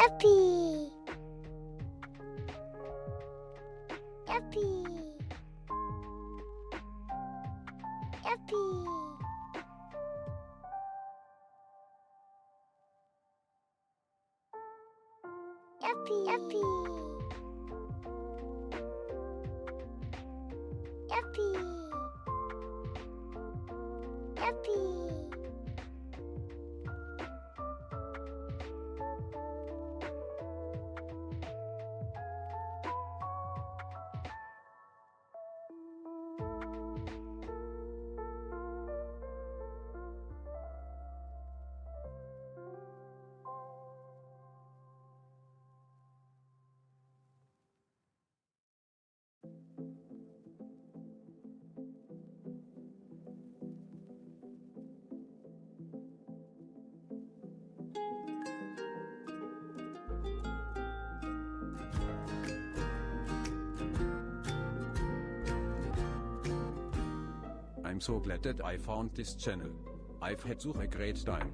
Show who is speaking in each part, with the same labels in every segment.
Speaker 1: Yuppie! Yuppie! Yuppie! Yuppie! Yuppie! Yuppie! Yuppie!
Speaker 2: I'm so glad that I found this channel. I've had such a great time.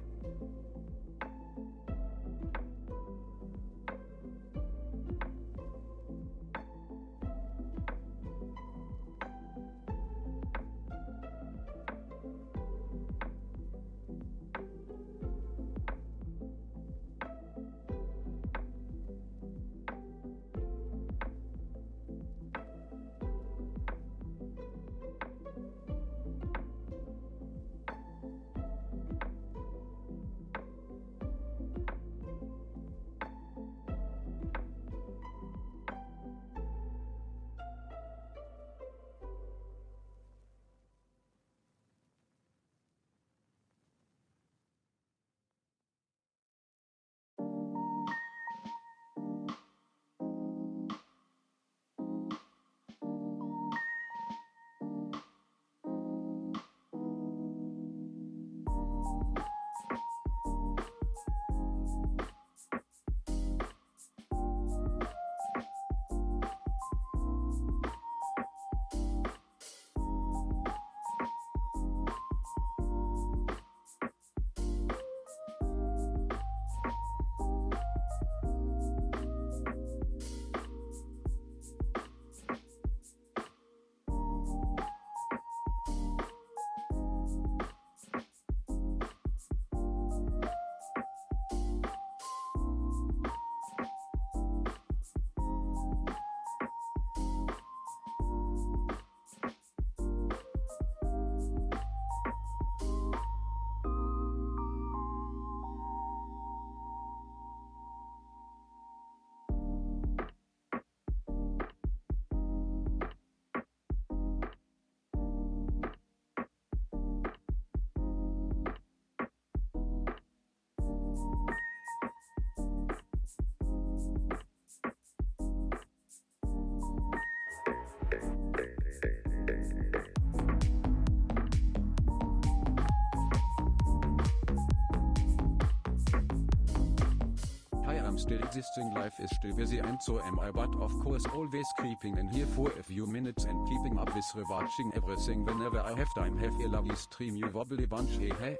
Speaker 2: Still existing, life is still busy and so am I, but of course always creeping in here for a few minutes and keeping up with rewatching everything whenever I have time. Have a lovely stream, you wobbly bunch. Hey hey.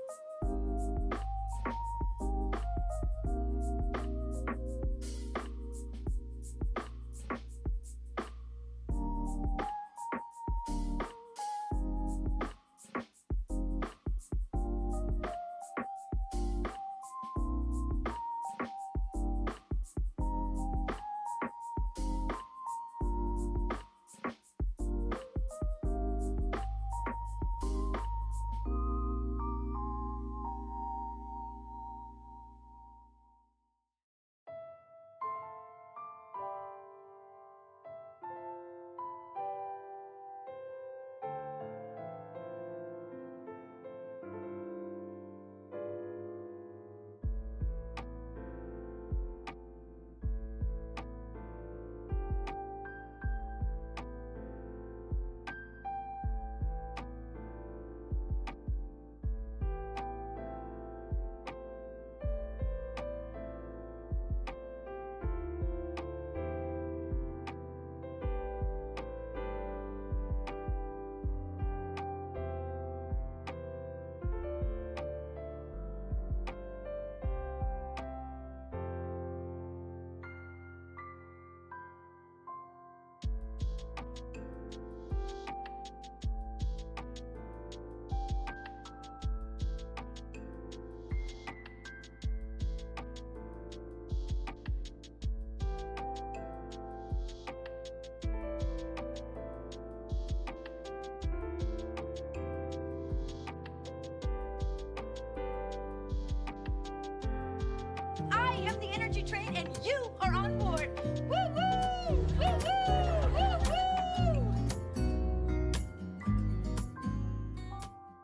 Speaker 3: train and you are on board. Woo woo! Woo woo! Woo woo!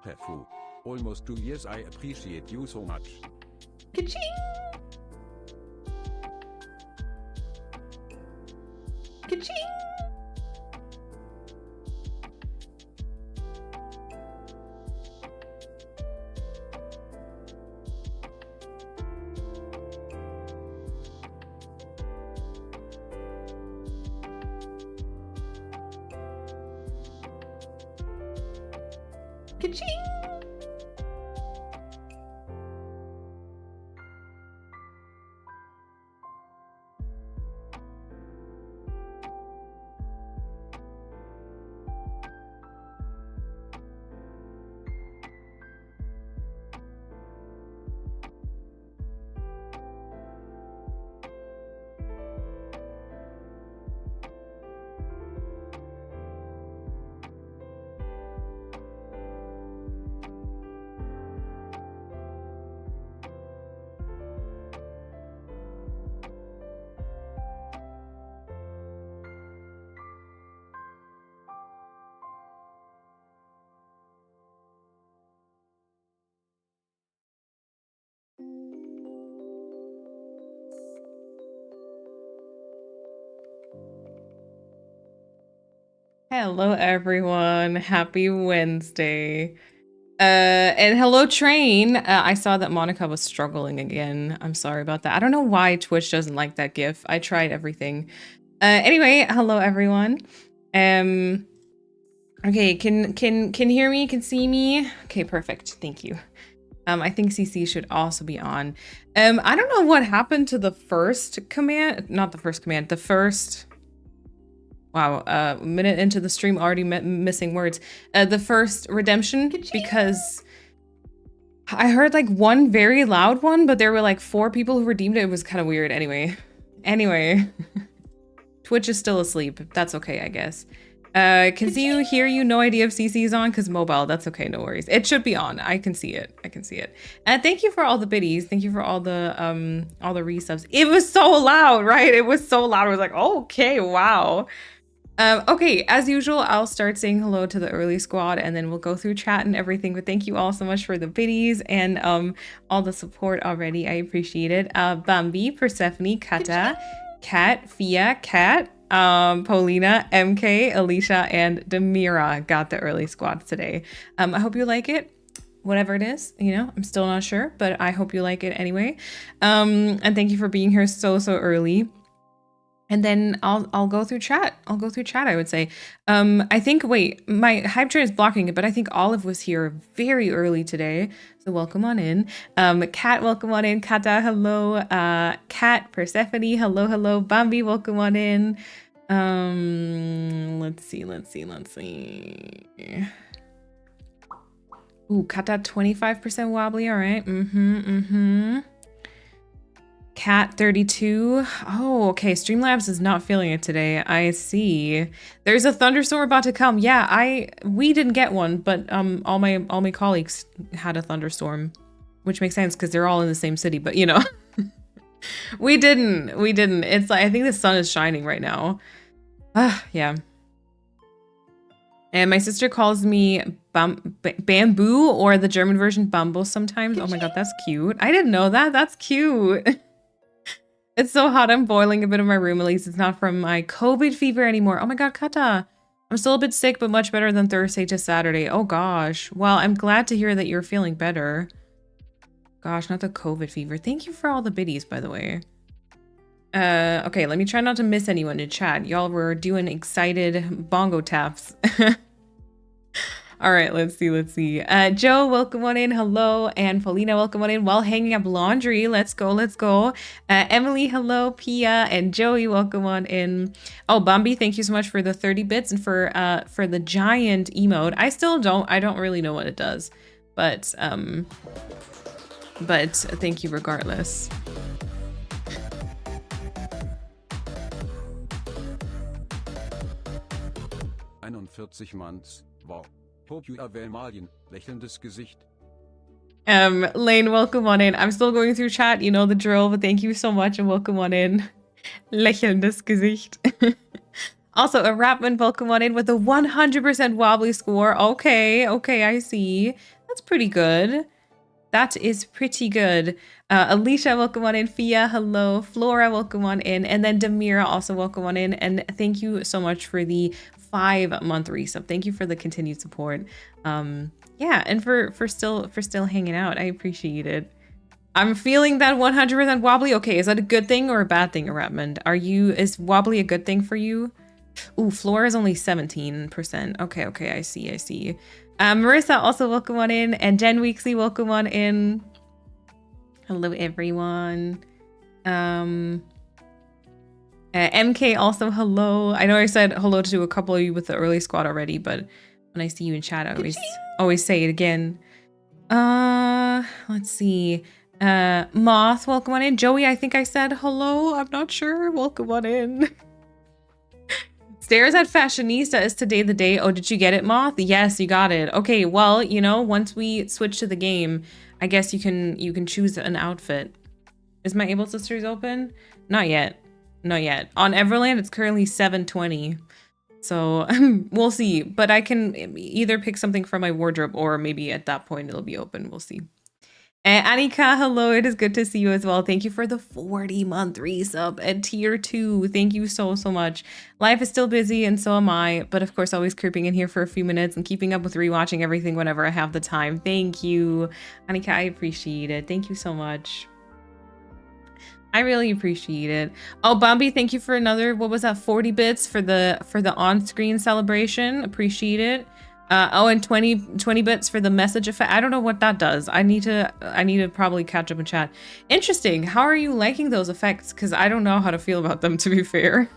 Speaker 2: Hefu. Almost 2 years. I appreciate you so much.
Speaker 4: Ka-ching! Ka-ching! Ka-ching! Hello everyone, happy Wednesday. And hello Train. I saw that Monica was struggling again. I'm sorry about that. I don't know why Twitch doesn't like that GIF. I tried everything. Anyway, hello everyone. Okay, can hear me, can see me? Okay, perfect. Thank you. I think CC should also be on. I don't know what happened to the first command, not the first command, the first. Wow, a minute into the stream already missing words. The first redemption, because I heard like one very loud one, but there were like 4 people who redeemed it. It was kind of weird. Anyway, Twitch is still asleep. That's okay, I guess. Can see you, hear you. No idea if CC's on because mobile. That's okay, no worries. It should be on. I can see it. I can see it. And thank you for all the biddies. Thank you for all the resubs. It was so loud, right? It was so loud. I was like, okay, wow. Okay, as usual, I'll start saying hello to the early squad and then we'll go through chat and everything. But thank you all so much for the biddies and all the support already. I appreciate it. Bambi, Persephone, Kata, Kat, Fia, Kat, Paulina, MK, Alicia, and Demira got the early squad today. I hope you like it. Whatever it is, you know, I'm still not sure, but I hope you like it anyway. And thank you for being here so early. And then I'll go through chat. I'll go through chat, I would say. I think, wait, my hype train is blocking it, but I think Olive was here very early today. So welcome on in. Kat, welcome on in. Kata, hello. Kat, Persephone, hello. Bambi, welcome on in. Let's see. Ooh, Kata, 25% wobbly, all right. Cat 32. Oh, okay. Streamlabs is not feeling it today. I see. There's a thunderstorm about to come. Yeah, we didn't get one, but all my colleagues had a thunderstorm, which makes sense because they're all in the same city. But you know, we didn't. It's like I think the sun is shining right now. Yeah. And my sister calls me bamboo or the German version bumble sometimes. Oh my god, that's cute. I didn't know that. That's cute. It's so hot, I'm boiling a bit in my room. At least it's not from my COVID fever anymore. Oh my god, Kata. I'm still a bit sick, but much better than Thursday to Saturday. Oh gosh. Well, I'm glad to hear that you're feeling better. Gosh, not the COVID fever. Thank you for all the biddies, by the way. Okay, let me try not to miss anyone in chat. Y'all were doing excited bongo taps. All right, let's see. Joe, welcome on in. Hello. And Paulina, welcome on in while hanging up laundry. Let's go. Emily, hello. Pia and Joey, welcome on in. Oh, Bambi, thank you so much for the 30 bits and for the giant emote. I don't really know what it does, but thank you regardless.
Speaker 2: 41 Manns. Wow. Hope you are well, Malien. Lächelndes Gesicht.
Speaker 4: Lane, welcome on in. I'm still going through chat, you know the drill, but thank you so much and welcome on in. Lächelndes Gesicht. Also, a Rapman, welcome on in with a 100% wobbly score. Okay, I see. That's pretty good. That is pretty good. Alicia, welcome on in. Fia, hello. Flora, welcome on in. And then Demira, also welcome on in. And thank you so much for the 5-month resub. Thank you for the continued support. Yeah, and for still hanging out. I appreciate it. I'm feeling that 100% wobbly. Okay, is that a good thing or a bad thing, Rapmond? Is wobbly a good thing for you? Ooh, Flora is only 17%. Okay, I see. Marissa, also welcome on in, and Jen Weeksley, welcome on in. Hello, everyone. MK, also hello. I know I said hello to a couple of you with the early squad already, but when I see you in chat, I always say it again. Let's see. Moth, welcome on in. Joey, I think I said hello. I'm not sure. Welcome on in. Stairs at Fashionista is today the day. Oh, did you get it, Moth? Yes, you got it. Okay, well, you know, once we switch to the game, I guess you can choose an outfit. Is my Able Sisters open? Not yet. On Everland, it's currently 7:20. So we'll see. But I can either pick something from my wardrobe or maybe at that point it'll be open. We'll see. Anika, hello. It is good to see you as well. Thank you for the 40-month resub at tier 2. Thank you so much. Life is still busy and so am I, but of course always creeping in here for a few minutes and keeping up with rewatching everything whenever I have the time. Thank you. Anika, I appreciate it. Thank you so much. I really appreciate it. Oh, Bambi, thank you for another, what was that, 40 bits for the on-screen celebration. Appreciate it. Oh, and 20 bits for the message effect. I don't know what that does. I need to probably catch up in chat. Interesting. How are you liking those effects? Because I don't know how to feel about them, to be fair.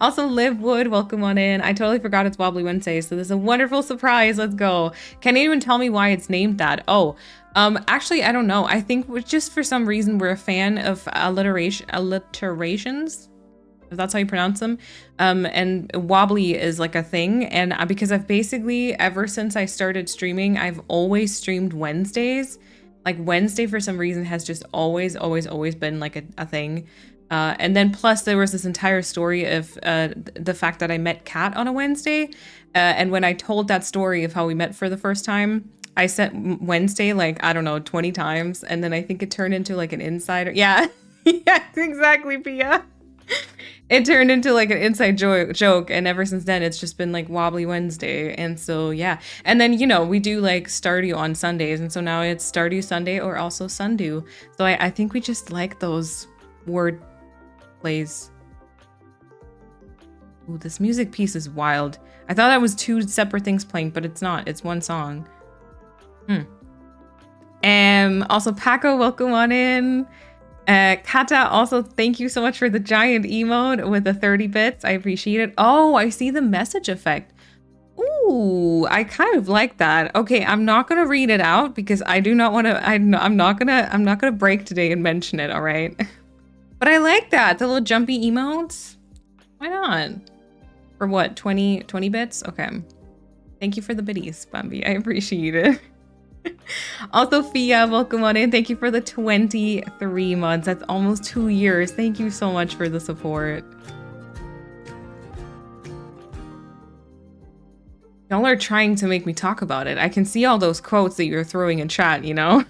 Speaker 4: Also, Liv Wood, welcome on in. I totally forgot it's Wobbly Wednesday, so this is a wonderful surprise. Let's go. Can anyone tell me why it's named that? Oh, actually, I don't know. I think just for some reason we're a fan of alliterations, if that's how you pronounce them. And wobbly is like a thing. And because I've basically, ever since I started streaming, I've always streamed Wednesdays. Like Wednesday for some reason has just always been like a thing. And then plus there was this entire story of the fact that I met Kat on a Wednesday. And when I told that story of how we met for the first time, I said Wednesday, like, I don't know, 20 times. And then I think it turned into like an insider. Yeah, yeah, exactly, Pia. It turned into like an inside joke. And ever since then, it's just been like Wobbly Wednesday. And so, yeah. And then, you know, we do like Stardew on Sundays. And so now it's Stardew Sunday or also Sundew. So I think we just like those word plays. Ooh, this music piece is wild. I thought that was 2 separate things playing, but it's not. It's one song. Also, Paco, welcome on in. Kata, also thank you so much for the giant emote with the 30 bits. I appreciate it. Oh, I see the message effect. Ooh, I kind of like that. Okay, I'm not gonna read it out because I do not want to. I'm not gonna break today and mention it. All right, but I like that, the little jumpy emotes. Why not? For what, 20 bits? Okay. Thank you for the biddies, Bambi. I appreciate it. Also, Fia, welcome on in. Thank you for the 23 months. That's almost 2 years. Thank you so much for the support. Y'all are trying to make me talk about it. I can see all those quotes that you're throwing in chat, you know?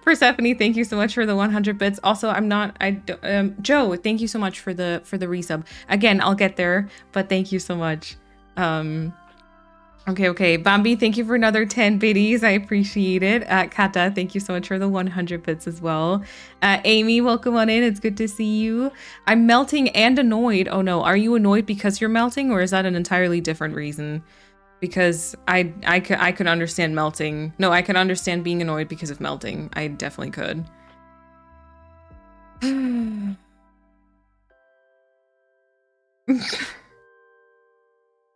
Speaker 4: Persephone, thank you so much for the 100 bits. Also, Joe, thank you so much for the resub. Again, I'll get there, but thank you so much. Okay. Bambi, thank you for another 10 biddies. I appreciate it. Kata, thank you so much for the 100 bits as well. Amy, welcome on in. It's good to see you. I'm melting and annoyed. Oh no, are you annoyed because you're melting, or is that an entirely different reason? Because I could understand melting. No, I can understand being annoyed because of melting. I definitely could.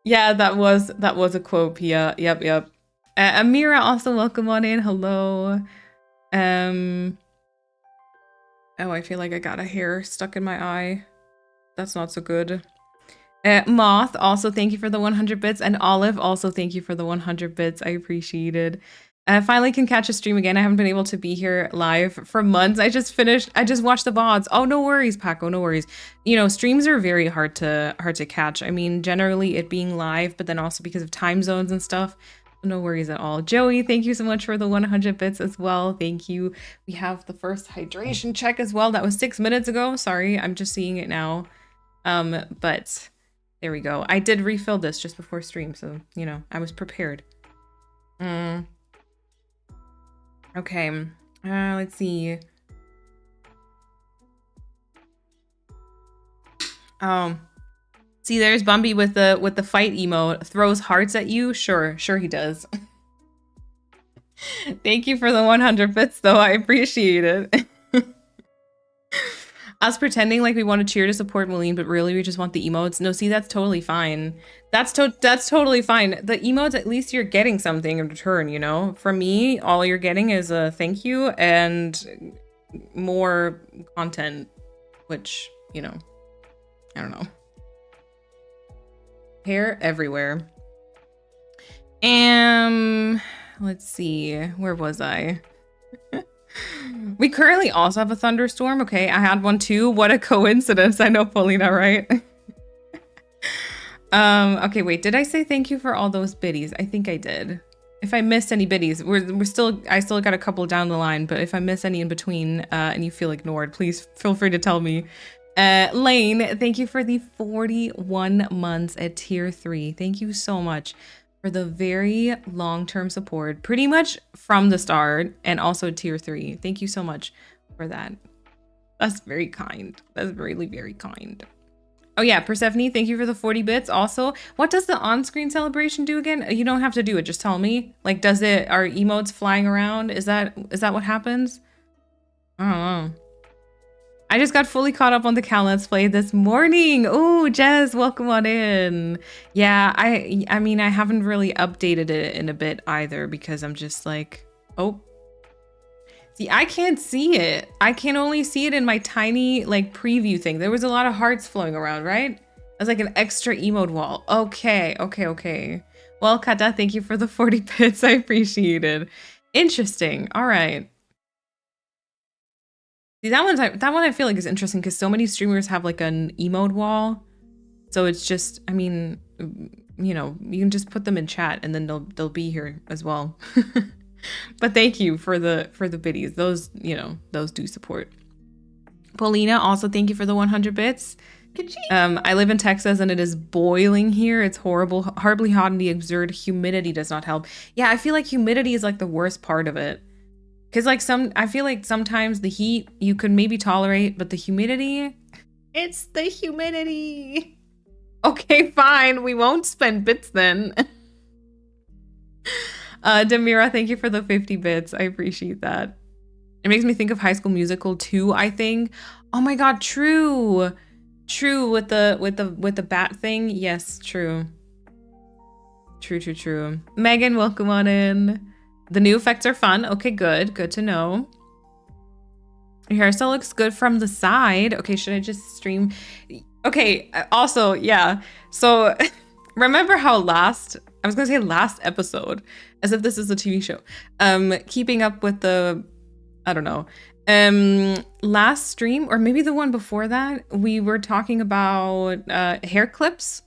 Speaker 4: Yeah, that was a quote, Pia. Yep. Amira, also welcome on in. Hello. Oh, I feel like I got a hair stuck in my eye. That's not so good. Moth, also thank you for the 100 bits. And Olive, also thank you for the 100 bits. I appreciate it. I finally can catch a stream again. I haven't been able to be here live for months. I just watched the VODs. Oh, no worries, Paco, no worries. You know, streams are very hard to catch. I mean, generally it being live, but then also because of time zones and stuff. No worries at all. Joey, thank you so much for the 100 bits as well. Thank you. We have the first hydration check as well. That was 6 minutes ago. Sorry, I'm just seeing it now. But there we go. I did refill this just before stream, so, you know, I was prepared. Okay, let's see. See, there's Bumby with the fight emote. Throws hearts at you. Sure he does. Thank you for the 100 bits, though. I appreciate it. Us pretending like we want to cheer to support Moline, but really we just want the emotes. No, see, that's totally fine. That's totally fine. The emotes, at least you're getting something in return, you know? For me, all you're getting is a thank you and more content, which, you know, I don't know. Hair everywhere. Let's see. Where was I? We currently also have a thunderstorm. Okay, I had one too. What a coincidence. I know, Paulina, right? Okay, wait. Did I say thank you for all those biddies? I think I did. If I missed any biddies, I still got a couple down the line, but if I miss any in between and you feel ignored, please feel free to tell me. Lane, thank you for the 41 months at tier 3. Thank you so much for the very long-term support, pretty much from the start, and also tier 3. Thank you so much for that. That's very kind. That's really very kind. Oh yeah, Persephone, thank you for the 40 bits. Also, what does the on-screen celebration do again? You don't have to do it, just tell me. Like, are emotes flying around? Is that what happens? I don't know. I just got fully caught up on the Cal Let's Play this morning. Oh, Jez, welcome on in. Yeah, I mean, I haven't really updated it in a bit either because I'm just like, oh. See, I can't see it. I can only see it in my tiny, like, preview thing. There was a lot of hearts flowing around, right? That's like an extra emote wall. Okay. Well, Kata, thank you for the 40 bits. I appreciate it. Interesting. All right. See, that one I feel like is interesting because so many streamers have like an emote wall. So it's just, I mean, you know, you can just put them in chat and then they'll be here as well. But thank you for the biddies. Those, you know, those do support. Paulina, also thank you for the 100 bits. I live in Texas and it is boiling here. It's horribly hot, and the absurd humidity does not help. Yeah, I feel like humidity is like the worst part of it. Because like I feel like sometimes the heat you could maybe tolerate, but the humidity, it's the humidity. Okay, fine. We won't spend bits then. Demira, thank you for the 50 bits. I appreciate that. It makes me think of High School Musical 2, I think. Oh my god, true. True with the bat thing. Yes, true. True. Megan, welcome on in. The new effects are fun. Okay, good. Good to know. Your hairstyle looks good from the side. Okay, should I just stream? Okay, also, yeah. So, remember how I was gonna say last episode, as if this is a TV show. Keeping up with the, I don't know. Last stream, or maybe the one before that, we were talking about hair clips.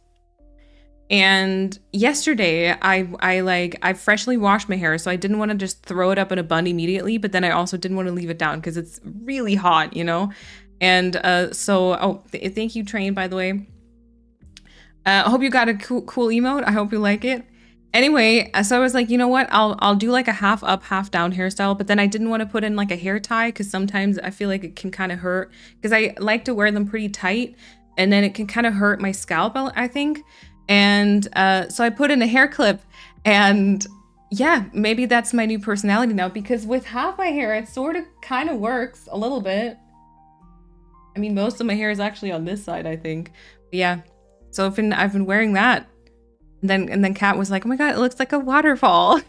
Speaker 4: And yesterday, I freshly washed my hair, so I didn't want to just throw it up in a bun immediately, but then I also didn't want to leave it down because it's really hot, you know? And thank you, Train, by the way. I hope you got a cool emote. I hope you like it. Anyway, so I was like, you know what? I'll do like a half up, half down hairstyle, but then I didn't want to put in like a hair tie because sometimes I feel like it can kind of hurt because I like to wear them pretty tight, and then it can kind of hurt my scalp, I think. And so I put in a hair clip, and yeah, maybe that's my new personality now, because with half my hair, it sort of kind of works a little bit. I mean, most of my hair is actually on this side, I think. But yeah, so I've been wearing that. And then Kat was like, oh my god, it looks like a waterfall.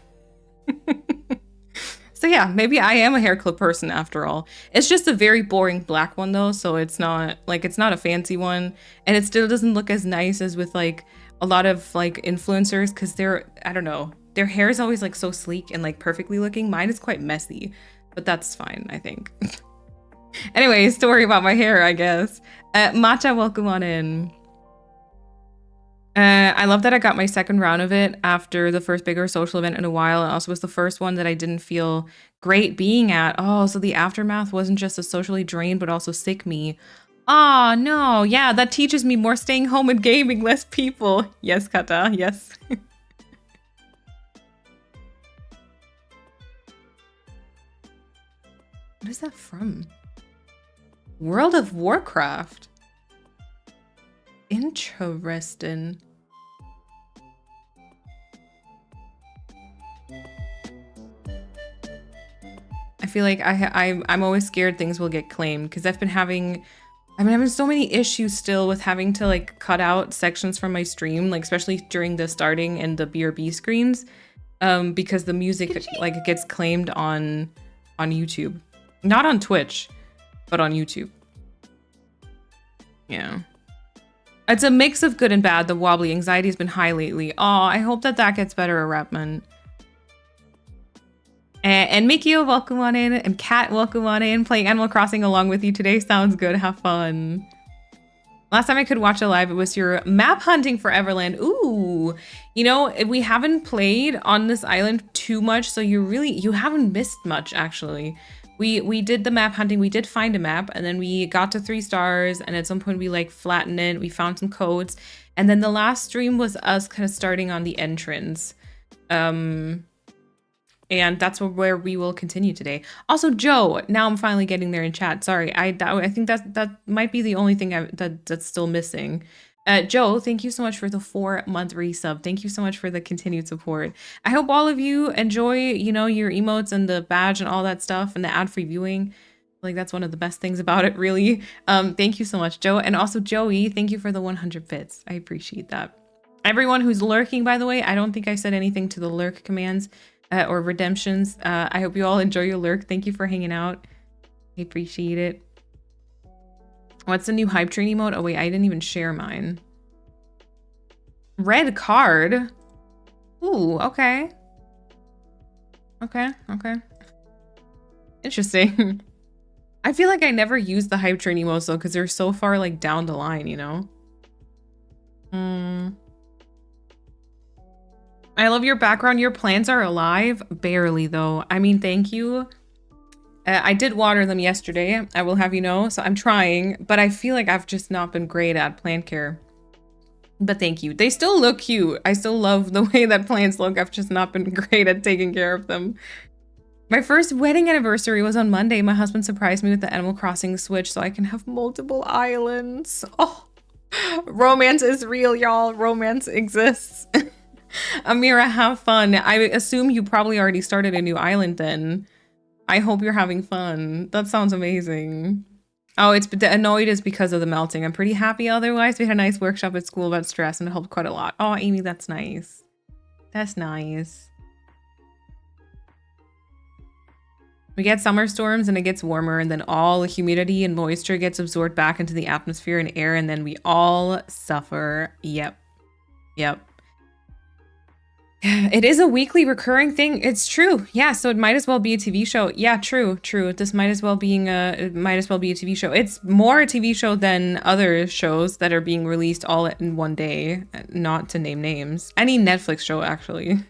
Speaker 4: So yeah, maybe I am a hair clip person after all. It's just a very boring black one though, so it's not a fancy one, and it still doesn't look as nice as with like a lot of like influencers, because they're, I don't know, their hair is always like so sleek and like perfectly looking. Mine is quite messy, but that's fine, I think. Anyway, story about my hair, I guess. Matcha, welcome on in. I love that I got my second round of it after the first bigger social event in a while. It also was the first one that I didn't feel great being at. Oh, so the aftermath wasn't just a socially drained, but also sick me. Oh, no. Yeah, that teaches me more staying home and gaming, less people. Yes, Kata, yes. What is that from? World of Warcraft. Interesting. I feel like I'm always scared things will get claimed because I've been having so many issues still with having to like cut out sections from my stream, like especially during the starting and the BRB screens, because the music like gets claimed on YouTube, not on Twitch, but on YouTube. Yeah. It's a mix of good and bad. The wobbly anxiety has been high lately. Oh, I hope that gets better, Rapman. And Mikio, welcome on in. And Kat, welcome on in. Playing Animal Crossing along with you today. Sounds good. Have fun. Last time I could watch it live, it was your map hunting for Everland. Ooh. You know, we haven't played on this island too much, so you haven't missed much, actually. We did the map hunting, we did find a map, and then we got to 3 stars, and at some point we like flattened it, we found some codes, and then the last stream was us kind of starting on the entrance. And that's where we will continue today. Also, Joe, now I'm finally getting there in chat. Sorry, I think that might be the only thing that's still missing. Joe, thank you so much for the 4-month resub. Thank you so much for the continued support. I hope all of you enjoy, you know, your emotes and the badge and all that stuff and the ad-free viewing. Like, that's one of the best things about it, really. Thank you so much, Joe. And also, Joey, thank you for the 100 bits. I appreciate that. Everyone who's lurking, by the way, I don't think I said anything to the lurk commands or redemptions. I hope you all enjoy your lurk. Thank you for hanging out. I appreciate it. What's the new hype train emote? Oh wait, I didn't even share mine. Red card? Ooh, okay. Okay. Interesting. I feel like I never used the hype train emotes though, because they're so far like down the line, you know? I love your background. Your plants are alive? Barely though. I mean, thank you. I did water them yesterday, I will have you know, so I'm trying, but I feel like I've just not been great at plant care. But thank you. They still look cute. I still love the way that plants look. I've just not been great at taking care of them. My first wedding anniversary was on Monday. My husband surprised me with the Animal Crossing Switch so I can have multiple islands. Oh, romance is real, y'all. Romance exists. Amira, have fun. I assume you probably already started a new island then. I hope you're having fun. That sounds amazing. Oh, it's the annoyed is because of the melting. I'm pretty happy otherwise. We had a nice workshop at school about stress and it helped quite a lot. Oh, Amy, that's nice. That's nice. We get summer storms and it gets warmer and then all the humidity and moisture gets absorbed back into the atmosphere and air and then we all suffer. Yep. It is a weekly recurring thing. It's true. Yeah, so it might as well be a TV show. Yeah, true. This might as well be a TV show. It's more a TV show than other shows that are being released all in one day, not to name names. Any Netflix show, actually.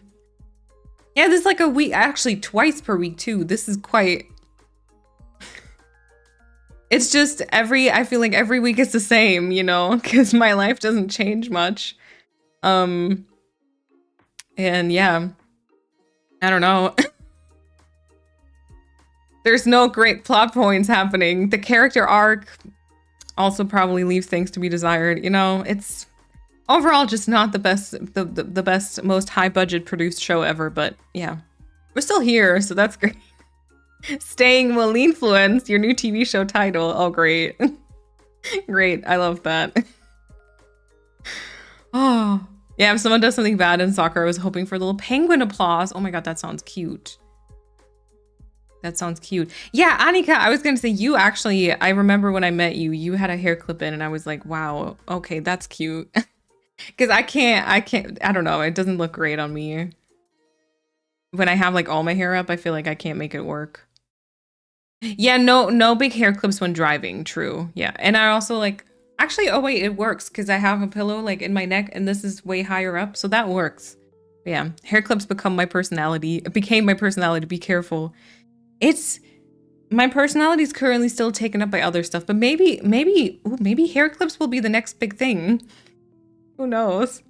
Speaker 4: Yeah, this is like a week, actually twice per week too. This is quite... It's just I feel like every week is the same, you know, because my life doesn't change much. And yeah, I don't know. There's no great plot points happening. The character arc also probably leaves things to be desired. You know, it's overall just not the best, the best, most high budget produced show ever. But yeah, we're still here, so that's great. Staying will influence your new TV show title. Oh, great. Great. I love that. Oh. Yeah, if someone does something bad in soccer, I was hoping for a little penguin applause. Oh my god, that sounds cute. That sounds cute. Yeah, Annika, I was gonna say, you actually, I remember when I met you, you had a hair clip in and I was like, wow, okay, that's cute. Because I don't know, it doesn't look great on me. when I have like all my hair up, I feel like I can't make it work. Yeah, no big hair clips when driving, true. Yeah. And I also like actually, oh wait, it works because I have a pillow like in my neck and this is way higher up, so that works. But yeah, hair clips become my personality. It became my personality, be careful. It's my personality is currently still taken up by other stuff, but maybe hair clips will be the next big thing. Who knows?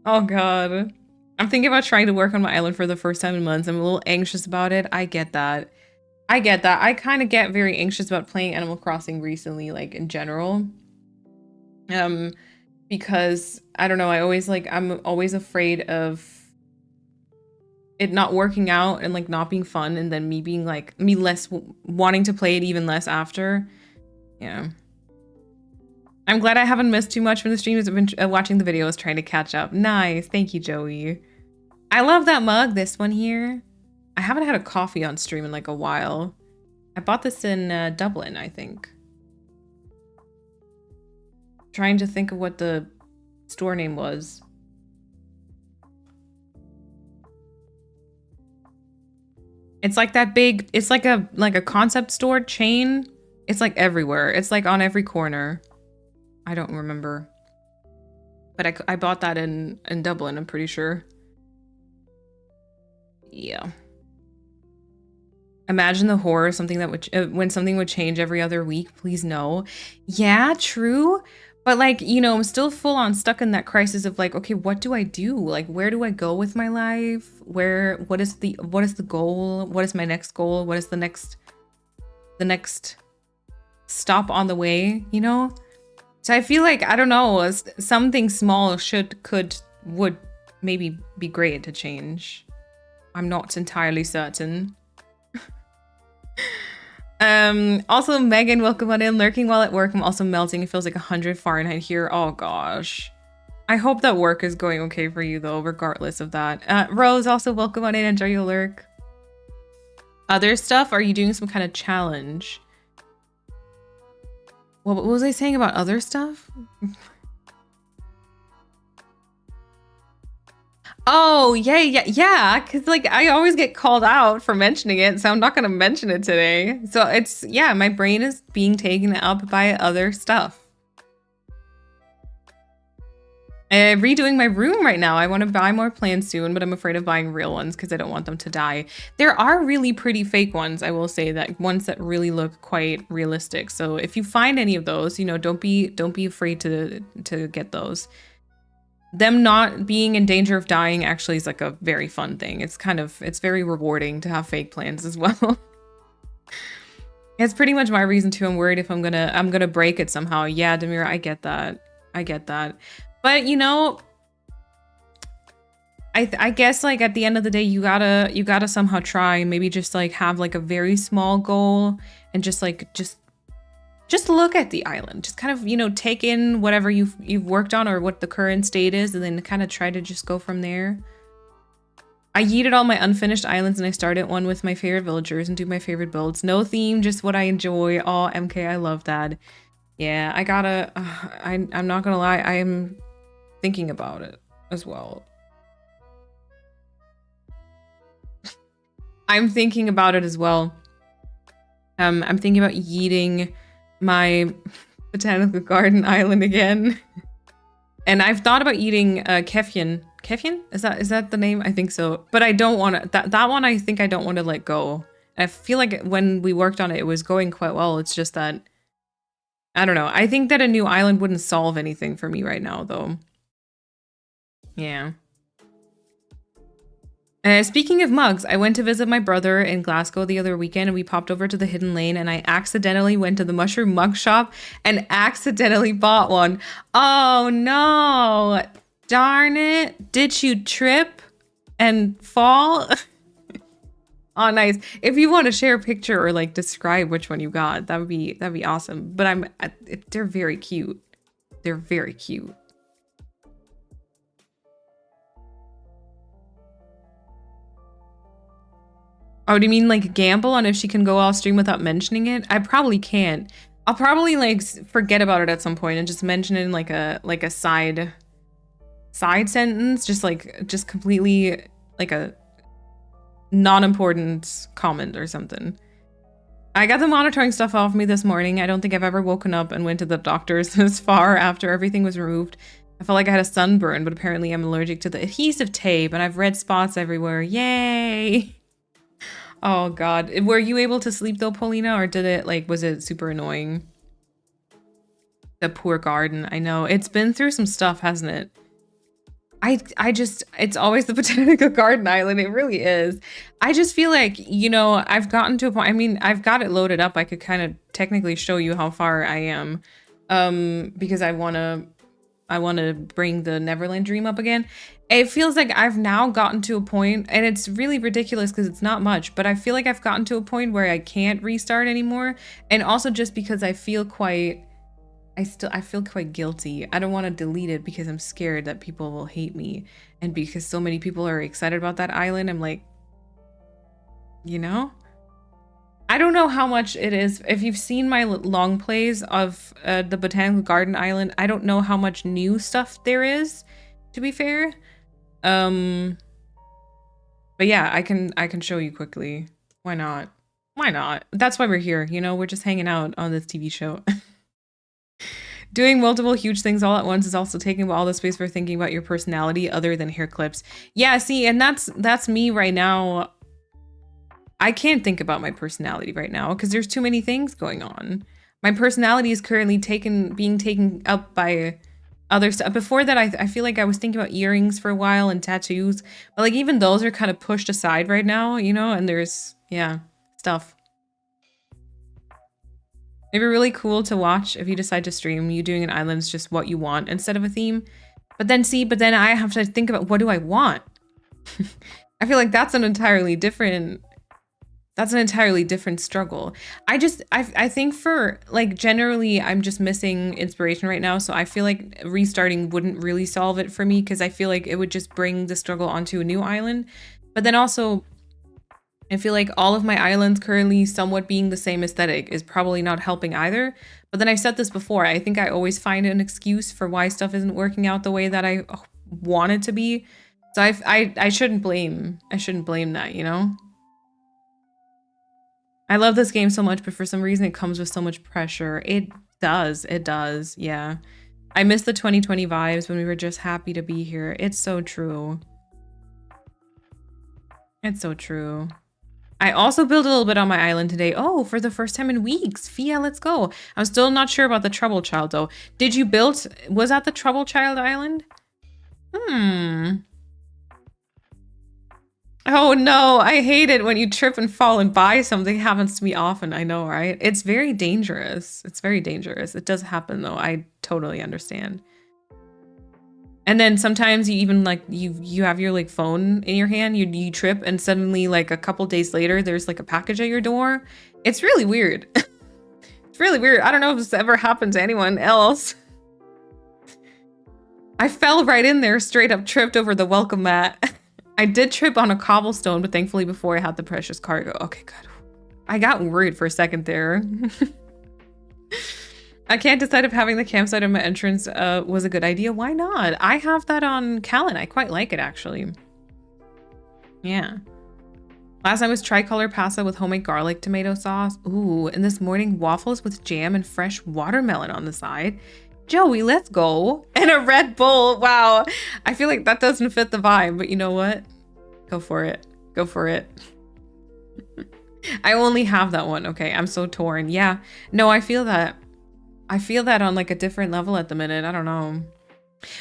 Speaker 4: Oh god. I'm thinking about trying to work on my island for the first time in months. I'm a little anxious about it. I get that. I kind of get very anxious about playing Animal Crossing recently, like in general. Because I don't know, I'm always afraid of it not working out and like not being fun, and then me being like less wanting to play it even less after. Yeah. I'm glad I haven't missed too much from the streams. I've been watching the videos, trying to catch up. Nice. Thank you, Joey. I love that mug. This one here. I haven't had a coffee on stream in like a while. I bought this in Dublin, I think. Trying to think of what the store name was. It's like that big, it's like a concept store chain. It's like everywhere. It's like on every corner. I don't remember. But I bought that in Dublin, I'm pretty sure. Yeah. Imagine the horror, something that would, when something would change every other week, please no. Yeah, true. But like, you know, I'm still full on stuck in that crisis of like, okay, what do I do? Like, where do I go with my life? What is the goal? What is my next goal? What is the next stop on the way, you know? So I feel like, I don't know, something small would maybe be great to change. I'm not entirely certain. Also, Megan, welcome on in. Lurking while at work. I'm also melting. It feels like 100 Fahrenheit here. Oh gosh. I hope that work is going okay for you though, regardless of that. Rose, also welcome on in. Enjoy your lurk. Other stuff? Are you doing some kind of challenge? What was I saying about other stuff? Oh, yeah. Because like I always get called out for mentioning it, so I'm not gonna mention it today. So it's, yeah, my brain is being taken up by other stuff. I'm redoing my room right now. I want to buy more plants soon, but I'm afraid of buying real ones because I don't want them to die. There are really pretty fake ones, I will say, that ones that really look quite realistic. So if you find any of those, you know, don't be afraid to get those. Them not being in danger of dying actually is like a very fun thing. It's very rewarding to have fake plants as well. It's pretty much my reason too. I'm worried if I'm gonna break it somehow. Yeah, Demira, I get that. But you know, I guess like at the end of the day, you gotta somehow try. Maybe just like have like a very small goal and just look at the island. Just kind of, you know, take in whatever you've worked on or what the current state is, and then kind of try to just go from there. I yeeted all my unfinished islands and I started one with my favorite villagers and do my favorite builds. No theme, just what I enjoy. Oh, MK, I love that. Yeah, I gotta. I'm not gonna lie. I am thinking about it as well. I'm thinking about it as well. I'm thinking about yeeting my botanical garden island again. And I've thought about eating Kefjan. Kefjan? Is that the name? I think so. But I don't want to, that one I think I don't want to let go. I feel like when we worked on it, it was going quite well. It's just that, I don't know. I think that a new island wouldn't solve anything for me right now though. Yeah. Speaking of mugs, I went to visit my brother in Glasgow the other weekend and we popped over to the Hidden Lane and I accidentally went to the mushroom mug shop and accidentally bought one. Oh no, darn it. Did you trip and fall? Oh, nice. If you want to share a picture or like describe which one you got, that'd be awesome. But they're very cute. They're very cute. Oh, do you mean like gamble on if she can go off stream without mentioning it? I probably can't. I'll probably like forget about it at some point and just mention it in like a side sentence, just completely like a non-important comment or something. I got the monitoring stuff off me this morning. I don't think I've ever woken up and went to the doctor's this far after everything was removed. I felt like I had a sunburn, but apparently I'm allergic to the adhesive tape and I've red spots everywhere. Yay! Oh god. Were you able to sleep though, Paulina, or did it, like, was it super annoying? The poor garden. I know. It's been through some stuff, hasn't it? I just, it's always the Botanical Garden Island. It really is. I just feel like, you know, I've gotten to a point, I mean, I've got it loaded up. I could kind of technically show you how far I am. Because I want to bring the Neverland dream up again. It feels like I've now gotten to a point, and it's really ridiculous because it's not much, but I feel like I've gotten to a point where I can't restart anymore. And also just because I feel quite, I feel quite guilty. I don't want to delete it because I'm scared that people will hate me. And because so many people are excited about that island, I'm like, you know? I don't know how much it is. If you've seen my long plays of the Botanical Garden Island, I don't know how much new stuff there is, to be fair. But yeah, I can show you quickly. Why not? Why not? That's why we're here, you know? We're just hanging out on this TV show. Doing multiple huge things all at once is also taking all the space for thinking about your personality other than hair clips. Yeah, see, and that's me right now. I can't think about my personality right now because there's too many things going on. My personality is currently being taken up by other stuff. Before that, I feel like I was thinking about earrings for a while and tattoos, but like even those are kind of pushed aside right now, you know, and there's, yeah, stuff. It'd be really cool to watch if you decide to stream. You doing an island is just what you want instead of a theme. But then I have to think about, what do I want? I feel like that's an entirely different struggle. I think for like generally I'm just missing inspiration right now. So I feel like restarting wouldn't really solve it for me because I feel like it would just bring the struggle onto a new island. But then also I feel like all of my islands currently somewhat being the same aesthetic is probably not helping either. But then I've said this before, I think I always find an excuse for why stuff isn't working out the way that I want it to be. So I shouldn't blame that, you know? I love this game so much, but for some reason it comes with so much pressure. It does, yeah. I miss the 2020 vibes when we were just happy to be here. It's so true. It's so true. I also built a little bit on my island today. Oh, for the first time in weeks. Fia, let's go. I'm still not sure about the Trouble Child though. Did you build, was that the Trouble Child Island? Oh no, I hate it when you trip and fall and buy something. It happens to me often, I know, right? It's very dangerous. It's very dangerous. It does happen though. I totally understand. And then sometimes you even like, you have your like phone in your hand, you trip and suddenly like a couple days later, there's like a package at your door. It's really weird. It's really weird. I don't know if this ever happened to anyone else. I fell right in there, straight up tripped over the welcome mat. I did trip on a cobblestone, but thankfully before I had the precious cargo. Okay, good. I got worried for a second there. I can't decide if having the campsite on my entrance was a good idea. Why not? I have that on Callan. I quite like it, actually. Yeah. Last night was tricolor pasta with homemade garlic tomato sauce. Ooh, and this morning waffles with jam and fresh watermelon on the side. Joey, let's go. And a Red Bull. Wow. I feel like that doesn't fit the vibe, but you know what? Go for it. Go for it. I only have that one. Okay, I'm so torn. Yeah. No, I feel that. I feel that on like a different level at the minute. I don't know.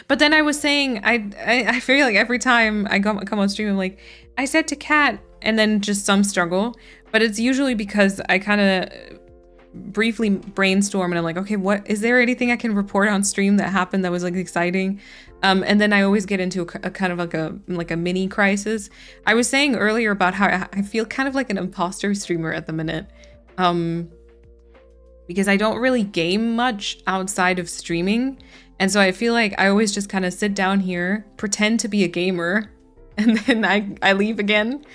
Speaker 4: But then I was saying, I feel like every time I come on stream, I'm like, I said to Kat, and then just some struggle. But it's usually because I kind of briefly brainstorm and I'm like, okay, what is there anything I can report on stream that happened that was like exciting? And then I always get into a kind of like a mini crisis. I was saying earlier about how I feel kind of like an imposter streamer at the minute. Because I don't really game much outside of streaming. And so I feel like I always just kind of sit down here, pretend to be a gamer, and then I leave again.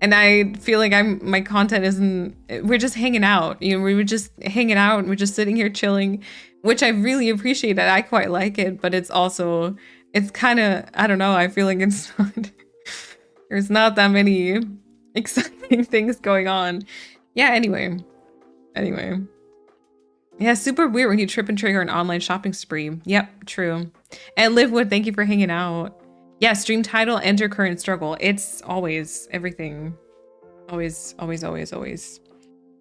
Speaker 4: And I feel like my content isn't, we're just hanging out. You know, we were just hanging out and we're just sitting here chilling, which I really appreciate. I quite like it, but it's also, it's kind of, I don't know, I feel like it's not, There's not that many exciting things going on. Yeah, anyway. Yeah, super weird when you trip and trigger an online shopping spree. Yep, true. And Livewood, thank you for hanging out. Yeah, stream title and your current struggle. It's always everything. Always.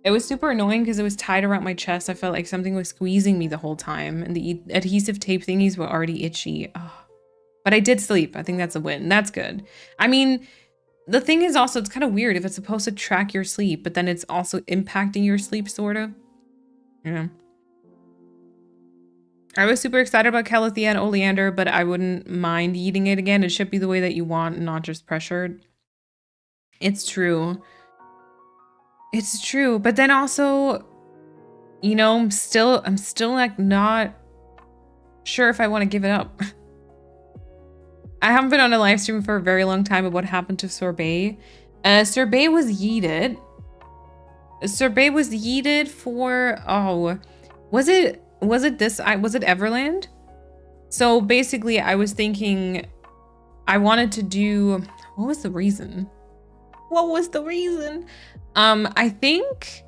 Speaker 4: It was super annoying because it was tied around my chest. I felt like something was squeezing me the whole time, and the adhesive tape thingies were already itchy. Ugh. But I did sleep. I think that's a win. That's good. I mean, the thing is also, it's kind of weird if it's supposed to track your sleep, but then it's also impacting your sleep, sort of. Yeah. I was super excited about Calathea and Oleander, but I wouldn't mind eating it again. It should be the way that you want, not just pressured. It's true. It's true. But then also, you know, I'm still like not sure if I want to give it up. I haven't been on a live stream for a very long time about what happened to Sorbet. Sorbet was yeeted. Sorbet was yeeted for, oh, was it Everland? So basically I was thinking I wanted to do, what was the reason? I think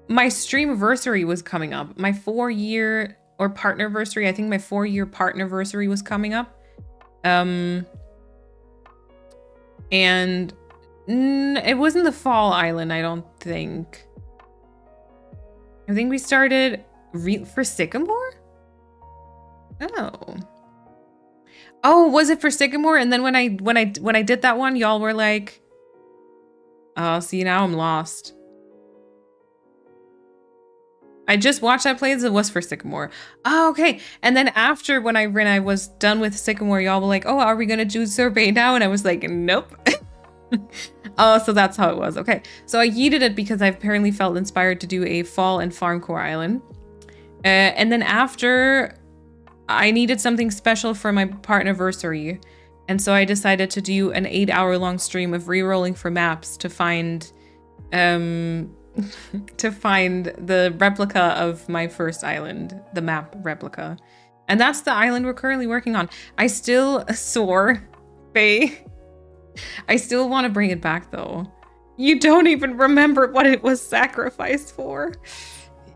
Speaker 4: my streamversary was coming up. My 4-year or partnerversary. I think my 4-year partnerversary was coming up. And it wasn't the Fall Island, I don't think. I think we started for Sycamore? Oh, was it for Sycamore? And then when I did that one, y'all were like, oh, see, now I'm lost. I just watched that play as it was for Sycamore. Oh, okay. And then after when I was done with Sycamore, y'all were like, oh, are we gonna do Sorbet now? And I was like, nope. Oh, so that's how it was. Okay. So I yeeted it because I apparently felt inspired to do a Fall and Farmcore Island. And then after, I needed something special for my partnerversary. And so I decided to do an 8-hour-long stream of re-rolling for maps to find the replica of my first island, the map replica. And that's the island we're currently working on. I still Faye. I still want to bring it back though. You don't even remember what it was sacrificed for.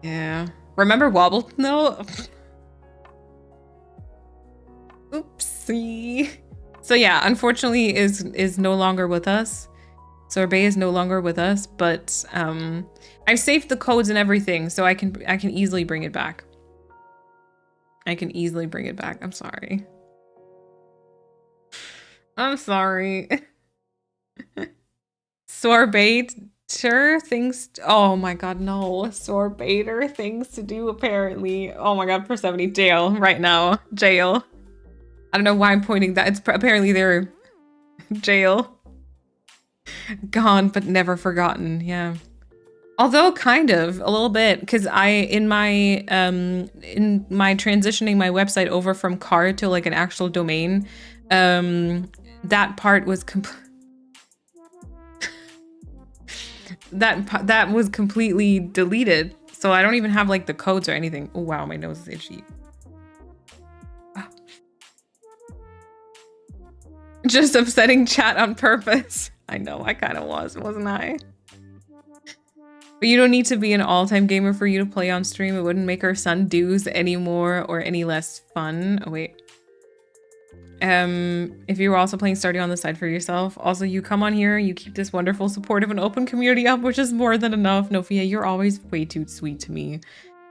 Speaker 4: Yeah. Remember Wobble? No. Oopsie. So yeah, unfortunately is no longer with us. Sorbet is no longer with us, but I've saved the codes and everything, so I can easily bring it back. I'm sorry. Sorbater things. Oh my god, no. Sorbater things to do apparently. Oh my god, Persephone, jail right now. Jail. I don't know why I'm pointing that. It's apparently their jail. Gone but never forgotten. Yeah. Although kind of a little bit, because in my transitioning my website over from car to like an actual domain, that part was that was completely deleted. So I don't even have like the codes or anything. Oh wow, my nose is itchy. Just upsetting chat on purpose. I know, I kind of was, wasn't I? But you don't need to be an all-time gamer for you to play on stream. It wouldn't make our son dues any more or any less fun. Oh, wait. If you were also playing Stardew on the side for yourself. Also, you come on here, you keep this wonderful, supportive, and open community up, which is more than enough. Nofia, you're always way too sweet to me.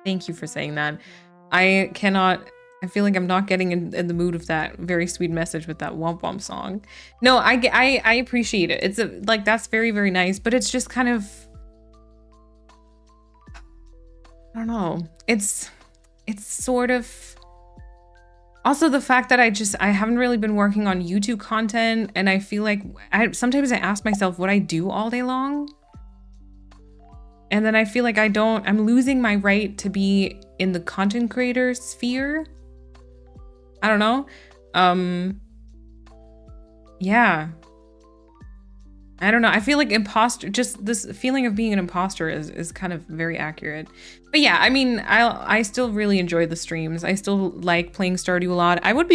Speaker 4: Thank you for saying that. I feel like I'm not getting in the mood of that very sweet message with that Womp Womp song. No, I appreciate it. It's like, that's very, very nice, but it's just kind of, I don't know. It's sort of, also the fact that I haven't really been working on YouTube content, and I feel like sometimes I ask myself what I do all day long. And then I feel like I'm losing my right to be in the content creator sphere. I don't know. Yeah. I don't know. I feel like imposter, just this feeling of being an imposter is kind of very accurate. But yeah, I mean, I still really enjoy the streams. I still like playing Stardew a lot. I would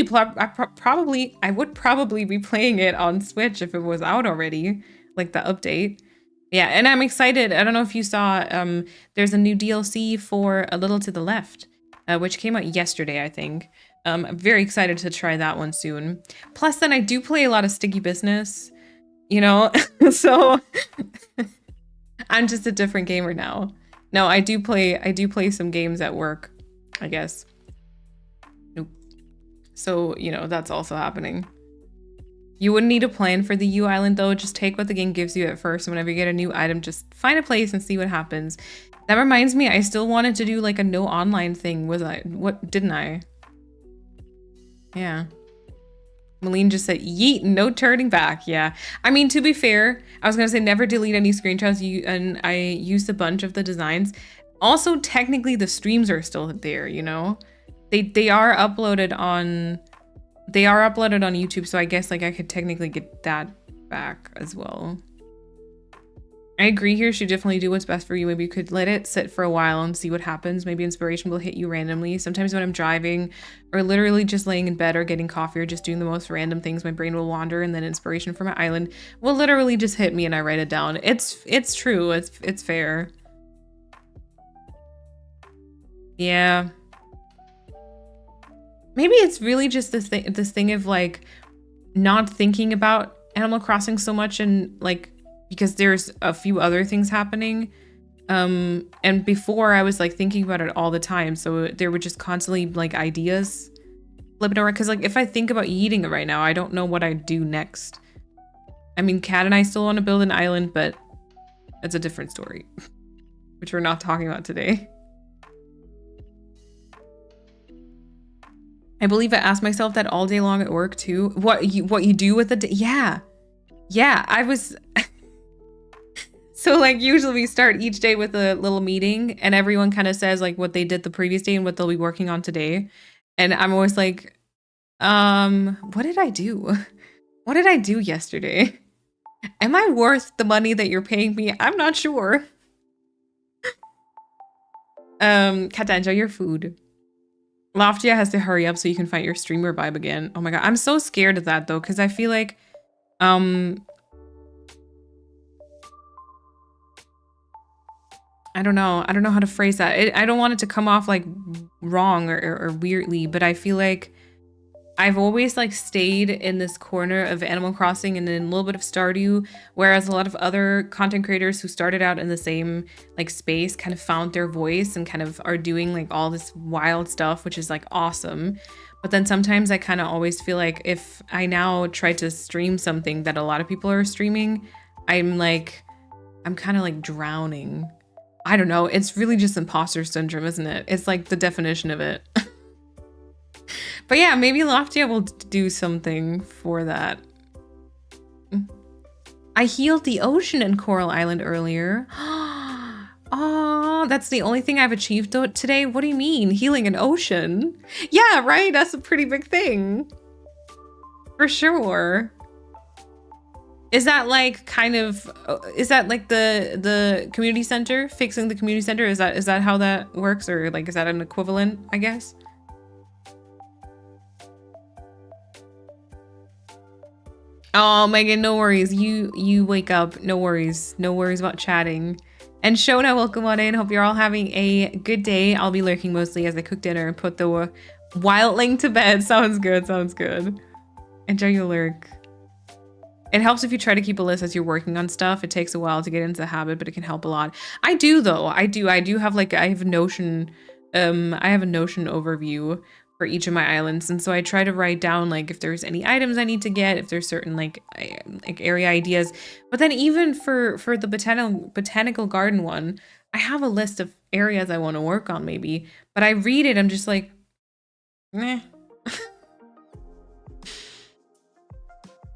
Speaker 4: probably be playing it on Switch if it was out already, like the update. Yeah, and I'm excited. I don't know if you saw, there's a new DLC for A Little to the Left, which came out yesterday, I think. I'm very excited to try that one soon. Plus, then I do play a lot of Sticky Business, you know, so I'm just a different gamer now. No, I do play some games at work, I guess. Nope. So, you know, that's also happening. You wouldn't need a plan for the U Island though, just take what the game gives you at first, and whenever you get a new item, just find a place and see what happens. That reminds me, I still wanted to do like a no online thing, didn't I? Yeah. Malene just said, yeet, no turning back. Yeah. I mean, to be fair, I was going to say never delete any screenshots, and I used a bunch of the designs. Also, technically, the streams are still there, you know? They are uploaded on YouTube, so I guess like I could technically get that back as well. I agree here, should definitely do what's best for you. Maybe you could let it sit for a while and see what happens. Maybe inspiration will hit you randomly. Sometimes when I'm driving or literally just laying in bed or getting coffee or just doing the most random things, my brain will wander, and then inspiration from my island will literally just hit me and I write it down. It's true. It's fair. Yeah. Maybe it's really just this thing of like not thinking about Animal Crossing so much, and like because there's a few other things happening. And before I was like thinking about it all the time. So there were just constantly like ideas flipping around. Cause like if I think about eating it right now, I don't know what I'd do next. I mean, Kat and I still want to build an island, but it's a different story, which we're not talking about today. I believe I asked myself that all day long at work too. What you do with the day? Yeah. Yeah, I was... So like usually we start each day with a little meeting and everyone kind of says like what they did the previous day and what they'll be working on today. And I'm always like, what did I do? What did I do yesterday? Am I worth the money that you're paying me? I'm not sure. Kata, enjoy your food. Loftia has to hurry up so you can find your streamer vibe again. Oh my god, I'm so scared of that though, because I feel like I don't know how to phrase that. I don't want it to come off like wrong or weirdly, but I feel like I've always like stayed in this corner of Animal Crossing and then a little bit of Stardew, whereas a lot of other content creators who started out in the same like space kind of found their voice and kind of are doing like all this wild stuff, which is like awesome. But then sometimes I kind of always feel like if I now try to stream something that a lot of people are streaming, I'm kind of like drowning. I don't know. It's really just imposter syndrome, isn't it? It's like the definition of it. But yeah, maybe Loftia will do something for that. I healed the ocean in Coral Island earlier. Oh, that's the only thing I've achieved today? What do you mean? Healing an ocean? Yeah, right? That's a pretty big thing. For sure. Is that like kind of, is that like the community center, fixing the community center? Is that how that works? Or like, is that an equivalent, I guess? Oh, Megan, no worries. You wake up. No worries. No worries about chatting. And Shona, welcome on in. Hope you're all having a good day. I'll be lurking mostly as I cook dinner and put the wildling to bed. Sounds good. Sounds good. Enjoy your lurk. It helps if you try to keep a list as you're working on stuff. It takes a while to get into the habit, but it can help a lot. I do though. I do have like, I have a Notion overview for each of my islands. And so I try to write down like if there's any items I need to get, if there's certain like area ideas. But then even for the botanical garden one, I have a list of areas I want to work on maybe, but I read it, I'm just like, meh.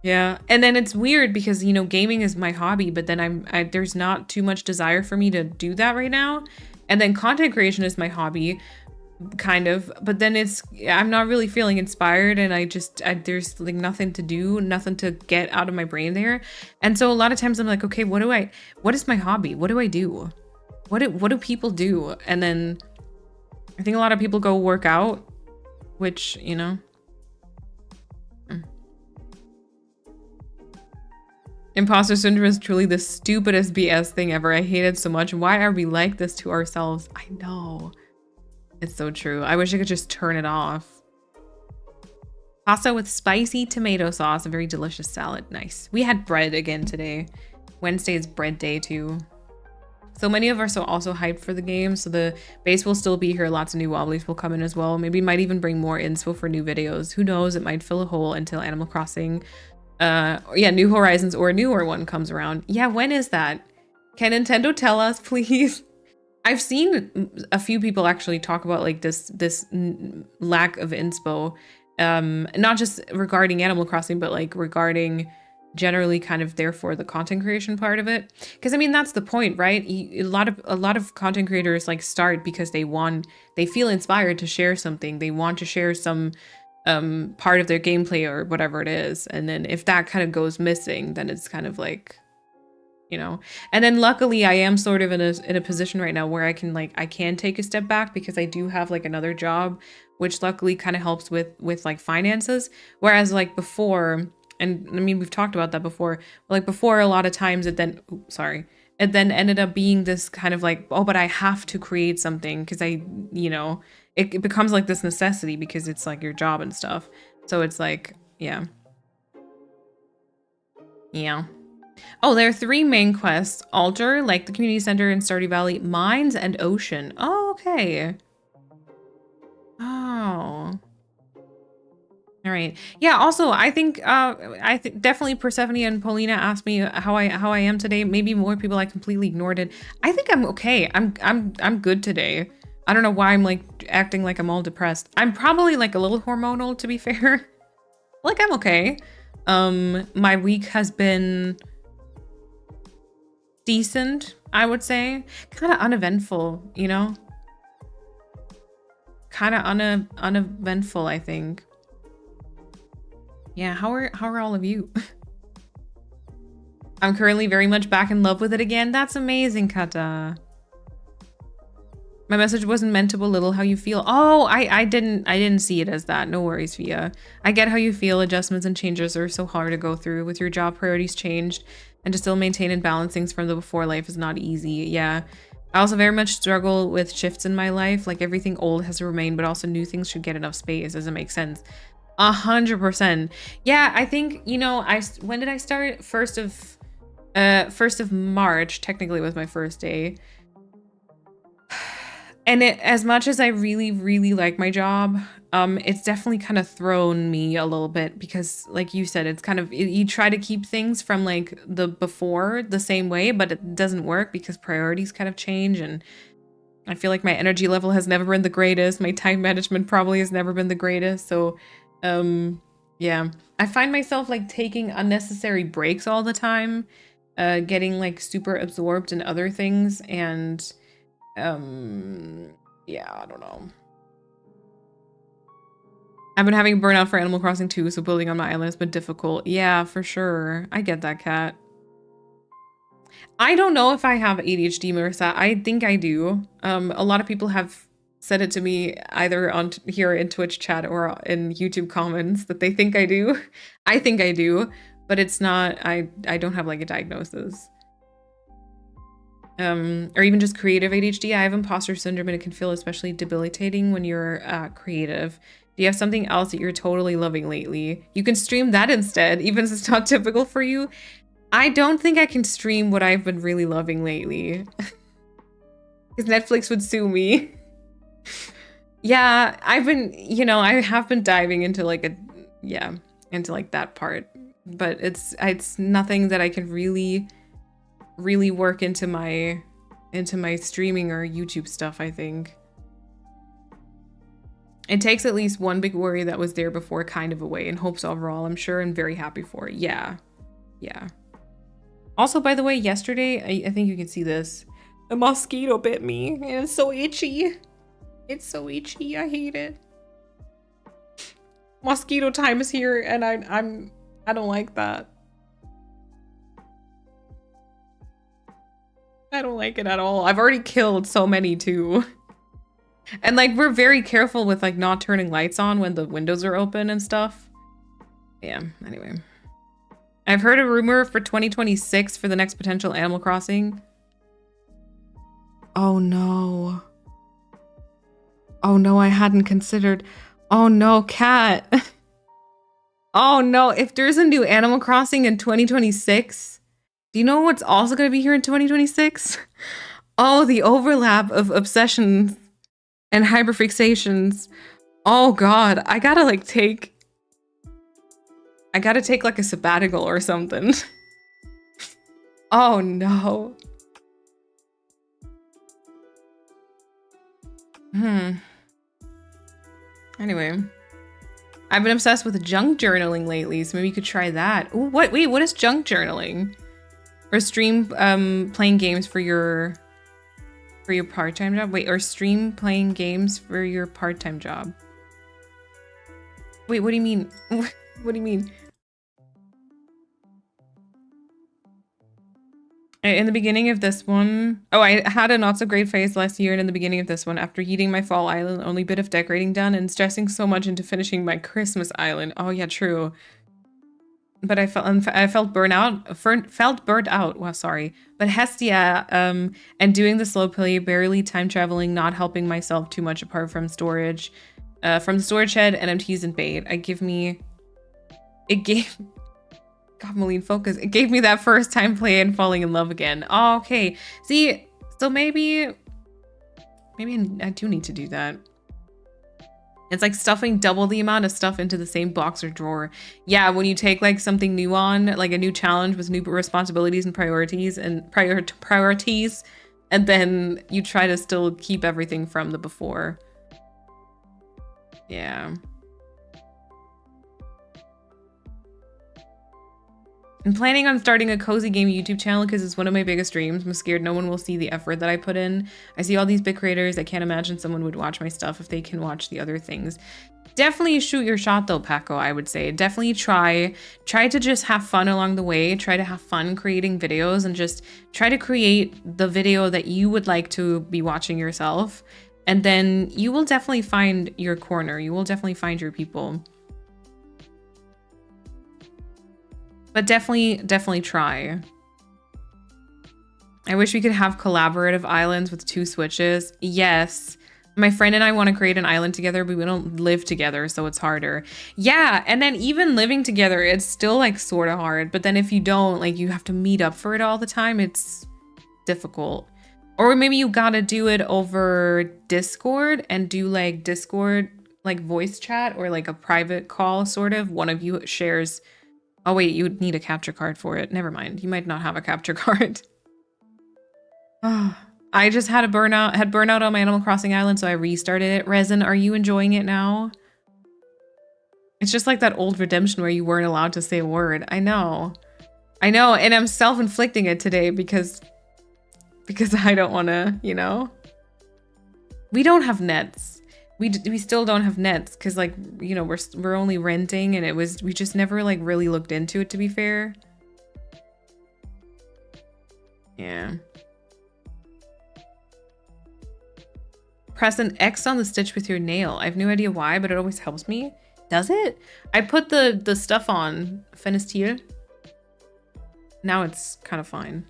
Speaker 4: Yeah, and then it's weird because, you know, gaming is my hobby, but then there's not too much desire for me to do that right now. And then content creation is my hobby, kind of, but then I'm not really feeling inspired, and there's like nothing to do, nothing to get out of my brain there. And so a lot of times I'm like, okay, what is my hobby? What do I do? What do people do? And then I think a lot of people go work out, which, you know. Imposter syndrome is truly the stupidest BS thing ever. I hate it so much. Why are we like this to ourselves? I know. It's so true. I wish I could just turn it off. Pasta with spicy tomato sauce. A very delicious salad. Nice. We had bread again today. Wednesday is bread day too. So many of us are also hyped for the game. So the base will still be here. Lots of new Wobblies will come in as well. Maybe might even bring more inspo for new videos. Who knows? It might fill a hole until Animal Crossing New Horizons or a newer one comes around. Yeah, when is that? Can Nintendo tell us, please? I've seen a few people actually talk about like this lack of inspo, not just regarding Animal Crossing, but like regarding generally kind of therefore the content creation part of it. Because I mean, that's the point, right? A lot of content creators like start because they feel inspired to share something. They want to share some part of their gameplay or whatever it is, and then if that kind of goes missing, then it's kind of like, you know. And then luckily I am sort of in a position right now where I can take a step back because I do have like another job, which luckily kind of helps with like finances, whereas like before, and I mean we've talked about that before, like before a lot of times it then ended up being this kind of like, oh, but I have to create something because it becomes like this necessity because it's like your job and stuff. So it's like, yeah. Oh, there are 3 main quests: Altar, like the community center in Stardew Valley, Mines, and Ocean. Oh, okay. Oh. All right. Yeah, also, I think definitely Persephone and Paulina asked me how I am today. Maybe more people, I completely ignored it. I think I'm okay. I'm good today. I don't know why I'm like acting like I'm all depressed. I'm probably like a little hormonal, to be fair. Like I'm okay. My week has been decent, I would say. Kind of uneventful, you know? Kind of uneventful, I think. Yeah, how are all of you? I'm currently very much back in love with it again. That's amazing, Kata. My message wasn't meant to belittle how you feel. Oh, I didn't see it as that. No worries, Via. I get how you feel. Adjustments and changes are so hard to go through with your job priorities changed, and to still maintain and balance things from the before life is not easy. Yeah. I also very much struggle with shifts in my life. Like everything old has to remain, but also new things should get enough space. Does it make sense? 100%. Yeah, I think, you know, when did I start? 1st of March, technically was my first day. And as much as I really, really like my job, it's definitely kind of thrown me a little bit because, like you said, it's kind of, you try to keep things from like the before the same way, but it doesn't work because priorities kind of change. And I feel like my energy level has never been the greatest. My time management probably has never been the greatest. So, yeah, I find myself like taking unnecessary breaks all the time, getting like super absorbed in other things, and yeah, I don't know. I've been having burnout for Animal Crossing too, so building on my island has been difficult. Yeah, for sure. I get that, Cat. I don't know if I have ADHD, Marissa. I think I do. A lot of people have said it to me either on here in Twitch chat or in YouTube comments that they think I do. I think I do, but it's not, I don't have like a diagnosis. Or even just creative ADHD. I have imposter syndrome and it can feel especially debilitating when you're creative. Do you have something else that you're totally loving lately? You can stream that instead, even if it's not typical for you. I don't think I can stream what I've been really loving lately. Because Netflix would sue me. Yeah, I've been, you know, I have been diving into like into like that part. But it's nothing that I can really work into my streaming or YouTube stuff, I think. It takes at least one big worry that was there before kind of away, and hopes overall, I'm sure, and very happy for it. Yeah. Also, by the way, yesterday, I think you can see this. A mosquito bit me, and it's so itchy. It's so itchy. I hate it. Mosquito time is here, and I don't like that. I don't like it at all. I've already killed so many too. And like we're very careful with like not turning lights on when the windows are open and stuff. Yeah, anyway. I've heard a rumor for 2026 for the next potential Animal Crossing. Oh no. Oh no, I hadn't considered. Oh no, cat. Oh no, if there's a new Animal Crossing in 2026, do you know what's also going to be here in 2026? Oh, the overlap of obsessions and hyperfixations. Oh god, I gotta take like a sabbatical or something. Oh no. Anyway, I've been obsessed with junk journaling lately, so maybe you could try that. Ooh, what is junk journaling? Or stream playing games for your part-time job? Wait, or stream playing games for your part-time job? Wait, what do you mean? What do you mean? In the beginning of this one, oh, I had a not so great phase last year, and in the beginning of this one, after eating my fall island, only bit of decorating done, and stressing so much into finishing my Christmas island. Oh yeah, true. But I felt burnt out. Well, sorry. But Hestia, and doing the slow play, barely time traveling, not helping myself too much apart from storage, from the storage shed, NMTs and bait. God, Malene, focus. It gave me that first time play and falling in love again. Oh, okay. See, so maybe I do need to do that. It's like stuffing double the amount of stuff into the same box or drawer. Yeah, when you take like something new on, like a new challenge with new responsibilities and priorities, and then you try to still keep everything from the before. Yeah. I'm planning on starting a cozy game YouTube channel because it's one of my biggest dreams. I'm scared no one will see the effort that I put in. I see all these big creators. I can't imagine someone would watch my stuff if they can watch the other things. Definitely shoot your shot though, Paco, I would say. Definitely try to just have fun along the way. Try to have fun creating videos and just try to create the video that you would like to be watching yourself. And then you will definitely find your corner. You will definitely find your people. But definitely try. I wish we could have collaborative islands with 2 switches. Yes. My friend and I want to create an island together, but we don't live together, so it's harder. Yeah, and then even living together, it's still like sort of hard. But then if you don't, like you have to meet up for it all the time, it's difficult. Or maybe you gotta do it over Discord and do like Discord, like voice chat or like a private call sort of. One of you shares. Oh wait, you would need a capture card for it. Never mind. You might not have a capture card. I just had burnout on my Animal Crossing island, so I restarted it. Resin, are you enjoying it now? It's just like that old redemption where you weren't allowed to say a word. I know, and I'm self-inflicting it today because I don't want to, you know. We don't have nets. We still don't have nets because, like, you know, we're only renting, and we just never like really looked into it, to be fair. Yeah. Press an X on the stitch with your nail. I have no idea why, but it always helps me. Does it? I put the stuff on Fenestil. Now it's kind of fine.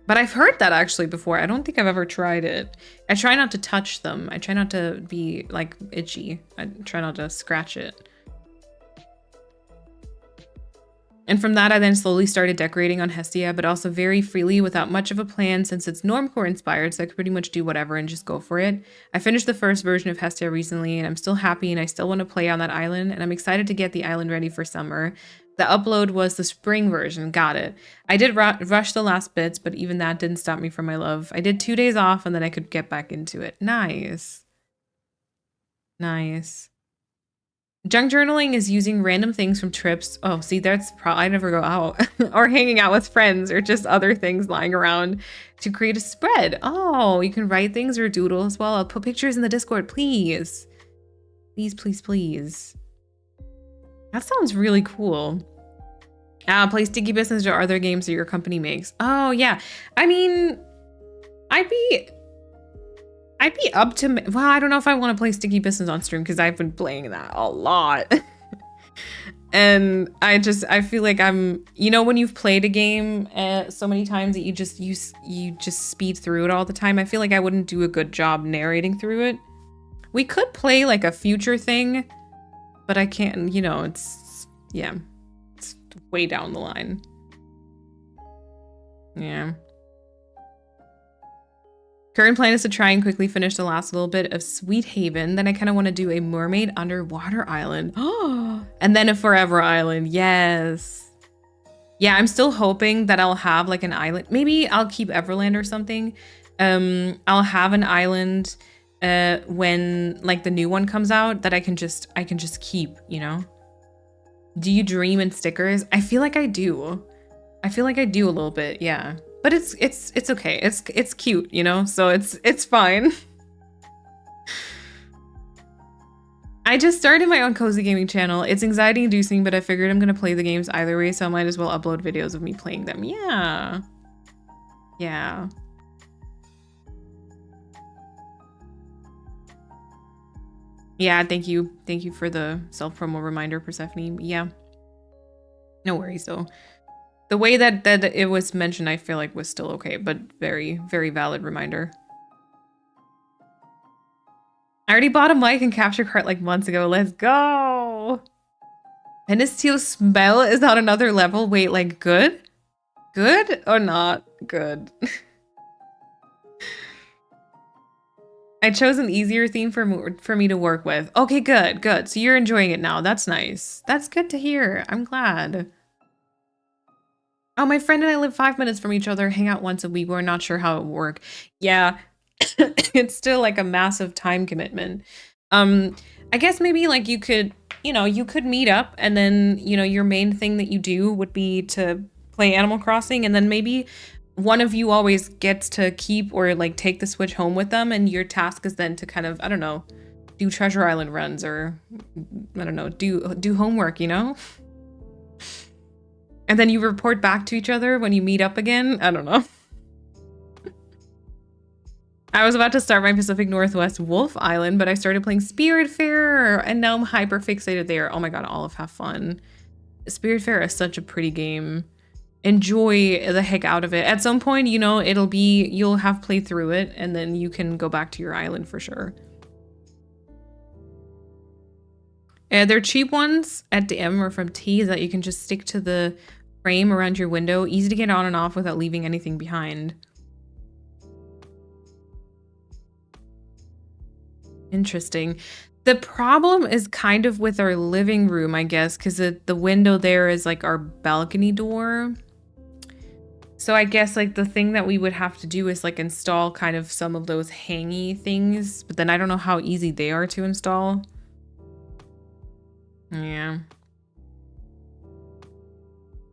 Speaker 4: But I've heard that actually before. I don't think I've ever tried it. I try not to touch them. I try not to be like itchy. I try not to scratch it. And from that, I then slowly started decorating on Hestia, but also very freely without much of a plan since it's normcore inspired, so I could pretty much do whatever and just go for it. I finished the first version of Hestia recently, and I'm still happy, and I still want to play on that island, and I'm excited to get the island ready for summer. The upload was the spring version. Got it. I did rush the last bits, but even that didn't stop me from my love. I did 2 days off, and then I could get back into it. Nice. Nice. Junk journaling is using random things from trips. Oh, see, that's I never go out or hanging out with friends or just other things lying around to create a spread. Oh, you can write things or doodle as well. I'll put pictures in the Discord, please. Please, please, please. That sounds really cool. Play Sticky Business or other games that your company makes. Oh, yeah. I mean, I'd be up to, well, I don't know if I want to play Sticky Business on stream because I've been playing that a lot. And I feel like I'm, you know, when you've played a game so many times that you just speed through it all the time. I feel like I wouldn't do a good job narrating through it. We could play like a future thing, but I can't, you know, it's way down the line. Yeah. Current plan is to try and quickly finish the last little bit of Sweet Haven. Then I kind of want to do a mermaid underwater island. Oh, and then a forever island. Yes. Yeah, I'm still hoping that I'll have like an island. Maybe I'll keep Everland or something. I'll have an island when like the new one comes out that I can just keep, you know? Do you dream in stickers? I feel like I do. I feel like I do a little bit, yeah. But it's okay. It's cute, you know? So it's fine. I just started my own cozy gaming channel. It's anxiety inducing, but I figured I'm gonna play the games either way, so I might as well upload videos of me playing them. Yeah. Yeah. Yeah, thank you. Thank you for the self-promo reminder, Persephone. Yeah. No worries though. The way that it was mentioned, I feel like was still okay, but very, very valid reminder. I already bought a mic and capture card like months ago. Let's go. Penisteel smell is on another level. Wait, like good? Good or not good? I chose an easier theme for me to work with. Okay, good, good. So you're enjoying it now. That's nice. That's good to hear. I'm glad. Oh, my friend and I live 5 minutes from each other, hang out once a week. We're not sure how it would work. Yeah, it's still like a massive time commitment. I guess maybe like you could, you know, you could meet up and then, you know, your main thing that you do would be to play Animal Crossing, and then maybe one of you always gets to keep or like take the Switch home with them, and your task is then to kind of, I don't know, do Treasure Island runs or I don't know, do homework, you know? And then you report back to each other when you meet up again. I don't know. I was about to start my Pacific Northwest Wolf Island, but I started playing Spiritfarer and now I'm hyper fixated there. Oh my god, Olive, have fun. Spiritfarer is such a pretty game. Enjoy the heck out of it. At some point, you know, you'll have played through it and then you can go back to your island for sure. They're cheap ones at DM or from T that you can just stick to the frame around your window. Easy to get on and off without leaving anything behind. Interesting. The problem is kind of with our living room, I guess, because the window there is like our balcony door. So I guess like the thing that we would have to do is like install kind of some of those hangy things, but then I don't know how easy they are to install. Yeah.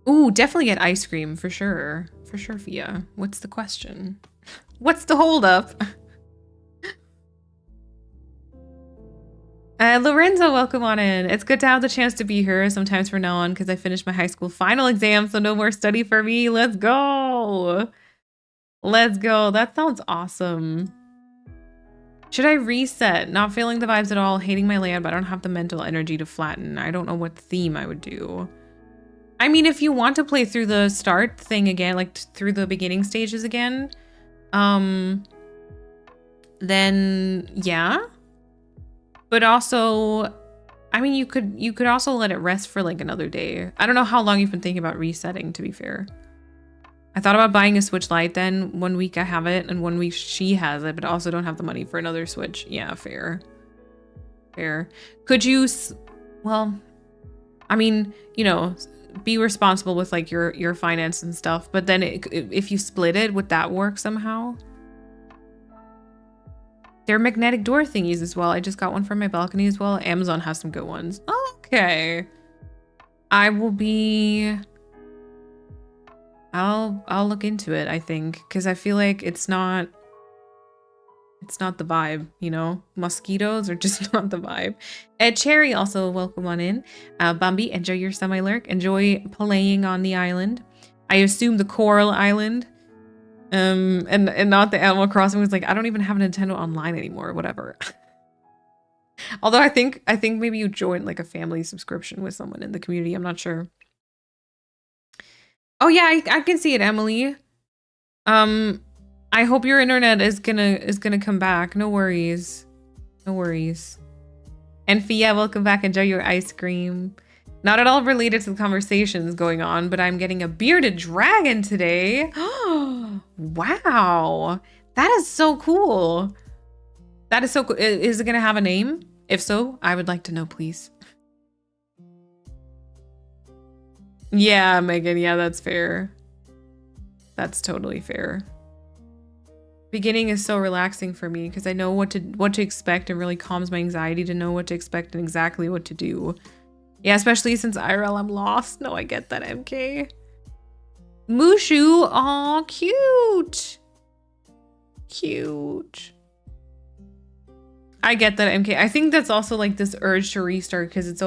Speaker 4: Ooh, definitely get ice cream for sure. For sure, Fia. What's the question? What's the holdup? Lorenzo, welcome on in. It's good to have the chance to be here sometimes from now on because I finished my high school final exam, so no more study for me. Let's go. Let's go. That sounds awesome. Should I reset? Not feeling the vibes at all. Hating my layout, but I don't have the mental energy to flatten. I don't know what theme I would do. I mean, if you want to play through the start thing again, like through the beginning stages again, then yeah. But also, I mean, you could also let it rest for like another day. I don't know how long you've been thinking about resetting, to be fair. I thought about buying a Switch Lite then. 1 week I have it and 1 week she has it, but also don't have the money for another Switch. Yeah, fair. Fair. Could you, well, I mean, you know, be responsible with like your finance and stuff, but then if you split it, would that work somehow? They're magnetic door thingies as well. I just got one from my balcony as well. Amazon has some good ones. Okay. I will be... I'll look into it, I think, because I feel like it's not the vibe, you know? Mosquitoes are just not the vibe. Cherry, also welcome on in. Bambi, enjoy your semi-lurk. Enjoy playing on the island. I assume the Coral Island. And not the Animal Crossing. Was like, I don't even have a Nintendo Online anymore, whatever. Although I think maybe you join like a family subscription with someone in the community. I'm not sure. Oh yeah, I can see it, Emily. I hope your internet is gonna come back. No worries. No worries. And Fia, welcome back. Enjoy your ice cream. Not at all related to the conversations going on, but I'm getting a bearded dragon today. Wow. That is so cool. That is so cool. Is it gonna have a name? If so, I would like to know, please. Yeah, Megan. Yeah, that's fair. That's totally fair. Beginning is so relaxing for me because I know what to expect and really calms my anxiety to know what to expect and exactly what to do. Yeah, especially since IRL I'm lost. No, I get that, MK. Mushu, aw, cute. Cute. I get that, MK. I think that's also like this urge to restart because it's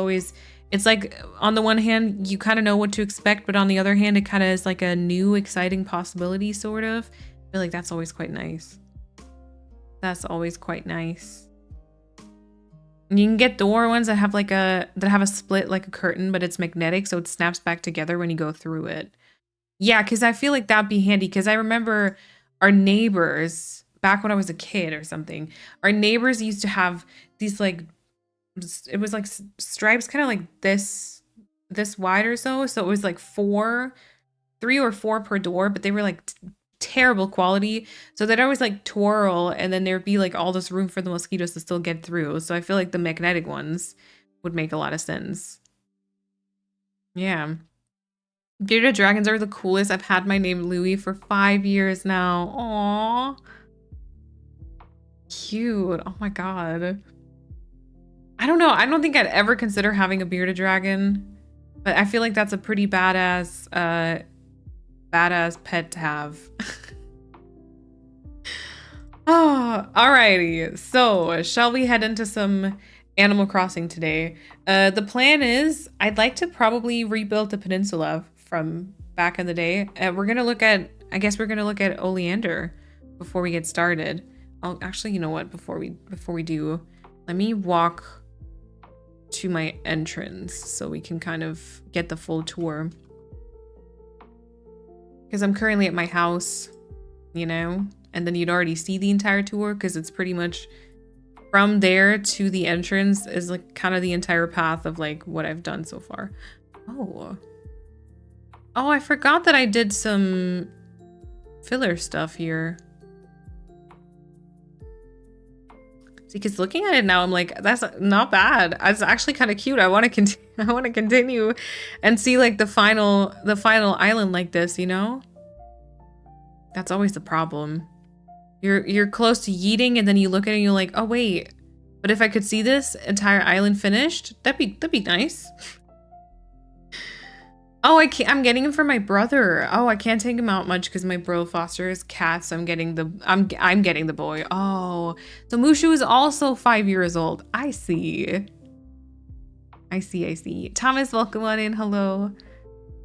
Speaker 4: like on the one hand, you kind of know what to expect, but on the other hand, it kind of is like a new exciting possibility, sort of. I feel like that's always quite nice. That's always quite nice. And you can get door ones that have like that have a split like a curtain, but it's magnetic, so it snaps back together when you go through it. Yeah, because I feel like that'd be handy. Because I remember our neighbors back when I was a kid or something. Our neighbors used to have these like, it was like stripes, kind of like this wide or so. So it was like 3 or 4 per door, but they were like terrible quality, so they'd always like twirl, and then there'd be like all this room for the mosquitoes to still get through. So I feel like the magnetic ones would make a lot of sense. Yeah, bearded dragons are the coolest. I've had my name Louie for 5 years now. Aww, cute. Oh my god. I don't know, I don't think I'd ever consider having a bearded dragon, but I feel like that's a pretty badass pet to have. Oh, alrighty. So, shall we head into some Animal Crossing today? The plan is I'd like to probably rebuild the peninsula from back in the day. We're gonna look at, I guess we're gonna look at Oleander before we get started. Oh, actually, you know what? Before we do, let me walk to my entrance so we can kind of get the full tour. Because I'm currently at my house, you know, and then you'd already see the entire tour because it's pretty much from there to the entrance is like kind of the entire path of like what I've done so far. Oh, I forgot that I did some filler stuff here. See, because looking at it now, I'm like, that's not bad. It's actually kind of cute. I want to continue and see like the final island like this, you know? That's always the problem. You're close to yeeting and then you look at it and you're like, oh wait, but if I could see this entire island finished, that'd be nice. Oh, I'm getting him for my brother. Oh, I can't take him out much because my bro fosters cats. So I'm getting the boy. Oh, so Mushu is also 5 years old. I see. Thomas, welcome on in. Hello.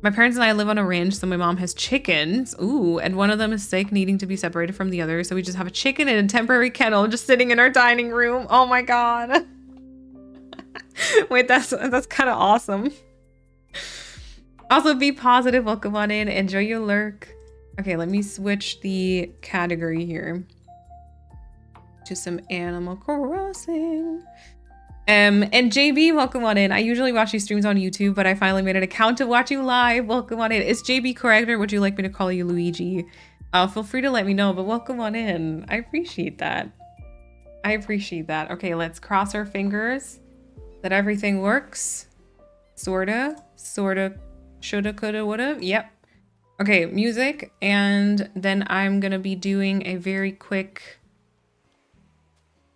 Speaker 4: My parents and I live on a ranch, so my mom has chickens. Ooh, and one of them is sick, needing to be separated from the other. So we just have a chicken in a temporary kennel just sitting in our dining room. Oh my god. Wait, that's kind of awesome. Also, be positive. Welcome on in. Enjoy your lurk. Okay, let me switch the category here to some Animal Crossing. And JB, welcome on in. I usually watch these streams on YouTube, but I finally made an account to watch you live. Welcome on in. Is JB correct, or would you like me to call you Luigi? Feel free to let me know, but welcome on in. I appreciate that. Okay, let's cross our fingers that everything works. Sorta, shoulda, coulda, woulda. Yep. Okay, music, and then I'm gonna be doing a very quick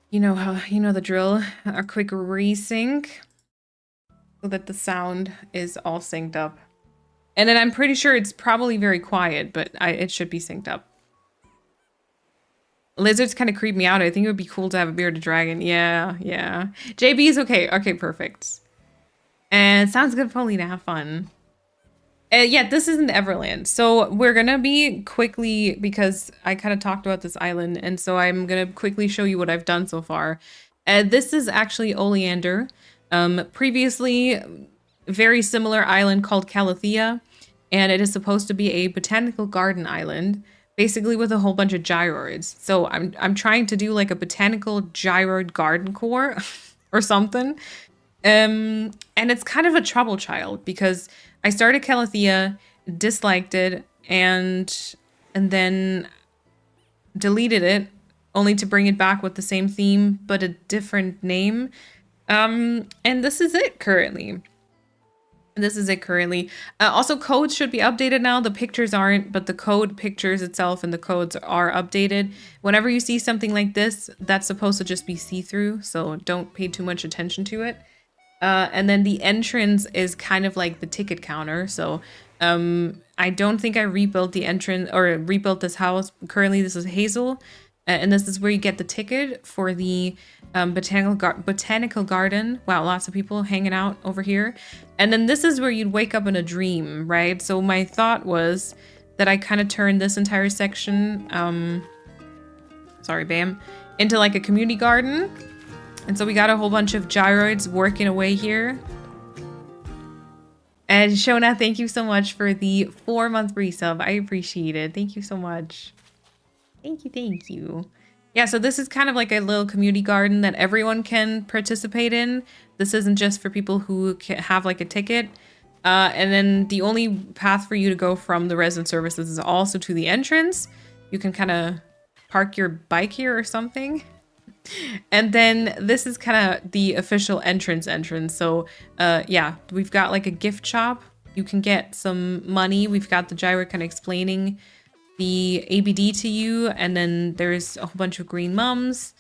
Speaker 4: You know how, you know the drill. A quick resync so that the sound is all synced up. And then I'm pretty sure it's probably very quiet, but it should be synced up. Lizards kind of creep me out. I think it would be cool to have a bearded dragon. Yeah, yeah. JB is okay. Okay, perfect. And sounds good, Paulina. Have fun. Yeah, this isn't Everland. So we're gonna be quickly, because I kind of talked about this island, and so I'm gonna quickly show you what I've done so far. This is actually Oleander. Previously, very similar island called Calathea, and it is supposed to be a botanical garden island, basically with a whole bunch of gyroids. So I'm trying to do like a botanical gyroid garden core or something. And it's kind of a trouble child because I started Calathea, disliked it, and then deleted it, only to bring it back with the same theme but a different name. And this is it currently. Also, codes should be updated now. The pictures aren't, but the code pictures itself and the codes are updated. Whenever you see something like this, that's supposed to just be see-through, so don't pay too much attention to it. And then the entrance is kind of like the ticket counter. So I don't think I rebuilt the entrance or rebuilt this house. Currently, this is Hazel. And this is where you get the ticket for the botanical garden. Wow, lots of people hanging out over here. And then this is where you'd wake up in a dream, right? So my thought was that I kind of turned this entire section, sorry, Bam, into like a community garden. And so we got a whole bunch of gyroids working away here. And Shona, thank you so much for the 4-month resub. I appreciate it. Thank you so much. Thank you. Yeah, so this is kind of like a little community garden that everyone can participate in. This isn't just for people who have like a ticket. And then the only path for you to go from the resident services is also to the entrance. You can kind of park your bike here or something. And then this is kind of the official entrance. So yeah, we've got like a gift shop. You can get some money. We've got the gyro kind of explaining the ABD to you, and then there's a whole bunch of green mums.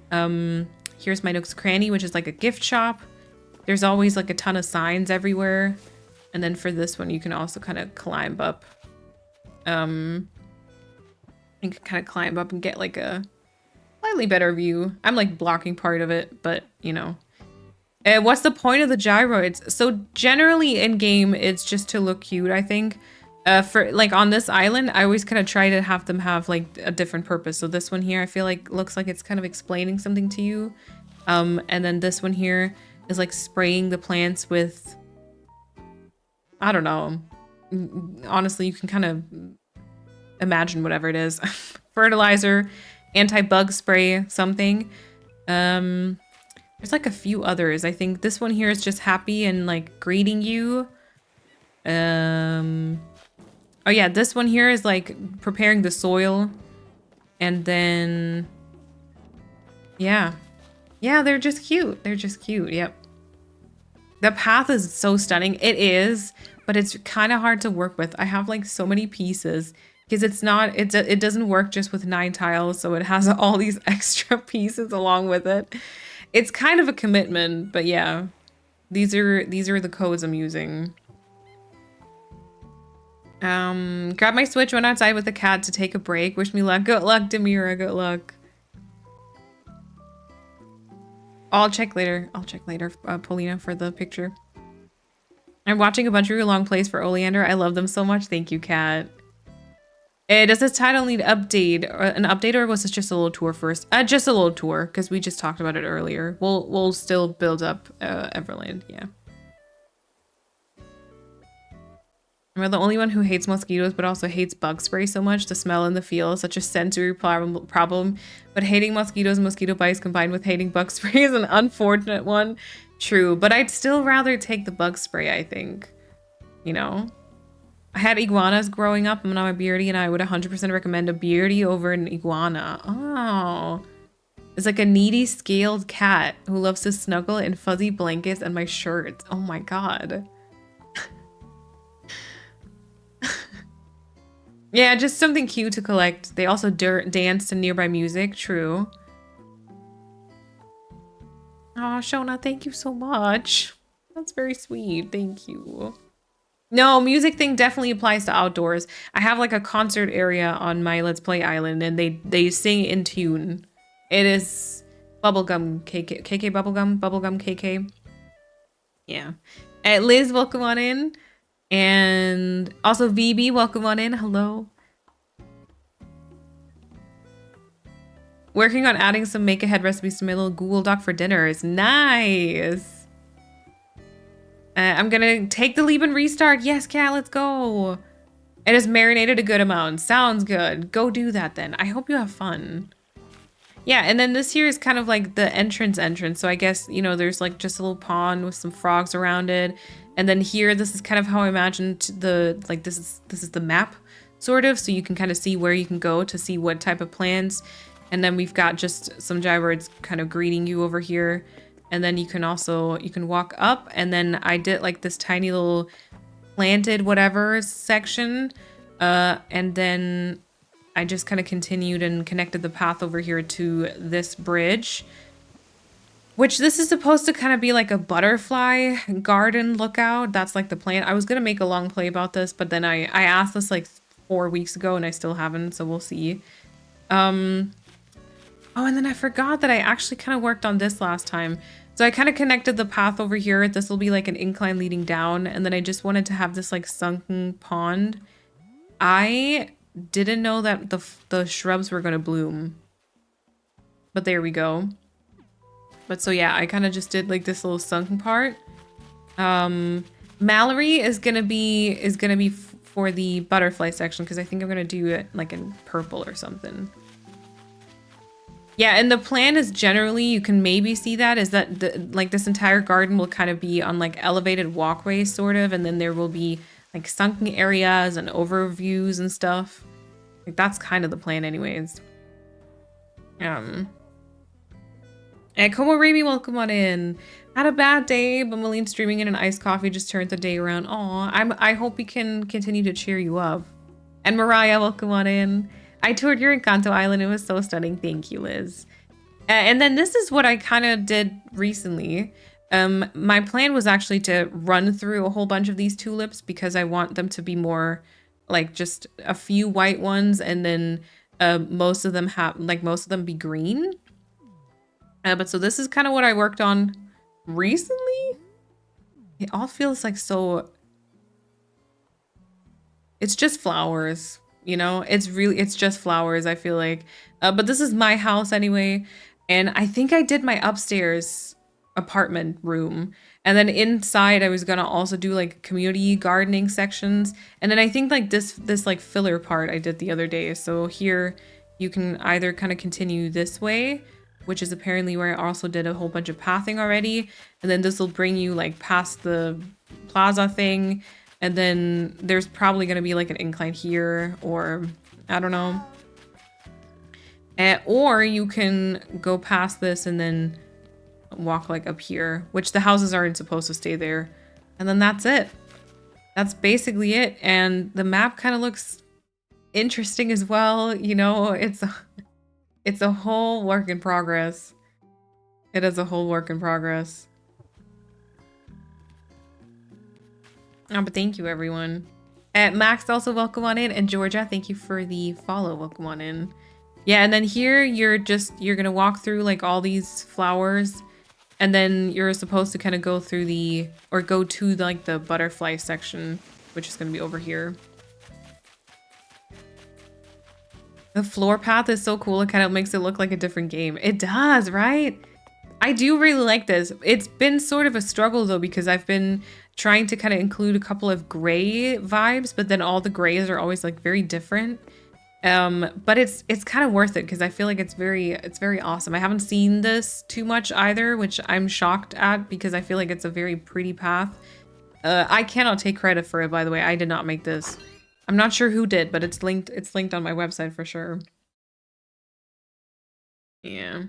Speaker 4: Here's my Nook's Cranny, which is like a gift shop. There's always like a ton of signs everywhere. And then for this one, you can also kind of climb up. You can kind of climb up and get like a slightly better view. I'm like blocking part of it, but you know. What's the point of the gyroids? So generally in game, it's just to look cute, I think. For like on this island, I always kind of try to have them have like a different purpose. So this one here, I feel like looks like it's kind of explaining something to you. And then this one here is like spraying the plants with, I don't know. Honestly, you can kind of imagine whatever it is. Fertilizer, anti-bug spray, something. There's like a few others. I think this one here is just happy and like greeting you. Oh yeah, this one here is like preparing the soil. And then, yeah. Yeah, they're just cute. Yep. The path is so stunning. It is, but it's kind of hard to work with. I have like so many pieces because it doesn't work just with 9 tiles. So it has all these extra pieces along with it. It's kind of a commitment, but yeah, these are the codes I'm using. Grab my Switch, went outside with the cat to take a break. Wish me luck. Good luck, Demira. Good luck. I'll check later, Paulina, for the picture. I'm watching a bunch of your long plays for Oleander. I love them so much. Thank you, Kat. Does this title need an update, or was this just a little tour first? Just a little tour, because we just talked about it earlier. We'll still build up Everland, yeah. Am I the only one who hates mosquitoes but also hates bug spray so much? The smell and the feel is such a sensory problem. But hating mosquitoes and mosquito bites combined with hating bug spray is an unfortunate one. True, but I'd still rather take the bug spray, I think. You know? I had iguanas growing up. I'm now a beardy, and I would 100% recommend a beardy over an iguana. Oh. It's like a needy scaled cat who loves to snuggle in fuzzy blankets and my shirts. Oh my god. Yeah, just something cute to collect. They also dance to nearby music. True. Oh, Shona, thank you so much. That's very sweet. Thank you. No, music thing definitely applies to outdoors. I have like a concert area on my Let's Play island and they sing in tune. It is bubblegum KK bubblegum KK. Yeah. Liz, welcome on in. And also VB, welcome on in. Hello. Working on adding some make-ahead recipes to my little Google Doc for dinners. Nice. I'm gonna take the leap and restart. Yes, Cat, let's go. It has marinated a good amount. Sounds good. Go do that then. I hope you have fun. Yeah, and then this here is kind of like the entrance. So I guess, you know, there's like just a little pond with some frogs around it. And then here, this is kind of how I imagined the, like this is the map, sort of. So you can kind of see where you can go to see what type of plants. And then we've got just some gyroids kind of greeting you over here. And then you can walk up, and then I did like this tiny little planted whatever section. And then I just kind of continued and connected the path over here to this bridge, which this is supposed to kind of be like a butterfly garden lookout. That's like the plan. I was going to make a long play about this, but then I asked this like 4 weeks ago and I still haven't. So we'll see. Oh, and then I forgot that I actually kind of worked on this last time. So I kind of connected the path over here. This will be like an incline leading down. And then I just wanted to have this like sunken pond. I didn't know that the shrubs were going to bloom. But there we go. But so yeah, I kind of just did like this little sunken part. Mallory is going to be for the butterfly section because I think I'm going to do it like in purple or something. Yeah, and the plan is generally, you can maybe see that, is that like this entire garden will kind of be on like elevated walkways sort of, and then there will be like sunken areas and overviews and stuff. Like that's kind of the plan anyways. And Como Raby, welcome on in. Had a bad day, but Malene streaming in an iced coffee just turned the day around. Aw, I hope we can continue to cheer you up. And Mariah, welcome on in. I toured your Encanto Island. It was so stunning. Thank you, Liz. And then this is what I kind of did recently. My plan was actually to run through a whole bunch of these tulips because I want them to be more like just a few white ones, and then most of them be green. But so this is kind of what I worked on recently. It all feels like so. It's just flowers. You know, it's just flowers, I feel like. But this is my house anyway. And I think I did my upstairs apartment room. And then inside I was gonna also do like community gardening sections. And then I think like this like filler part I did the other day. So here you can either kind of continue this way, which is apparently where I also did a whole bunch of pathing already. And then this will bring you like past the plaza thing. And then there's probably going to be like an incline here, or I don't know. Or you can go past this and then walk like up here, which the houses aren't supposed to stay there. And then that's it. That's basically it. And the map kind of looks interesting as well. You know, it's a whole work in progress. It is a whole work in progress. Oh, but thank you, everyone. Max, also welcome on in. And Georgia, thank you for the follow. Welcome on in. Yeah, and then here you're going to walk through like all these flowers. And then you're supposed to kind of go through go to like the butterfly section, which is going to be over here. The floor path is so cool. It kind of makes it look like a different game. It does, right? I do really like this. It's been sort of a struggle though, because I've been trying to kind of include a couple of gray vibes, but then all the grays are always like very different. But it's kind of worth it because I feel like it's very awesome. I haven't seen this too much either, which I'm shocked at because I feel like it's a very pretty path. I cannot take credit for it, by the way. I did not make this. I'm not sure who did, but it's linked on my website for sure. Yeah.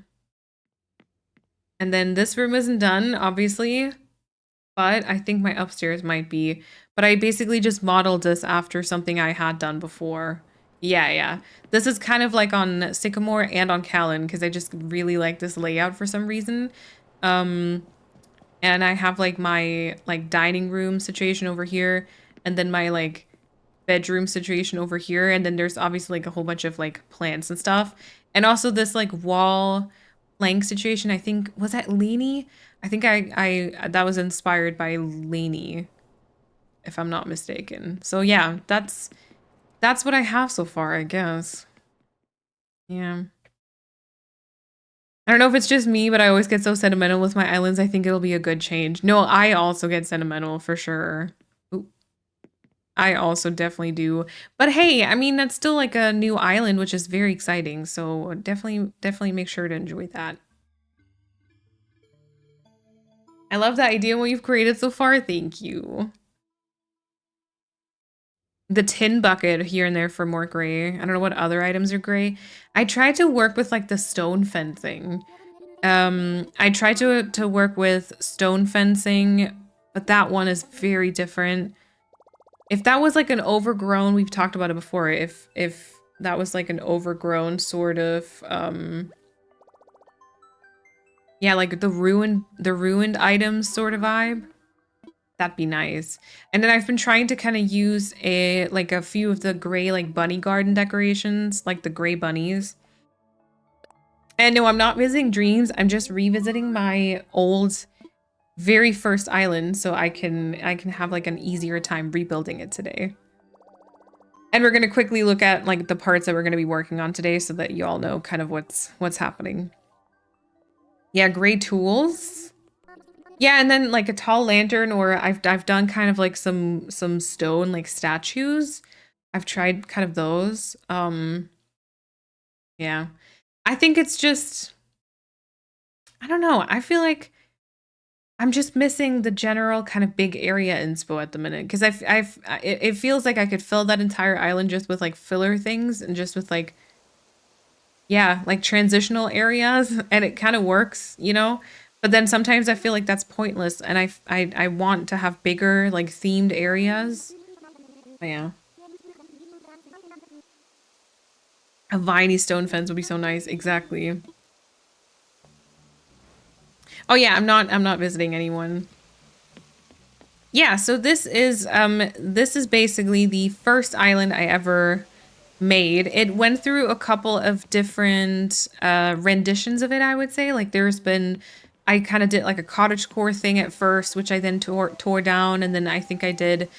Speaker 4: And then this room isn't done, obviously, but I think my upstairs might be. But I basically just modeled this after something I had done before. Yeah. This is kind of like on Sycamore and on Callan because I just really like this layout for some reason. And I have like my like dining room situation over here, and then my like bedroom situation over here, and then there's obviously like a whole bunch of like plants and stuff. And also this like wall plank situation, I think was that Leanie? I think I that was inspired by Leanie, if I'm not mistaken. So yeah, that's what I have so far, I guess. Yeah. I don't know if it's just me, but I always get so sentimental with my islands. I think it'll be a good change. No, I also get sentimental for sure. Ooh, I also definitely do. But hey, I mean, that's still like a new island, which is very exciting. So definitely make sure to enjoy that. I love the idea what you've created so far. Thank you. The tin bucket here and there for more gray. I don't know what other items are gray. I tried to work with like the stone fencing. I tried to work with stone fencing, but that one is very different. If that was like an overgrown, we've talked about it before, if that was like an overgrown sort of yeah, like the ruined items sort of vibe, that'd be nice. And then I've been trying to kind of use like a few of the gray like bunny garden decorations, like the gray bunnies. And no, I'm not visiting Dreams. I'm just revisiting my old very first island so I can have like an easier time rebuilding it today. And we're going to quickly look at like the parts that we're going to be working on today so that you all know kind of what's happening. Yeah, gray tools. Yeah, and then like a tall lantern, or I've done kind of like some stone like statues. I've tried kind of those. Yeah. I think it's just, I don't know. I feel like I'm just missing the general kind of big area inspo at the minute, because it feels like I could fill that entire island just with like filler things and just with like, yeah, like transitional areas, and it kind of works, you know? But then sometimes I feel like that's pointless, and I want to have bigger like themed areas. But yeah. A viney stone fence would be so nice. Exactly. Oh yeah, I'm not visiting anyone. Yeah, so this is basically the first island I ever made. It went through a couple of different renditions of it, I would say. Like there's been, I kind of did like a cottagecore thing at first, which I then tore down, and then I think I did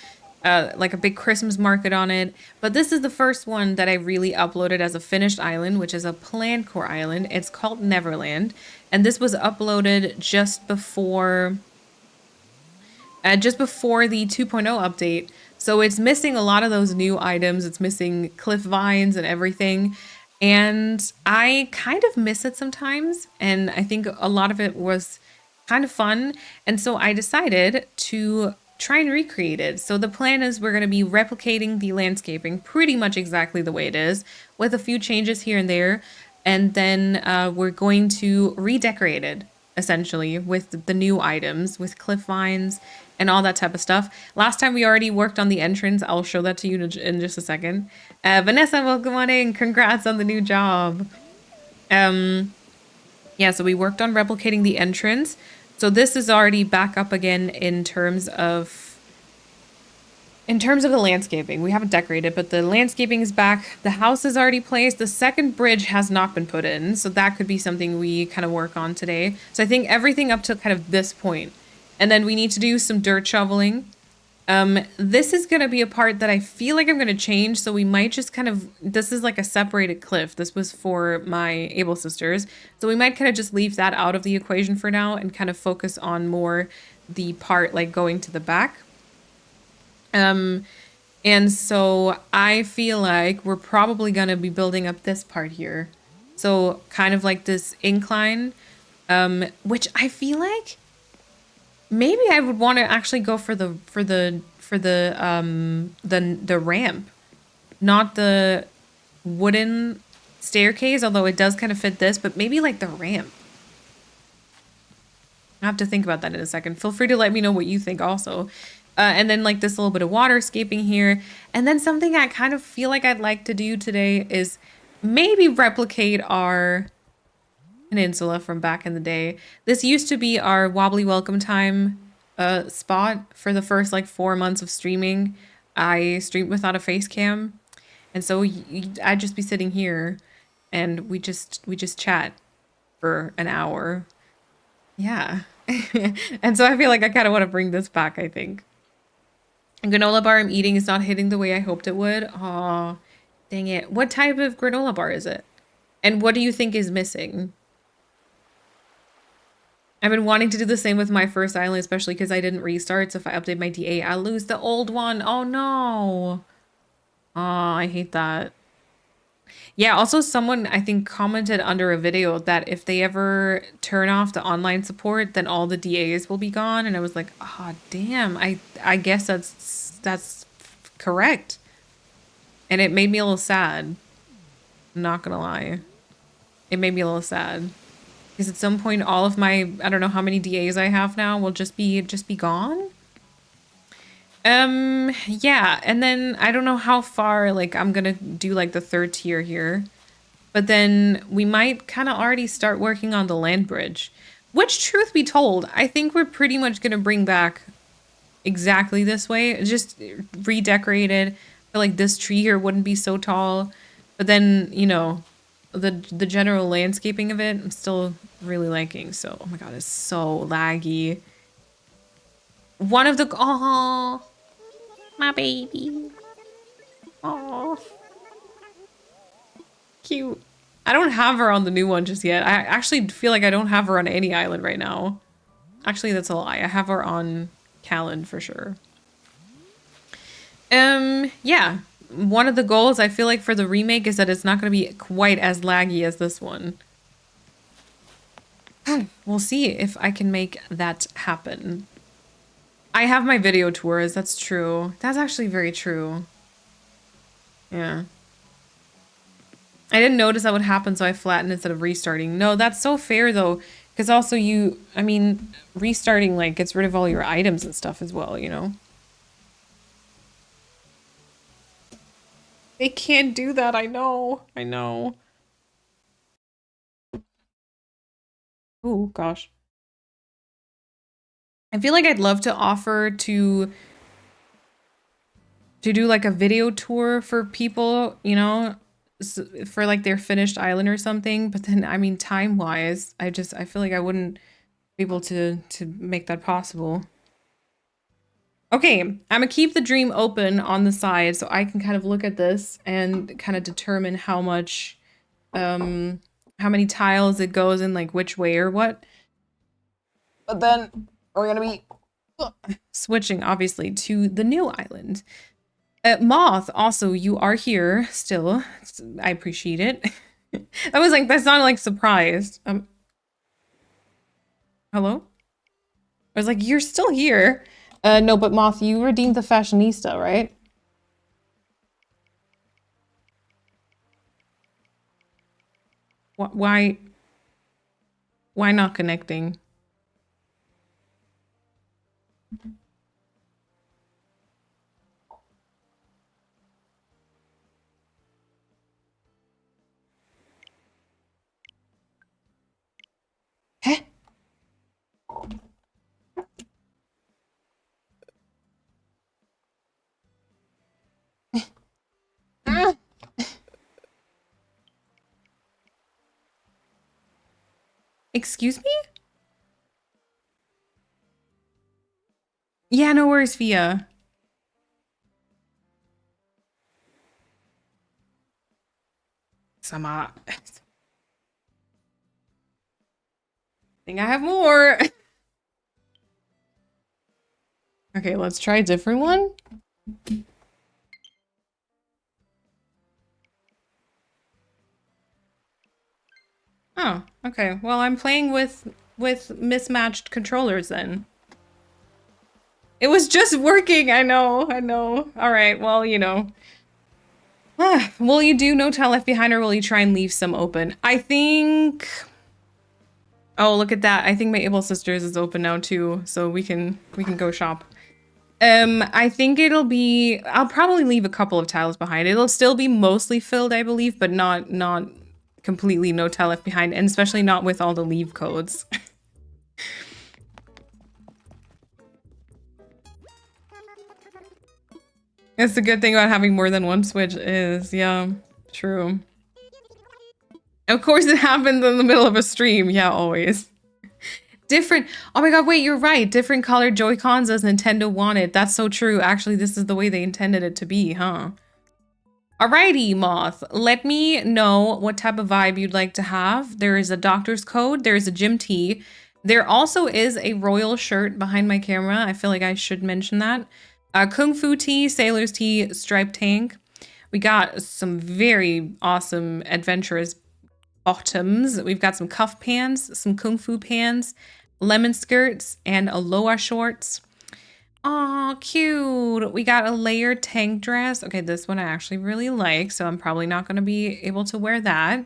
Speaker 4: like a big Christmas market on it. But this is the first one that I really uploaded as a finished island, which is a plantcore island. It's called Neverland, and this was uploaded just before the 2.0 update. So it's missing a lot of those new items. It's missing cliff vines and everything. And I kind of miss it sometimes. And I think a lot of it was kind of fun. And so I decided to try and recreate it. So the plan is we're going to be replicating the landscaping pretty much exactly the way it is, with a few changes here and there. And then we're going to redecorate it, essentially, with the new items, with cliff vines and all that type of stuff. Last time we already worked on the entrance. I'll show that to you in just a second. Vanessa, welcome on in. Congrats on the new job. Yeah, so we worked on replicating the entrance. So this is already back up again in terms of the landscaping. We haven't decorated, but the landscaping is back. The house is already placed. The second bridge has not been put in, so that could be something we kind of work on today. So I think everything up to kind of this point. And then we need to do some dirt shoveling. This is going to be a part that I feel like I'm going to change, so we might just kind of, this is like a separated cliff. This was for my Able sisters. So we might kind of just leave that out of the equation for now and kind of focus on more the part like going to the back. And so I feel like we're probably going to be building up this part here. So kind of like this incline, which I feel like maybe I would want to actually go for the ramp, not the wooden staircase, although it does kind of fit this, but maybe like the ramp. I have to think about that in a second. Feel free to let me know what you think also. And then like this little bit of waterscaping here. And then something I kind of feel like I'd like to do today is maybe replicate our Peninsula from back in the day. This used to be our Wobbly Welcome Time spot for the first like 4 months of streaming. I streamed without a face cam, and so I'd just be sitting here, and we just chat for an hour. Yeah, and so I feel like I kind of want to bring this back. I think granola bar I'm eating is not hitting the way I hoped it would. Oh, dang it! What type of granola bar is it? And what do you think is missing? I've been wanting to do the same with my first island, especially because I didn't restart. So if I update my DA, I'll lose the old one. Oh no. Oh, I hate that. Yeah, also someone I think commented under a video that if they ever turn off the online support, then all the DAs will be gone. And I was like, oh damn, I guess that's correct. And it made me a little sad. I'm not gonna lie. It made me a little sad. Because at some point all of my, I don't know how many DAs I have now will just be gone. Yeah, and then I don't know how far like I'm gonna do like the 3rd tier here. But then we might kind of already start working on the land bridge. Which, truth be told, I think we're pretty much gonna bring back exactly this way. Just redecorated. I feel like this tree here wouldn't be so tall. But then, you know, the general landscaping of it, I'm still really liking. So, oh my god, it's so laggy. One of the, oh, my baby. Oh, cute. I don't have her on the new one just yet. I actually feel like I don't have her on any island right now. Actually, that's a lie. I have her on Callan for sure. Yeah. One of the goals I feel like for the remake is that it's not going to be quite as laggy as this one. We'll see if I can make that happen. I have my video tours, that's true. That's actually very true. Yeah. I didn't notice that would happen, so I flattened instead of restarting. No, that's so fair though. Because also I mean, restarting like gets rid of all your items and stuff as well, you know? They can't do that, I know. I know. Oh, gosh. I feel like I'd love to offer to do like a video tour for people, you know, for like their finished island or something. But then, I mean, time-wise, I feel like I wouldn't be able to make that possible. Okay, I'm gonna keep the dream open on the side so I can kind of look at this and kind of determine how much, how many tiles it goes in, like which way or what. But then we're gonna be switching, obviously, to the new island. Moth, also, you are here still. I appreciate it. I was like, that sounded like surprised. Hello? I was like, you're still here. No, but Moth, you redeemed the fashionista, right? Why not connecting? Huh? Excuse me? Yeah, no worries, Fia. I think I have more. Okay, let's try a different one. Oh, okay. Well, I'm playing with mismatched controllers then. It was just working. I know. All right. Well, you know. Will you do no tile left behind, or will you try and leave some open? I think. Oh, look at that. I think my Able Sisters is open now too, so we can go shop. I think it'll be, I'll probably leave a couple of tiles behind. It'll still be mostly filled, I believe, but not completely no tell left behind, and especially not with all the leave codes. That's the good thing about having more than one Switch is, yeah, true. Of course it happens in the middle of a stream, yeah, always. Different, oh my god, wait, you're right. Different colored Joy-Cons as Nintendo wanted. That's so true. Actually, this is the way they intended it to be, huh? Alrighty, Moth. Let me know what type of vibe you'd like to have. There is a doctor's code. There is a gym tee. There also is a royal shirt behind my camera. I feel like I should mention that. Kung Fu tee, sailor's tee, striped tank. We got some very awesome adventurous bottoms. We've got some cuff pants, some Kung Fu pants, lemon skirts, and Aloha shorts. Aw, cute. We got a layered tank dress. Okay, this one I actually really like, so I'm probably not going to be able to wear that.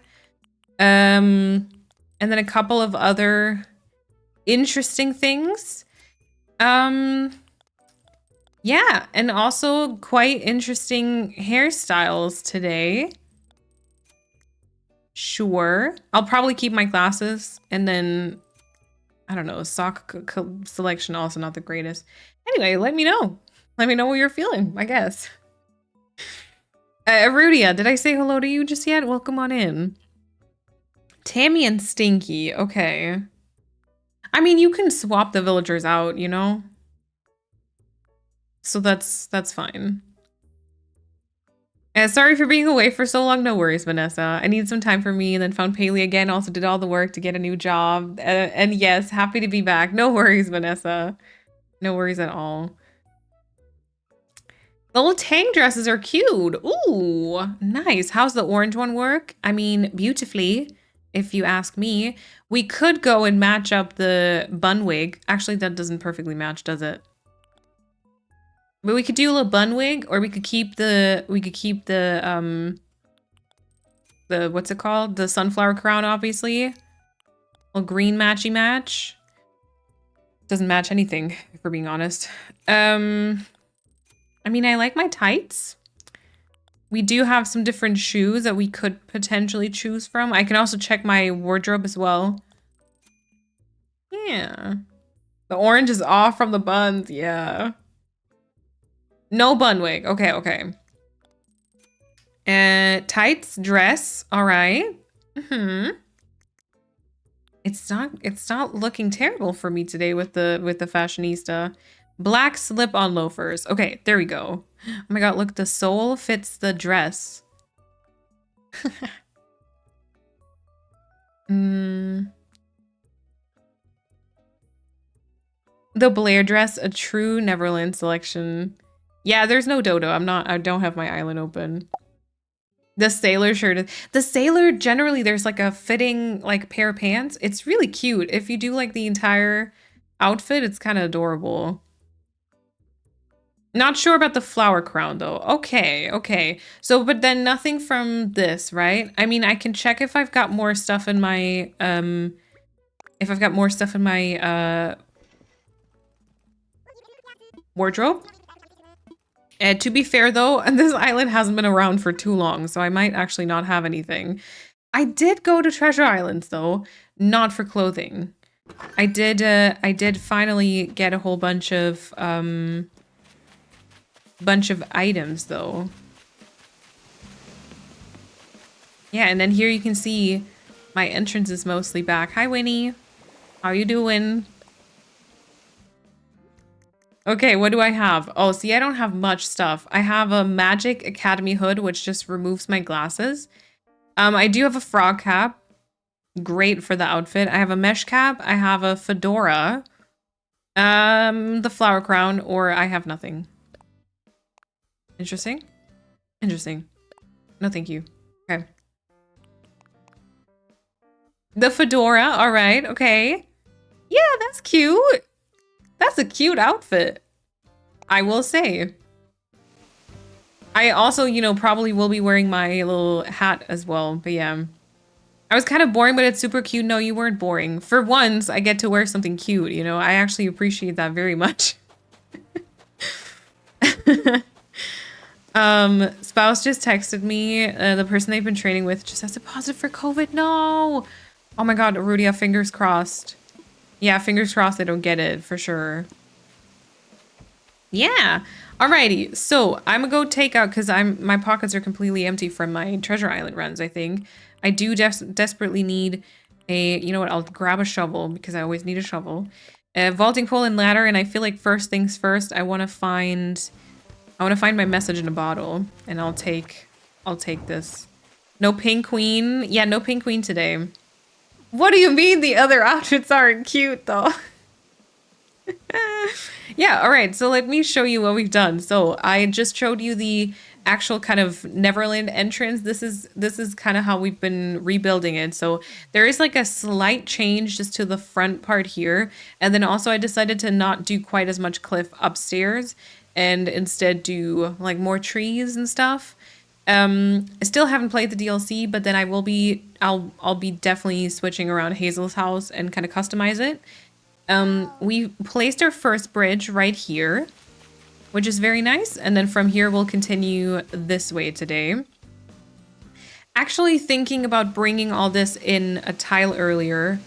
Speaker 4: And then a couple of other interesting things. Yeah, and also quite interesting hairstyles today. Sure. I'll probably keep my glasses, and then, I don't know, sock selection also not the greatest. Anyway, let me know. Let me know what you're feeling, I guess. Rudia, did I say hello to you just yet? Welcome on in. Tammy and Stinky, okay. I mean, you can swap the villagers out, you know? So that's fine. Sorry for being away for so long. No worries, Vanessa. I need some time for me, and then found Paley again. Also did all the work to get a new job. And yes, happy to be back. No worries, Vanessa. No worries at all. The little tank dresses are cute. Ooh, nice. How's the orange one work? I mean, beautifully, if you ask me. We could go and match up the bun wig. Actually, that doesn't perfectly match, does it? But we could do a little bun wig, or we could keep the what's it called? The sunflower crown, obviously. A little green matchy match. Doesn't match anything, if we're being honest. I mean, I like my tights. We do have some different shoes that we could potentially choose from. I can also check my wardrobe as well. Yeah. The orange is off from the buns, yeah. No bun wig. Okay, okay. Tights, dress. All right. It's not looking terrible for me today with the fashionista. Black slip-on loafers. Okay, there we go. Oh my god, look, the sole fits the dress. The Blair dress, a true Neverland selection. Yeah, there's no dodo. I don't have my island open. The sailor shirt. The sailor, generally, there's like a fitting like pair of pants. It's really cute. If you do like the entire outfit, it's kind of adorable. Not sure about the flower crown though. Okay, okay. So, but then nothing from this, right? I mean, I can check if I've got more stuff in my, wardrobe. To be fair though, this island hasn't been around for too long, so I might actually not have anything. I did go to Treasure Islands though, not for clothing. I did finally get a whole bunch of items though. Yeah, and then here you can see my entrance is mostly back. Hi Winnie, how you doing? Okay, what do I have? Oh, see, I don't have much stuff. I have a Magic Academy hood, which just removes my glasses. I do have a frog cap. Great for the outfit. I have a mesh cap. I have a fedora. The flower crown, or I have nothing. Interesting. Interesting. No, thank you. Okay. The fedora, all right, okay. Yeah, that's cute. That's a cute outfit, I will say. I also, you know, probably will be wearing my little hat as well, but yeah. I was kind of boring, but it's super cute. No, you weren't boring. For once, I get to wear something cute, you know? I actually appreciate that very much. Spouse just texted me. The person they've been training with just tested positive for COVID. No. Oh my God, Rudia, fingers crossed. Yeah, fingers crossed they don't get it for sure. Yeah. Alrighty. So I'm gonna go take out because my pockets are completely empty from my treasure island runs. I think I do desperately need a. You know what? I'll grab a shovel because I always need a shovel. A vaulting pole and ladder, and I feel like first things first. I want to find my message in a bottle, and I'll take this. No pink queen. Yeah, no pink queen today. What do you mean the other outfits aren't cute though? Yeah, all right. So let me show you what we've done. So I just showed you the actual kind of Neverland entrance. This is kind of how we've been rebuilding it. So there is like a slight change just to the front part here. And then also I decided to not do quite as much cliff upstairs and instead do like more trees and stuff. I still haven't played the DLC, but then I'll be definitely switching around Hazel's house and kind of customize it. We placed our first bridge right here, which is very nice. And then from here, we'll continue this way today. Actually thinking about bringing all this in a tile earlier.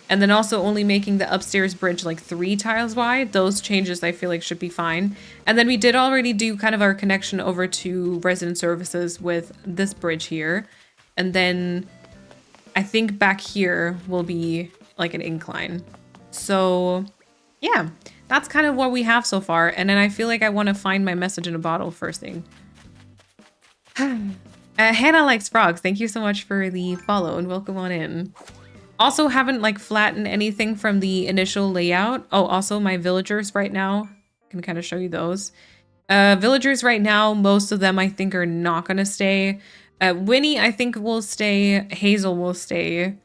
Speaker 4: And then also only making the upstairs bridge like 3 tiles wide. Those changes I feel like should be fine. And then we did already do kind of our connection over to resident services with this bridge here. And then I think back here will be like an incline. So yeah, that's kind of what we have so far. And then I feel like I want to find my message in a bottle first thing. Hannah likes frogs. Thank you so much for the follow and welcome on in. Also haven't like flattened anything from the initial layout. Oh, also my villagers right now. I can kind of show you those. Villagers right now, most of them I think are not going to stay. Winnie I think will stay. Hazel will stay.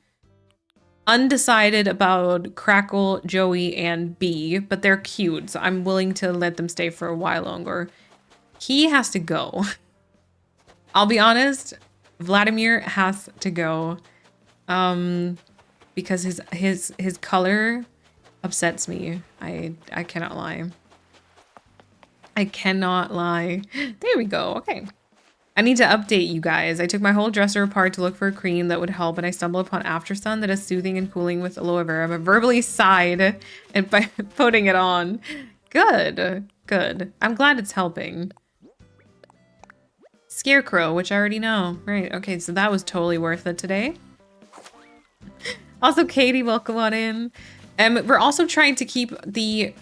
Speaker 4: Undecided about Crackle, Joey, and Bee, but they're cute, so I'm willing to let them stay for a while longer. He has to go. I'll be honest, Vladimir has to go. Because his color upsets me. I cannot lie. I cannot lie. There we go. Okay. I need to update you guys. I took my whole dresser apart to look for a cream that would help, and I stumbled upon After Sun that is soothing and cooling with aloe vera. I verbally sighed and by putting it on. Good. Good. I'm glad it's helping. Scarecrow, which I already know. Right. Okay, so that was totally worth it today. Also, Katie, welcome on in. We're also trying to keep the,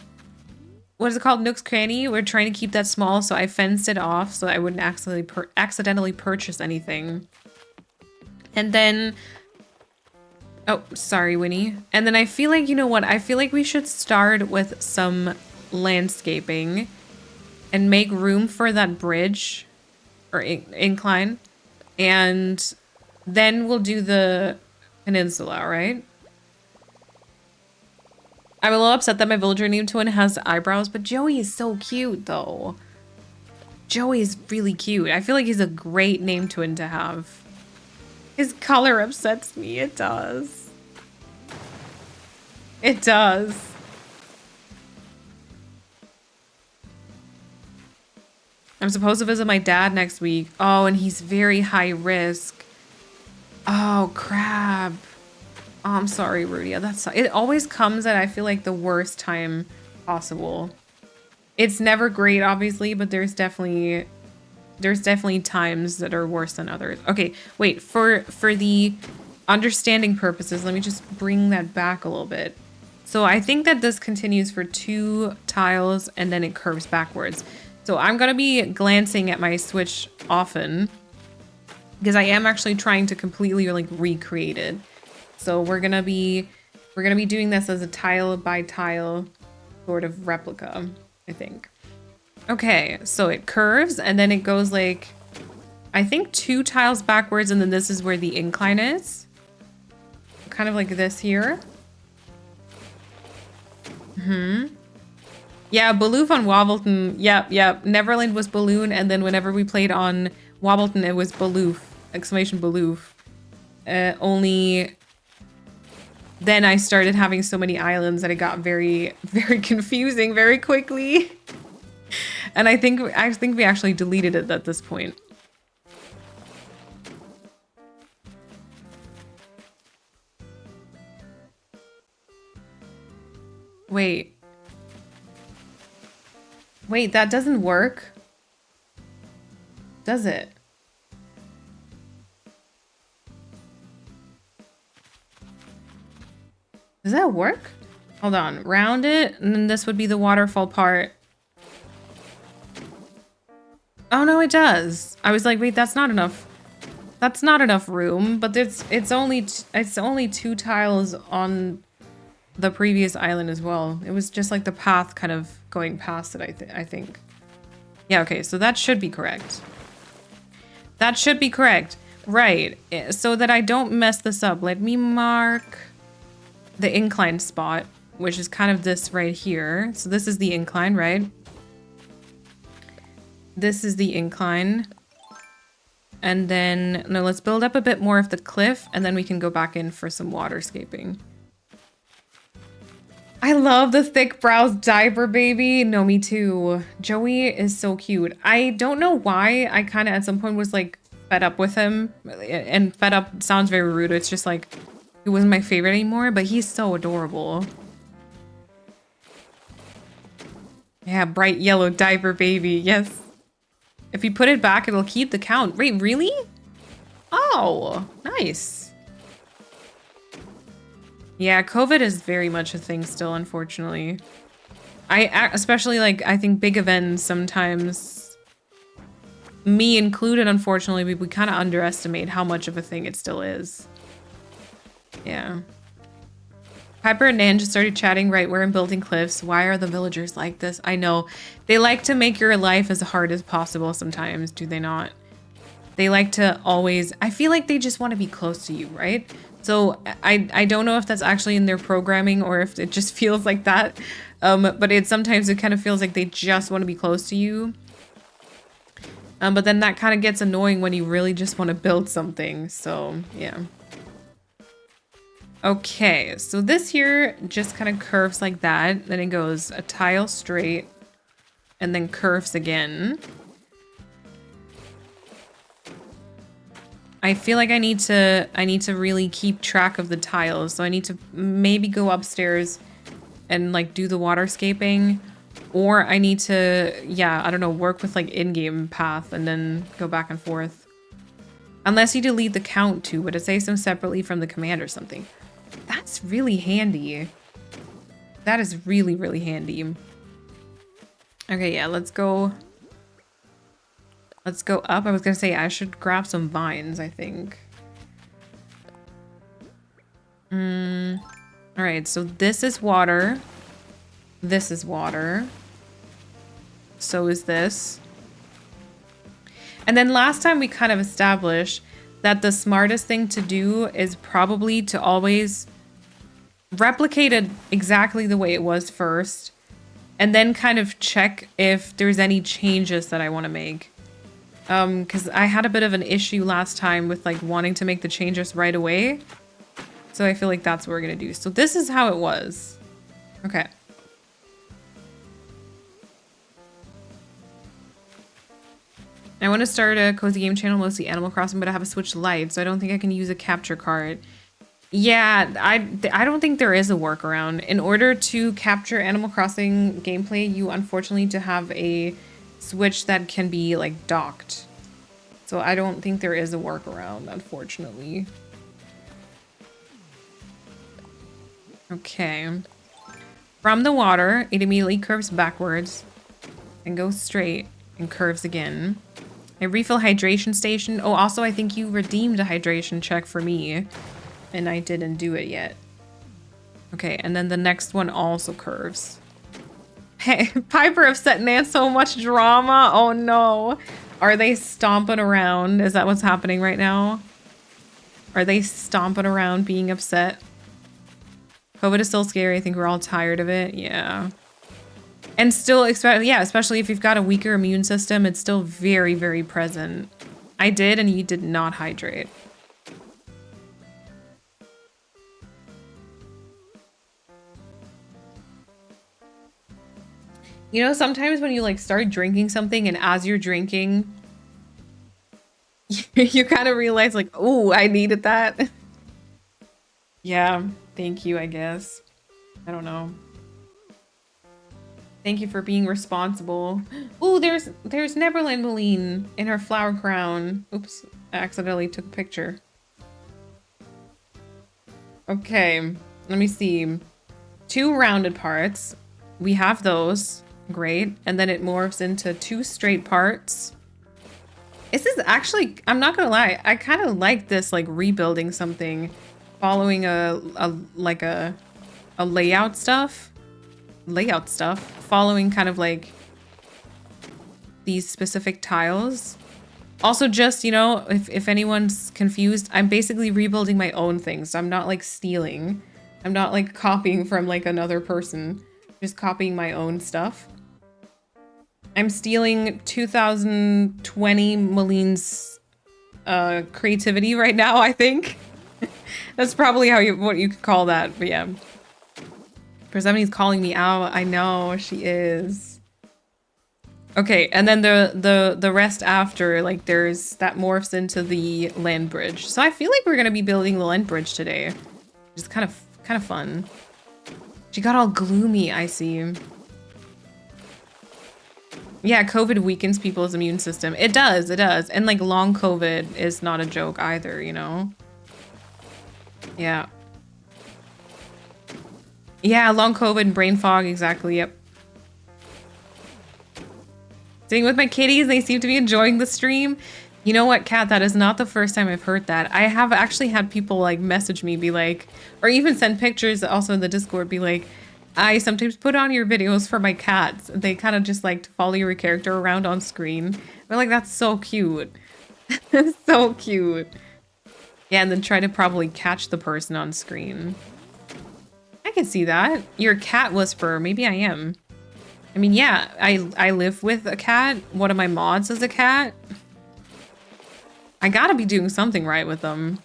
Speaker 4: what is it called? Nook's Cranny. We're trying to keep that small, so I fenced it off so I wouldn't accidentally purchase anything. And then, oh, sorry, Winnie. And then I feel like, you know what? I feel like we should start with some landscaping and make room for that bridge or incline. And then we'll do the peninsula, right? I'm a little upset that my villager named twin has eyebrows, but Joey is so cute though. Joey is really cute. I feel like he's a great name twin to have. His color upsets me. It does. It does. I'm supposed to visit my dad next week. Oh, and he's very high risk. Oh, crap. Oh, I'm sorry, Rudia. It always comes at, I feel like, the worst time possible. It's never great, obviously, but there's definitely times that are worse than others. Okay, wait, for the understanding purposes, let me just bring that back a little bit. So I think that this continues for 2 tiles and then it curves backwards. So I'm gonna be glancing at my switch often, because I am actually trying to completely like recreate it. So we're gonna be doing this as a tile by tile sort of replica, I think. Okay, so it curves and then it goes like, I think 2 tiles backwards, and then this is where the incline is. Kind of like this here. Yeah, Baloof on Wobbleton. Yep. Neverland was Balloon, and then whenever we played on Wobbleton, it was Baloof. Exclamation Baloof. Only then I started having so many islands that it got very, very confusing very quickly. And I think we actually deleted it at this point. Wait. Wait, that doesn't work. Does it? Does that work? Hold on. Round it, and then this would be the waterfall part. Oh no, it does. I was like, wait, that's not enough. That's not enough room, but it's only 2 tiles on the previous island as well. It was just like the path kind of going past it, I think. Yeah, okay, so that should be correct. That should be correct. Right, so that I don't mess this up, let me mark the incline spot, which is kind of this right here. So this is the incline, right? This is the incline. And then, no, let's build up a bit more of the cliff, and then we can go back in for some waterscaping. I love the thick brows diaper baby. No, me too. Joey is so cute. I don't know why I kind of at some point was like fed up with him. And fed up sounds very rude. It's just like, he wasn't my favorite anymore, but he's so adorable. Yeah, bright yellow diaper baby. Yes. If you put it back, it'll keep the count. Wait, really? Oh, nice. Yeah, COVID is very much a thing still, unfortunately. Especially like, I think big events sometimes, me included, unfortunately, we kind of underestimate how much of a thing it still is. Yeah. Piper and Nan just started chatting right where I'm building cliffs. Why are the villagers like this? I know. They like to make your life as hard as possible sometimes, do they not? They like to always... I feel like they just want to be close to you, right? So I don't know if that's actually in their programming or if it just feels like that. But sometimes it kind of feels like they just want to be close to you. But then that kind of gets annoying when you really just want to build something. So, yeah. Okay, so this here just kind of curves like that. Then it goes a tile straight and then curves again. I feel like I need to really keep track of the tiles. So I need to maybe go upstairs and like do the waterscaping, or I need to, yeah, I don't know, work with like in-game path and then go back and forth. Unless you delete the count too, but it says them separately from the command or something. That's really handy. That is really, really handy. Okay, yeah, let's go. Let's go up. I was gonna say I should grab some vines, I think. All right, so this is water. This is water. So is this. And then last time we kind of established that the smartest thing to do is probably to always replicate it exactly the way it was first, and then kind of check if there's any changes that I want to make. Because I had a bit of an issue last time with like wanting to make the changes right away. So I feel like that's what we're going to do. So this is how it was. Okay. I want to start a cozy game channel, mostly Animal Crossing, but I have a Switch Lite, so I don't think I can use a capture card. Yeah, I don't think there is a workaround. In order to capture Animal Crossing gameplay, you unfortunately need to have a Switch that can be like docked. So I don't think there is a workaround, unfortunately. Okay. From the water, it immediately curves backwards and goes straight and curves again. A refill hydration station. Oh, also I think you redeemed a hydration check for me and I didn't do it yet. Okay, and then the next one also curves. Hey, Piper upset Nan so much drama. Oh no. Are they stomping around? Is that what's happening right now? Are they stomping around being upset? COVID is still scary. I think we're all tired of it. Yeah. And still, especially if you've got a weaker immune system, it's still very, very present. I did, and you did not hydrate. You know, sometimes when you like start drinking something and as you're drinking, you kind of realize like, oh, I needed that. Yeah, thank you, I guess. I don't know. Thank you for being responsible. Oh, there's Neverland Maline in her flower crown. Oops, I accidentally took a picture. Okay, let me see. 2 rounded parts. We have those. Great. And then it morphs into 2 straight parts. This is actually, I'm not gonna lie, I kind of like this, like rebuilding something, following a layout stuff, following kind of like these specific tiles. Also, just, you know, if anyone's confused, I'm basically rebuilding my own things. I'm not like stealing. I'm not like copying from like another person, just copying my own stuff. I'm stealing 2020 Maline's creativity right now, I think. That's probably what you could call that, but yeah. Persephone's calling me out. I know she is. Okay, and then the rest after, like there's that morphs into the land bridge. So I feel like we're gonna be building the land bridge today. Which is kind of fun. She got all gloomy, I see. Yeah, COVID weakens people's immune system. It does, it does. And like long COVID is not a joke either, you know? Yeah. Yeah, long COVID and brain fog, exactly, yep. Sitting with my kitties, they seem to be enjoying the stream. You know what, Kat, that is not the first time I've heard that. I have actually had people like message me, be like, or even send pictures also in the Discord, be like, I sometimes put on your videos for my cats. They kind of just like to follow your character around on screen. We're like, that's so cute. So cute. Yeah, and then try to probably catch the person on screen. I can see that. You're a cat whisperer. Maybe I am. I mean, yeah, I live with a cat. One of my mods is a cat. I gotta be doing something right with them.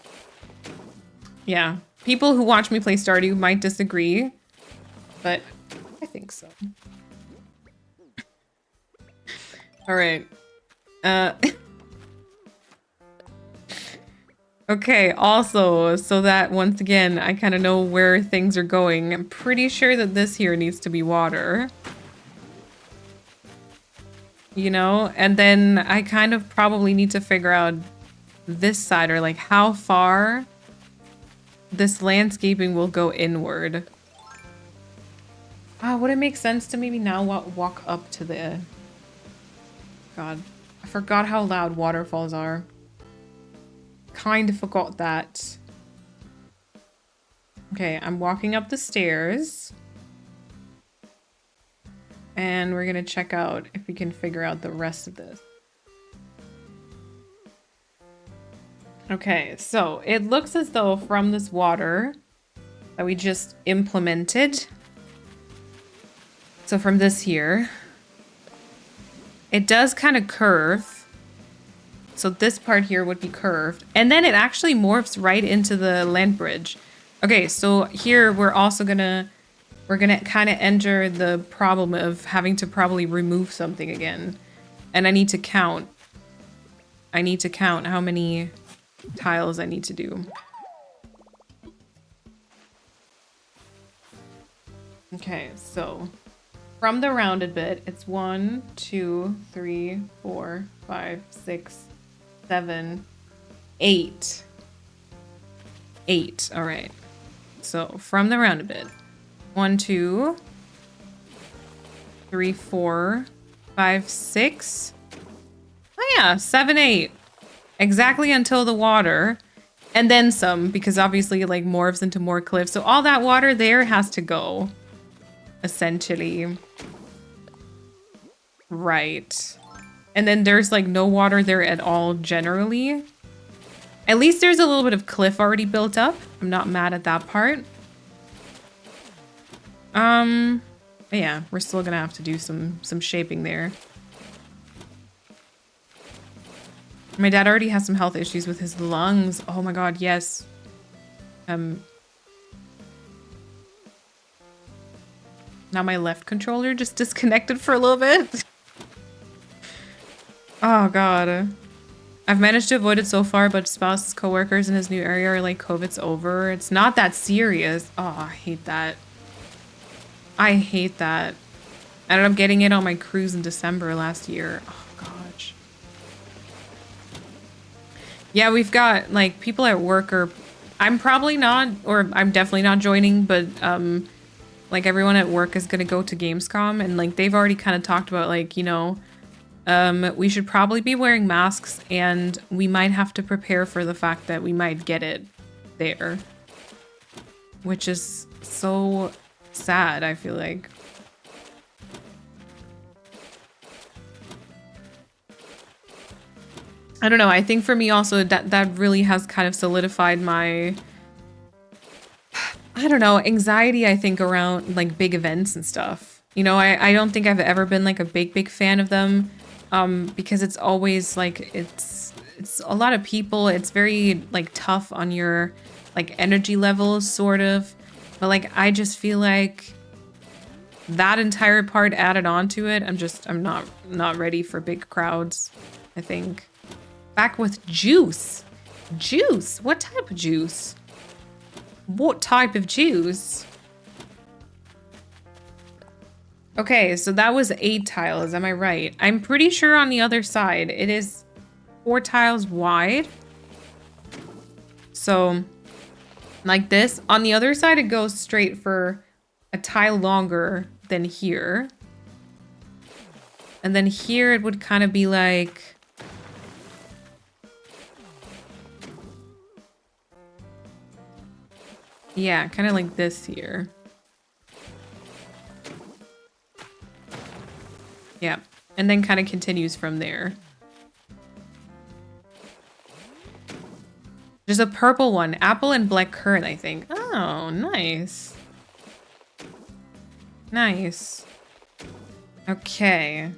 Speaker 4: Yeah. People who watch me play Stardew might disagree, but I think so. All right. Okay, also, so that once again, I kind of know where things are going. I'm pretty sure that this here needs to be water. You know? And then I kind of probably need to figure out this side, or like how far this landscaping will go inward. Would it make sense to maybe now walk up to the... God, I forgot how loud waterfalls are. Kind of forgot that. Okay, I'm walking up the stairs. And we're gonna check out if we can figure out the rest of this. Okay, so it looks as though from this water that we just implemented, so from this here, it does kind of curve. So this part here would be curved. And then it actually morphs right into the land bridge. Okay, so here we're also gonna kind of enter the problem of having to probably remove something again. And I need to count. I need to count how many tiles I need to do. Okay, so from the rounded bit, it's 1, 2, 3, 4, 5, 6, 7, 8. 8, all right. So from the rounded bit, 1, 2, 3, 4, 5, 6. Oh yeah, 7, 8. Exactly until the water, and then some, because obviously it like morphs into more cliffs. So all that water there has to go, essentially. Right. And then there's like no water there at all generally. At least there's a little bit of cliff already built up. I'm not mad at that part. But yeah, we're still gonna have to do some shaping there. My dad already has some health issues with his lungs. Oh my god, yes. Now my left controller just disconnected for a little bit. Oh god. I've managed to avoid it so far, but spouse's coworkers in his new area are like, COVID's over. It's not that serious. Oh, I hate that. I hate that. I ended up getting it on my cruise in December last year. Oh gosh. Yeah, we've got like people at work are, I'm probably not, or I'm definitely not joining, but like everyone at work is gonna go to Gamescom, and like they've already kind of talked about like, you know, we should probably be wearing masks, and we might have to prepare for the fact that we might get it there. Which is so sad, I feel like. I don't know, I think for me also that really has kind of solidified my, I don't know, anxiety, I think, around like big events and stuff. You know, I don't think I've ever been like a big fan of them, because it's always like, it's a lot of people. It's very like tough on your like energy levels, sort of. But like, I just feel like that entire part added on to it, I'm not ready for big crowds, I think. Back with juice. Juice? What type of juice? What type of juice? Okay, so that was 8 tiles, am I right? I'm pretty sure on the other side it is 4 tiles wide. So, like this. On the other side it goes straight for a tile longer than here. And then here it would kind of be like... yeah, kind of like this here. Yeah, and then kind of continues from there. There's a purple one, apple and black currant, I think. Oh, nice. Nice. Okay.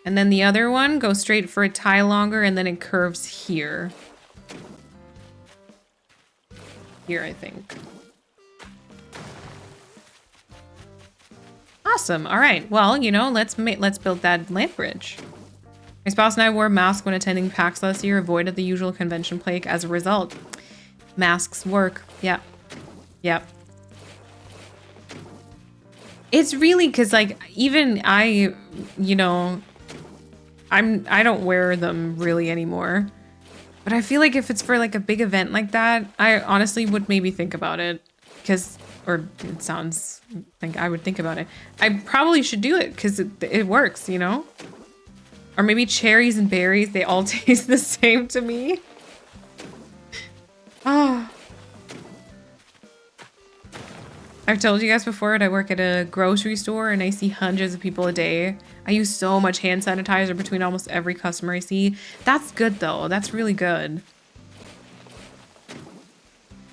Speaker 4: And then the other one goes straight for a tile longer, and then it curves here. Here, I think. Awesome. All right. Well, you know, let's build that land bridge. My spouse and I wore masks when attending PAX last year, avoided the usual convention plague as a result. Masks work. Yeah. Yep. It's really because, like, even I, you know, I don't wear them really anymore. But I feel like if it's for like a big event like that, I honestly would maybe think about it. Because, or it sounds like I would think about it. I probably should do it because it works, you know? Or maybe cherries and berries, they all taste the same to me. Ah. I've told you guys before that I work at a grocery store and I see hundreds of people a day. I use so much hand sanitizer between almost every customer I see. That's good though. That's really good.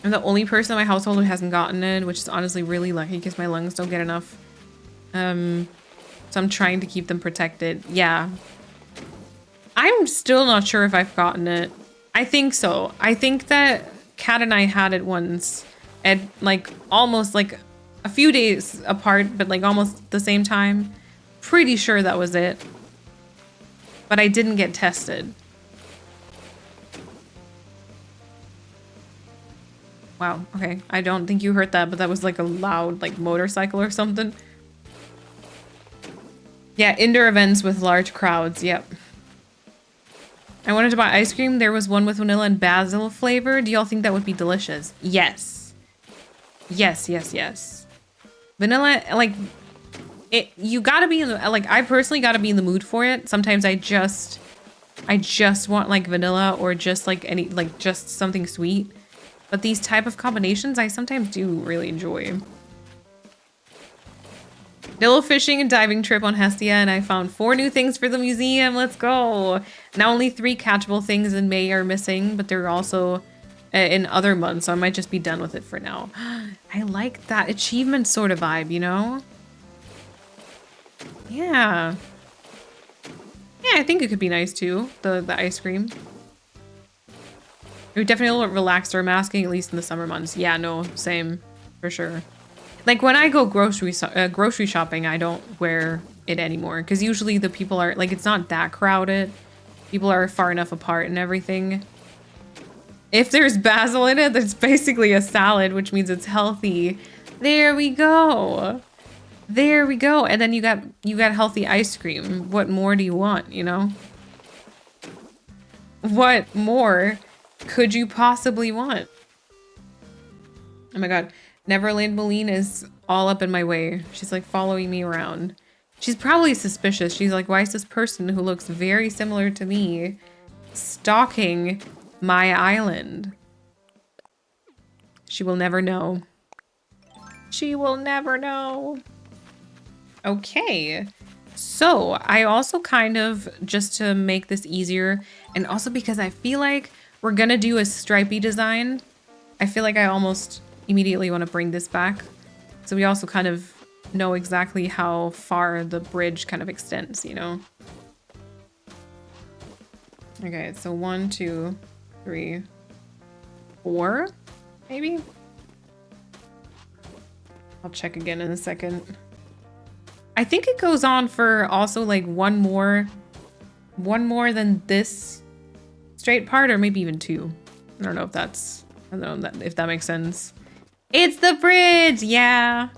Speaker 4: I'm the only person in my household who hasn't gotten it, which is honestly really lucky because my lungs don't get enough. So I'm trying to keep them protected. Yeah. I'm still not sure if I've gotten it. I think so. I think that Kat and I had it once at like almost like a few days apart, but like almost the same time. Pretty sure that was it. But I didn't get tested. Wow, okay. I don't think you heard that, but that was like a loud like motorcycle or something. Yeah, indoor events with large crowds, yep. I wanted to buy ice cream. There was one with vanilla and basil flavor. Do y'all think that would be delicious? Yes. Yes, yes, yes. Vanilla, like, you gotta be in the, like, I personally gotta be in the mood for it. Sometimes I just want like vanilla or just like any, like just something sweet. But these type of combinations I sometimes do really enjoy. Dillo fishing and diving trip on Hestia, and I found 4 new things for the museum. Let's go. Now only 3 catchable things in May are missing, but they're also in other months, so I might just be done with it for now. I like that achievement sort of vibe, you know? Yeah. Yeah, I think it could be nice too, the ice cream. It would definitely look relaxed or masking, at least in the summer months. Yeah, no, same, for sure. Like when I go grocery shopping, I don't wear it anymore because usually the people are like, it's not that crowded. People are far enough apart and everything. If there's basil in it, that's basically a salad, which means it's healthy. There we go. There we go. And then you got healthy ice cream. What more do you want, you know? What more could you possibly want? Oh my god. Neverland Moline is all up in my way. She's like following me around. She's probably suspicious. She's like, why is this person who looks very similar to me stalking my island? She will never know. She will never know. Okay. So I also kind of, just to make this easier, and also because I feel like we're gonna do a stripy design, I feel like I almost immediately want to bring this back. So we also kind of know exactly how far the bridge kind of extends, you know? Okay, so 1, 2, 3, 4, maybe? I'll check again in a second. I think it goes on for also like one more than this straight part, or maybe even 2. I don't know if that's, I don't know if that makes sense. It's the bridge, yeah.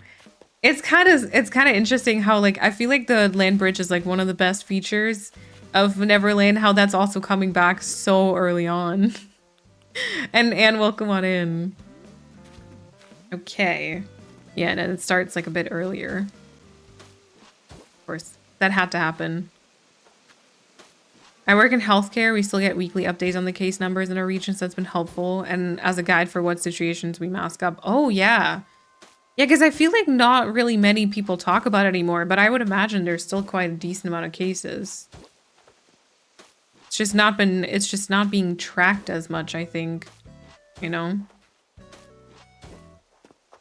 Speaker 4: It's kind of interesting how like I feel like the land bridge is like one of the best features of Neverland. How that's also coming back so early on. and welcome on in. Okay, yeah, and it starts like a bit earlier. Of course, that had to happen. I work in healthcare. We still get weekly updates on the case numbers in our region, so that's been helpful. And as a guide for what situations we mask up. Oh, yeah. Yeah, because I feel like not really many people talk about it anymore, but I would imagine there's still quite a decent amount of cases. It's just not being tracked as much, I think, you know?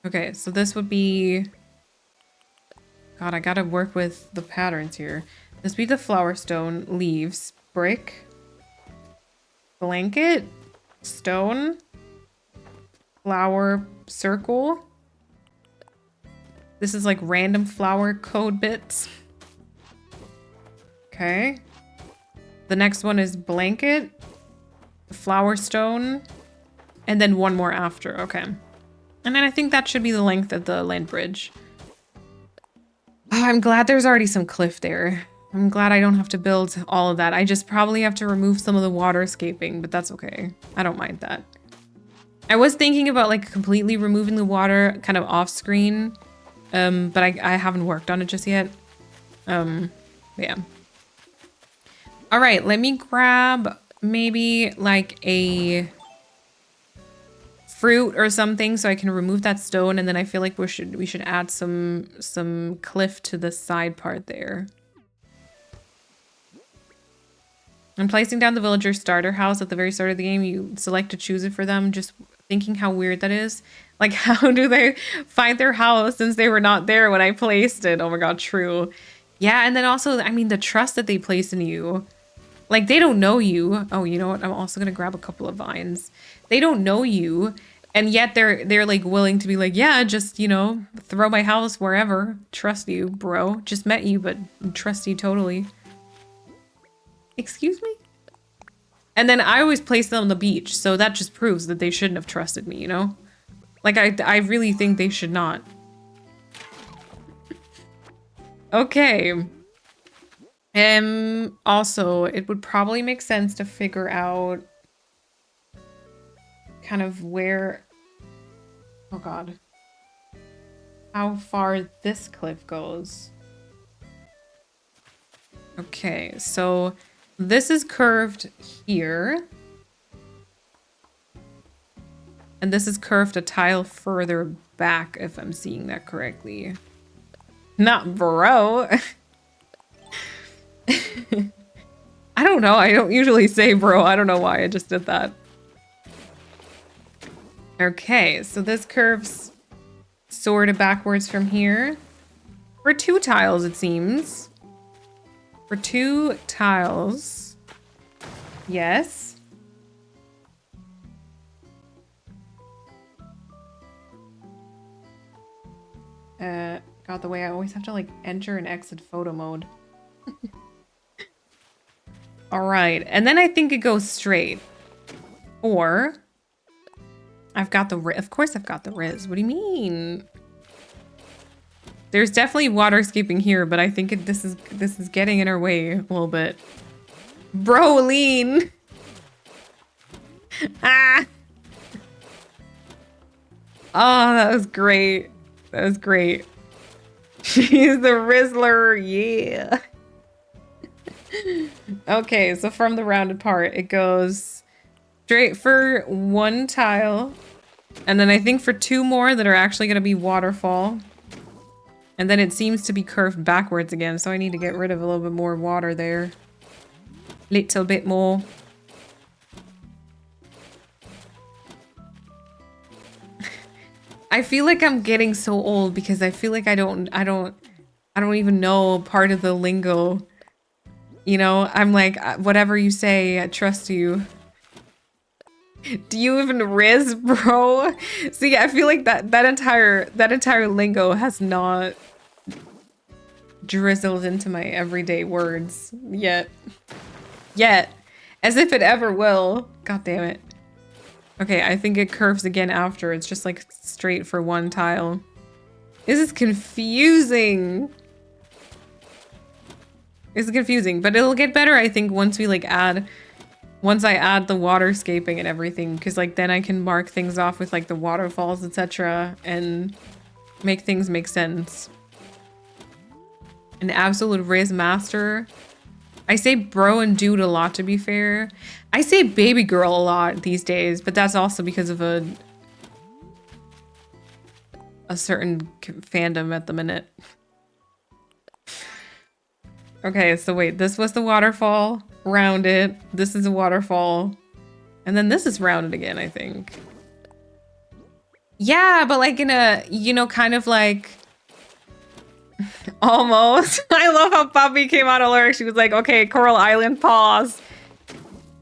Speaker 4: Okay, so this would be... God, I gotta work with the patterns here. This would be the flower stone, leaves, brick, blanket, stone, flower, circle. This is like random flower code bits. Okay. The next one is blanket, flower stone, and then one more after. Okay. And then I think that should be the length of the land bridge. Oh, I'm glad there's already some cliff there. I'm glad I don't have to build all of that. I just probably have to remove some of the water escaping, but that's okay. I don't mind that. I was thinking about like completely removing the water kind of off screen, but I haven't worked on it just yet. Yeah. All right, let me grab maybe like a fruit or something so I can remove that stone, and then I feel like we should add some cliff to the side part there. I'm placing down the villager starter house at the very start of the game. You select to choose it for them. Just thinking how weird that is. Like, how do they find their house since they were not there when I placed it? Oh my god, true. Yeah, and then also, I mean, the trust that they place in you. Like, they don't know you. Oh, you know what? I'm also gonna grab a couple of vines. They don't know you, and yet they're like willing to be like, yeah, just, you know, throw my house wherever. Trust you, bro. Just met you, but trust you totally. Excuse me? And then I always place them on the beach, so that just proves that they shouldn't have trusted me, you know? Like, I really think they should not. Okay. Also, it would probably make sense to figure out kind of where... Oh god. How far this cliff goes. Okay, so this is curved here. And this is curved a tile further back, if I'm seeing that correctly. Not bro. I don't know. I don't usually say bro. I don't know why I just did that. Okay, so this curves sort of backwards from here. For 2 tiles, it seems. For 2 tiles. Yes. got the way I always have to like enter and exit photo mode. All right, and then I think it goes straight. Or I've got the of course I've got the Riz. What do you mean? There's definitely waterscaping here, but I think this is getting in our way a little bit. Bro, lean. Ah. Oh, that was great. That was great. She's the Rizzler, yeah. Okay, so from the rounded part, it goes straight for one tile. And then I think for two more that are actually going to be waterfall. And then it seems to be curved backwards again, so I need to get rid of a little bit more water there. Little bit more. I feel like I'm getting so old because I feel like I don't even know part of the lingo. You know, I'm like, whatever you say, I trust you. Do you even Riz, bro? See, I feel like that entire lingo has not drizzled into my everyday words yet. As if it ever will. God damn it. Okay, I think it curves again after. It's just like straight for one tile. This is confusing. This is confusing, but it'll get better, I think, once we like once I add the waterscaping and everything, because like then I can mark things off with like the waterfalls, etc. and make things make sense. An absolute Riz master. I say bro and dude a lot, to be fair. I say baby girl a lot these days, but that's also because of a certain fandom at the minute. Okay, so wait, this was the waterfall, rounded. This is a waterfall. And then this is rounded again, I think. Yeah, but like in a, you know, kind of like almost. I love how Poppy came out of lyrics. She was like, okay, Coral Island, pause.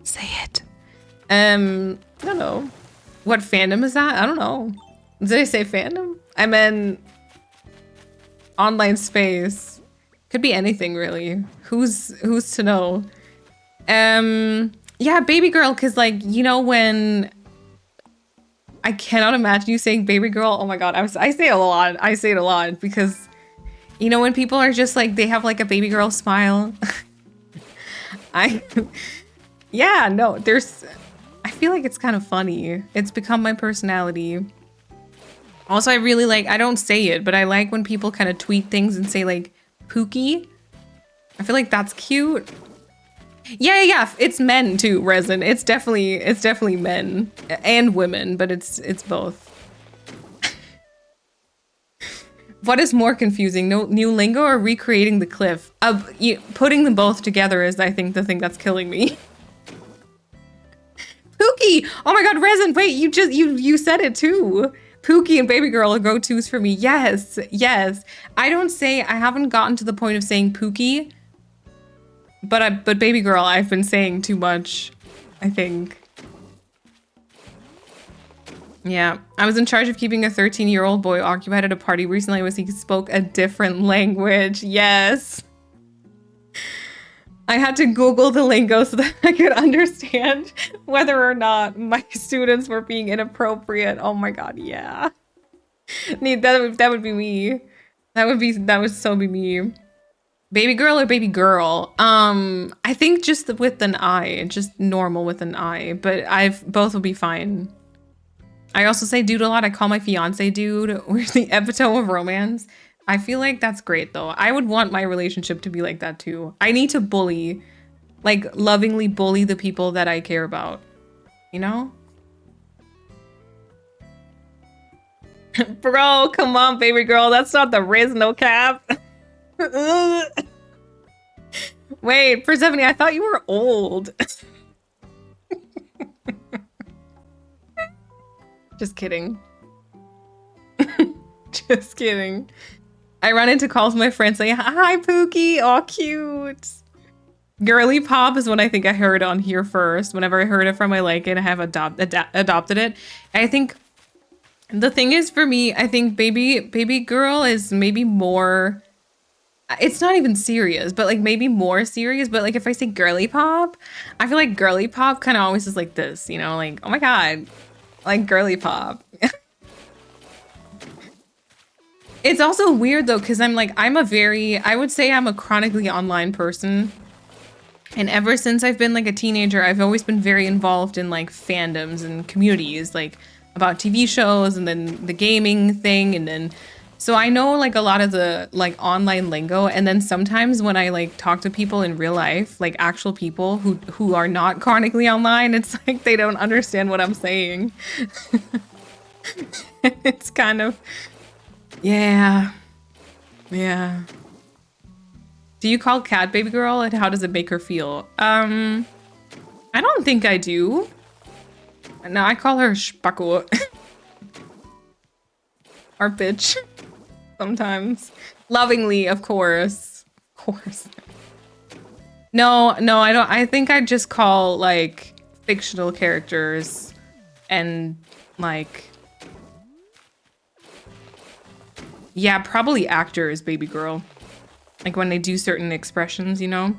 Speaker 4: Say it. I don't know. What fandom is that? I don't know. Did I say fandom? I meant online space. Could be anything, really. Who's to know? Yeah, baby girl, because like, you know, when I cannot imagine you saying baby girl. Oh my god, I say it a lot. I say it a lot because, you know, when people are just like, they have like a baby girl smile. Yeah, no, I feel like it's kind of funny. It's become my personality. Also, I really like, I don't say it, but I like when people kind of tweet things and say like, Pookie. I feel like that's cute. Yeah, it's men too, Resin. It's definitely men and women, but it's both. What is more confusing? No new lingo or recreating the cliff? Putting them both together is, I think, the thing that's killing me. Pookie! Oh my god, Resin, wait, you said it too. Pookie and baby girl are go-tos for me. Yes. I haven't gotten to the point of saying Pookie, but baby girl I've been saying too much, I think. Yeah, I was in charge of keeping a 13-year-old boy occupied at a party recently as he spoke a different language. Yes. I had to Google the lingo so that I could understand whether or not my students were being inappropriate. Oh my god, yeah. That would be me. That would so be me. Baby girl or baby girl? I think just with an I, just normal with an I, but both will be fine. I also say dude a lot. I call my fiance dude. We're the epitome of romance. I feel like that's great though. I would want my relationship to be like that too. I need to bully, like lovingly bully the people that I care about, you know? Bro, come on, baby girl. That's not the Riz, no cap. Wait, Persephone, I thought you were old. Just kidding. Just kidding. I run into calls with my friends saying, hi, Pookie. Aw, cute. Girly pop is what I think I heard on here first. Whenever I heard it from, I like it. I have adopted it. And I think The thing is, for me, I think baby girl is maybe more. It's not even serious, but like maybe more serious. But like if I say girly pop, I feel like girly pop kind of always is like this, you know, like oh my god, like girly pop. It's also weird though, because I would say I'm a chronically online person. And ever since I've been like a teenager, I've always been very involved in like fandoms and communities, like about TV shows and then the gaming thing. And then, so I know like a lot of the like online lingo. And then sometimes when I like talk to people in real life, like actual people who are not chronically online, it's like they don't understand what I'm saying. It's kind of, yeah. Yeah. Do you call Cat baby girl and how does it make her feel? I don't think I do. No, I call her Spacko. Or bitch. Sometimes. Lovingly, of course. Of course. No, I don't. I think I just call like fictional characters and like, yeah, probably actors baby girl. Like when they do certain expressions, you know?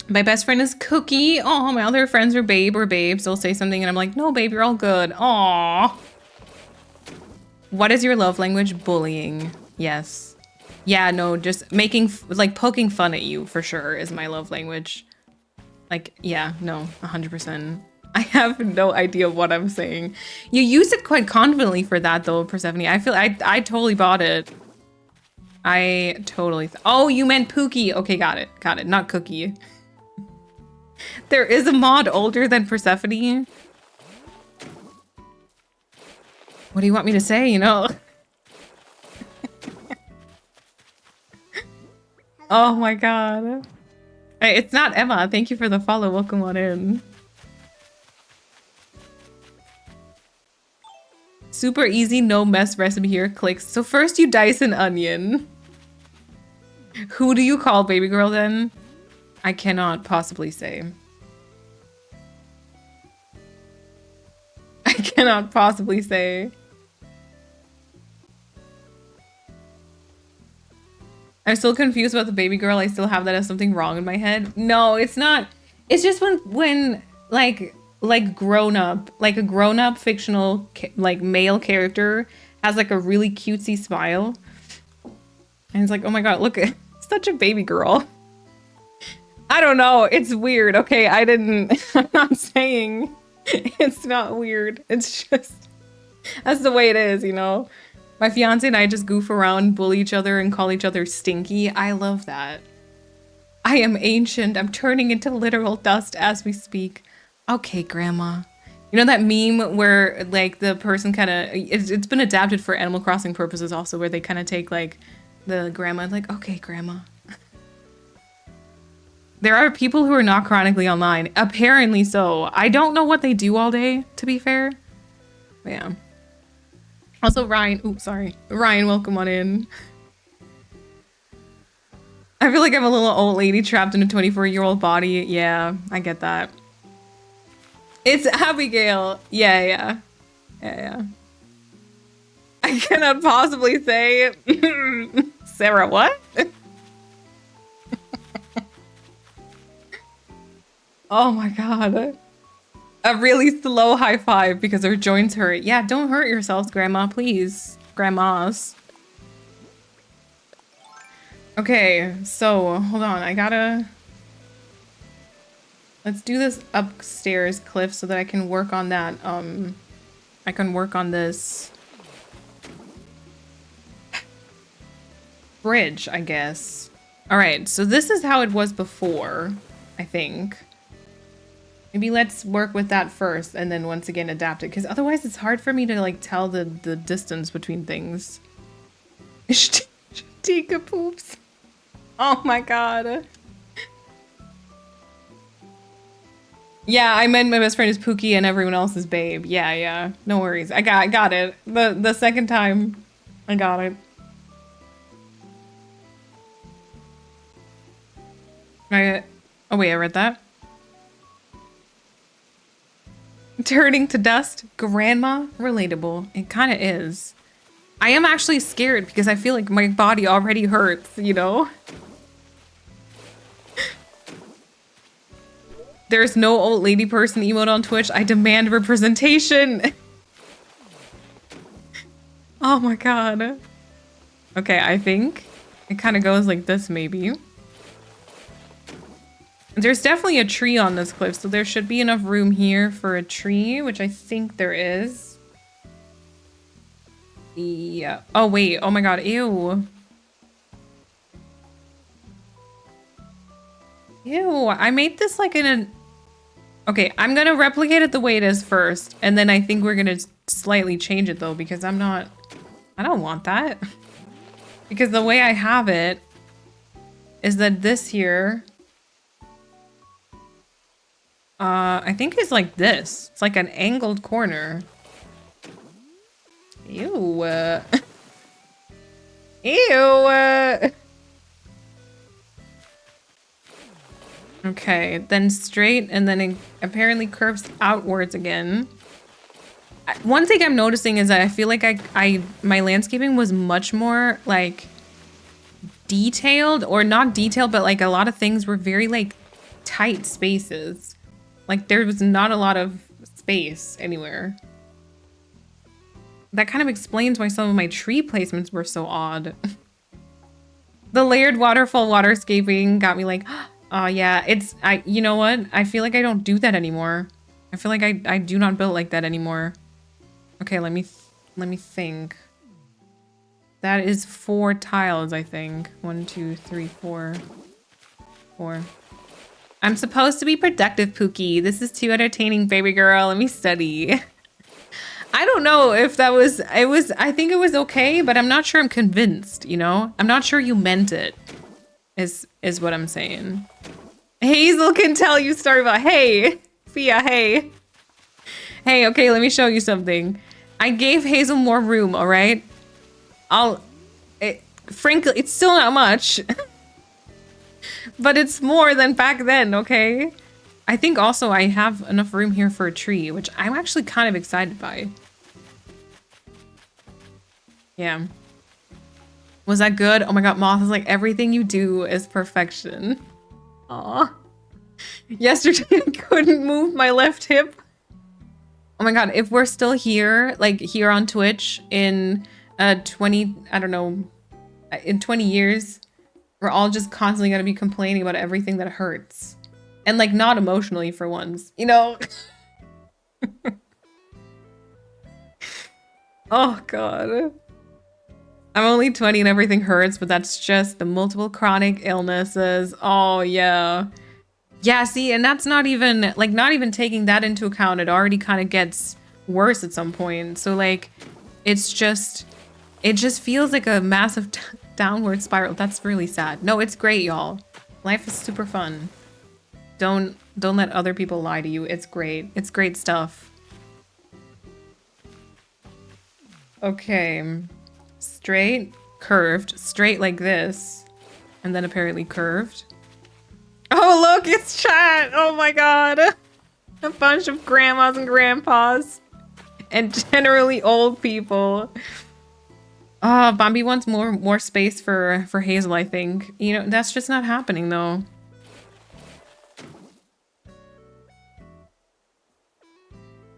Speaker 4: My best friend is Cookie. Oh, my other friends are babe or babes. They'll say something and I'm like, no, babe, you're all good. Aw. What is your love language? Bullying. Yes. Yeah, no, just making, like poking fun at you for sure is my love language. Like, yeah, no, 100%. I have no idea what I'm saying. You use it quite confidently for that though, Persephone. I feel, I totally bought it. I totally, oh, you meant Pookie. Okay, got it, not Cookie. There is a mod older than Persephone. What do you want me to say, you know? Oh my god. Hey, it's not Emma. Thank you for the follow. Welcome on in. Super easy, no mess recipe here. Clicks. So first you dice an onion. Who do you call baby girl then? I cannot possibly say. I cannot possibly say. I'm still confused about the baby girl. I still have that as something wrong in my head. No, it's not. It's just when like grown up, like a grown up fictional like male character has like a really cutesy smile. And it's like, oh my god, look at such a baby girl. I don't know. It's weird. Okay, I'm not saying it's not weird. It's just, that's the way it is, you know? My fiance and I just goof around, bully each other, and call each other stinky. I love that. I am ancient. I'm turning into literal dust as we speak. Okay, grandma. You know that meme where like the person kind of, it's been adapted for Animal Crossing purposes also, where they kind of take like the grandma like, okay, grandma. There are people who are not chronically online. Apparently so. I don't know what they do all day, to be fair. But yeah. Also, Ryan. Oops, sorry. Ryan, welcome on in. I feel like I'm a little old lady trapped in a 24-year-old body. Yeah, I get that. It's Abigail. Yeah. I cannot possibly say. Sarah, what? Oh my god. A really slow high five because her joints hurt. Yeah, don't hurt yourselves, grandma, please. Grandmas. Okay, so hold on. Let's do this upstairs cliff so that I can work on that. I can work on this bridge, I guess. All right, so this is how it was before, I think. Maybe let's work with that first and then once again adapt it, because otherwise it's hard for me to like tell the distance between things. Tika poops. Oh my god. Yeah, I meant my best friend is Pookie and everyone else is Babe. Yeah. No worries. I got it. The second time I got it. Oh wait, I read that. Turning to dust. Grandma relatable. It kind of is. I am actually scared because I feel like my body already hurts, you know? There's no old lady person emote on Twitch. I demand representation. Oh my god. Okay, I think it kind of goes like this, maybe. There's definitely a tree on this cliff, so there should be enough room here for a tree, which I think there is. Yeah. Oh, wait. Oh my god. Ew. Ew. I made this like in a... Okay, I'm gonna replicate it the way it is first, and then I think we're gonna slightly change it though, because I'm not... I don't want that. Because the way I have it is that this here... I think it's like this. It's like an angled corner. Ew. Ew. Okay, then straight, and then it apparently curves outwards again. One thing I'm noticing is that I feel like my landscaping was much more like detailed, or not detailed, but like a lot of things were very like tight spaces. Like there was not a lot of space anywhere. That kind of explains why some of my tree placements were so odd. The layered waterfall waterscaping got me like, oh yeah, you know what? I feel like I don't do that anymore. I feel like I do not build like that anymore. Okay, let me think. That is 4 tiles, I think. 1, 2, 3, 4. 4. I'm supposed to be productive, Pookie. This is too entertaining, baby girl. Let me study. I don't know if that was, I think it was okay, but I'm not sure I'm convinced, you know? I'm not sure you meant it, is what I'm saying. Hazel can tell you story about, hey, Fia, hey. Hey, okay, let me show you something. I gave Hazel more room, all right? Frankly, it's still not much. But it's more than back then, okay? I think also I have enough room here for a tree, which I'm actually kind of excited by. Yeah. Was that good? Oh my god, Moth is like, everything you do is perfection. Aw. Yesterday I couldn't move my left hip. Oh my god, if we're still here, like here on Twitch in 20, I don't know, in 20 years, we're all just constantly gonna be complaining about everything that hurts. And like not emotionally for once, you know? Oh god. I'm only 20 and everything hurts, but that's just the multiple chronic illnesses. Oh yeah. Yeah, see, and that's not even, like not even taking that into account, it already kind of gets worse at some point. So like, it just feels like a massive downward spiral. That's really sad. No, it's great, y'all. Life is super fun. Don't let other people lie to you. It's great. It's great stuff. Okay. Straight, curved, straight like this, and then apparently curved. Oh, look, it's chat. Oh my god. A bunch of grandmas and grandpas and generally old people. Bambi wants more space for Hazel, I think. You know, that's just not happening though.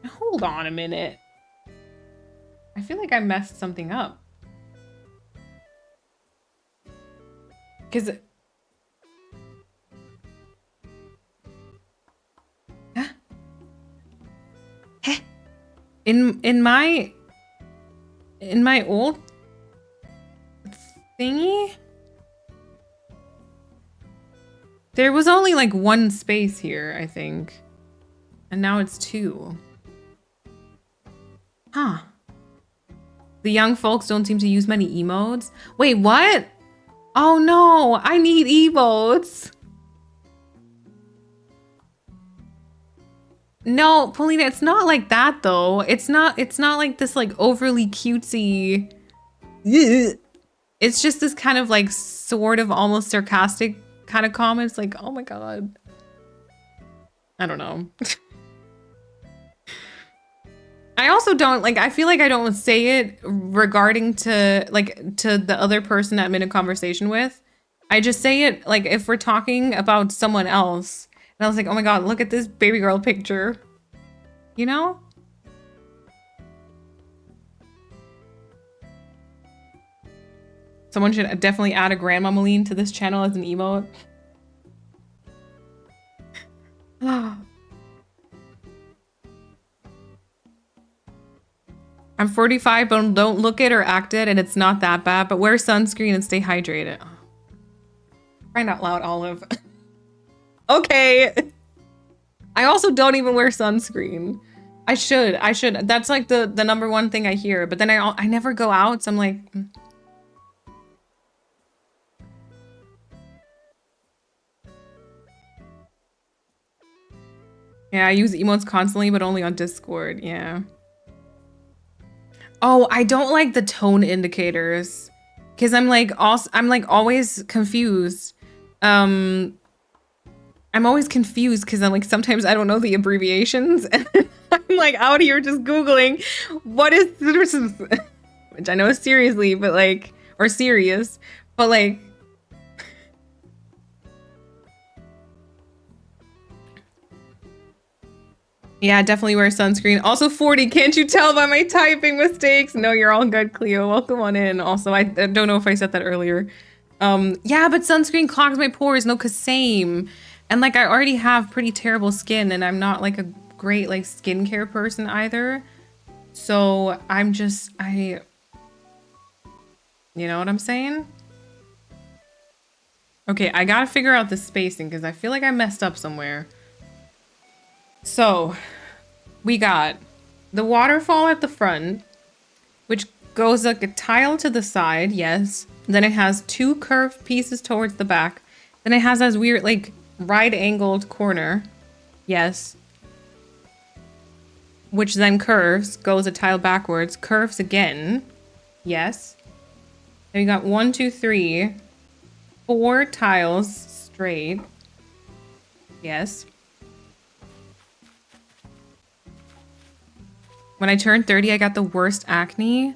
Speaker 4: Hold on a minute. I feel like I messed something up. Cause in my old thingy, there was only like 1 space here, I think. And now it's 2. Huh. The young folks don't seem to use many emotes. Wait, what? Oh no, I need emotes. No, Paulina, it's not like that though. It's not like this like overly cutesy. It's just this kind of like sort of almost sarcastic kind of comments like, oh my god. I don't know. I also don't like, I feel like I don't say it regarding to like to the other person I'm in a conversation with. I just say it like if we're talking about someone else and I was like, oh my God, look at this baby girl picture, you know? Someone should definitely add a Grandma Maline to this channel as an emote. I'm 45, but don't look it or act it, and it's not that bad, but wear sunscreen and stay hydrated. Crying out loud, Olive. Okay. I also don't even wear sunscreen. I should. That's like the number one thing I hear, but then I never go out, so I'm like... Yeah, I use emotes constantly, but only on Discord, yeah. Oh, I don't like the tone indicators because I'm like always confused. I'm always confused because I'm like sometimes I don't know the abbreviations and I'm like out here just Googling what is which I know is seriously, but like or serious, but like yeah, definitely wear sunscreen. Also 40, can't you tell by my typing mistakes? No, you're all good, Cleo. Welcome on in. Also, I don't know if I said that earlier. Yeah, but sunscreen clogs my pores. No, cause same. And like I already have pretty terrible skin and I'm not like a great like skincare person either. So I'm just, you know what I'm saying? Okay, I gotta figure out the spacing because I feel like I messed up somewhere. So, we got the waterfall at the front, which goes like a tile to the side, yes. Then it has two curved pieces towards the back. Then it has this weird, like, right-angled corner, yes. Which then curves, goes a tile backwards, curves again, yes. Then we got 1, 2, 3, 4 tiles straight, yes. When I turned 30, I got the worst acne.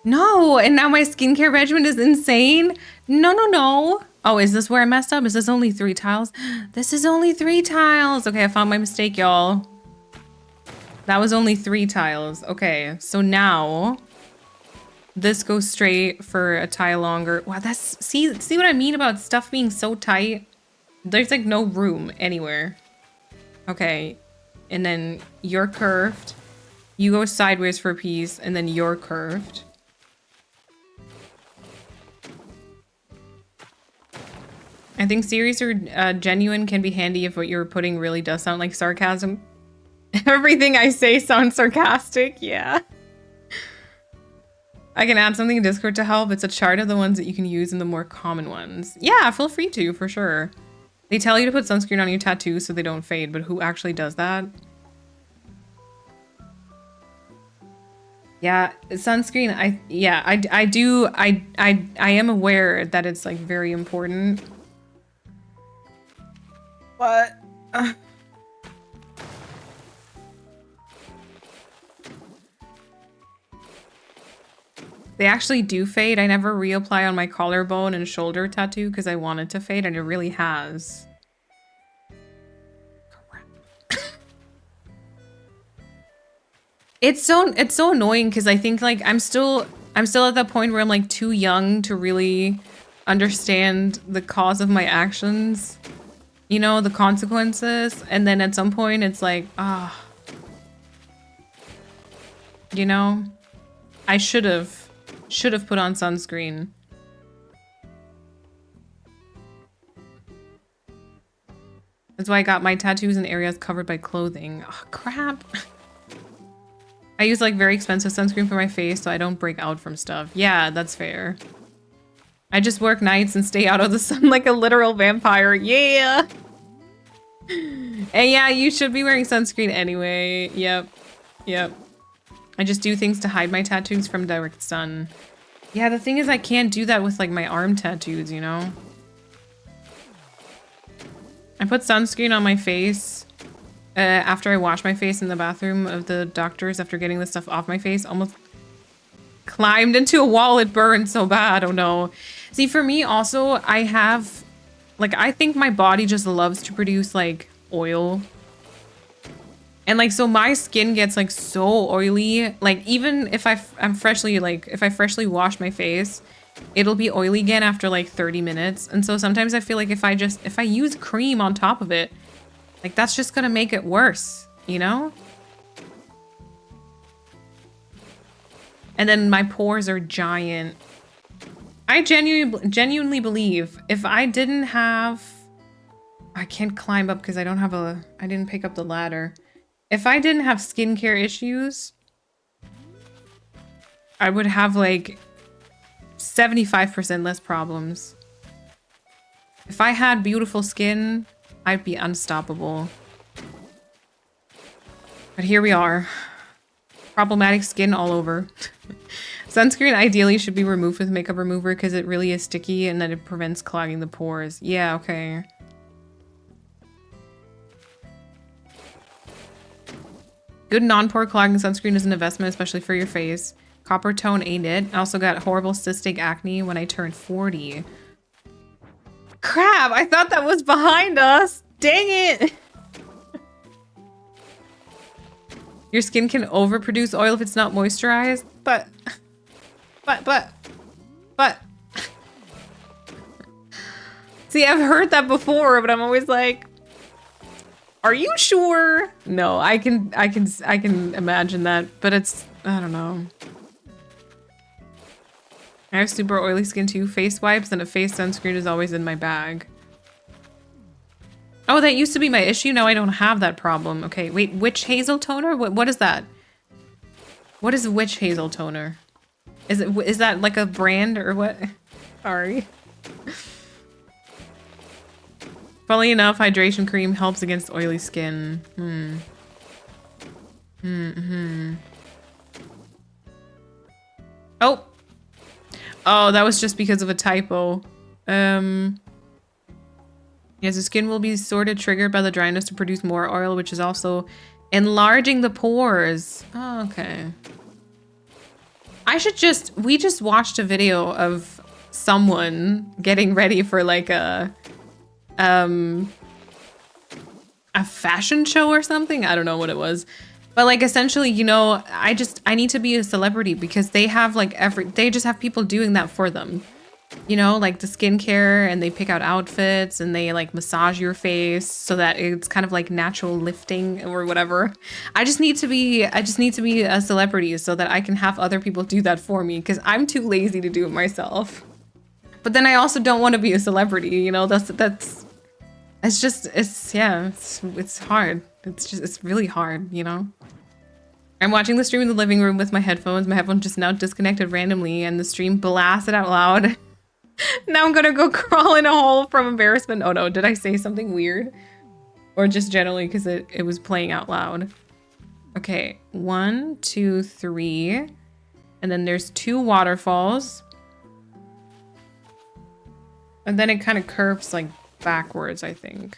Speaker 4: No, and now my skincare regimen is insane. No, no, no. Oh, is this where I messed up? Is this only 3 tiles? This is only 3 tiles. Okay, I found my mistake, y'all. That was only 3 tiles. Okay, so now this goes straight for a tile longer. Wow, that's, see what I mean about stuff being so tight? There's like no room anywhere. Okay, and then you're curved. You go sideways for a piece, and then you're curved. I think serious or genuine can be handy if what you're putting really does sound like sarcasm. Everything I say sounds sarcastic, yeah. I can add something in Discord to help. It's a chart of the ones that you can use and the more common ones. Yeah, feel free to, for sure. They tell you to put sunscreen on your tattoos so they don't fade, but who actually does that? Yeah, sunscreen, I am aware that it's like very important. But they actually do fade. I never reapply on my collarbone and shoulder tattoo because I want it to fade and it really has. It's so annoying because I think like I'm still at that point where I'm like too young to really understand the cause of my actions, you know, the consequences, and then at some point it's like, you know, I should have put on sunscreen. That's why I got my tattoos in areas covered by clothing. Oh, crap. I use like very expensive sunscreen for my face so I don't break out from stuff. Yeah, that's fair. I just work nights and stay out of the sun like a literal vampire. Yeah. And yeah, you should be wearing sunscreen anyway. Yep. Yep. I just do things to hide my tattoos from direct sun. Yeah, the thing is I can't do that with like my arm tattoos, you know? I put sunscreen on my face after I wash my face in the bathroom of the doctors after getting the stuff off my face. Almost climbed into a wall. It burned so bad. Oh no. See, for me also, I have, like, I think my body just loves to produce like oil. And like, so my skin gets like so oily. Like, even if I'm freshly, like, if I freshly wash my face, it'll be oily again after like 30 minutes. And so sometimes I feel like if I use cream on top of it, like, that's just gonna make it worse, you know? And then my pores are giant. I genuinely believe if I didn't have, I can't climb up because I didn't pick up the ladder. If I didn't have skincare issues, I would have like 75% less problems. If I had beautiful skin, I'd be unstoppable. But here we are. Problematic skin all over. Sunscreen ideally should be removed with makeup remover because it really is sticky and then it prevents clogging the pores. Yeah, okay. Good non-pore clogging sunscreen is an investment, especially for your face. Copper tone ain't it. I also got horrible cystic acne when I turned 40. Crap, I thought that was behind us. Dang it. Your skin can overproduce oil if it's not moisturized, but. See, I've heard that before, but I'm always like, are you sure? No, I can imagine that, but it's, I don't know. I have super oily skin too. Face wipes and a face sunscreen is always in my bag. Oh, that used to be my issue. Now I don't have that problem. Okay, wait, witch hazel toner? What is that? What is witch hazel toner? Is that like a brand or what? Sorry. Funnily enough, hydration cream helps against oily skin. Oh. Oh, that was just because of a typo. Yes, the skin will be sort of triggered by the dryness to produce more oil, which is also enlarging the pores. Oh, okay. We just watched a video of someone getting ready for like a fashion show or something. I don't know what it was. But like essentially, you know, I need to be a celebrity because they have like they just have people doing that for them. You know, like the skincare, and they pick out outfits and they like massage your face so that it's kind of like natural lifting or whatever. I just need to be a celebrity so that I can have other people do that for me because I'm too lazy to do it myself. But then I also don't want to be a celebrity, you know, it's hard. It's really hard, you know? I'm watching the stream in the living room with my headphones. My headphones just now disconnected randomly and the stream blasted out loud. Now I'm gonna go crawl in a hole from embarrassment. Oh no, did I say something weird? Or just generally because it was playing out loud. Okay, 1, 2, 3. And then there's 2 waterfalls. And then it kind of curves like backwards, I think.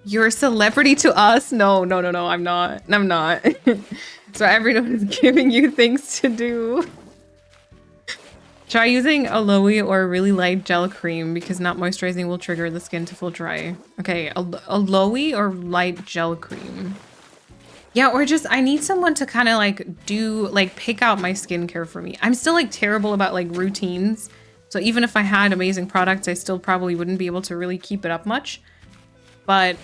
Speaker 4: You're a celebrity to us? No, I'm not. I'm not. So everyone is giving you things to do. Try using aloe or a really light gel cream because not moisturizing will trigger the skin to feel dry. Okay, aloe or light gel cream. Yeah, or just, I need someone to kind of like pick out my skincare for me. I'm still like terrible about like routines. So even if I had amazing products, I still probably wouldn't be able to really keep it up much. But,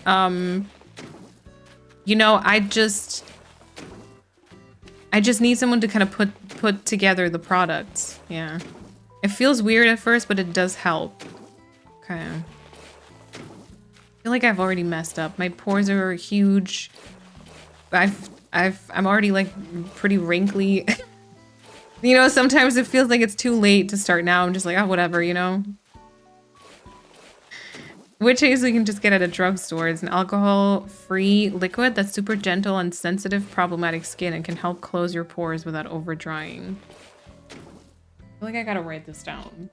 Speaker 4: you know, I just need someone to kind of put together the products. Yeah. It feels weird at first, but it does help. Okay. I feel like I've already messed up. My pores are huge. I'm already like pretty wrinkly. You know, sometimes it feels like it's too late to start now. I'm just like, oh, whatever, you know? Witch hazel you can just get at a drugstore. It's an alcohol-free liquid that's super gentle on sensitive, problematic skin and can help close your pores without over drying. I feel like I gotta write this down.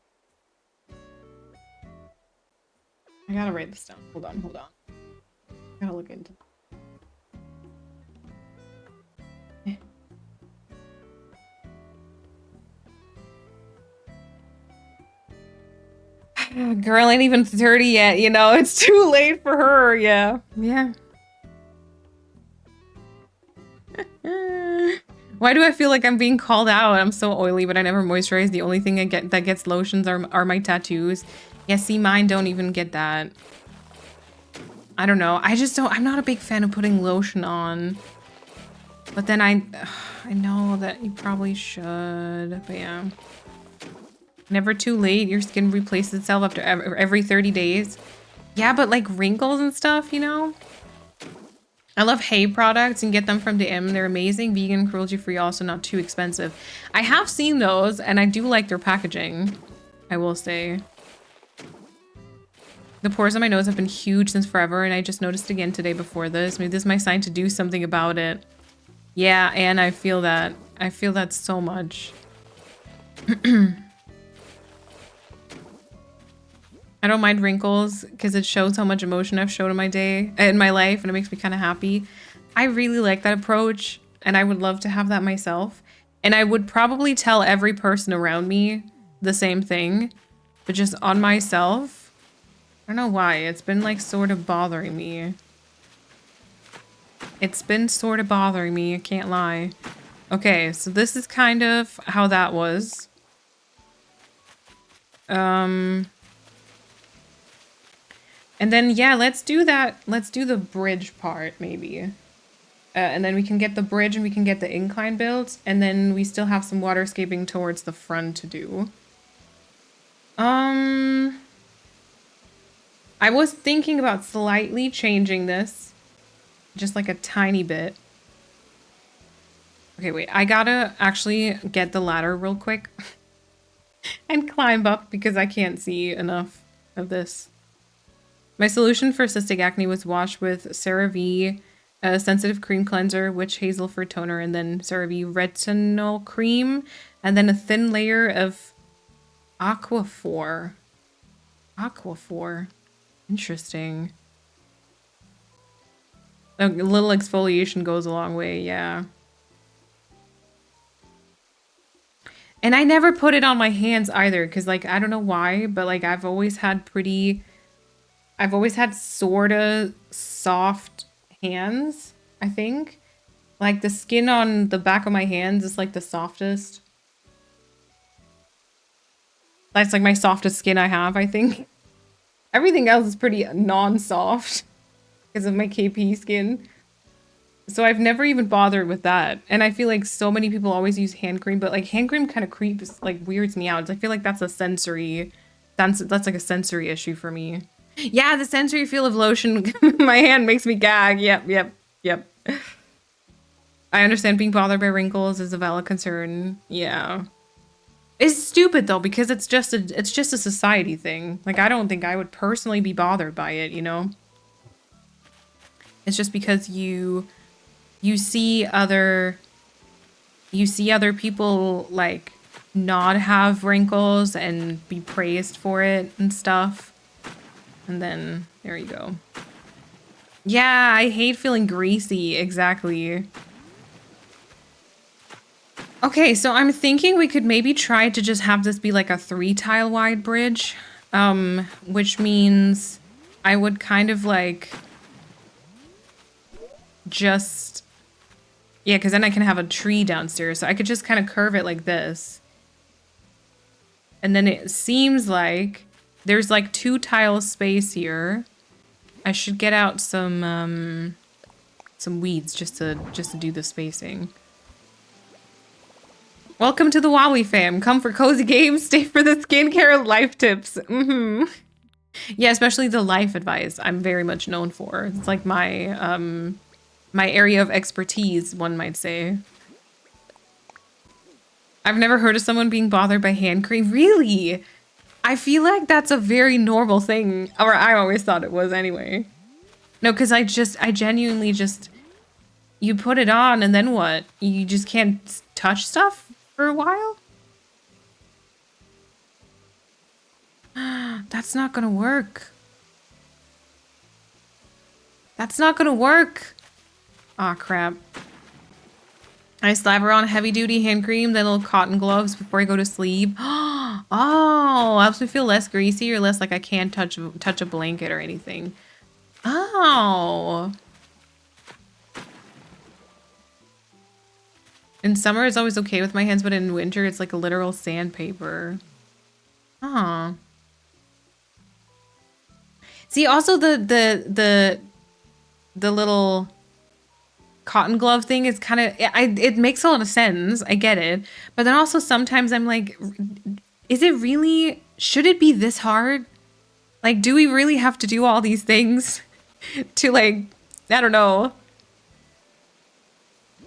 Speaker 4: I gotta write this down. Hold on, hold on. Gotta look into Girl ain't even 30 yet, you know, it's too late for her, yeah. Yeah. Why do I feel like I'm being called out? I'm so oily, but I never moisturize. The only thing I get that gets lotions are my tattoos. Yeah, see, mine don't even get that. I don't know. I'm not a big fan of putting lotion on. But then I know that you probably should, but yeah. Never too late. Your skin replaces itself after every 30 days. Yeah, but like wrinkles and stuff, you know? I love Hay products and get them from DM. They're amazing. Vegan, cruelty-free, also not too expensive. I have seen those and I do like their packaging, I will say. The pores on my nose have been huge since forever and I just noticed again today before this. Maybe this is my sign to do something about it. Yeah, and I feel that. I feel that so much. I don't mind wrinkles because it shows how much emotion I've shown in my day, in my life, and it makes me kind of happy. I really like that approach, and I would love to have that myself. And I would probably tell every person around me the same thing, but just on myself, I don't know why. It's been like sort of bothering me. It's been sort of bothering me, I can't lie. Okay, so this is kind of how that was. And then, yeah, let's do that. Let's do the bridge part, maybe. And then we can get the bridge and we can get the incline built. And then we still have some waterscaping towards the front to do. I was thinking about slightly changing this. Just like a tiny bit. Okay, wait. I gotta actually get the ladder real quick. And climb up because I can't see enough of this. My solution for cystic acne was wash with CeraVe sensitive cream cleanser, witch hazel for toner, and then CeraVe retinol cream, and then a thin layer of Aquaphor. Aquaphor. Interesting. A little exfoliation goes a long way, yeah. And I never put it on my hands either, because, like, I don't know why, but, like, I've always had sort of soft hands, I think. Like, the skin on the back of my hands is, like, the softest. That's, like, my softest skin I have, I think. Everything else is pretty non-soft because of my KP skin. So I've never even bothered with that. And I feel like so many people always use hand cream, but, like, hand cream kind of creeps, like, weirds me out. I feel like that's a sensory... That's like a sensory issue for me. Yeah, the sensory feel of lotion my hand makes me gag. Yep. I understand being bothered by wrinkles is a valid concern. Yeah. It's stupid though, because it's just a society thing. Like, I don't think I would personally be bothered by it, you know? It's just because you see other people, like, not have wrinkles and be praised for it and stuff. And then, there you go. Yeah, I hate feeling greasy, exactly. Okay, so I'm thinking we could maybe try to just have this be like a 3-tile wide bridge. Which means I would kind of like... just... Yeah, because then I can have a tree downstairs. So I could just kind of curve it like this. And then it seems like... There's like 2 tile space here. I should get out some weeds just to do the spacing. Welcome to the Wobbly fam. Come for cozy games, stay for the skincare life tips. Yeah, especially the life advice. I'm very much known for. It's like my my area of expertise, one might say. I've never heard of someone being bothered by hand cream. Really? I feel like that's a very normal thing, or I always thought it was anyway. No, because I genuinely just, you put it on and then what? You just can't touch stuff for a while? That's not gonna work. That's not gonna work. Aw, crap. I slather on heavy duty hand cream, then little cotton gloves before I go to sleep. Oh, helps me feel less greasy or less like I can't touch a blanket or anything. Oh. In summer, it's always okay with my hands, but in winter, it's like a literal sandpaper. Huh. See, also the little cotton glove thing is kind of, it makes a lot of sense. I get it. But then also sometimes I'm like, is it really, should it be this hard? Like, do we really have to do all these things to like, I don't know.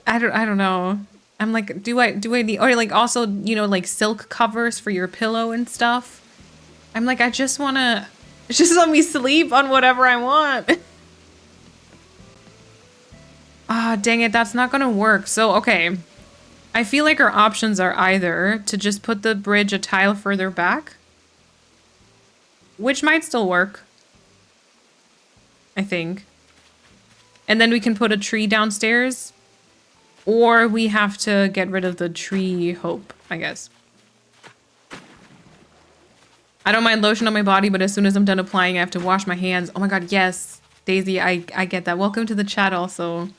Speaker 4: I don't know. I'm like, do I need, or like also, you know, like silk covers for your pillow and stuff. I'm like, I just want to, just let me sleep on whatever I want. Ah, dang it, that's not gonna work. So, okay. I feel like our options are either to just put the bridge a tile further back, which might still work, I think. And then we can put a tree downstairs, or we have to get rid of the tree hope, I guess. I don't mind lotion on my body, but as soon as I'm done applying, I have to wash my hands. Oh my god, yes. Daisy, I get that. Welcome to the chat also.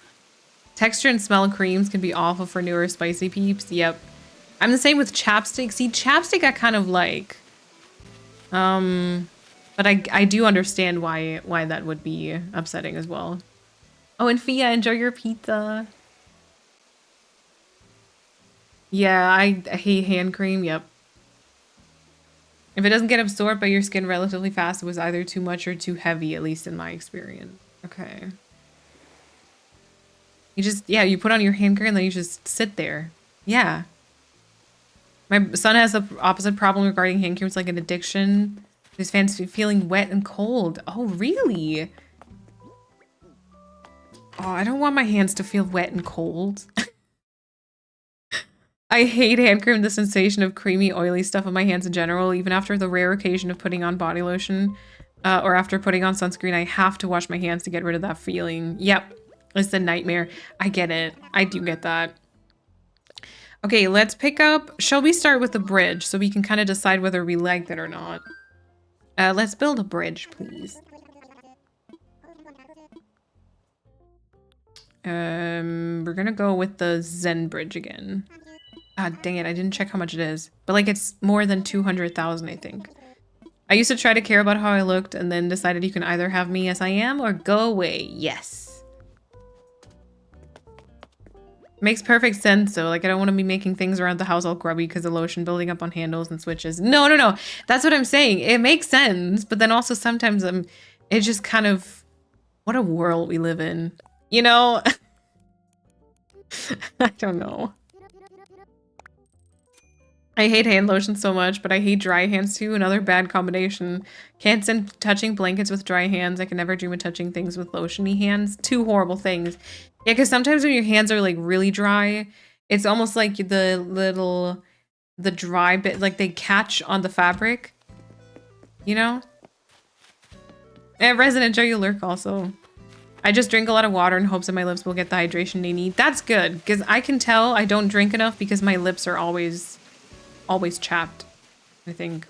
Speaker 4: Texture and smell of creams can be awful for newer spicy peeps. Yep. I'm the same with chapstick. See, chapstick I kind of like. But I do understand why that would be upsetting as well. Oh, and Fia, enjoy your pizza. Yeah, I hate hand cream. Yep. If it doesn't get absorbed by your skin relatively fast, it was either too much or too heavy, at least in my experience. Okay. You just, yeah, you put on your hand cream and then you just sit there. Yeah. My son has the opposite problem regarding hand cream. It's like an addiction. His fans feeling wet and cold. Oh, really? Oh, I don't want my hands to feel wet and cold. I hate hand cream, the sensation of creamy, oily stuff on my hands in general. Even after the rare occasion of putting on body lotion or after putting on sunscreen, I have to wash my hands to get rid of that feeling. Yep. It's a nightmare. I get it. I do get that. Okay, let's pick up... Shall we start with the bridge so we can kind of decide whether we like that or not? Let's build a bridge, please. We're gonna go with the Zen bridge again. Ah, dang it. I didn't check how much it is. But like it's more than 200,000, I think. I used to try to care about how I looked and then decided you can either have me as I am or go away. Yes. Makes perfect sense, though. Like, I don't want to be making things around the house all grubby because of lotion building up on handles and switches. No. That's what I'm saying. It makes sense, but then also sometimes it's just kind of... What a world we live in. You know? I don't know. I hate hand lotion so much, but I hate dry hands too. Another bad combination. Can't stand touching blankets with dry hands. I can never dream of touching things with lotiony hands. Two horrible things. Yeah, because sometimes when your hands are like really dry, it's almost like the dry bit, like they catch on the fabric. You know? And Resident Joe, you lurk also. I just drink a lot of water in hopes that my lips will get the hydration they need. That's good, because I can tell I don't drink enough because my lips are always chapped, I think.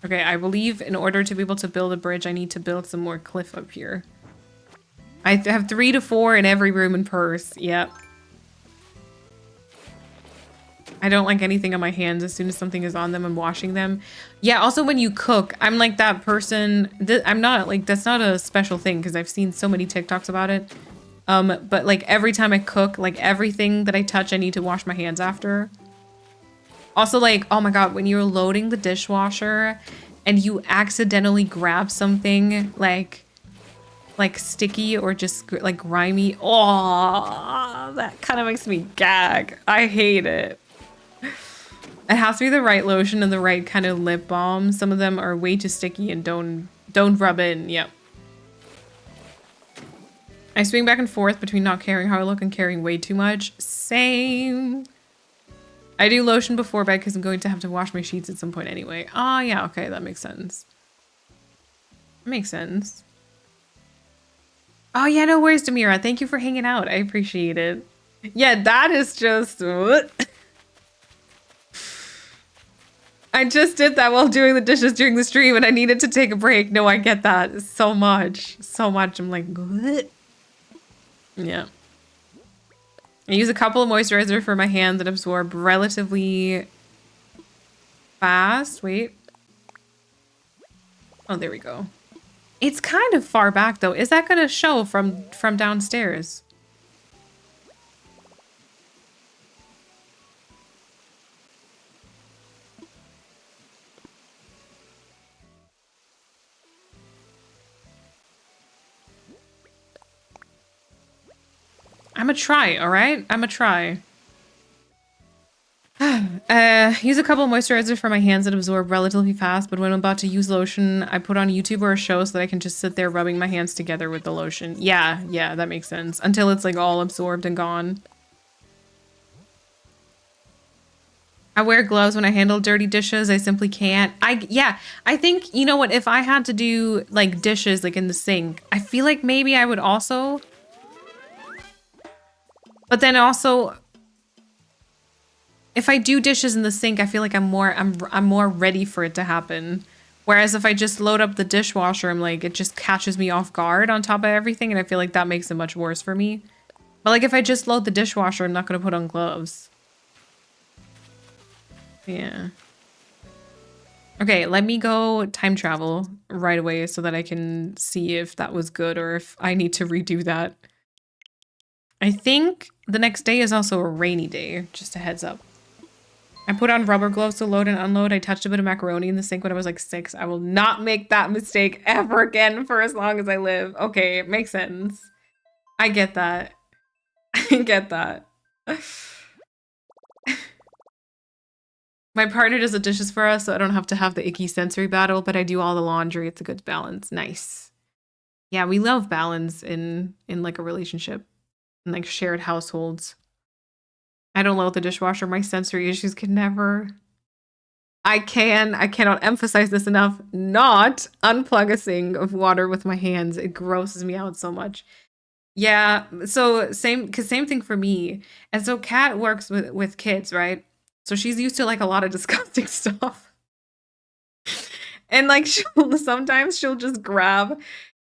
Speaker 4: Okay, I believe in order to be able to build a bridge, I need to build some more cliff up here. I have 3 to 4 in every room and purse. Yep. I don't like anything on my hands. As soon as something is on them, I'm washing them. Yeah, also when you cook, I'm like that person. I'm not, like, that's not a special thing because I've seen so many TikToks about it. But like every time I cook, like everything that I touch, I need to wash my hands after. Also, like, oh my god, when you're loading the dishwasher and you accidentally grab something like sticky or just like grimy, oh, that kind of makes me gag. I hate it. It has to be the right lotion and the right kind of lip balm. Some of them are way too sticky and don't rub in. Yep. I swing back and forth between not caring how I look and caring way too much. Same. I do lotion before bed because I'm going to have to wash my sheets at some point anyway. Oh, yeah, okay, that makes sense. That makes sense. Oh yeah, no worries, Demira. Thank you for hanging out. I appreciate it. Yeah, that is just... I just did that while doing the dishes during the stream and I needed to take a break. No, I get that so much. So much. I'm like, what? Yeah. I use a couple of moisturizer for my hands that absorb relatively fast. Wait. Oh, there we go. It's kind of far back though. Is that gonna show from downstairs? I'ma try, alright? I'ma try. Use a couple of moisturizer for my hands that absorb relatively fast, but when I'm about to use lotion, I put on YouTube or a show so that I can just sit there rubbing my hands together with the lotion. Yeah, that makes sense. Until it's like all absorbed and gone. I wear gloves when I handle dirty dishes. I simply can't. I think, you know what, if I had to do like dishes like in the sink, I feel like maybe I would also... But then also, if I do dishes in the sink, I feel like I'm more ready for it to happen. Whereas if I just load up the dishwasher, I'm like, it just catches me off guard on top of everything, and I feel like that makes it much worse for me. But like if I just load the dishwasher, I'm not gonna put on gloves. Yeah. Okay, let me go time travel right away so that I can see if that was good or if I need to redo that. I think the next day is also a rainy day, just a heads up. I put on rubber gloves to load and unload. I touched a bit of macaroni in the sink when I was like 6. I will not make that mistake ever again for as long as I live. Okay, it makes sense. I get that. I get that. My partner does the dishes for us, so I don't have to have the icky sensory battle, but I do all the laundry. It's a good balance. Nice. Yeah, we love balance in like a relationship. Like shared households. I don't load the dishwasher. My sensory issues can never. I cannot emphasize this enough. Not unplug a sink of water with my hands. It grosses me out so much. Yeah, so same thing for me. And so Kat works with kids, right? So she's used to like a lot of disgusting stuff. And like sometimes she'll just grab,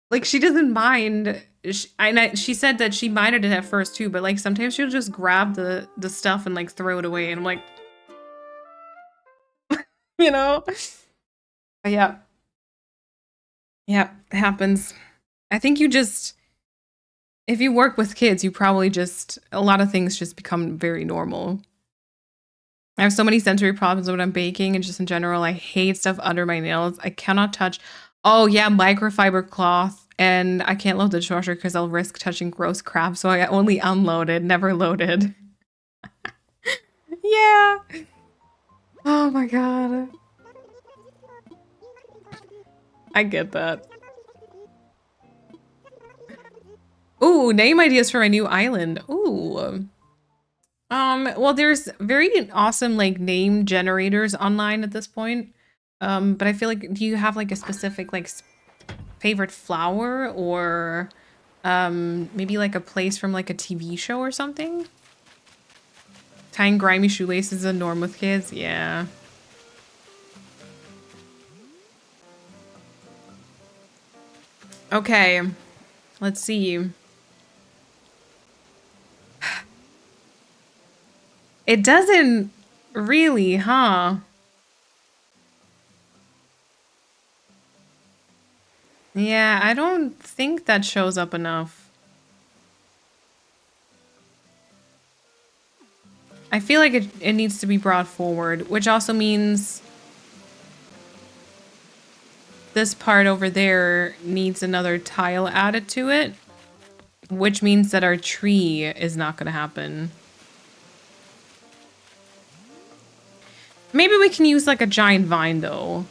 Speaker 4: like she doesn't mind. She said that she minded it at first too, but like sometimes she'll just grab the stuff and like throw it away, and I'm like, you know. But yeah, it happens. I think you just, if you work with kids, you probably just, a lot of things just become very normal. I have so many sensory problems when I'm baking and just in general. I hate stuff under my nails. I cannot touch. Oh yeah, microfiber cloth. And I can't load the dishwasher because I'll risk touching gross crap, so I only unloaded, never loaded. Yeah. Oh my god. I get that. Ooh, name ideas for my new island. Ooh. Well, there's very awesome like name generators online at this point. But I feel like, do you have like a specific like favorite flower or maybe like a place from like a TV show or something? Tying grimy shoelaces is a norm with kids. Yeah. Okay. Let's see. It doesn't really, huh? Yeah, I don't think that shows up enough. I feel like it needs to be brought forward, which also means this part over there needs another tile added to it, which means that our tree is not going to happen. Maybe we can use like a giant vine though.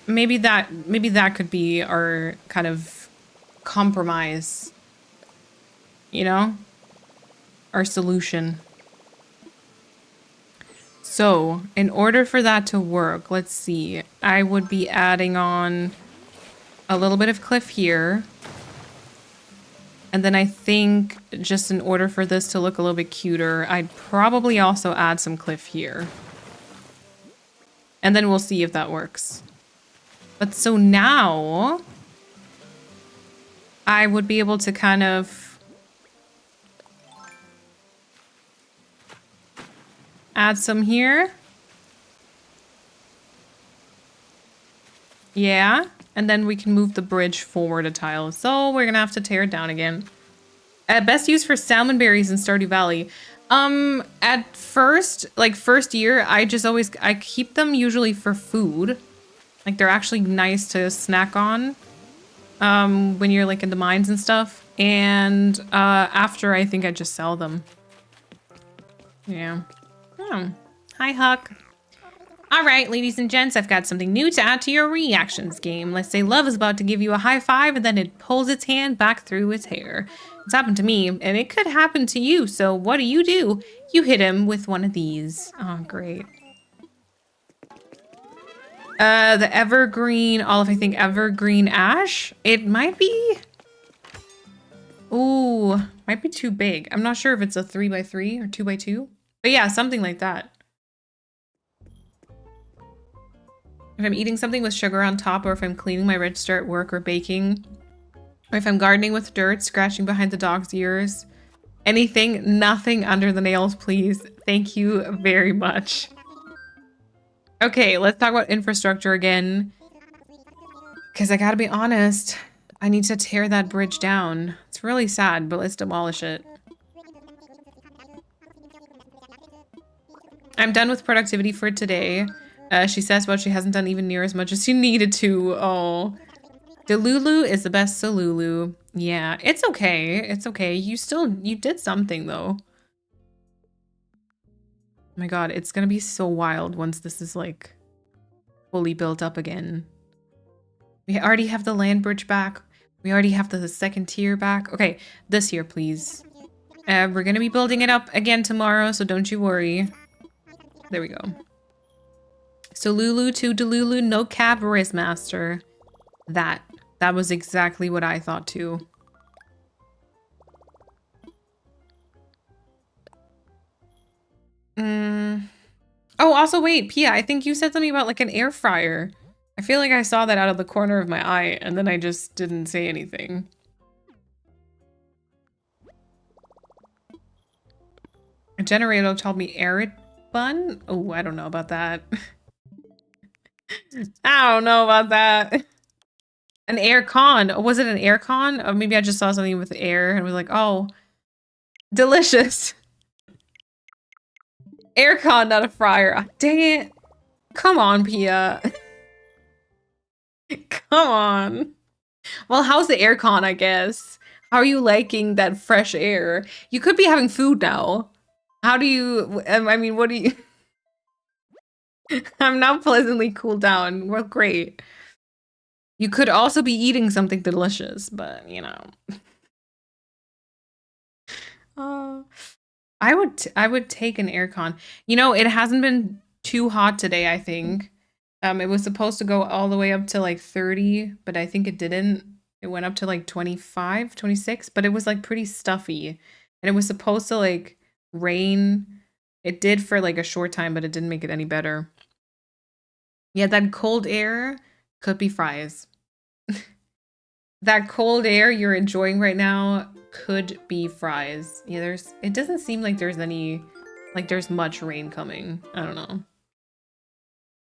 Speaker 4: Maybe that could be our kind of compromise, you know? Our solution. So, in order for that to work, let's see. I would be adding on a little bit of cliff here. And then I think just in order for this to look a little bit cuter, I'd probably also add some cliff here. And then we'll see if that works. But so now I would be able to kind of add some here. Yeah. And then we can move the bridge forward a tile. So we're gonna have to tear it down again. Best use for salmon berries in Stardew Valley. At first, like first year, I keep them usually for food. Like they're actually nice to snack on. When you're like in the mines and stuff. And after, I think I just sell them. Yeah. Hi, Huck. All right, ladies and gents, I've got something new to add to your reactions game. Let's say love is about to give you a high five and then it pulls its hand back through its hair. It's happened to me and it could happen to you. So what do? You hit him with one of these. Oh, great. The evergreen, olive, I think evergreen ash. It might be. Ooh, might be too big. I'm not sure if it's a 3x3 or 2x2, but yeah, something like that. If I'm eating something with sugar on top, or if I'm cleaning my register at work or baking, or if I'm gardening with dirt, scratching behind the dog's ears, anything, nothing under the nails, please. Thank you very much. Okay, let's talk about infrastructure again. Because I gotta be honest, I need to tear that bridge down. It's really sad, but let's demolish it. I'm done with productivity for today. She says, well, she hasn't done even near as much as she needed to. Oh. Delulu is the best Salulu. Yeah, it's okay. It's okay. You did something, though. Oh my god, it's gonna be so wild once this is, like, fully built up again. We already have the land bridge back. We already have the second tier back. Okay, this here, please. We're gonna be building it up again tomorrow, so don't you worry. There we go. So Lulu to Delulu, no cab Master. That was exactly what I thought too. Oh, also wait, Pia, I think you said something about like an air fryer. I feel like I saw that out of the corner of my eye and then I just didn't say anything. A generator told me arid bun? Oh, I don't know about that. I don't know about that. An air con. Was it an air con? Or maybe I just saw something with air and was like, oh, delicious. Air con, not a fryer. Oh, dang it. Come on, Pia. Come on. Well, how's the air con, I guess? How are you liking that fresh air? You could be having food now. How do you, I mean, what do you... I'm now pleasantly cooled down. Well, great. You could also be eating something delicious, but you know. I would take an aircon. You know, it hasn't been too hot today, I think. It was supposed to go all the way up to like 30, but I think it didn't. It went up to like 25, 26, but it was like pretty stuffy. And it was supposed to like rain. It did for like a short time, but it didn't make it any better. Yeah, that cold air could be fries. That cold air you're enjoying right now could be fries. Yeah, it doesn't seem like there's much rain coming. I don't know.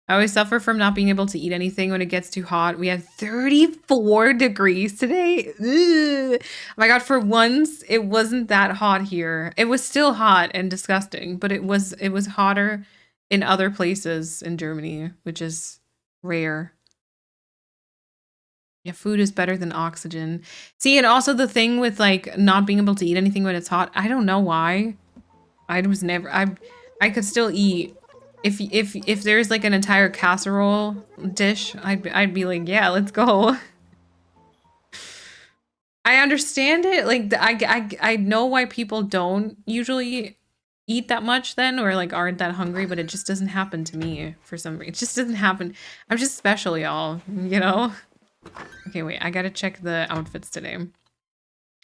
Speaker 4: I always suffer from not being able to eat anything when it gets too hot. We had 34 degrees today. Ugh. Oh my god, for once, it wasn't that hot here. It was still hot and disgusting, but it was hotter in other places in Germany, which is rare. Yeah, food is better than oxygen. See, and also the thing with like not being able to eat anything when it's hot, I don't know why. I could still eat. If there's like an entire casserole dish, I'd be like, yeah, let's go. I understand it. Like I know why people don't usually eat that much then, or like aren't that hungry, but it just doesn't happen to me for some reason. It just doesn't happen. I'm just special, y'all, you know? Okay, wait, I gotta check the outfits today.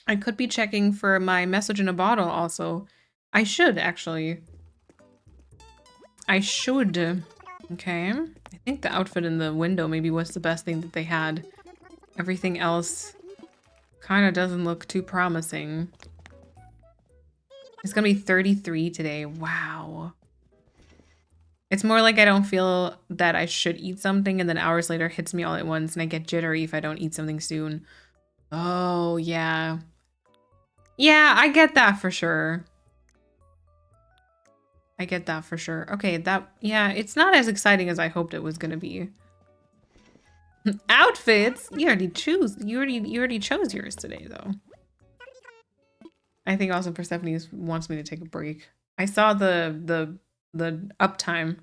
Speaker 4: I could be checking for my message in a bottle also. I should, actually. I should. Okay. I think the outfit in the window maybe was the best thing that they had. Everything else kind of doesn't look too promising. It's gonna be 33 today. Wow. It's more like I don't feel that I should eat something and then hours later hits me all at once and I get jittery if I don't eat something soon. Oh, yeah. Yeah, I get that for sure. I get that for sure. Okay, yeah, it's not as exciting as I hoped it was gonna be. Outfits? You already chose yours today though. I think also Persephone wants me to take a break. I saw the uptime.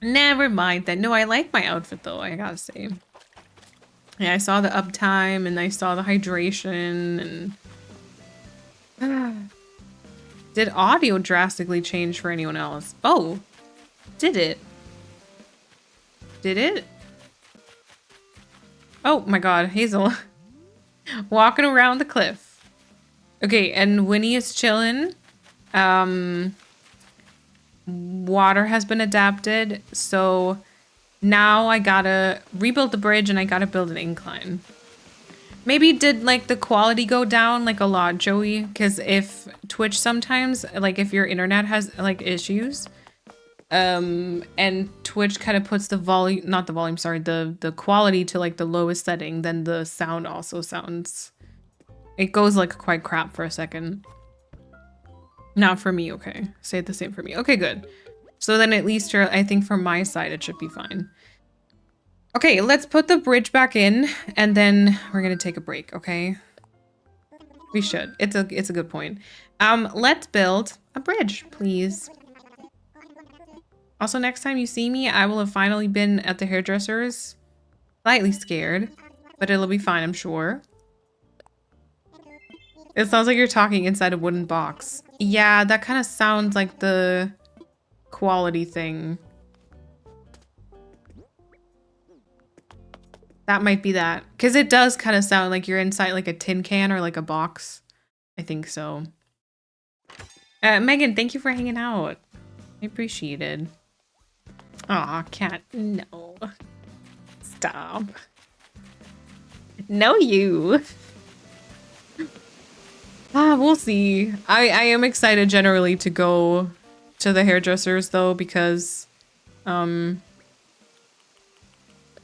Speaker 4: Never mind then. No, I like my outfit though, I gotta say. Yeah, I saw the uptime and I saw the hydration and did audio drastically change for anyone else? Oh, did it? Did it? Oh my god, Hazel. Walking around the cliff. Okay, and Winnie is chilling. Water has been adapted, so now I gotta rebuild the bridge and I gotta build an incline. Maybe did like the quality go down like a lot, Joey? Because if Twitch sometimes, like if your internet has like issues, and Twitch kind of puts the volume, not the volume, sorry, the quality to like the lowest setting, then the sound also sounds, it goes like quite crap for a second. Not for me, okay. Say it the same for me. Okay, good. So then at least I think from my side it should be fine. Okay, let's put the bridge back in and then we're gonna take a break, okay? We should. It's a good point. Let's build a bridge, please. Also, next time you see me, I will have finally been at the hairdresser's. Slightly scared, but it'll be fine, I'm sure. It sounds like you're talking inside a wooden box. Yeah, that kind of sounds like the quality thing. That might be that. Because it does kind of sound like you're inside like a tin can or like a box. I think so. Megan, thank you for hanging out. I appreciate it. Aw, cat, no. Stop. No, you. We'll see. I am excited generally to go to the hairdressers though, because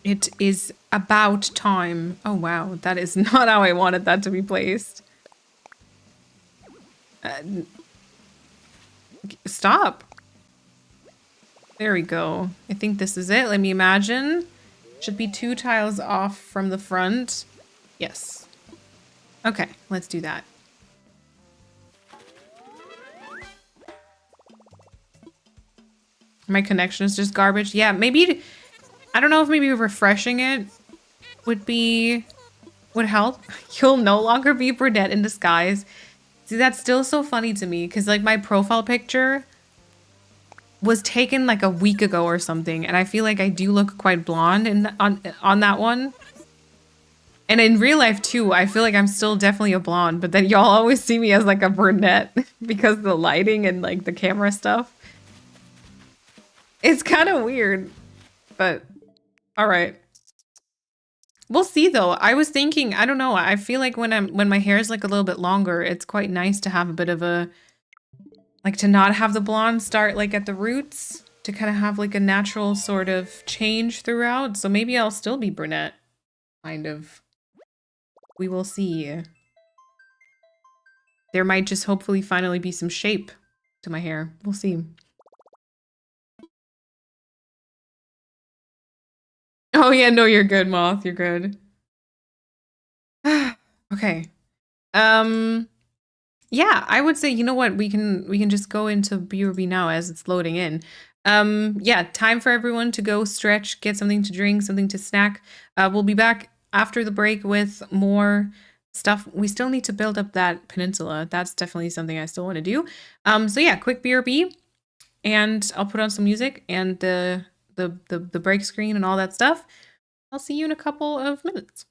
Speaker 4: it is about time. Oh wow, that is not how I wanted that to be placed. Stop. There we go. I think this is it. Let me imagine. Should be 2 tiles off from the front. Yes. Okay, let's do that. My connection is just garbage. Yeah, maybe, I don't know if maybe refreshing it would help. You'll no longer be brunette in disguise. See, that's still so funny to me because like my profile picture was taken like a week ago or something, and I feel like I do look quite blonde on that one. And in real life too, I feel like I'm still definitely a blonde, but then y'all always see me as like a brunette because of the lighting and like the camera stuff. It's kind of weird, but all right. We'll see though. I was thinking, I don't know. I feel like when my hair is like a little bit longer, it's quite nice to have a bit of a, like to not have the blonde start like at the roots, to kind of have like a natural sort of change throughout. So maybe I'll still be brunette, kind of. We will see. There might just hopefully finally be some shape to my hair. We'll see. Oh yeah, no, you're good, Moth. You're good. Okay. Yeah, I would say, you know what, we can just go into BRB now as it's loading in. Yeah, time for everyone to go stretch, get something to drink, something to snack. We'll be back after the break with more stuff. We still need to build up that peninsula. That's definitely something I still want to do. So yeah, quick BRB, and I'll put on some music and the break screen and all that stuff. I'll see you in a couple of minutes.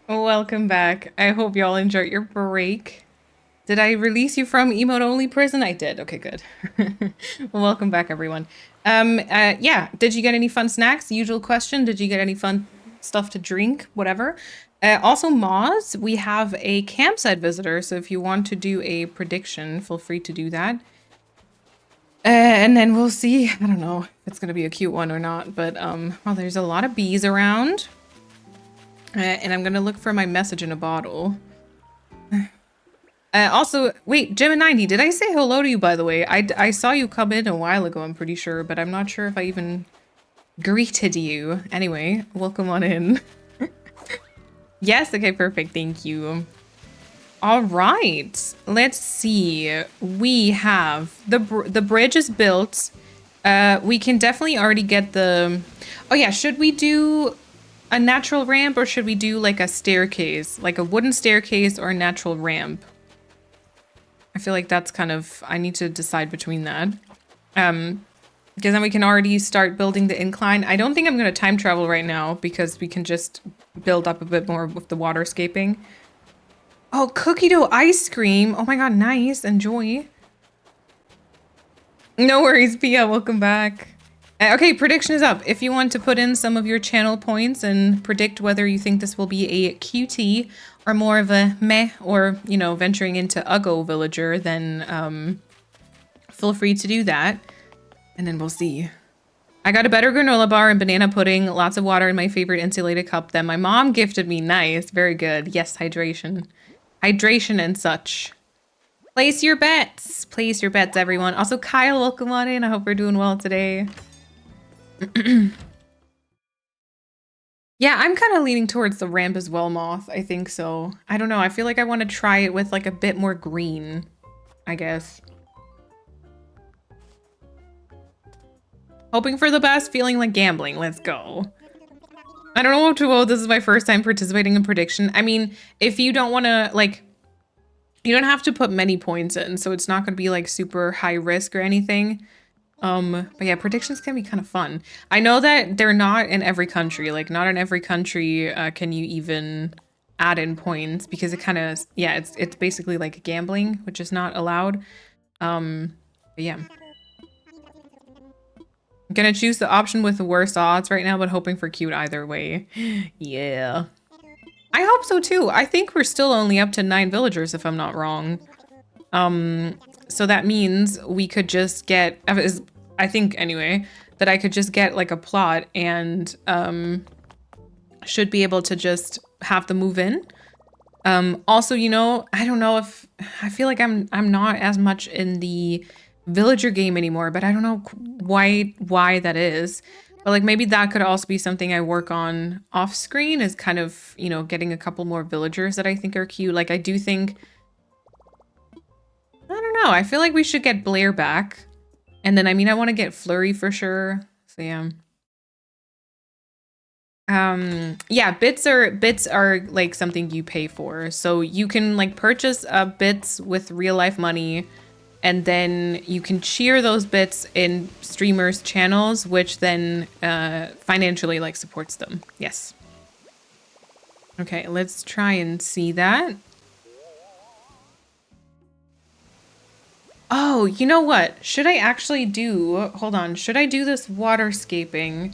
Speaker 4: Welcome back. I hope y'all enjoyed your break. Did I release you from emote only prison? I did. Okay, good. Well, welcome back, everyone. Yeah. Did you get any fun snacks? Usual question. Did you get any fun stuff to drink? Whatever. Also, Moz, we have a campsite visitor, so if you want to do a prediction, feel free to do that. And then we'll see. I don't know if it's gonna be a cute one or not, but well, there's a lot of bees around. And I'm gonna look for my message in a bottle. Also, wait, Jim90, did I say hello to you, by the way? I saw you come in a while ago, I'm pretty sure, but I'm not sure if I even greeted you. Anyway, welcome on in. Yes, okay, perfect, thank you. All right, let's see. We have the bridge is built. We can definitely already get the... Oh yeah, should we do a natural ramp or should we do like a staircase? Like a wooden staircase or a natural ramp? I feel like that's kind of... I need to decide between that. Because then we can already start building the incline. I don't think I'm going to time travel right now because we can just build up a bit more with the waterscaping. Oh, cookie dough ice cream. Oh my god, nice. Enjoy. No worries, Pia. Welcome back. Okay, prediction is up. If you want to put in some of your channel points and predict whether you think this will be a QT or more of a meh or, you know, venturing into Uggo Villager, then feel free to do that. And then we'll see. I got a better granola bar and banana pudding, lots of water in my favorite insulated cup that my mom gifted me. Nice, very good. Yes, hydration. Hydration and such. Place your bets. Place your bets, everyone. Also, Kyle, welcome on in. I hope we're doing well today. Yeah, I'm kind of leaning towards the ramp as well, Moth. I think so. I don't know. I feel like I want to try it with like a bit more green, I guess. Hoping for the best, feeling like gambling. Let's go. I don't know what to vote. This is my first time participating in prediction. I mean, if you don't want to, like, you don't have to put many points in, so it's not going to be like super high risk or anything. But yeah, predictions can be kind of fun. I know that they're not in every country. Like, not in every country can you even add in points because it kind of, yeah, it's basically like gambling, which is not allowed. But yeah. I'm gonna choose the option with the worst odds right now, but hoping for cute either way. Yeah. I hope so too. I think we're still only up to 9 villagers if I'm not wrong. So that means we could just get, I think anyway, that I could just get like a plot and should be able to just have them move in. Also, you know, I don't know if, I feel like I'm not as much in the villager game anymore, but I don't know why that is. But like maybe that could also be something I work on off screen, is kind of, you know, getting a couple more villagers that I think are cute. Like I do think, I don't know, I feel like we should get Blair back. And then, I mean, I want to get Flurry for sure. So yeah. Yeah, bits are like something you pay for. So you can like purchase bits with real life money, and then you can cheer those bits in streamers' channels, which then financially like supports them. Yes. Okay, let's try and see that. Oh, you know what? Should I actually do... Hold on. Should I do this waterscaping?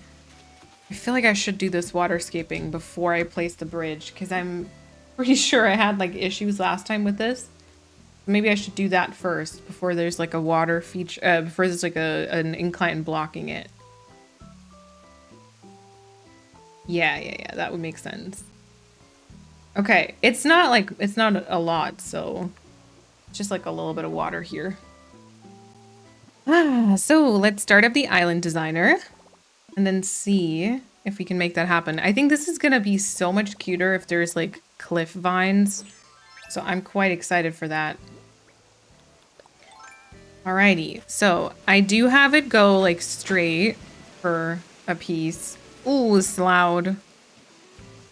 Speaker 4: I feel like I should do this waterscaping before I place the bridge, because I'm pretty sure I had like issues last time with this. Maybe I should do that first before there's like a water feature, before there's like an incline blocking it. Yeah, that would make sense. Okay, it's not a lot, so just like a little bit of water here. So let's start up the island designer and then see if we can make that happen. I think this is gonna be so much cuter if there's like cliff vines. So I'm quite excited for that. Alrighty, so I do have it go like straight for a piece. Ooh, it's loud.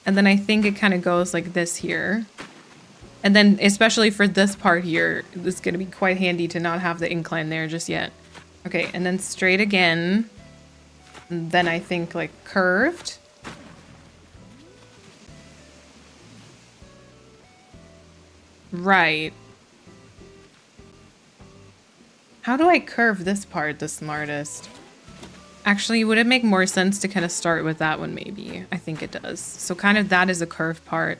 Speaker 4: And then I think it kind of goes like this here. And then especially for this part here, it's going to be quite handy to not have the incline there just yet. Okay, and then straight again. And then I think like curved. Right. How do I curve this part the smartest? Actually, would it make more sense to kind of start with that one maybe? I think it does. So kind of that is a curved part.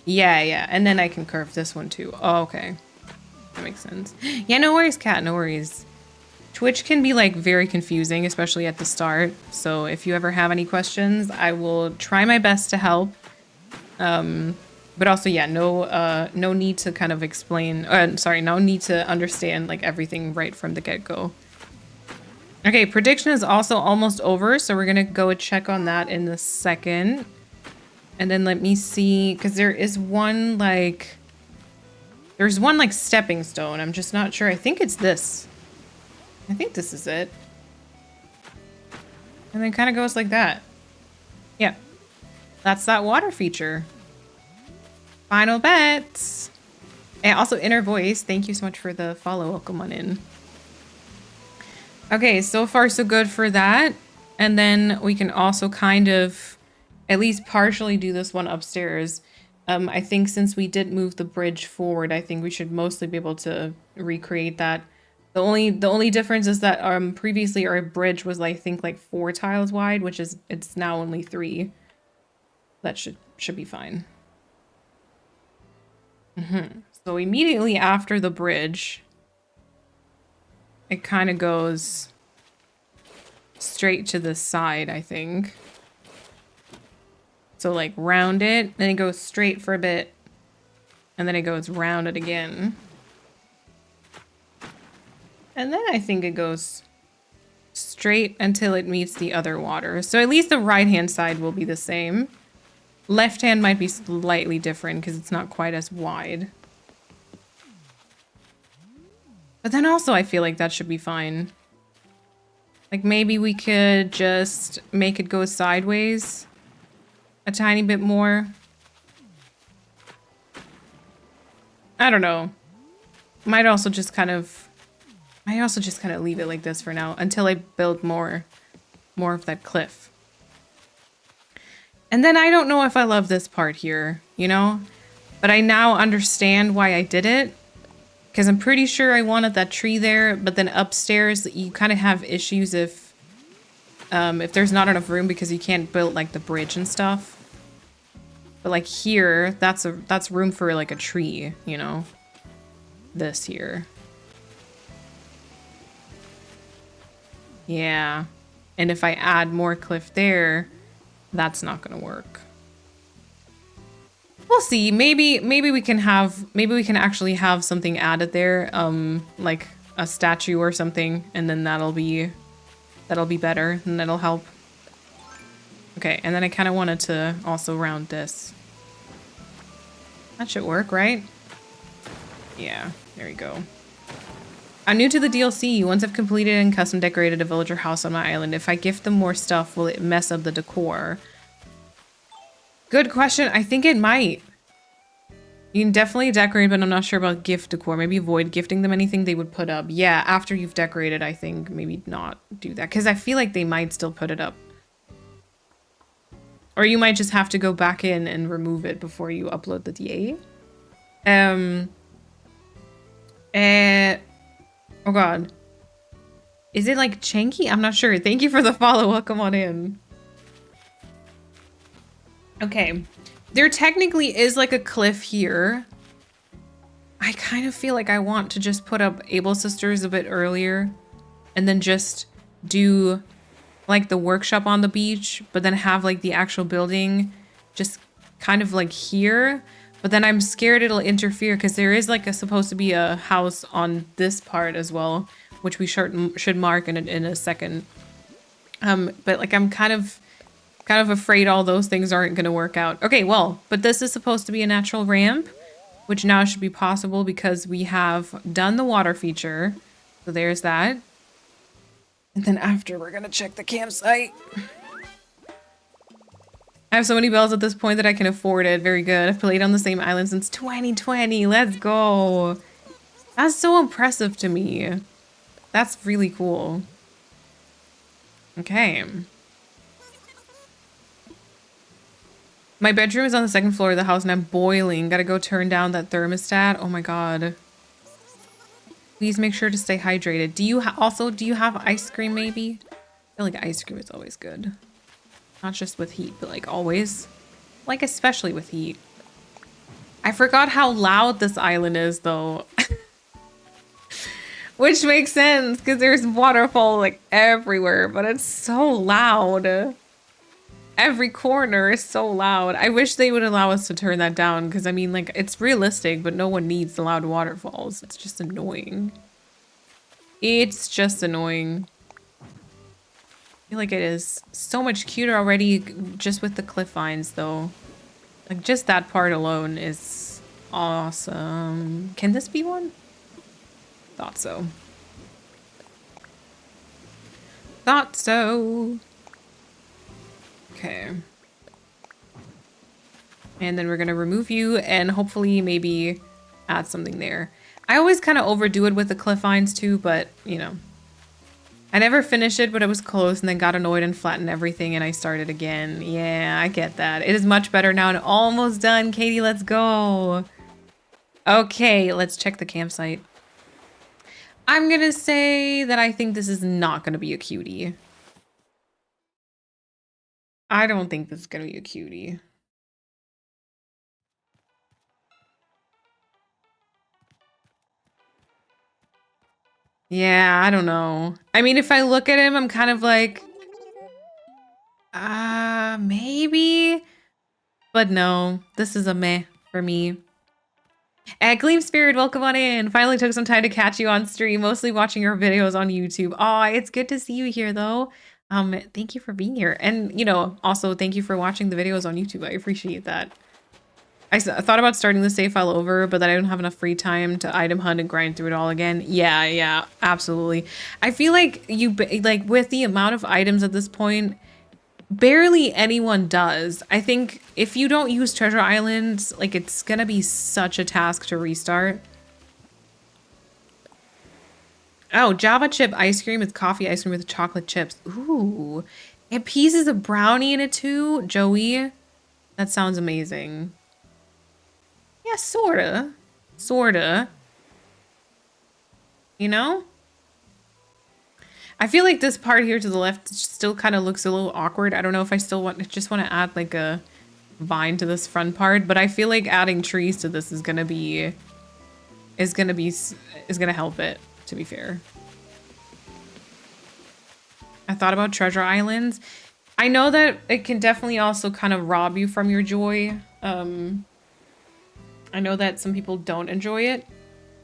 Speaker 4: Yeah, yeah. And then I can curve this one too. Oh, okay. That makes sense. Yeah, no worries, cat. No worries. Twitch can be like very confusing, especially at the start. So if you ever have any questions, I will try my best to help. But also, yeah, no need to kind of explain. Sorry, no need to understand like everything right from the get-go. Okay, prediction is also almost over, so we're gonna go check on that in a second. And then let me see, because there's one like stepping stone. I'm just not sure. I think it's this. I think this is it. And then kind of goes like that. Yeah. That's that water feature. Final bets. And also Inner Voice, thank you so much for the follow. Welcome on in. Okay, so far so good for that. And then we can also kind of at least partially do this one upstairs. I think since we did move the bridge forward, I think we should mostly be able to recreate that. The only difference is that previously our bridge was I think like 4 tiles wide, which is it's now only 3. That should be fine. So immediately after the bridge, it kind of goes straight to the side, I think. So like round it, then it goes straight for a bit, and then it goes round it again. And then I think it goes straight until it meets the other water. So at least the right-hand side will be the same. Left hand might be slightly different because it's not quite as wide. But then also I feel like that should be fine. Like maybe we could just make it go sideways a tiny bit more. I don't know. Might also just kind of leave it like this for now until I build more of that cliff. And then I don't know if I love this part here, you know? But I now understand why I did it. Because I'm pretty sure I wanted that tree there, but then upstairs you kind of have issues if there's not enough room because you can't build like the bridge and stuff. But like here, that's room for like a tree, you know? This here. Yeah. And if I add more cliff there, that's not gonna work. We'll see. Maybe we can actually have something added there, like a statue or something, and then that'll be better and that'll help. Okay, and then I kind of wanted to also round this. That should work, right? Yeah, there we go. I'm new to the DLC. Once I've completed and custom decorated a villager house on my island, if I gift them more stuff, will it mess up the decor? Good question. I think it might. You can definitely decorate, but I'm not sure about gift decor. Maybe avoid gifting them anything they would put up. Yeah, after you've decorated, I think maybe not do that. Because I feel like they might still put it up. Or you might just have to go back in and remove it before you upload the DA. Oh god. Is it like Chanky? I'm not sure. Thank you for the follow. Welcome on in. Okay. There technically is like a cliff here. I kind of feel like I want to just put up Able Sisters a bit earlier and then just do like the workshop on the beach, but then have like the actual building just kind of like here. But then I'm scared it'll interfere because there is like supposed to be a house on this part as well, which we should mark in a second. But like I'm kind of afraid all those things aren't going to work out. Okay, well, but this is supposed to be a natural ramp, which now should be possible because we have done the water feature. So there's that. And then after, we're going to check the campsite. I have so many bells at this point that I can afford it. Very good. I've played on the same island since 2020. Let's go. That's so impressive to me. That's really cool. Okay. My bedroom is on the second floor of the house and I'm boiling. Gotta go turn down that thermostat. Oh my god. Please make sure to stay hydrated. Do you do you have ice cream maybe? I feel like ice cream is always good. Not just with heat, but like always. Like especially with heat. I forgot how loud this island is though. Which makes sense because there's waterfall like everywhere, but it's so loud. Every corner is so loud. I wish they would allow us to turn that down because I mean like it's realistic, but no one needs the loud waterfalls. It's just annoying. It's just annoying. I feel like it is so much cuter already just with the cliff vines though. Like just that part alone is awesome. Can this be one? Thought so. Thought so. Okay. And then we're gonna remove you and hopefully maybe add something there. I always kind of overdo it with the cliff vines too, but you know. I never finished it, but it was close and then got annoyed and flattened everything and I started again. Yeah, I get that. It is much better now and almost done. Katie, let's go. Okay, let's check the campsite. I'm gonna say that I think this is not gonna be a cutie. I don't think this is gonna be a cutie. Yeah, I don't know. I mean, if I look at him, I'm kind of like, maybe. But no, this is a meh for me. Gleam Spirit, welcome on in. Finally took some time to catch you on stream, mostly watching your videos on YouTube. Aw, it's good to see you here though. Thank you for being here. And, you know, also thank you for watching the videos on YouTube. I appreciate that. I thought about starting the save file over, but then I don't have enough free time to item hunt and grind through it all again. Yeah, absolutely. I feel like like with the amount of items at this point, barely anyone does. I think if you don't use Treasure Island, like it's gonna be such a task to restart. Oh, Java chip ice cream with coffee ice cream with chocolate chips. Ooh, and pieces of brownie in it too, Joey. That sounds amazing. Yeah, sorta. You know? I feel like this part here to the left still kind of looks a little awkward. I don't know if I still just want to add like a vine to this front part, but I feel like adding trees to this is gonna help it, to be fair. I thought about Treasure Islands. I know that it can definitely also kind of rob you from your joy. I know that some people don't enjoy it.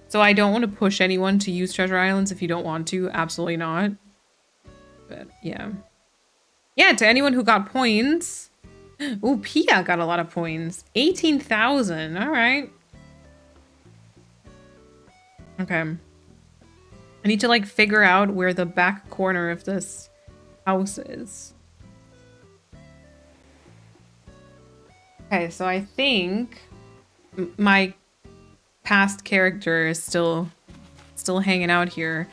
Speaker 4: So I don't want to push anyone to use Treasure Islands if you don't want to. Absolutely not. But yeah. Yeah, to anyone who got points. Ooh, Pia got a lot of points. 18,000. All right. Okay. I need to like figure out where the back corner of this house is. Okay, so I think my past character is still hanging out here.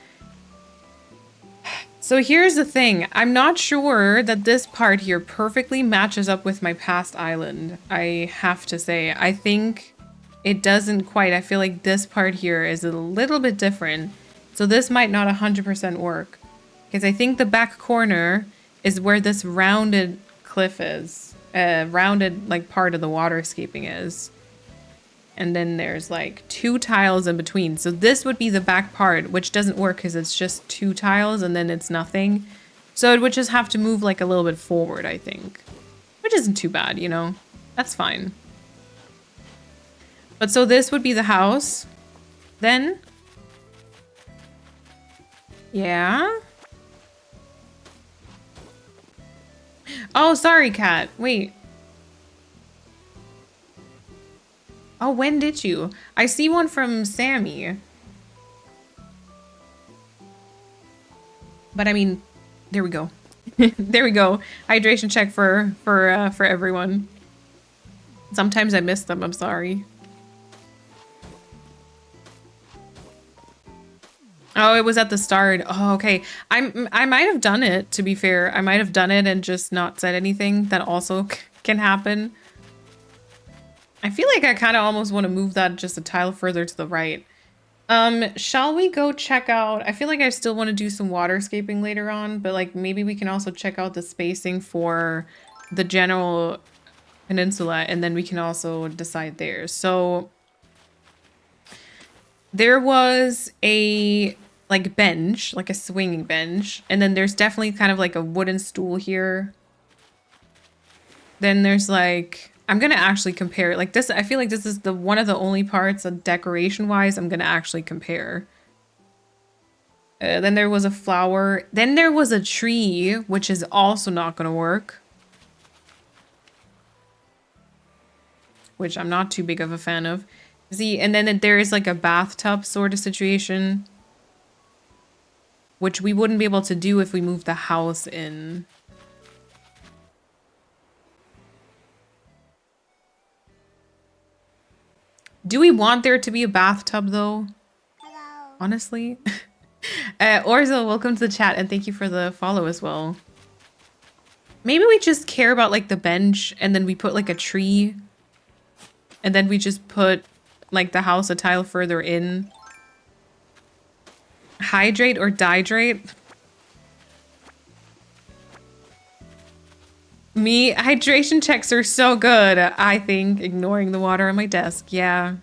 Speaker 4: So here's the thing. I'm not sure that this part here perfectly matches up with my past island. I have to say, I think it doesn't quite. I feel like this part here is a little bit different. So this might not 100% work. Because I think the back corner is where this rounded cliff is. Rounded like part of the water escaping is. And then there's like 2 tiles in between. So this would be the back part, which doesn't work because it's just 2 tiles and then it's nothing. So it would just have to move like a little bit forward, I think. Which isn't too bad, you know? That's fine. But so this would be the house. Then. Yeah. Oh, sorry, Kat. Wait. Oh, when did you? I see one from Sammy. But I mean, there we go. There we go. Hydration check for everyone. Sometimes I miss them. I'm sorry. Oh, it was at the start. Oh, okay. I might have done it, to be fair. I might have done it and just not said anything. That also can happen. I feel like I kind of almost want to move that just a tile further to the right. Shall we go check out, I feel like I still want to do some waterscaping later on, but like maybe we can also check out the spacing for the general peninsula and then we can also decide there. So there was a like bench, like a swinging bench, and then there's definitely kind of like a wooden stool here. Then there's like, I'm gonna actually compare like this. I feel like this is the one of the only parts of decoration wise I'm gonna actually compare. Then there was a flower. Then there was a tree, which is also not gonna work. Which I'm not too big of a fan of. See, and then there is like a bathtub sort of situation. Which we wouldn't be able to do if we moved the house in. Do we want there to be a bathtub though?
Speaker 1: Hello.
Speaker 4: Honestly. Orzo, welcome to the chat and thank you for the follow as well. Maybe we just care about like the bench and then we put like a tree. And then we just put like the house a tile further in. Hydrate or dihydrate? Me, hydration checks are so good, I think. Ignoring the water on my desk, yeah.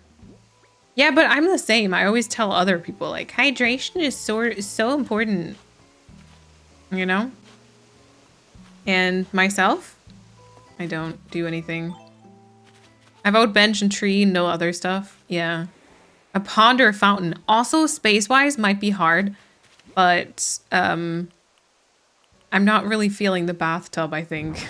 Speaker 4: Yeah, but I'm the same. I always tell other people, like, hydration is so important. You know? And myself? I don't do anything. I vote bench and tree, no other stuff. Yeah. A pond or a fountain. Also, space-wise, might be hard. But, I'm not really feeling the bathtub, I think.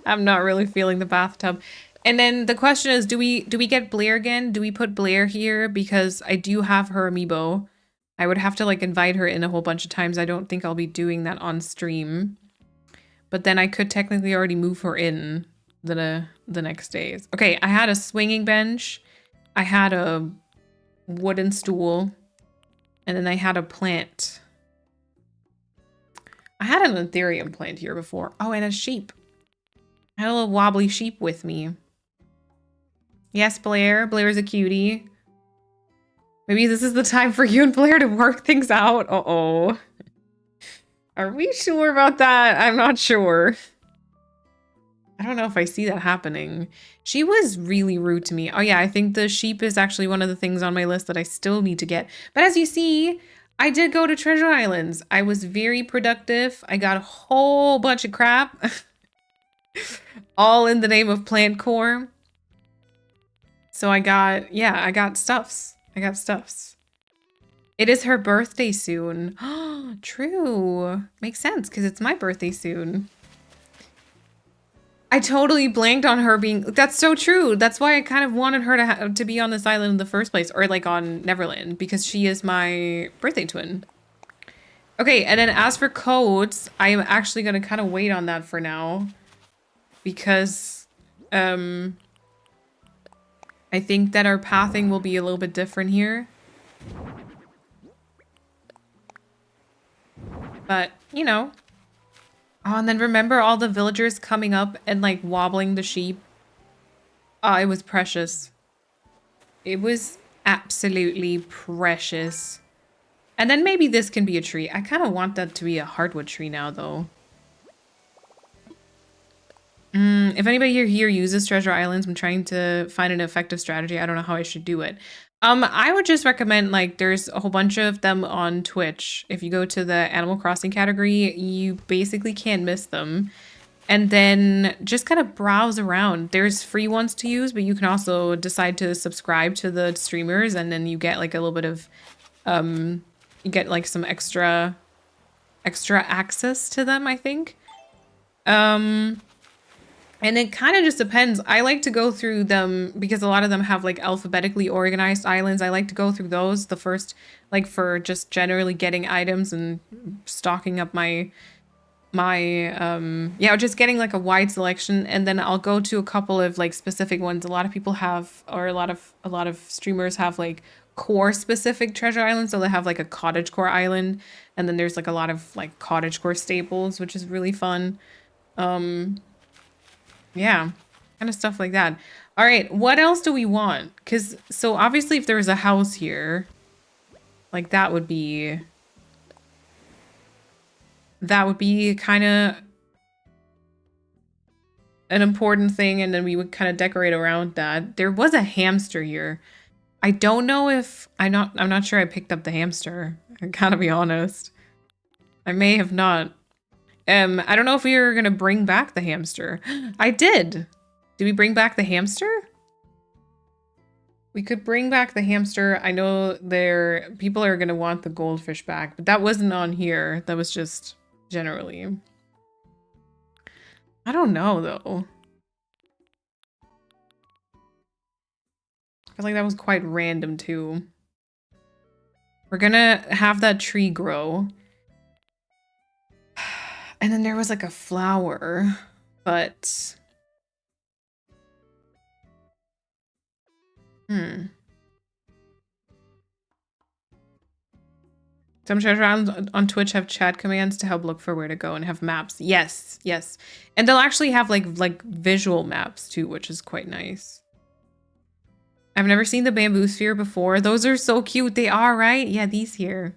Speaker 4: I'm not really feeling the bathtub. And then the question is, do we get Blair again? Do we put Blair here? Because I do have her amiibo. I would have to like invite her in a whole bunch of times. I don't think I'll be doing that on stream. But then I could technically already move her in the next days. Okay, I had a swinging bench. I had a wooden stool. And then I had a plant. I had an Ethereum plant here before. Oh, and a sheep. I had a little wobbly sheep with me. Yes, Blair. Blair's a cutie. Maybe this is the time for you and Blair to work things out. Uh-oh. Are we sure about that? I'm not sure. I don't know if I see that happening. She was really rude to me. Oh yeah, I think the sheep is actually one of the things on my list that I still need to get. But as you see, I did go to Treasure Islands. I was very productive. I got a whole bunch of crap. All in the name of plantcore. So I got stuffs. I got stuffs. It is her birthday soon. Oh, true. Makes sense because it's my birthday soon. I totally blanked on her being... That's so true. That's why I kind of wanted her to be on this island in the first place. Or like on Neverland. Because she is my birthday twin. Okay, and then as for codes, I am actually going to kind of wait on that for now. Because... I think that our pathing will be a little bit different here. But, you know... Oh, and then remember all the villagers coming up and like wobbling the sheep? Oh, it was precious. It was absolutely precious. And then maybe this can be a tree. I kind of want that to be a hardwood tree now, though. If anybody here uses Treasure Islands, I'm trying to find an effective strategy. I don't know how I should do it. I would just recommend, like, there's a whole bunch of them on Twitch. If you go to the Animal Crossing category, you basically can't miss them. And then just kind of browse around. There's free ones to use, but you can also decide to subscribe to the streamers, and then you get like a little bit of, you get like some extra access to them, I think. And it kind of just depends. I like to go through them because a lot of them have like alphabetically organized islands. I like to go through those the first, like for just generally getting items and stocking up my yeah, just getting like a wide selection. And then I'll go to a couple of like specific ones. A lot of people have, or a lot of streamers have like core specific treasure islands. So they have like a cottage core island. And then there's like a lot of like cottage core staples, which is really fun. Yeah, kind of stuff like that. All right, what else do we want? Because, so obviously if there was a house here, like that would be kind of an important thing, and then we would kind of decorate around that. There was a hamster here. I don't know if I'm not sure I picked up the hamster. I gotta be honest. I may have not. I don't know if we were gonna bring back the hamster. I did. Did we bring back the hamster? We could bring back the hamster. I know people are gonna want the goldfish back, but that wasn't on here. That was just generally. I don't know though. I feel like that was quite random too. We're gonna have that tree grow. And then there was like a flower, but some channels on Twitch have chat commands to help look for where to go and have maps. Yes, yes. And they'll actually have like visual maps too, which is quite nice. I've never seen the bamboo sphere before. Those are so cute. They are, right? Yeah, these here.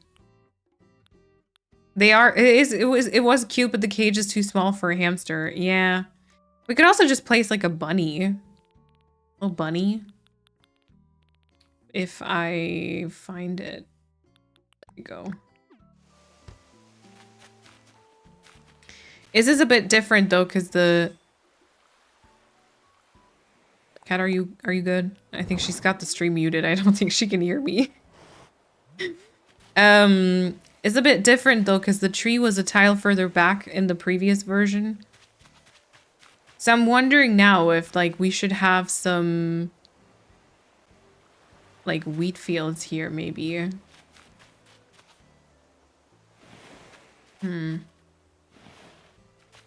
Speaker 4: They are. It was cute, but the cage is too small for a hamster. Yeah. We could also just place like a bunny. Little bunny. If I find it. There we go. Is a bit different though, because the cat, are you good? I think she's got the stream muted. I don't think she can hear me. It's a bit different though, because the tree was a tile further back in the previous version. So I'm wondering now if like we should have some like wheat fields here maybe.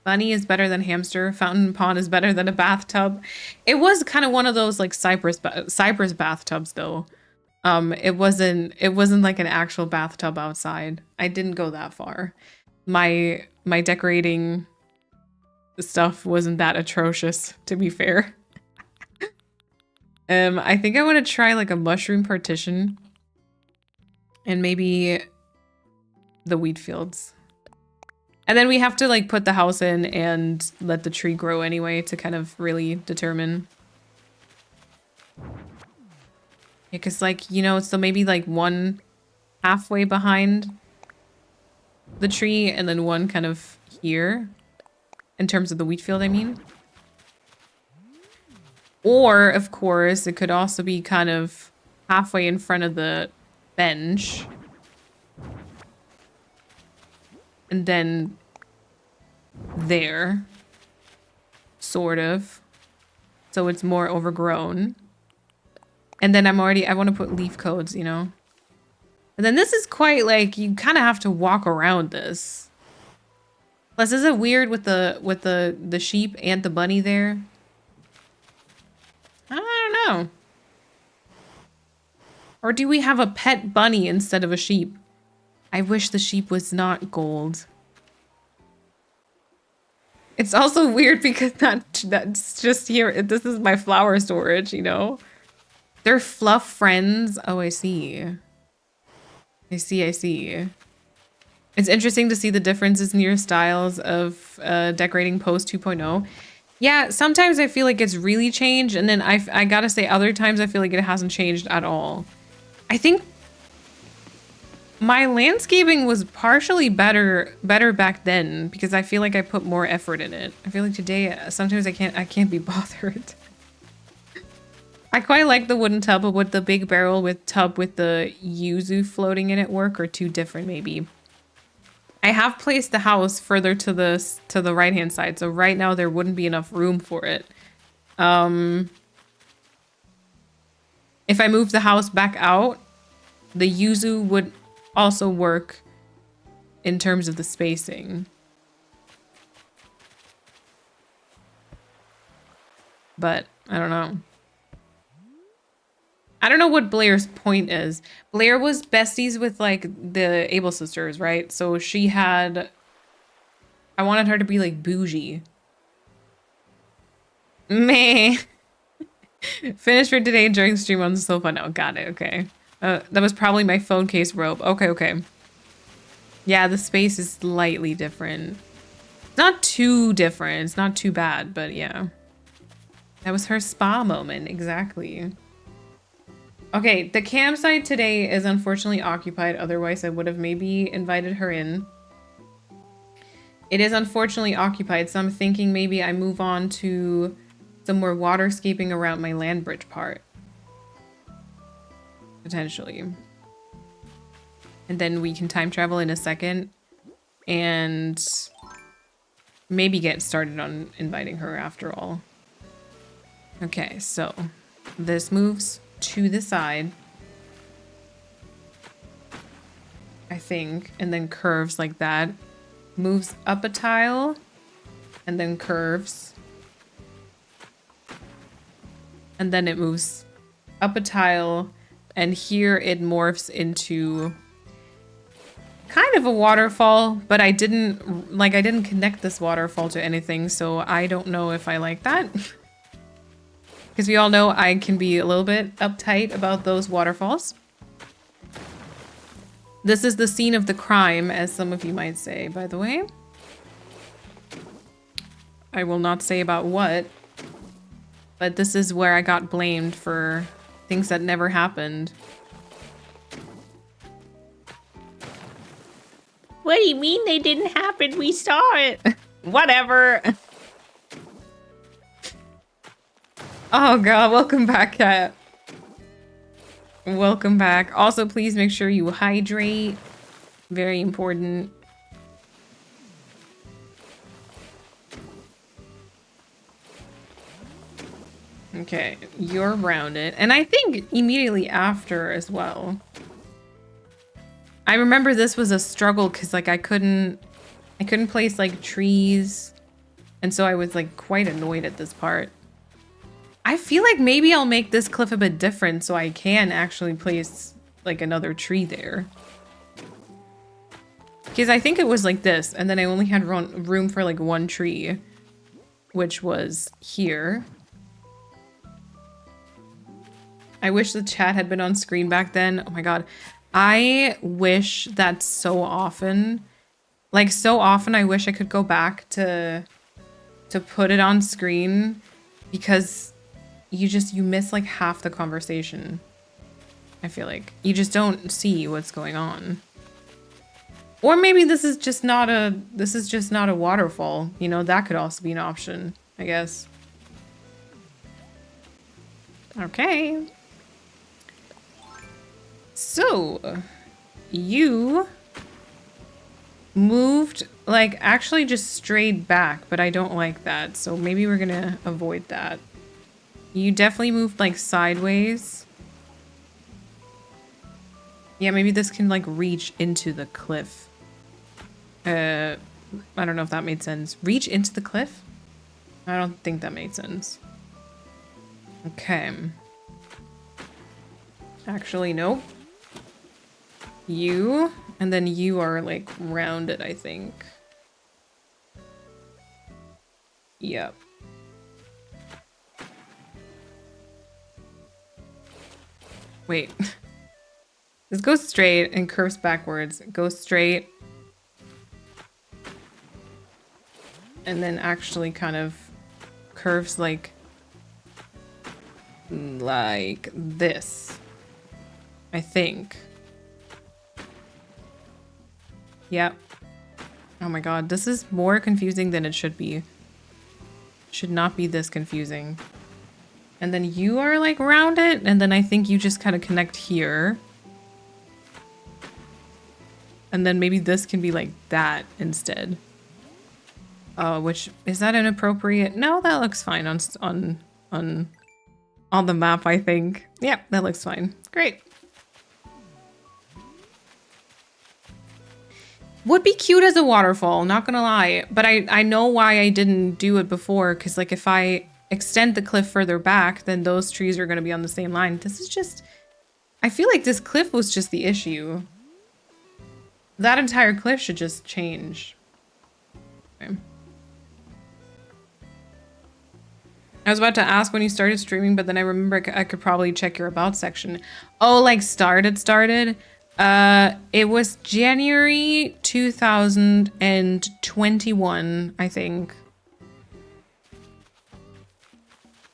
Speaker 4: Bunny is better than hamster. Fountain pond is better than a bathtub. It was kind of one of those like Cypress bathtubs though. It wasn't like an actual bathtub outside. I didn't go that far. My decorating stuff wasn't that atrocious, to be fair. I think I want to try like a mushroom partition and maybe the wheat fields. And then we have to like put the house in and let the tree grow anyway to kind of really determine. Yeah, because like, you know, so maybe like one halfway behind the tree and then one kind of here in terms of the wheat field, I mean. Or, of course, it could also be kind of halfway in front of the bench. And then there. Sort of. So it's more overgrown. And then I want to put leaf codes, you know. And then this is quite like, you kind of have to walk around this. Plus, is it weird with the sheep and the bunny there? I don't know. Or do we have a pet bunny instead of a sheep? I wish the sheep was not gold. It's also weird because that's just here. This is my flower storage, you know? They're fluff friends. Oh, I see. I see. It's interesting to see the differences in your styles of decorating post 2.0. Yeah, sometimes I feel like it's really changed, and then I gotta say other times I feel like it hasn't changed at all. I think my landscaping was partially better back then because I feel like I put more effort in it. I feel like today sometimes I can't be bothered. I quite like the wooden tub, but would the big barrel with tub with the yuzu floating in it work, or too different maybe? I have placed the house further to the right hand side, so right now there wouldn't be enough room for it. If I move the house back out, the yuzu would also work in terms of the spacing. But I don't know. I don't know what Blair's point is. Blair was besties with like the Able sisters, right? So she had, I wanted her to be like bougie. Meh. Finished for today during stream on so fun. Oh, got it. Okay. That was probably my phone case rope. Okay, okay. Yeah, the space is slightly different. Not too different. It's not too bad, but yeah. That was her spa moment. Exactly. Okay, the campsite today is unfortunately occupied. Otherwise, I would have maybe invited her in. It is unfortunately occupied, so I'm thinking maybe I move on to some more waterscaping around my land bridge part. Potentially. And then we can time travel in a second and maybe get started on inviting her after all. Okay, so this moves to the side, I think, and then curves like that. Moves up a tile and then curves. And then it moves up a tile, and here it morphs into kind of a waterfall, but I didn't connect this waterfall to anything, so I don't know if I like that. Because we all know I can be a little bit uptight about those waterfalls. This is the scene of the crime, as some of you might say, by the way. I will not say about what, but this is where I got blamed for things that never happened.
Speaker 5: What do you mean they didn't happen? We saw it.
Speaker 4: Whatever. Oh god, welcome back, Kat. Welcome back. Also, please make sure you hydrate. Very important. Okay, you're rounded. And I think immediately after as well. I remember this was a struggle because like I couldn't place like trees. And so I was like quite annoyed at this part. I feel like maybe I'll make this cliff a bit different so I can actually place like another tree there. Because I think it was like this, and then I only had room for like one tree, which was here. I wish the chat had been on screen back then. Oh my god. I wish that so often. Like so often I wish I could go back to put it on screen, because you miss like half the conversation. I feel like you just don't see what's going on. Or maybe this is just not a waterfall. You know, that could also be an option, I guess. Okay. So, you moved, like, actually just strayed back, but I don't like that. So maybe we're gonna avoid that. You definitely moved, like, sideways. Yeah, maybe this can, like, reach into the cliff. I don't know if that made sense. Reach into the cliff? I don't think that made sense. Okay. Actually, nope. You, and then you are, like, rounded, I think. Yep. Wait. This goes straight and curves backwards. It goes straight. And then actually kind of curves like this. I think. Yep. Oh my god, this is more confusing than it should be. Should not be this confusing. And then you are like rounded, and then I think you just kind of connect here. And then maybe this can be like that instead. Which, is that inappropriate? No, that looks fine on the map, I think. Yep, that looks fine. Great. Would be cute as a waterfall, not gonna lie. But I know why I didn't do it before, because like if I extend the cliff further back, then those trees are gonna be on the same line. This is just, I feel like this cliff was just the issue. That entire cliff should just change. Okay. I was about to ask when you started streaming, but then I remember I could probably check your about section. Oh, like started? It was January 2021, I think.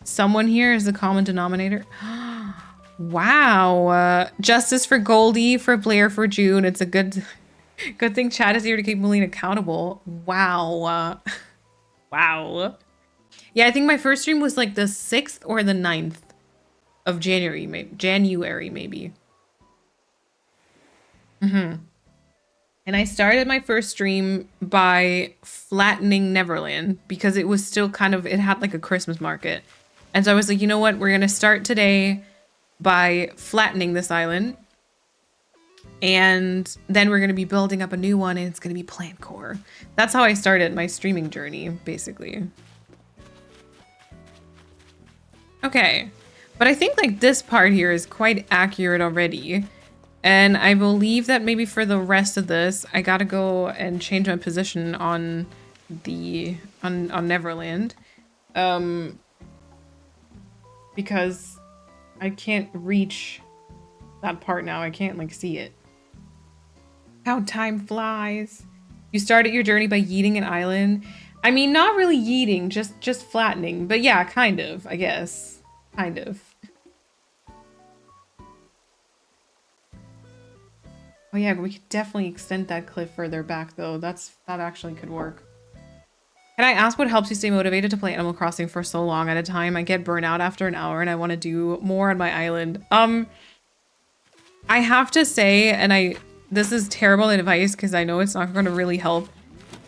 Speaker 4: Someone here is the common denominator. Wow. Justice for Goldie, for Blair, for June. It's a good thing Chad is here to keep Malene accountable. Wow. Wow. Yeah, I think my first stream was like the 6th or the 9th of January, maybe. And I started my first stream by flattening Neverland because it was still kind of, it had like a Christmas market. And so I was like, you know what? We're going to start today by flattening this island. And then we're going to be building up a new one and it's going to be plantcore. That's how I started my streaming journey, basically. Okay. But I think like this part here is quite accurate already. And I believe that maybe for the rest of this, I gotta go and change my position on the on Neverland. Because I can't reach that part now. I can't like see it. How time flies. You started your journey by yeeting an island. I mean, not really yeeting, just flattening. But yeah, kind of, I guess. Kind of. Oh yeah, we could definitely extend that cliff further back though. That actually could work. Can I ask what helps you stay motivated to play Animal Crossing for so long at a time? I get burnout after an hour and I want to do more on my island. I have to say, and this is terrible advice because I know it's not going to really help.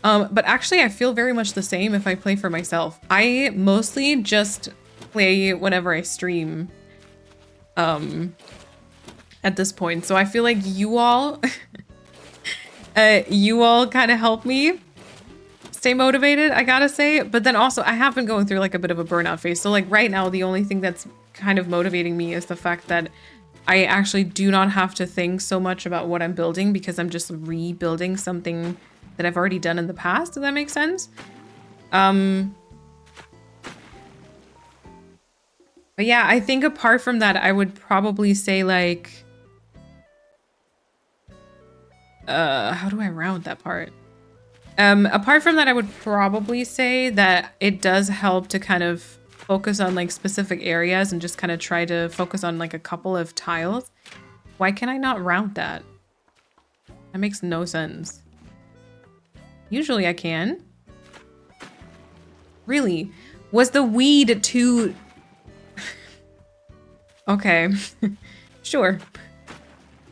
Speaker 4: But actually I feel very much the same if I play for myself. I mostly just play whenever I stream. At this point. So I feel like you all kind of help me stay motivated, I gotta say. But then also I have been going through like a bit of a burnout phase. So like right now, the only thing that's kind of motivating me is the fact that I actually do not have to think so much about what I'm building because I'm just rebuilding something that I've already done in the past. Does that make sense? But yeah, I think apart from that, I would probably say like, how do I round that part? Apart from that, I would probably say that it does help to kind of focus on like specific areas and just kind of try to focus on like a couple of tiles. Why can I not round that? That makes no sense. Usually I can. Really? Was the weed too... Okay. Sure.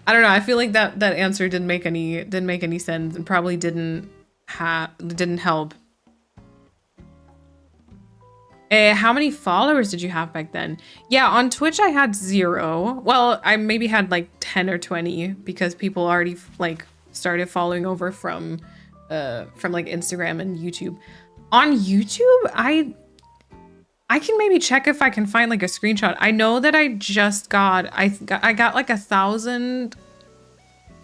Speaker 4: I don't know. I feel like that answer didn't make any sense and probably didn't help. How many followers did you have back then? Yeah, on Twitch I had 0. Well, I maybe had like 10 or 20 because people already like started following over from like Instagram and YouTube. On YouTube, I can maybe check if I can find like a screenshot. I know that I just got like 1,000.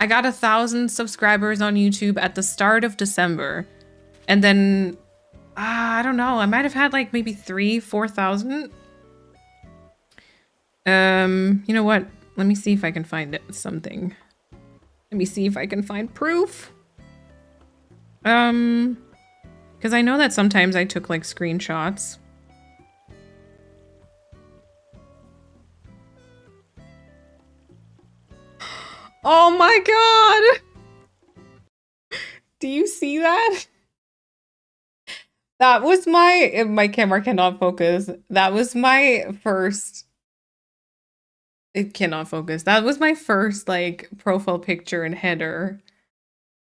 Speaker 4: I got 1,000 subscribers on YouTube at the start of December. And then, I don't know. I might have had like maybe 3,000-4,000. You know what? Let me see if I can find something. Let me see if I can find proof. Because I know that sometimes I took like screenshots. Oh my god! Do you see that? That was my camera cannot focus. That was my first. It cannot focus. That was my first like profile picture and header.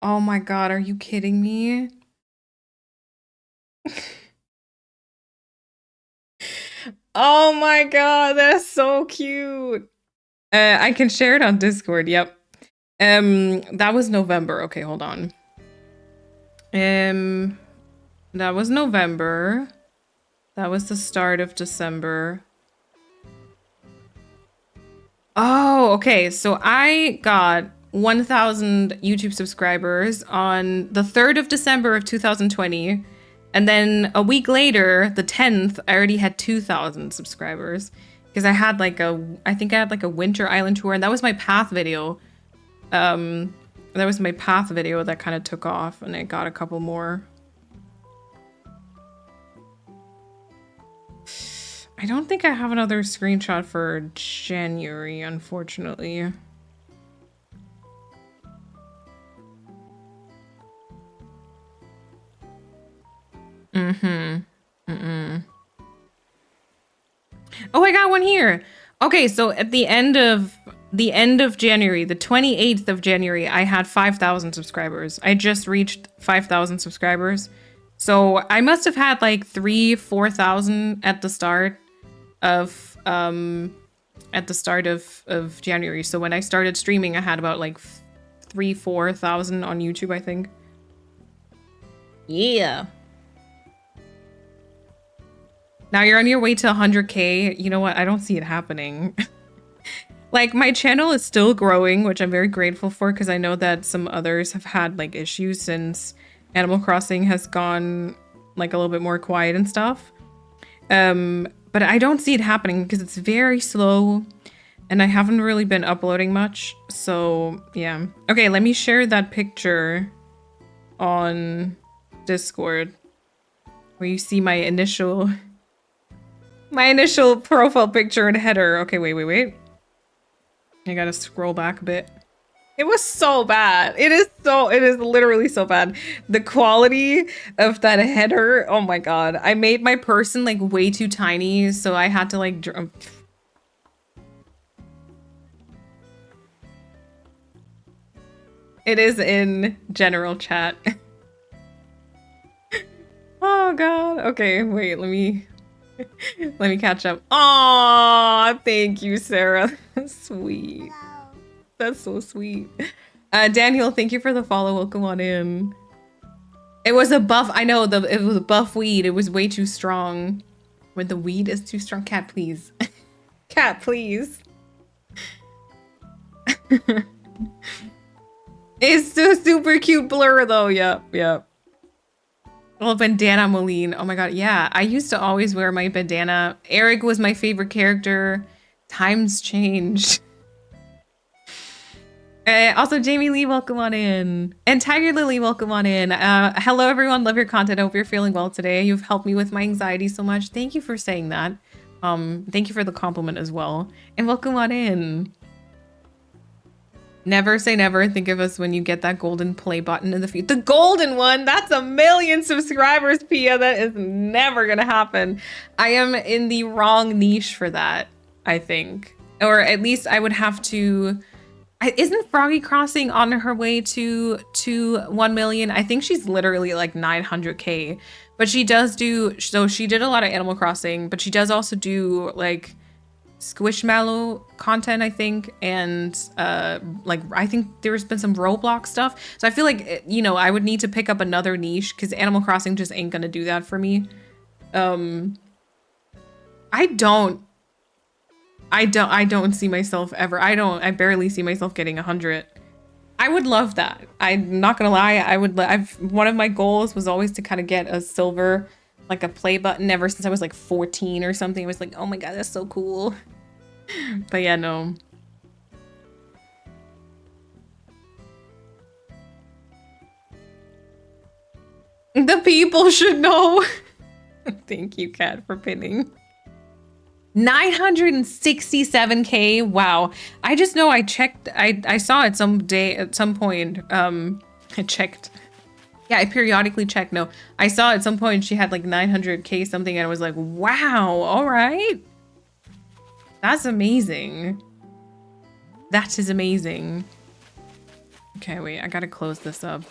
Speaker 4: Oh my god, are you kidding me? Oh my god, that's so cute. I can share it on Discord. Yep. That was November. Okay, hold on. That was November. That was the start of December. Oh, okay. So I got 1,000 YouTube subscribers on the 3rd of December of 2020. And then a week later, the 10th, I already had 2,000 subscribers because I had like I think I had like a winter island tour, and that was my path video. That was my path video that kind of took off, and I got a couple more. I don't think I have another screenshot for January, unfortunately. Oh, I got one here. Okay, so at the end of January, the 28th of January, I had 5,000 subscribers. I just reached 5,000 subscribers. So I must have had like 4,000 at the start of January. So when I started streaming, I had about like 4,000 on YouTube, I think. Yeah. Now you're on your way to 100K. You know what? I don't see it happening. Like, my channel is still growing, which I'm very grateful for, because I know that some others have had like issues since Animal Crossing has gone like a little bit more quiet and stuff. But I don't see it happening because it's very slow and I haven't really been uploading much. So yeah. Okay, let me share that picture on Discord where you see my initial profile picture and header. Okay, wait. I gotta scroll back a bit. It was so bad. It is literally so bad. The quality of that header, oh my god. I made my person like way too tiny, so I had to like... It is in general chat. Oh god. Okay, wait, let me catch up. Aw, thank you, Sarah. That's sweet. That's so sweet. Daniel, thank you for the follow. Welcome on in. It was a buff. I know, it was a buff weed. It was way too strong. When the weed is too strong. Cat, please. Cat, please. It's a super cute blur, though. Yep. Oh, bandana Moline. Oh my god, yeah. I used to always wear my bandana. Eric was my favorite character. Times changed. Also, Jamie Lee, welcome on in. And Tiger Lily, welcome on in. Hello, everyone. Love your content. I hope you're feeling well today. You've helped me with my anxiety so much. Thank you for saying that. Thank you for the compliment as well. And welcome on in. Never say never. Think of us when you get that golden play button in the future. The golden one? That's 1 million subscribers, Pia. That is never gonna happen. I am in the wrong niche for that, I think. Or at least I would have to... Isn't Froggy Crossing on her way to 1 million? I think she's literally like 900K. But she does do... So she did a lot of Animal Crossing, but she does also do like Squishmallow content, I think. And like, I think there's been some Roblox stuff. So I feel like, you know, I would need to pick up another niche because Animal Crossing just ain't gonna do that for me. I don't see myself ever. I barely see myself getting 100. I would love that. I'm not gonna lie. One of my goals was always to kind of get a silver, like a play button ever since I was like 14 or something. I was like, oh my god, that's so cool. But yeah, no. The people should know. Thank you, Kat, for pinning. 967K. Wow. I just know I checked. I saw it some point. I checked. Yeah, I periodically check. No, I saw at some point she had like 900K something, and I was like, wow, all right. That's amazing. That is amazing. Okay, wait, I gotta close this up.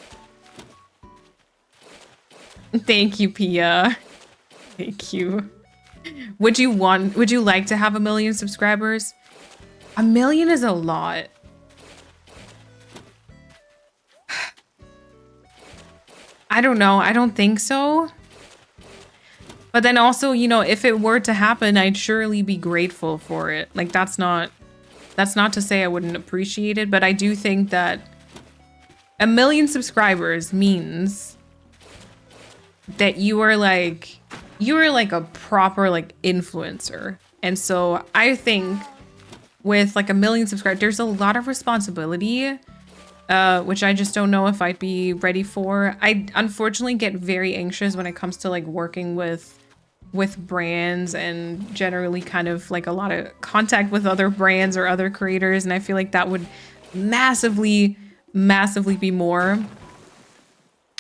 Speaker 4: Thank you, Pia. Thank you. Would you like to have 1 million subscribers? 1 million is a lot. I don't know. I don't think so. But then also, you know, if it were to happen, I'd surely be grateful for it. Like, that's not to say I wouldn't appreciate it, but I do think that 1 million subscribers means that you are like a proper like influencer. And so I think with like 1 million subscribers, there's a lot of responsibility, which I just don't know if I'd be ready for. I unfortunately get very anxious when it comes to like working with brands and generally kind of like a lot of contact with other brands or other creators. And I feel like that would massively be more.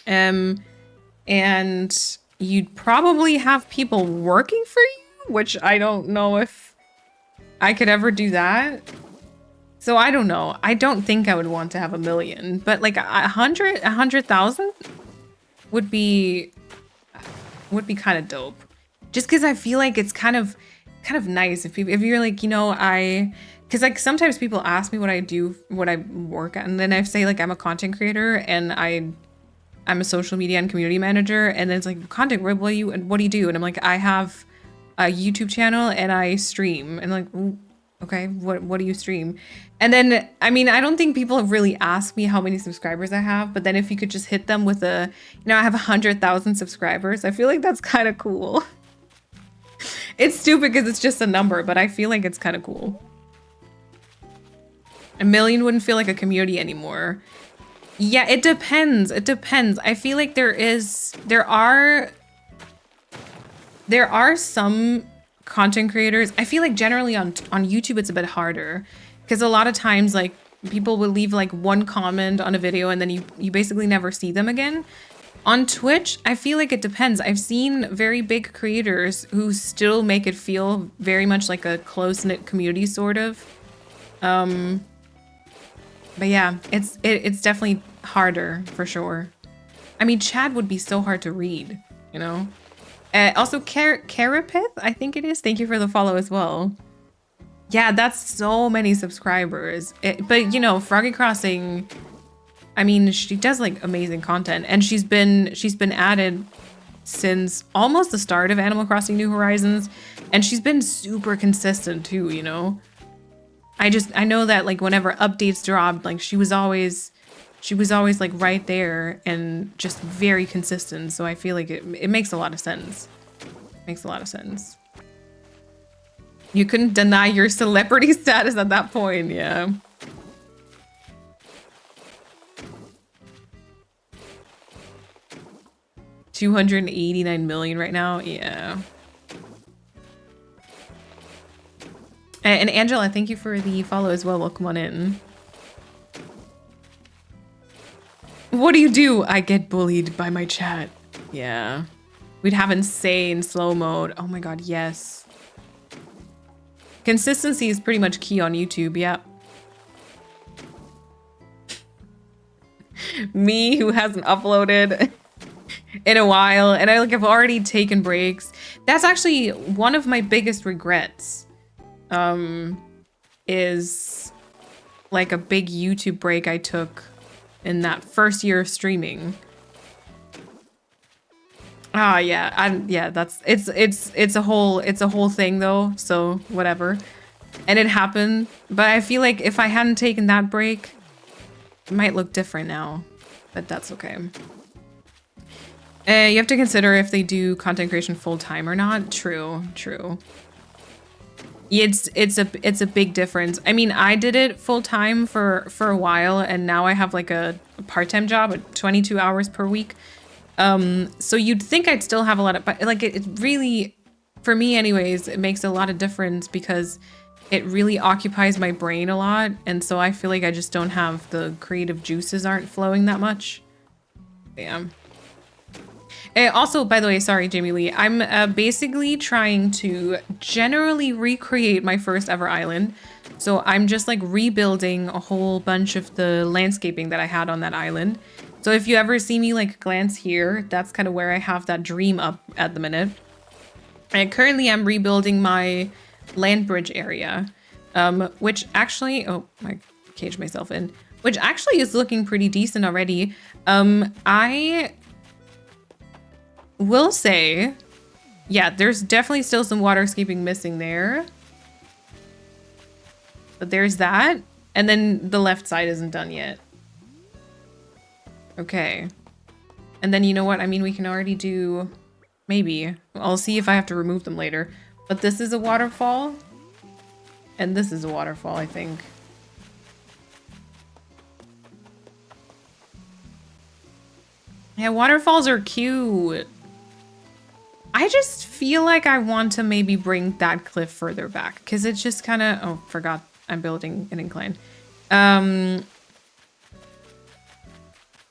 Speaker 4: And you'd probably have people working for you, which I don't know if I could ever do that. So I don't know. I don't think I would want to have 1 million, but like 100,000 would be kind of dope. Just because I feel like it's kind of nice if you're like, you know, because like sometimes people ask me what I do, what I work at, and then I say like I'm a content creator and I'm a social media and community manager, and then it's like content, what do you do? And I'm like, I have a YouTube channel and I stream. And like, ooh, okay, what do you stream? And then I mean, I don't think people have really asked me how many subscribers I have, but then if you could just hit them with I have 100,000 subscribers, I feel like that's kind of cool. It's stupid because it's just a number, but I feel like it's kind of cool. 1 million wouldn't feel like a community anymore. Yeah, it depends. It depends. I feel like there are some content creators. I feel like generally on YouTube it's a bit harder because a lot of times like people will leave like one comment on a video and then you basically never see them again. On Twitch, I feel like it depends. I've seen very big creators who still make it feel very much like a close-knit community sort of. But yeah, it's definitely harder for sure. I mean, Chad would be so hard to read, you know? Also, Carapith, I think it is. Thank you for the follow as well. Yeah, that's so many subscribers. But, you know, Froggy Crossing, I mean, she does like amazing content. And she's been added since almost the start of Animal Crossing New Horizons. And she's been super consistent too, you know? I know that like whenever updates dropped, like she was always like right there and just very consistent. So I feel like it makes a lot of sense. Makes a lot of sense. You couldn't deny your celebrity status at that point, yeah. $289 million right now, yeah. And Angela, thank you for the follow as well. Welcome on in. What do? I get bullied by my chat. Yeah. We'd have insane slow mode. Oh my god, yes. Consistency is pretty much key on YouTube, yep. Me, who hasn't uploaded in a while, and I've already taken breaks. That's actually one of my biggest regrets. Is like a big YouTube break I took in that first year of streaming. Ah, yeah, that's it's a whole thing though, so whatever. And it happened, but I feel like if I hadn't taken that break, it might look different now, but that's okay. You have to consider if they do content creation full time or not. True. It's a big difference. I mean, I did it full time for a while, and now I have like a part-time job at 22 hours per week. So you'd think I'd still have a lot of, but like it really, for me anyways, it makes a lot of difference because it really occupies my brain a lot, and so I feel like I just don't have the creative juices aren't flowing that much. Yeah. Also, by the way, sorry, Jamie Lee, I'm basically trying to generally recreate my first ever island. So I'm just like rebuilding a whole bunch of the landscaping that I had on that island. So if you ever see me like glance here, that's kind of where I have that dream up at the minute. And currently I'm rebuilding my land bridge area, which actually, oh, I caged myself in, which actually is looking pretty decent already. I will say, yeah, there's definitely still some waterscaping missing there. But there's that. And then the left side isn't done yet. Okay. And then you know what? I mean, we can already do, maybe. I'll see if I have to remove them later. But this is a waterfall. And this is a waterfall, I think. Yeah, waterfalls are cute. I just feel like I want to maybe bring that cliff further back. Because it's just kind of... Oh, forgot I'm building an incline.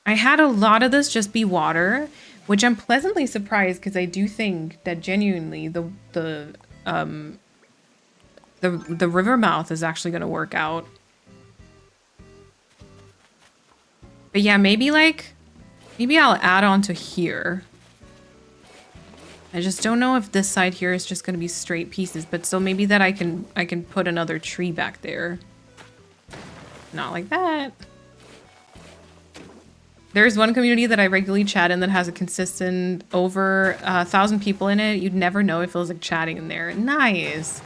Speaker 4: I had a lot of this just be water, which I'm pleasantly surprised because I do think that genuinely the river mouth is actually going to work out. But yeah, maybe I'll add on to here. I just don't know if this side here is just going to be straight pieces, but so maybe that I can put another tree back there. Not like that. There's one community that I regularly chat in that has a consistent over 1,000 people in it. You'd never know. It feels like chatting in there. Nice.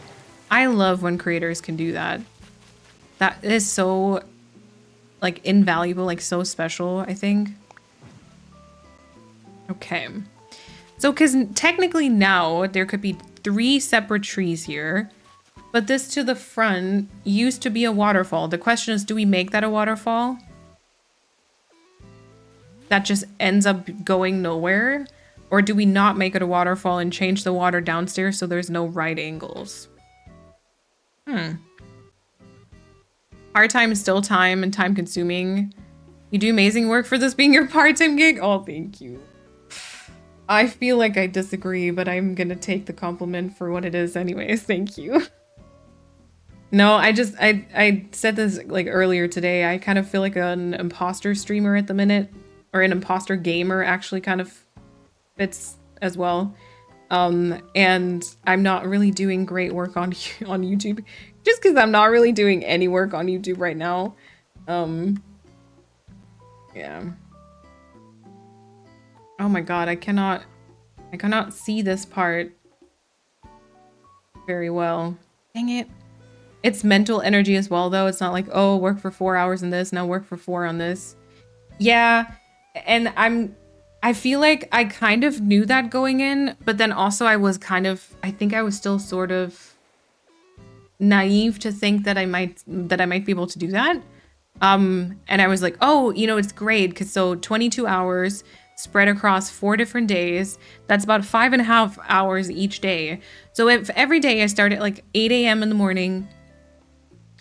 Speaker 4: I love when creators can do that. That is so like invaluable, like so special, I think. Okay. So, because technically now there could be 3 separate trees here, but this to the front used to be a waterfall. The question is, do we make that a waterfall? That just ends up going nowhere? Or do we not make it a waterfall and change the water downstairs so there's no right angles? Part-time is still time and time consuming. You do amazing work for this being your part-time gig? Oh, thank you. I feel like I disagree, but I'm gonna take the compliment for what it is anyways. Thank you. No, I said this like earlier today. I kind of feel like an imposter streamer at the minute. Or an imposter gamer actually kind of fits as well. And I'm not really doing great work on YouTube. Just because I'm not really doing any work on YouTube right now. Yeah. Oh my god, I cannot see this part very well. Dang it. It's mental energy as well though. It's not like, oh, work for 4 hours on this, now work for 4 on this. Yeah. And I feel like I kind of knew that going in, but then also I think I was still sort of naive to think that I might be able to do that. And I was like, oh, you know, it's great. Cause so 22 hours spread across 4 different days, that's about 5.5 hours each day. So if every day I start at like 8 a.m. in the morning,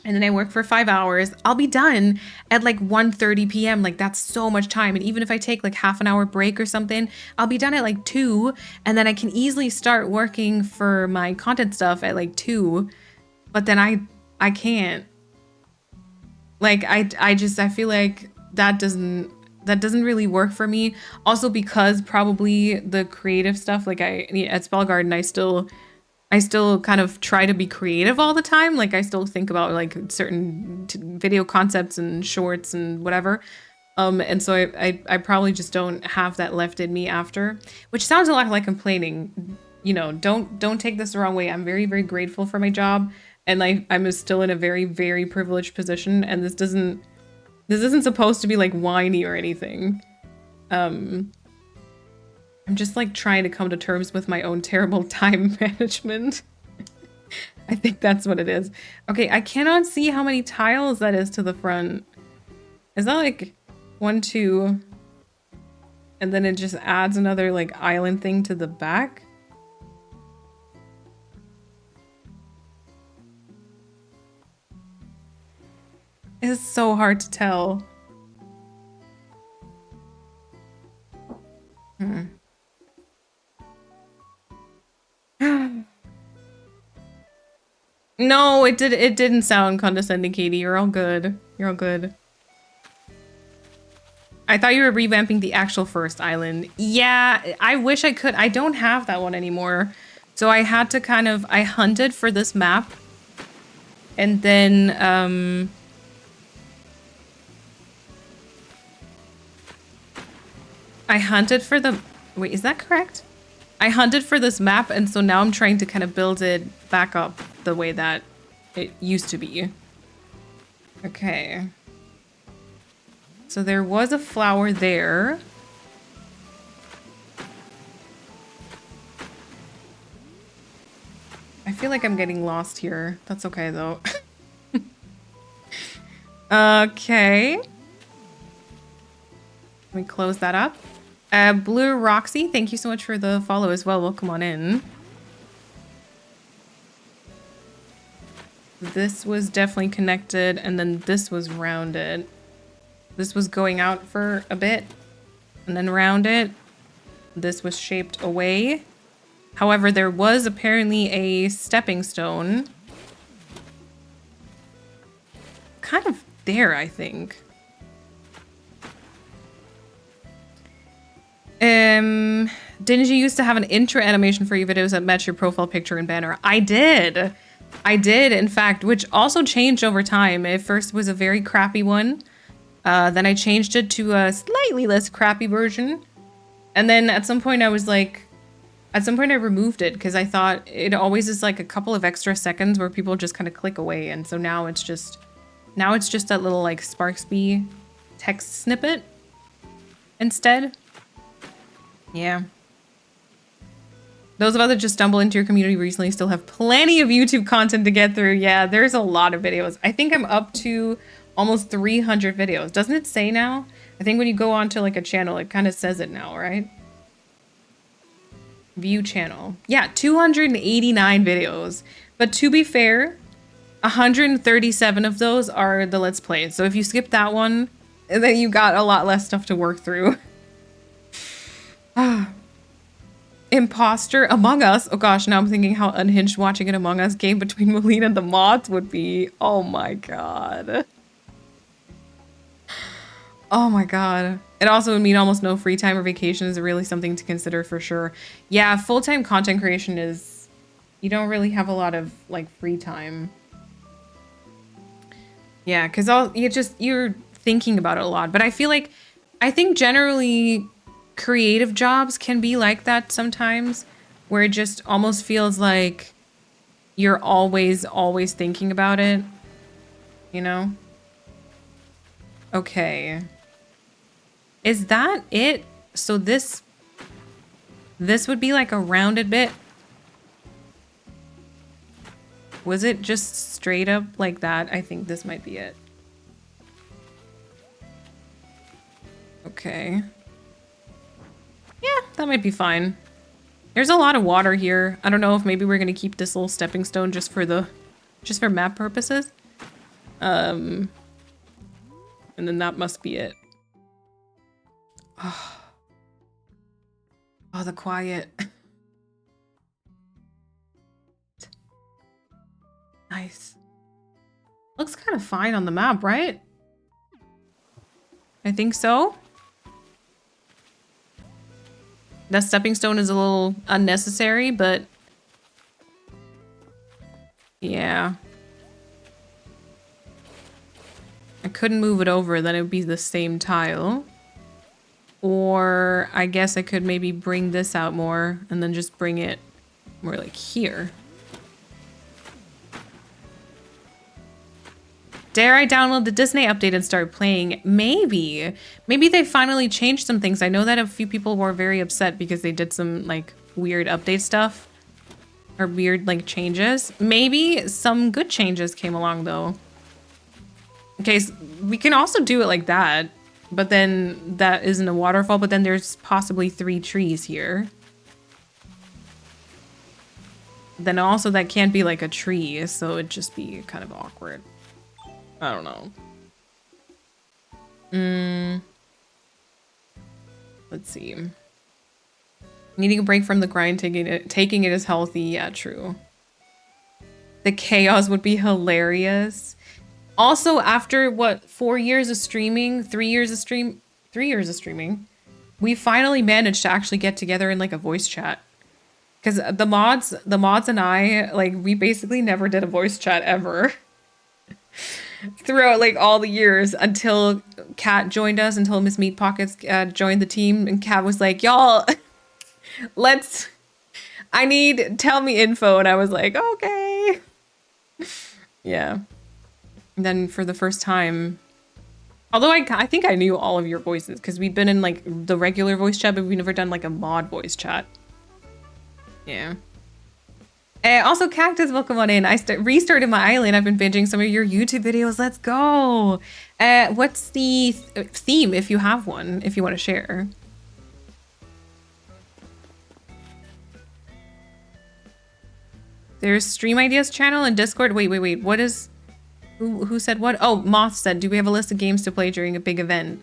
Speaker 4: and then I work for 5 hours, I'll be done at like 1:30 p.m. Like that's so much time. And even if I take like half an hour break or something, I'll be done at like 2. And then I can easily start working for my content stuff at like 2. But then I can't. Like I feel like that doesn't really work for me. Also because probably the creative stuff, like at Spell Garden, I still kind of try to be creative all the time. Like I still think about like certain video concepts and shorts and whatever. And so I probably just don't have that left in me after, which sounds a lot like complaining. You know, don't take this the wrong way. I'm very, very grateful for my job. And I'm still in a very, very privileged position. And this isn't supposed to be like whiny or anything. I'm just like trying to come to terms with my own terrible time management. I think that's what it is. Okay, I cannot see how many tiles that is to the front. Is that like 1, 2, and then it just adds another like island thing to the back? It's so hard to tell. No, it didn't sound condescending, Katie. You're all good. You're all good. I thought you were revamping the actual first island. Yeah, I wish I could. I don't have that one anymore. So I had to I hunted for this map. And then, I hunted for the... Wait, is that correct? I hunted for this map, and so now I'm trying to kind of build it back up the way that it used to be. Okay. So there was a flower there. feel like I'm getting lost here. That's okay though. Okay. Let me close that up. Blue Roxy, thank you so much for the follow as well. Welcome on in. This was definitely connected, and then this was rounded. This was going out for a bit, and then rounded. This was shaped away. However, there was apparently a stepping stone. Kind of there, I think. Didn't you used to have an intro animation for your videos that match your profile picture and banner? I did. I did, in fact, which also changed over time. It first was a very crappy one. Then I changed it to a slightly less crappy version. And then at some point I was like, at some point I removed it because I thought it always is like a couple of extra seconds where people just kind of click away. And so now it's just that little like Sparksby text snippet instead. Yeah. Those of us that just stumble into your community recently still have plenty of YouTube content to get through. Yeah, there's a lot of videos. I think I'm up to almost 300 videos. Doesn't it say now? I think when you go onto like a channel, it kind of says it now, right? View channel. Yeah, 289 videos. But to be fair, 137 of those are the Let's Plays. So if you skip that one, then you got a lot less stuff to work through. Imposter Among Us. Oh gosh, now I'm thinking how unhinged watching an Among Us game between Molina and the mods would be. Oh my god. Oh my god. It also would mean almost no free time or vacation is really something to consider for sure. Yeah, full-time content creation is... You don't really have a lot of, like, free time. Yeah, because you're thinking about it a lot. But I think generally... creative jobs can be like that sometimes, where it just almost feels like you're always thinking about it, you know? Okay. Is that it? So this would be like a rounded bit. Was it just straight up like that? I think this might be it. Okay. Yeah, that might be fine. There's a lot of water here. I don't know if maybe we're gonna keep this little stepping stone just for map purposes. And then that must be it. Oh, the quiet. Nice. Looks kind of fine on the map, right? I think so. That stepping stone is a little unnecessary, but yeah. I couldn't move it over, then it would be the same tile. Or I guess I could maybe bring this out more and then just bring it more like here. Dare I download the Disney update and start playing? Maybe. Maybe they finally changed some things. I know that a few people were very upset because they did some like weird update stuff. Or weird like changes. Maybe some good changes came along though. Okay, so we can also do it like that. But then that isn't a waterfall, but then there's possibly 3 trees here. Then also that can't be like a tree, so it'd just be kind of awkward. I don't know. Let's see. Needing a break from the grind, taking it is healthy. Yeah, true. The chaos would be hilarious. Also, after what, 4 years of streaming, 3 years of streaming, we finally managed to actually get together in like a voice chat. Because the mods and I, like, we basically never did a voice chat ever. Throughout like all the years until Kat joined us, until Miss Meat Pockets joined the team, and Kat was like, y'all, tell me info, and I was like, okay. Yeah. And then for the first time, although I think I knew all of your voices because we'd been in like the regular voice chat, but we've never done like a mod voice chat. Yeah. Also, Cactus, welcome on in. I restarted my island. I've been binging some of your YouTube videos. Let's go. What's the theme, if you have one, if you want to share? There's Stream Ideas channel and Discord. Wait. What is... Who said what? Oh, Moth said, do we have a list of games to play during a big event?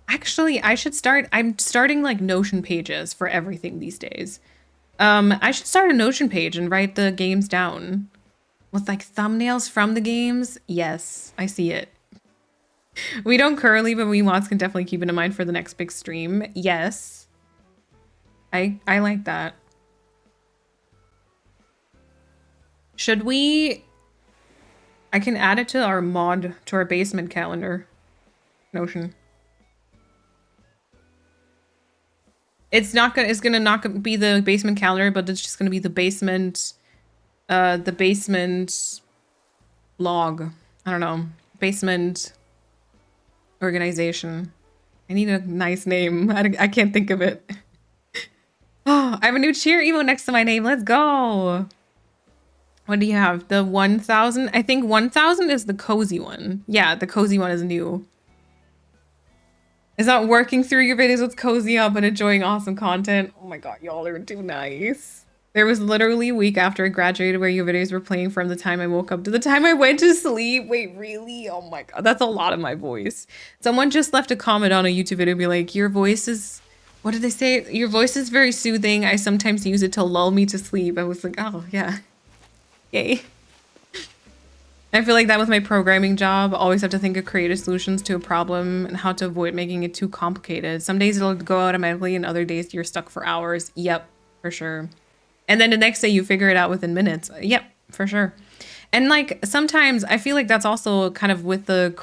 Speaker 4: Actually, I should start... I'm starting, like, Notion pages for everything these days. I should start a Notion page and write the games down. With, like, thumbnails from the games? Yes, I see it. We don't currently, but we mods can definitely keep it in mind for the next big stream. Yes. I like that. Should we... I can add it to our mod, to our basement calendar. Notion. It's gonna not be the basement calendar, but it's just gonna be the basement log. I don't know. Basement organization. I need a nice name. I can't think of it. Oh, I have a new cheer emote next to my name. Let's go. What do you have? The 1000? I think 1000 is the cozy one. Yeah, the cozy one is new. It's not working through your videos with cozy up and enjoying awesome content. Oh my god, y'all are too nice. There was literally a week after I graduated where your videos were playing from the time I woke up to the time I went to sleep. Wait, really? Oh my god, that's a lot of my voice. Someone just left a comment on a YouTube video be like, your voice is... What did they say? Your voice is very soothing. I sometimes use it to lull me to sleep. I was like, oh yeah. Yay. I feel like that with my programming job. Always have to think of creative solutions to a problem and how to avoid making it too complicated. Some days it'll go automatically and other days you're stuck for hours. Yep, for sure. And then the next day you figure it out within minutes. Yep, for sure. And like sometimes I feel like that's also kind of with the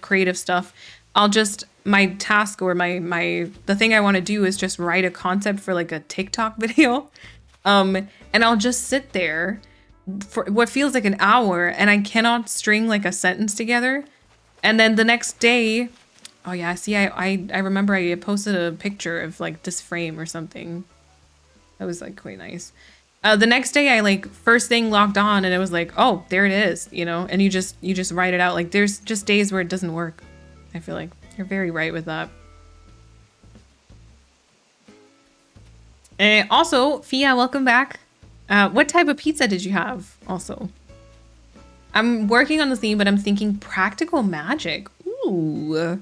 Speaker 4: creative stuff. I'll just, my task or the thing I want to do is just write a concept for like a TikTok video. And I'll just sit there for what feels like an hour and I cannot string like a sentence together. And then the next day, oh yeah, see, I remember I posted a picture of like this frame or something. That was like quite nice. The next day I like first thing logged on and it was like, oh, there it is, you know, and you just write it out. Like there's just days where it doesn't work. I feel like you're very right with that. And also, Fia, welcome back. What type of pizza did you have also? I'm working on the theme, but I'm thinking practical magic. Ooh.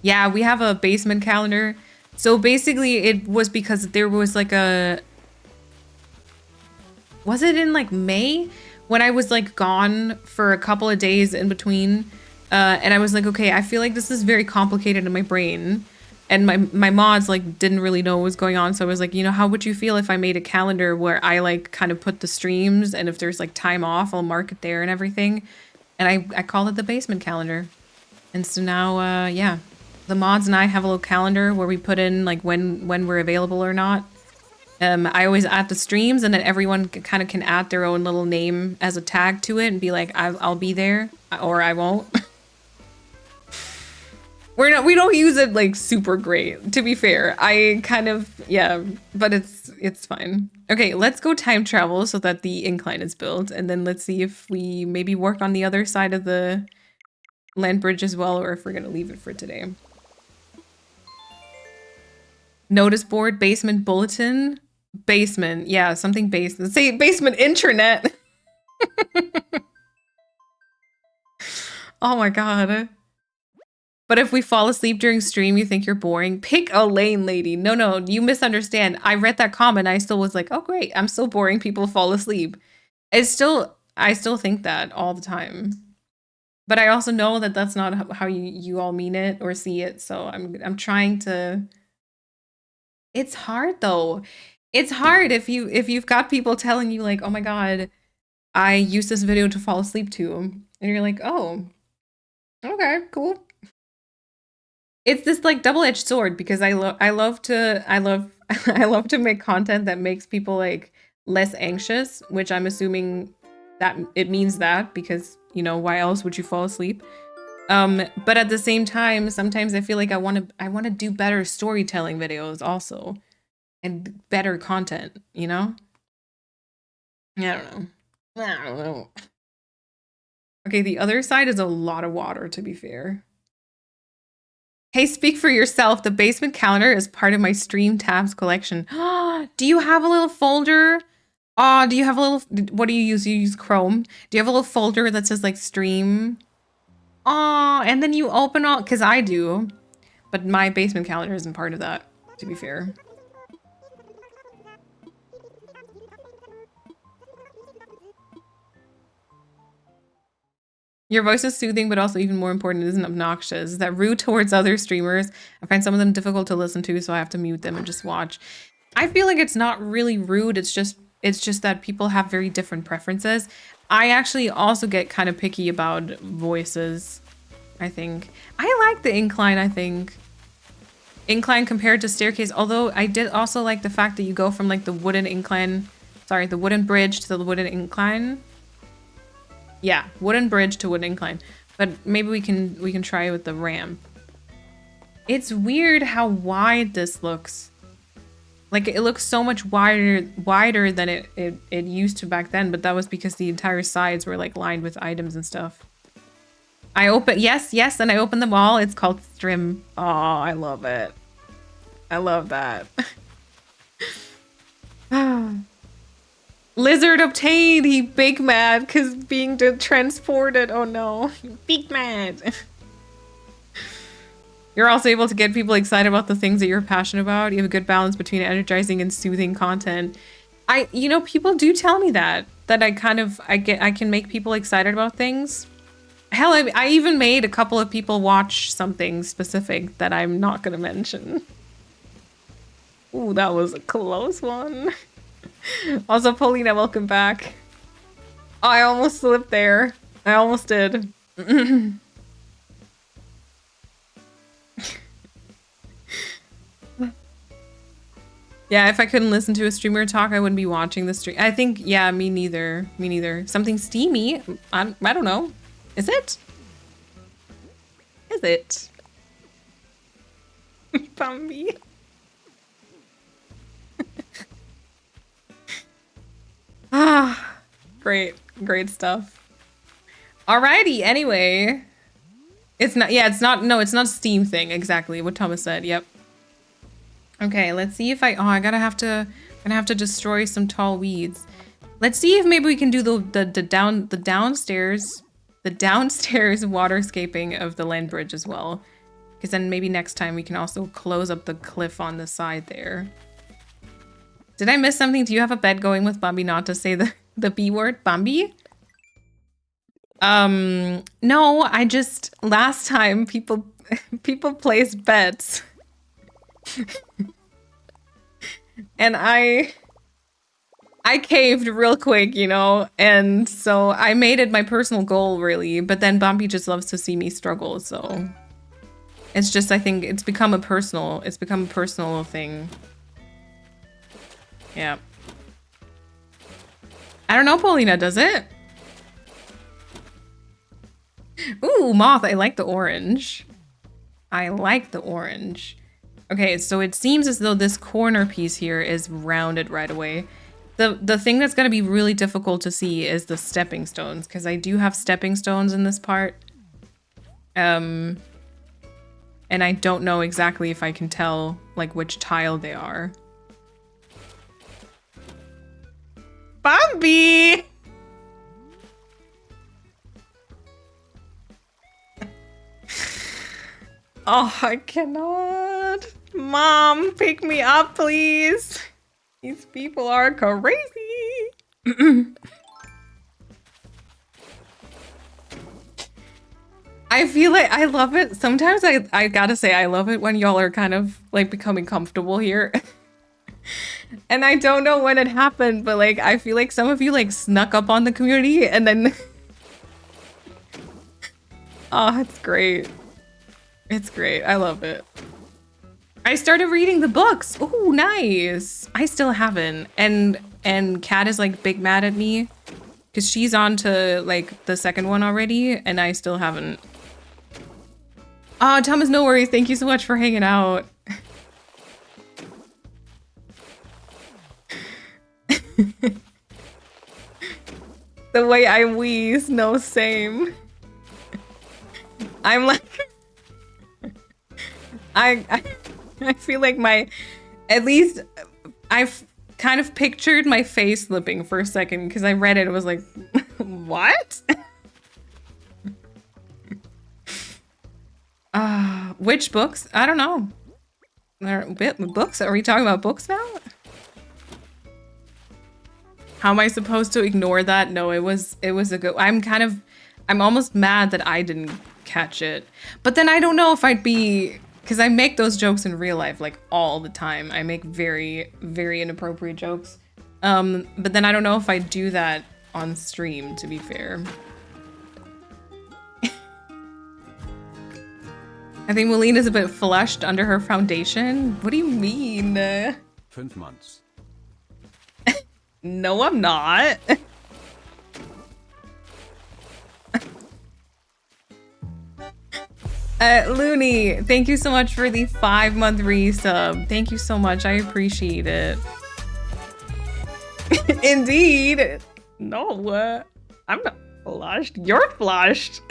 Speaker 4: Yeah, we have a basement calendar. So basically it was because there was like was it in like May? When I was like gone for a couple of days in between. And I was like, okay, I feel like this is very complicated in my brain. And my mods like didn't really know what was going on. So I was like, you know, how would you feel if I made a calendar where I like kind of put the streams and if there's like time off, I'll mark it there and everything. And I call it the basement calendar. And so now, yeah, the mods and I have a little calendar where we put in like when we're available or not. I always add the streams and then everyone kind of can add their own little name as a tag to it and be like, I'll be there or I won't. We don't use it like super great, to be fair. I kind of, yeah, but it's fine. Okay, let's go time travel so that the incline is built. And then let's see if we maybe work on the other side of the land bridge as well, or if we're gonna leave it for today. Notice board, basement bulletin, basement. Yeah, something basement. Say basement internet. Oh my God. But if we fall asleep during stream, you think you're boring? Pick a lane, lady. No, you misunderstand. I read that comment. I still was like, oh, great. I'm so boring. People fall asleep. I still think that all the time. But I also know that that's not how you all mean it or see it. So I'm trying to. It's hard though. It's hard if you've got people telling you like, oh my God, I used this video to fall asleep to, and you're like, oh, okay, cool. It's this like double-edged sword because I love to make content that makes people like less anxious, which I'm assuming that it means that because, you know, why else would you fall asleep? But at the same time, sometimes I feel like I want to do better storytelling videos also and better content, you know? I don't know. I don't know. Okay, the other side is a lot of water, to be fair. Hey, speak for yourself. The basement calendar is part of my stream tabs collection. Do you have a little folder? Do you have a little, what do you use? You use Chrome. Do you have a little folder that says like stream? And then you open all, because I do, but my basement calendar isn't part of that, to be fair. Your voice is soothing, but also even more important, it isn't obnoxious. Is that rude towards other streamers? I find some of them difficult to listen to, so I have to mute them and just watch. I feel like it's not really rude. It's just that people have very different preferences. I actually also get kind of picky about voices, I think. I like the incline, I think. Incline compared to staircase, although I did also like the fact that you go from like the wooden incline, sorry, the wooden bridge to the wooden incline. Yeah, wooden bridge to wooden incline. But maybe we can try with the ramp. It's weird how wide this looks. Like it looks so much wider than it used to back then, but that was because the entire sides were like lined with items and stuff. I open, yes, and I opened them all. It's called Strim. Oh, I love it. I love that. Lizard obtained. He big mad because being transported. Oh no, big mad. You're also able to get people excited about the things that you're passionate about. You have a good balance between energizing and soothing content. You know, people do tell me that I can make people excited about things. Hell, I even made a couple of people watch something specific that I'm not gonna mention. Ooh, that was a close one. Also, Paulina, welcome back. Oh, I almost slipped there. I almost did. Yeah, if I couldn't listen to a streamer talk, I wouldn't be watching the stream. I think, yeah, me neither. Me neither. Something steamy. I don't know. Is it? Is it? Bambi. Great stuff. Alrighty, anyway. It's not a Steam thing, exactly what Thomas said, yep. Okay, let's see if I'm gonna have to destroy some tall weeds. Let's see if maybe we can do the downstairs waterscaping of the land bridge as well. Because then maybe next time we can also close up the cliff on the side there. Did I miss something? Do you have a bet going with Bambi not to say the B word? Bambi? No, I just, last time people placed bets. And I caved real quick, you know, and so I made it my personal goal, really, but then Bambi just loves to see me struggle, so it's just, I think it's become a personal thing. Yeah. I don't know, Paulina, does it? Ooh, moth, I like the orange. I like the orange. Okay, so it seems as though this corner piece here is rounded right away. The thing that's going to be really difficult to see is the stepping stones, because I do have stepping stones in this part. And I don't know exactly if I can tell, like, which tile they are. Bambi! Oh, I cannot. Mom, pick me up, please. These people are crazy. I feel like I love it. Sometimes I gotta say I love it when y'all are kind of like becoming comfortable here. And I don't know when it happened, but like I feel like some of you like snuck up on the community and then oh, it's great. It's great. I love it. I started reading the books. Oh, nice. I still haven't. And Kat is like big mad at me because she's on to like the second one already and I still haven't. Oh, Thomas, no worries. Thank you so much for hanging out. The way I wheeze, no same. I'm like I feel like at least I've kind of pictured my face slipping for a second because I read it. It was like, what? Which books? I don't know. Books? Are we talking about books now? How am I supposed to ignore that? No, it was a good. I'm almost mad that I didn't catch it. But then I don't know if I'd be, because I make those jokes in real life like all the time. I make very, very inappropriate jokes. But then I don't know if I do that on stream, to be fair. I think Melina's a bit flushed under her foundation. What do you mean?
Speaker 2: 5 months.
Speaker 4: No, I'm not. Looney, thank you so much for the 5-month resub. Thank you so much. I appreciate it. Indeed. No, I'm not flushed. You're flushed.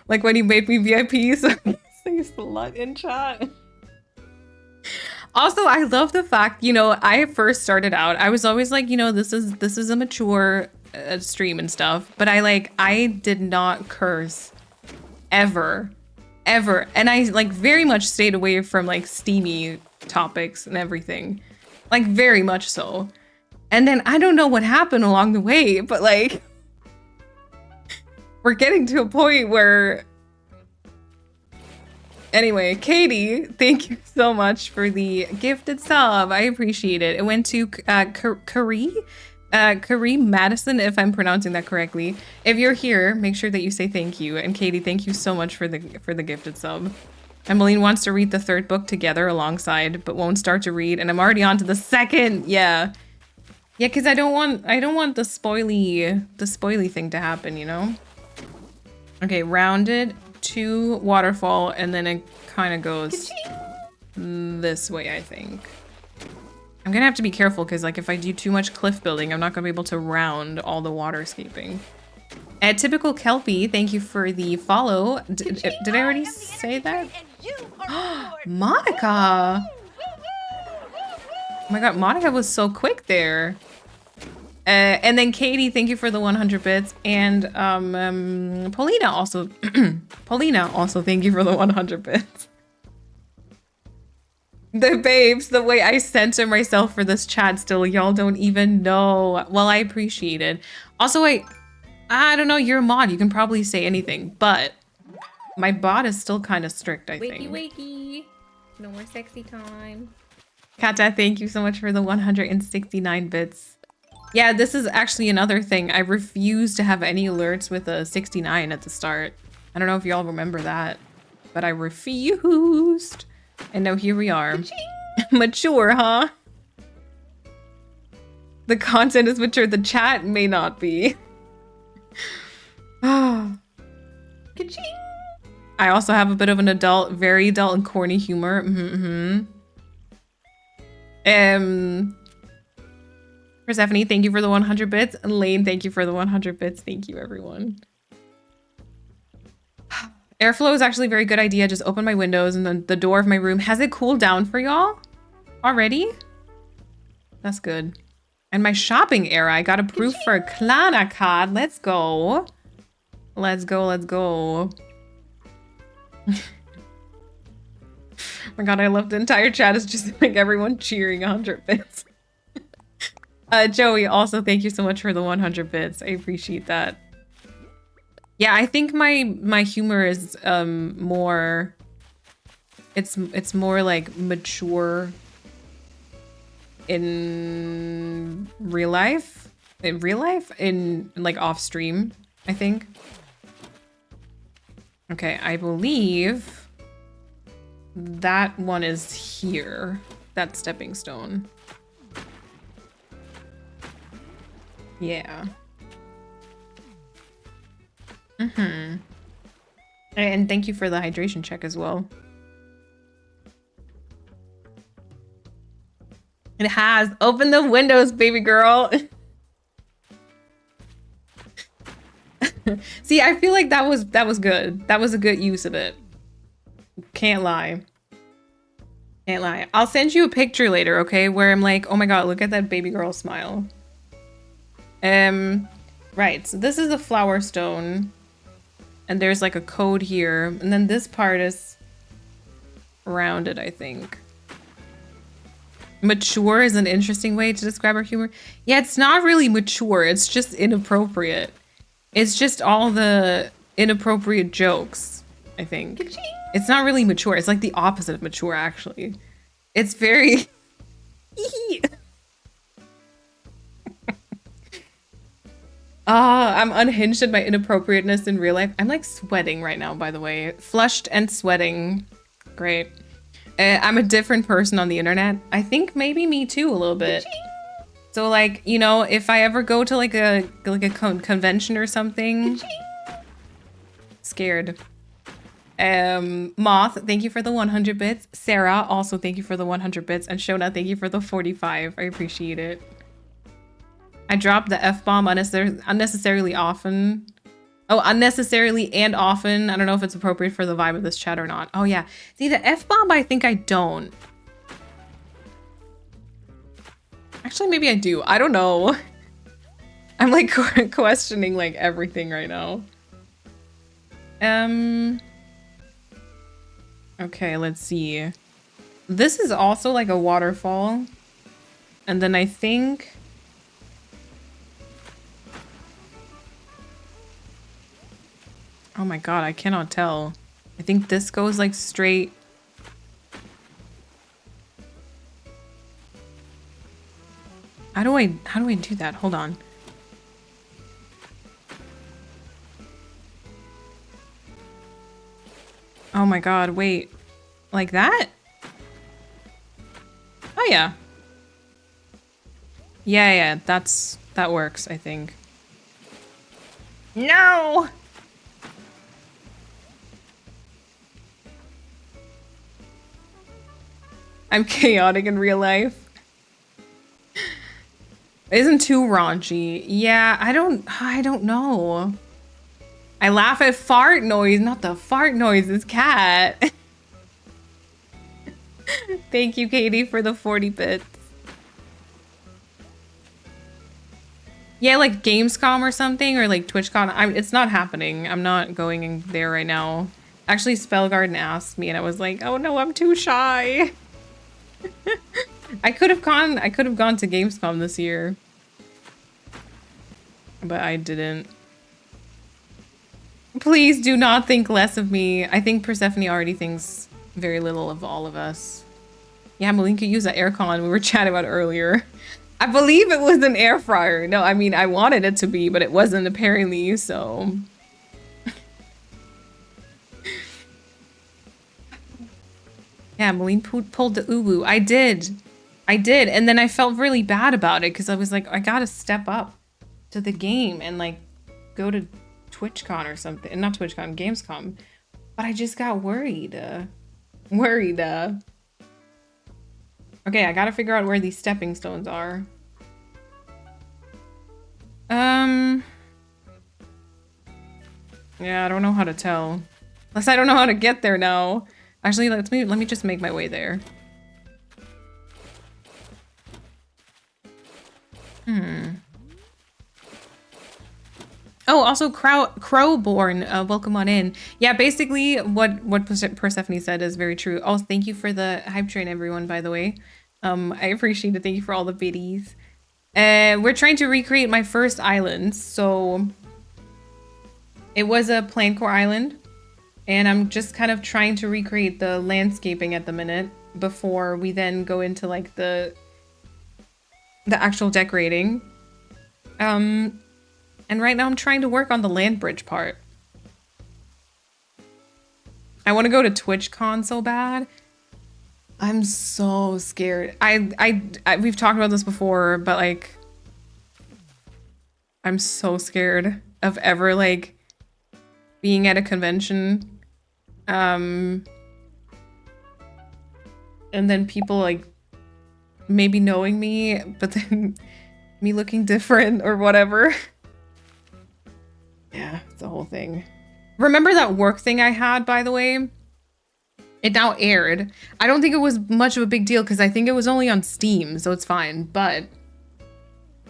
Speaker 4: Like when you made me VIP, so say slut in chat. Also, I love the fact, I first started out, I was always like, this is a mature stream and stuff, but I did not curse ever. And I very much stayed away from steamy topics and everything, very much so. And then I don't know what happened along the way, but we're getting to a point where, anyway, Katie, thank you so much for the gifted sub. I appreciate it. It went to Kareem Madison, if I'm pronouncing that correctly. If you're here, make sure that you say thank you. And Katie, thank you so much for the gifted sub. Emmeline wants to read the 3rd book together alongside, but won't start to read. And I'm already on to the 2nd. Yeah, because I don't want the spoily thing to happen, Okay, rounded to waterfall, and then it kind of goes this way, I think. I'm gonna have to be careful because if I do too much cliff building, I'm not gonna be able to round all the waterscaping. Typical Kelpie, thank you for the follow. Did I already say that? Monica! Oh my god, Monica was so quick there. And then Katie, thank you for the 100 bits. And Paulina also, thank you for the 100 bits. The babes, the way I censor myself for this chat still, y'all don't even know. Well, I appreciate it. Also, I don't know, you're a mod, you can probably say anything, but my bot is still kind of strict, I think.
Speaker 5: Wakey. No more sexy time.
Speaker 4: Kata, thank you so much for the 169 bits. Yeah, this is actually another thing. I refuse to have any alerts with a 69 at the start. I don't know if y'all remember that, but I refused. And now here we are. Mature, huh? The content is mature. The chat may not be. I also have a bit of an very adult and corny humor. Persephone, thank you for the 100 bits. And Lane, thank you for the 100 bits. Thank you, everyone. Airflow is actually a very good idea. Just open my windows and then the door of my room. Has it cooled down for y'all already? That's good. And my shopping era, I got approved for a Klarna card. Let's go. Let's go. Oh my god, I love the entire chat. It's just everyone cheering 100 bits. Joey, also thank you so much for the 100 bits. I appreciate that. Yeah, I think my humor is more, it's more mature in real life. In off stream, I think. Okay, I believe that one is here. That stepping stone. Yeah. And thank you for the hydration check as well. It has. Open the windows, baby girl. See, I feel like that was good. That was a good use of it. Can't lie. Can't lie. I'll send you a picture later, okay? Where I'm like, oh my god, look at that baby girl smile. Right, so this is a flower stone. And there's like a code here. And then this part is rounded, I think. Mature is an interesting way to describe our humor. Yeah, it's not really mature. It's just inappropriate. It's just all the inappropriate jokes, I think. It's not really mature. It's like the opposite of mature, actually. It's very... I'm unhinged at my inappropriateness in real life. I'm like sweating right now, by the way. Flushed and sweating. Great. I'm a different person on the internet. I think maybe me too, a little bit. So like, you know, if I ever go to like a convention or something, scared. Moth, thank you for the 100 bits. Sarah, also thank you for the 100 bits. And Shona, thank you for the 45. I appreciate it. I dropped the F-bomb unnecessarily often. Oh, unnecessarily and often. I don't know if it's appropriate for the vibe of this chat or not. Oh yeah. See, the F-bomb, I think I don't. Actually, maybe I do. I don't know. I'm like questioning like everything right now. Okay, let's see. This is also like a waterfall. And then I think... Oh my god, I cannot tell. I think this goes like straight. How do I do that? Hold on. Oh my god, wait. Like that? Oh yeah. Yeah, that works, I think. No! I'm chaotic in real life. Isn't too raunchy. Yeah, I don't know. I laugh at fart noise, not the fart noise, it's cat. Thank you, Katie, for the 40 bits. Yeah, like Gamescom or something, or like TwitchCon. It's not happening. I'm not going in there right now. Actually, Spellgarden asked me, and I was like, oh no, I'm too shy. I could have gone to Gamescom this year, but I didn't. Please do not think less of me. I think Persephone already thinks very little of all of us. Yeah, Malin could use that aircon we were chatting about earlier. I believe it was an air fryer. No, I mean, I wanted it to be, but it wasn't apparently, so... Yeah, Malin pulled the uwu. I did. And then I felt really bad about it because I was like, I gotta step up to the game and like go to TwitchCon or something. Not TwitchCon, Gamescom. But I just got worried. Okay, I gotta figure out where these stepping stones are. Yeah, I don't know how to tell. Unless I don't know how to get there now. Actually, let me just make my way there. Oh, also Crowborn, welcome on in. Yeah, basically what Persephone said is very true. Oh, thank you for the hype train, everyone, by the way. I appreciate it. Thank you for all the biddies. We're trying to recreate my first island. So it was a plantcore island. And I'm just kind of trying to recreate the landscaping at the minute before we then go into like the actual decorating. And right now I'm trying to work on the land bridge part. I want to go to TwitchCon so bad. I'm so scared. We've talked about this before, but like I'm so scared of ever like being at a convention. And then people like maybe knowing me, but then me looking different or whatever. Yeah, it's the whole thing. Remember that work thing I had, by the way? It now aired. I don't think it was much of a big deal because I think it was only on Steam, so it's fine. But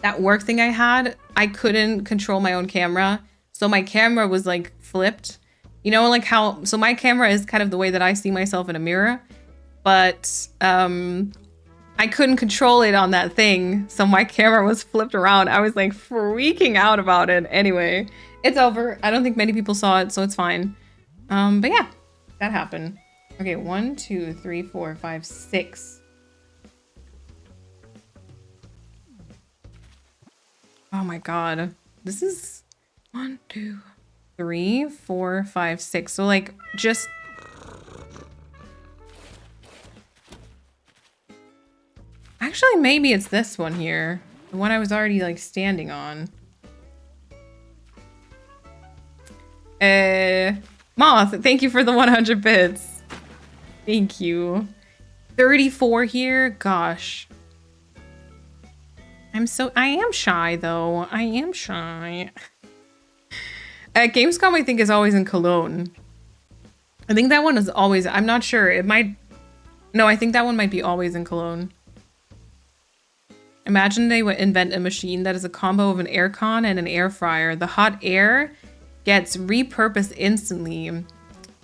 Speaker 4: that work thing I had, I couldn't control my own camera. So my camera was like flipped. You know, like how, so my camera is kind of the way that I see myself in a mirror. But I couldn't control it on that thing. So my camera was flipped around. I was like freaking out about it. Anyway, it's over. I don't think many people saw it, so it's fine. But yeah, that happened. Okay, 1, 2, 3, 4, 5, 6. Oh my god. This is 1, 2, 3, 4, 5, 6. So like just actually maybe it's this one here. The one I was already like standing on. Moth, thank you for the 100 bits. Thank you. 34 here. Gosh. I am shy though. I am shy. Gamescom I think is always in Cologne. I think that one is always, I'm not sure. It might, no, I think that one might be always in Cologne. Imagine they would invent a machine that is a combo of an aircon and an air fryer. The hot air gets repurposed instantly.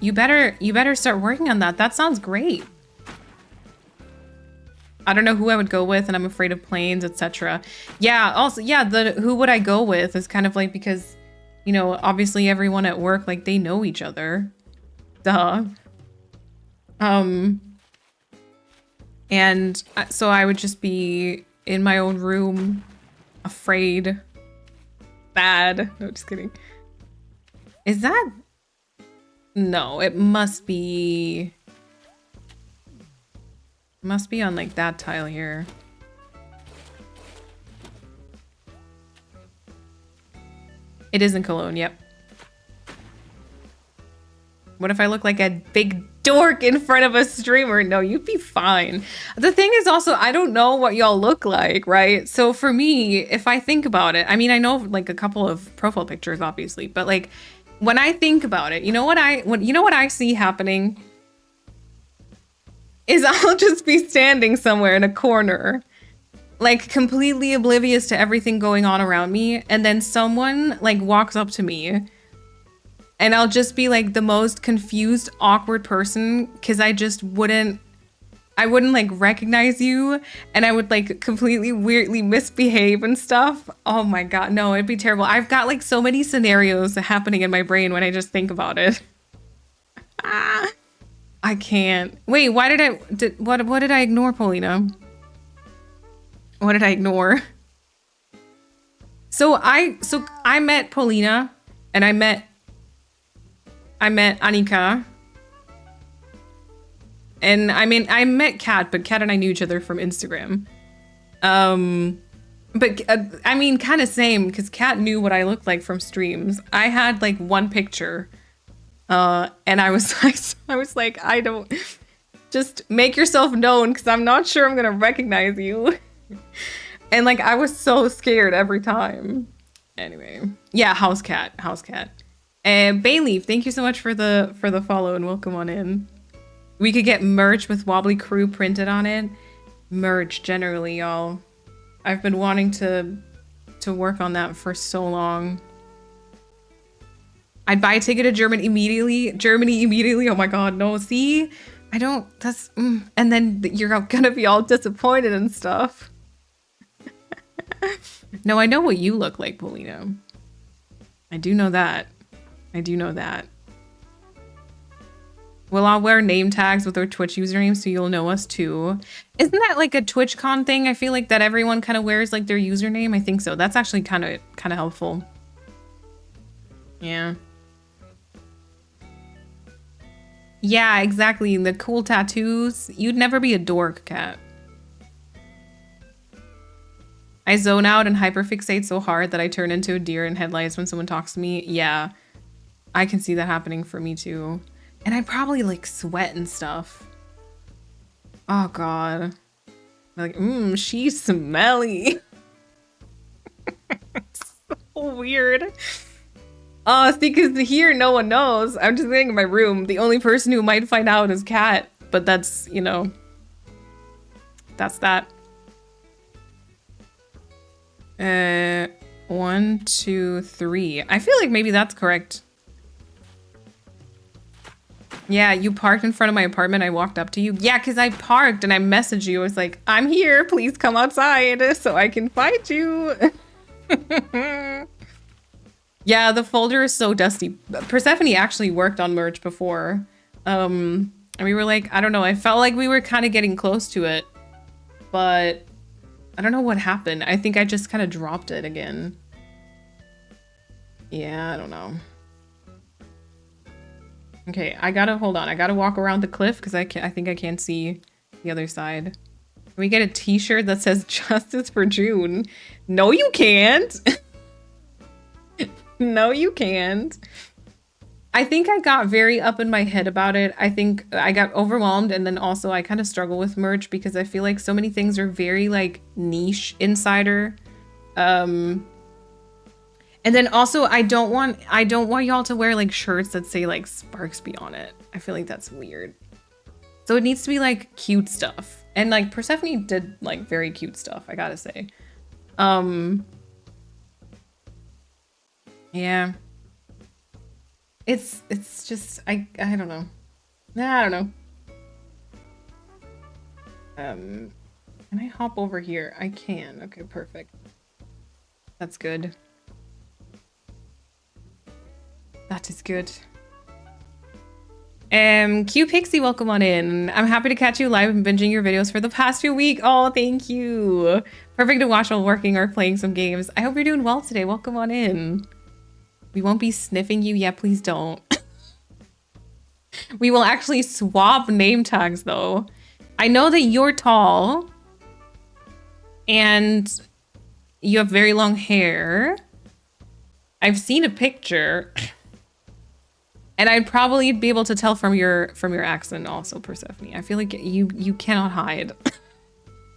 Speaker 4: You better start working on that. That sounds great. I don't know who I would go with, and I'm afraid of planes, etc. Yeah, also, yeah, the who would I go with is kind of like because, you know, obviously everyone at work, like, they know each other. Duh. And so I would just be in my own room, afraid, bad. No, just kidding. Is that... No, it must be on like that tile here. It is in Cologne, yep. What if I look like a big dork in front of a streamer? No, you'd be fine. The thing is also, I don't know what y'all look like, right? So for me, if I think about it, I mean, I know like a couple of profile pictures, obviously, but like when I think about it, you know what I see happening is I'll just be standing somewhere in a corner, like completely oblivious to everything going on around me, and then someone like walks up to me and I'll just be like the most confused, awkward person because I wouldn't like recognize you, and I would like completely weirdly misbehave and stuff. Oh my god, no, it'd be terrible. I've got like so many scenarios happening in my brain when I just think about it. I can't. Wait, why what did I ignore, Paulina? What did I ignore? So I met Paulina and I met Annika. And I mean, I met Kat, but Kat and I knew each other from Instagram. But I mean, kind of same, because Kat knew what I looked like from streams. I had like one picture, and I was like, I don't, just make yourself known, because I'm not sure I'm gonna recognize you. And like, I was so scared every time. Anyway, yeah, house cat. And Bayleaf, thank you so much for the follow and welcome on in. We could get merch with Wobbly Crew printed on it. Merch, generally, y'all. I've been wanting to work on that for so long. I'd buy a ticket to Germany immediately. Oh my god, no, see? I don't, that's, and then you're gonna be all disappointed and stuff. No, I know what you look like, Paulina. I do know that. Well, I'll wear name tags with our Twitch username so you'll know us too. Isn't that like a TwitchCon thing? I feel like that everyone kind of wears like their username. I think so. That's actually kind of helpful. Yeah. Yeah, exactly. The cool tattoos. You'd never be a dork, Kat. I zone out and hyperfixate so hard that I turn into a deer in headlights when someone talks to me. Yeah, I can see that happening for me too. And I probably like sweat and stuff. Oh god. Like, she's smelly. It's so weird. Oh, see, because here no one knows. I'm just sitting in my room. The only person who might find out is Kat. But that's, you know, that's that. 1, 2, 3. I feel like maybe that's correct. Yeah, you parked in front of my apartment. I walked up to you. Yeah, because I parked and I messaged you. I was like, I'm here. Please come outside so I can find you. Yeah, the folder is so dusty. Persephone actually worked on merch before. And we were like, I don't know. I felt like we were kind of getting close to it. But I don't know what happened. I think I just kind of dropped it again. Yeah, I don't know. Okay, hold on. I gotta walk around the cliff because I think I can't see the other side. Can we get a t-shirt that says Justice for June? No, you can't. No, you can't. I think I got very up in my head about it. I think I got overwhelmed, and then also I kind of struggle with merch because I feel like so many things are very like niche insider. And then also I don't want y'all to wear like shirts that say like Sparksby on it. I feel like that's weird. So it needs to be like cute stuff. And like Persephone did like very cute stuff, I gotta say. Yeah. It's just I don't know. I don't know. Can I hop over here? I can. Okay, perfect. That's good. That is good. Q Pixie, welcome on in. I'm happy to catch you live and binging your videos for the past 2 weeks. Oh, thank you. Perfect to watch while working or playing some games. I hope you're doing well today. Welcome on in. We won't be sniffing you yet. Please don't. We will actually swap name tags though. I know that you're tall and you have very long hair. I've seen a picture. And I'd probably be able to tell from your accent also, Persephone. I feel like you cannot hide.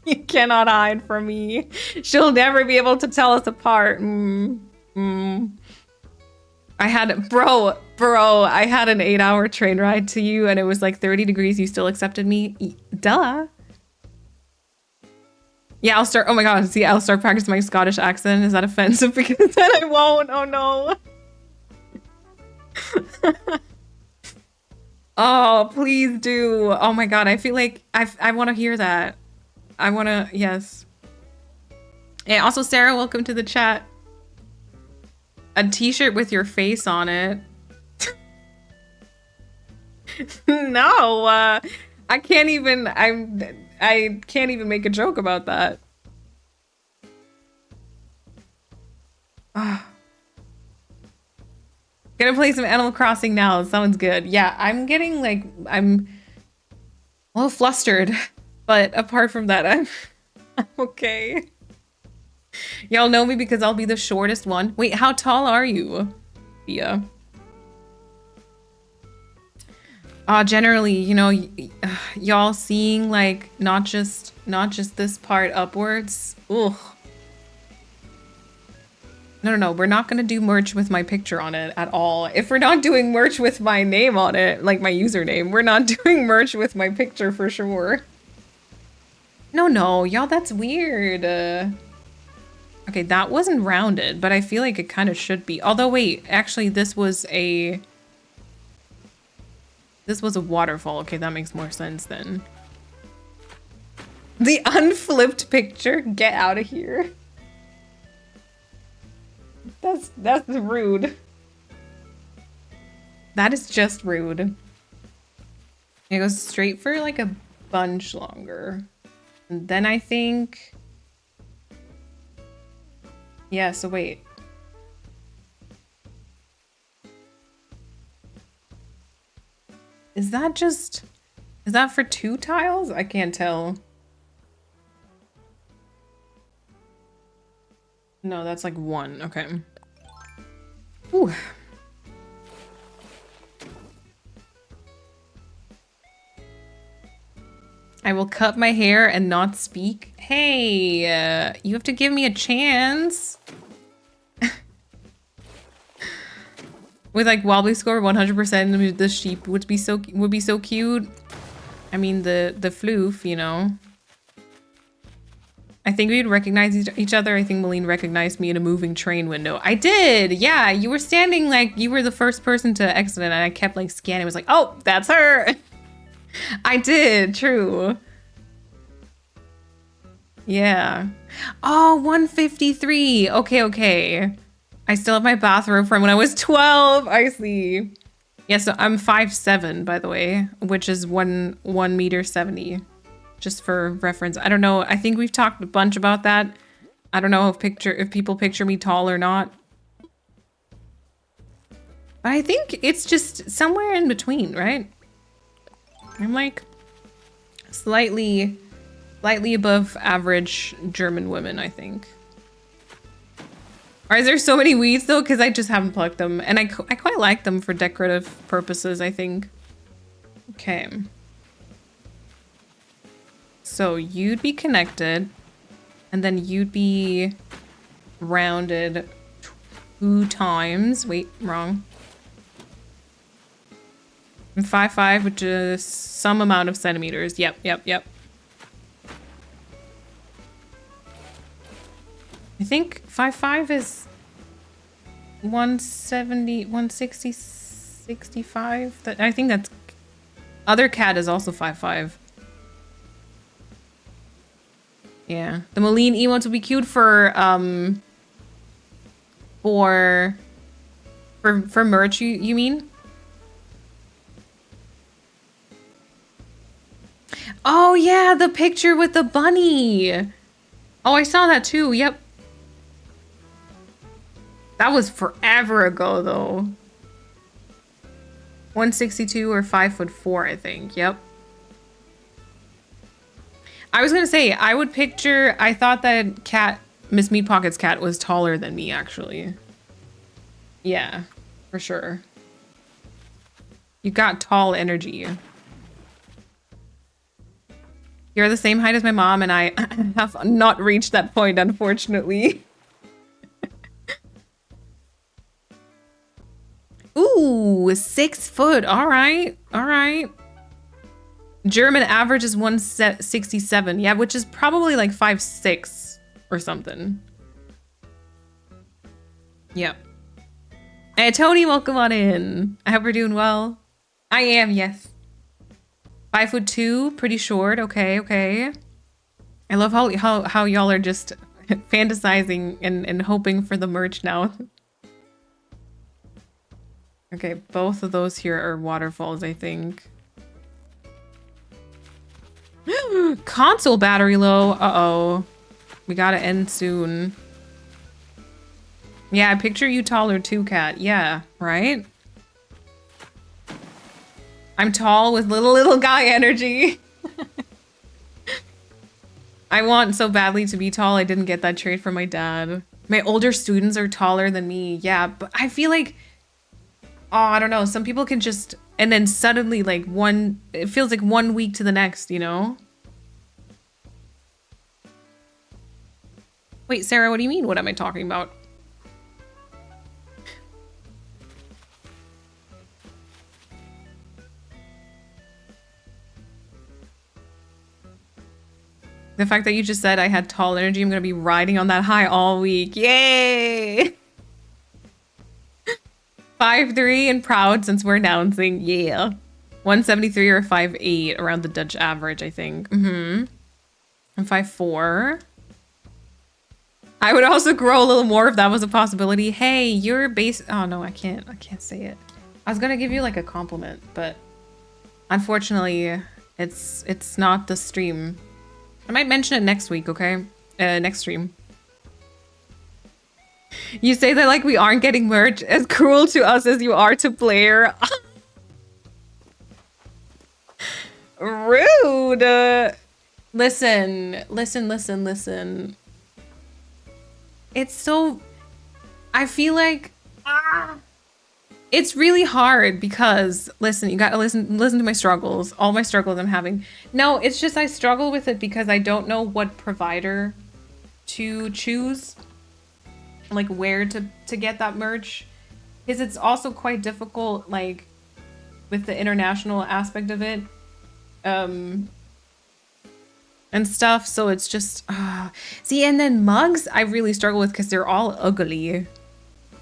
Speaker 4: You cannot hide from me. She'll never be able to tell us apart. I had an 8-hour train ride to you and it was like 30 degrees. You still accepted me? Duh. Yeah, I'll start. Oh my God. See, I'll start practicing my Scottish accent. Is that offensive? Because then I won't. Oh no. Oh, please do. Oh my God. I feel like I want to hear that. I want to. Yes. And also, Sarah, welcome to the chat. A t-shirt with your face on it. No, I can't even. I can't even make a joke about that. Gonna play some Animal Crossing now. Sounds good. Yeah, I'm getting like I'm a little flustered, but apart from that, I'm okay. Y'all know me because I'll be the shortest one. Wait, how tall are you, Thea? Generally, you know, y'all seeing like not just this part upwards. Ugh. No, we're not gonna do merch with my picture on it at all. If we're not doing merch with my name on it, like my username, we're not doing merch with my picture for sure. No, y'all, that's weird. Okay, that wasn't rounded, but I feel like it kind of should be. Although, wait, actually, this was a waterfall. Okay, that makes more sense then. The unflipped picture? Get out of here. That's rude. That is just rude. It goes straight for like a bunch longer. And then I think... Yeah, so wait. Is that for 2 tiles? I can't tell. No, that's like 1. Okay. Ooh. I will cut my hair and not speak. Hey, you have to give me a chance. With like Wobbly score 100%, the sheep would be so cute. I mean the floof, you know. I think we'd recognize each other. I think Malene recognized me in a moving train window. I did, yeah. You were standing like you were the first person to exit, and I kept like scanning. I was like, oh, that's her. I did, true. Yeah. Oh, 153. Okay. I still have my bathrobe from when I was 12. I see. Yeah, so I'm 5'7", by the way, which is 1 meter 70. Just for reference. I don't know. I think we've talked a bunch about that. I don't know if people picture me tall or not. But I think it's just somewhere in between, right? I'm like slightly above average German women, I think. Or is there so many weeds though? Because I just haven't plucked them. And I quite like them for decorative purposes, I think. Okay. So you'd be connected, and then you'd be rounded 2 times. Wait, wrong. And 5'5", which is some amount of centimeters. Yep. I think 5'5" is 170, 160, 65. I think that's... Other cat is also 5'5". Yeah, the Malene emotes would be cute for merch. You mean? Oh yeah, the picture with the bunny. Oh, I saw that too. Yep. That was forever ago though. 162 or 5'4", I think. Yep. I was gonna say, I thought that cat, Miss Meat Pocket's cat was taller than me, actually. Yeah, for sure. You got tall energy. You're the same height as my mom, and I have not reached that point, unfortunately. Ooh, 6 foot. All right. German average is 167. Yeah, which is probably like 5'6" or something. Yep. Hey, Tony, welcome on in. I hope you're doing well. I am, yes. 5'2", pretty short. Okay. I love how y'all are just fantasizing and hoping for the merch now. Okay, both of those here are waterfalls, I think. Console battery low. Uh-oh. We gotta end soon. Yeah, I picture you taller too, Kat. Yeah, right? I'm tall with little guy energy. I want so badly to be tall. I didn't get that trait from my dad. My older students are taller than me. Yeah, but I feel like... Oh, I don't know. Some people can just... And then suddenly, like, it feels like 1 week to the next, you know? Wait, Sarah, what do you mean? What am I talking about? The fact that you just said I had tall energy, I'm gonna be riding on that high all week. Yay! 5'3" and proud since we're announcing. Yeah. 173 or 5'8", around the Dutch average, I think. I'm 5'4". I would also grow a little more if that was a possibility. Hey, you're base... Oh, no, I can't say it. I was gonna give you, like, a compliment, but... Unfortunately, it's not the stream. I might mention it next week, okay? Next stream. You say that like we aren't getting merch. As cruel to us as you are to Blair. Rude. Listen. It's so... I feel like... It's really hard because, listen, you gotta listen to my struggles. All my struggles I'm having. No, it's just I struggle with it because I don't know what provider to choose. Like where to get that merch. Because it's also quite difficult, like, with the international aspect of it. And stuff, so it's just... See, and then mugs, I really struggle with because they're all ugly.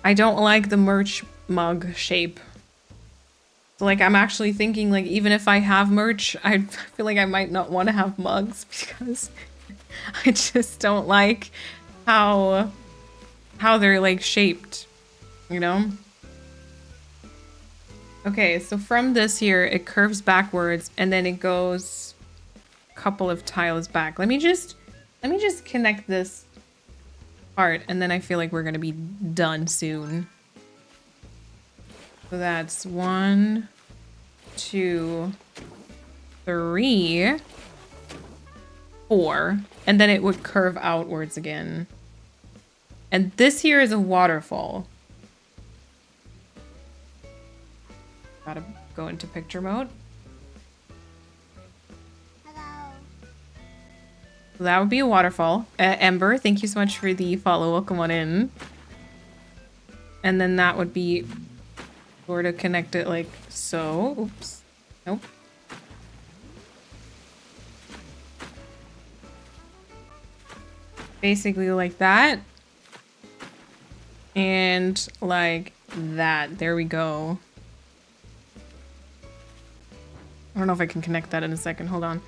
Speaker 4: I don't like the merch mug shape. So, like, I'm actually thinking, like, even if I have merch, I feel like I might not want to have mugs because I just don't like how they're, like, shaped, you know? Okay, so from this here, it curves backwards, and then it goes a couple of tiles back. Let me just connect this part, and then I feel like we're gonna be done soon. So that's 1, 2, 3, 4, and then it would curve outwards again. And this here is a waterfall. Gotta go into picture mode.
Speaker 1: Hello.
Speaker 4: So that would be a waterfall. Ember, thank you so much for the follow. Welcome on in. And then that would be sort of connect it like so. Oops. Nope. Basically like that. And like that. There we go. I don't know if I can connect that in a second. Hold on.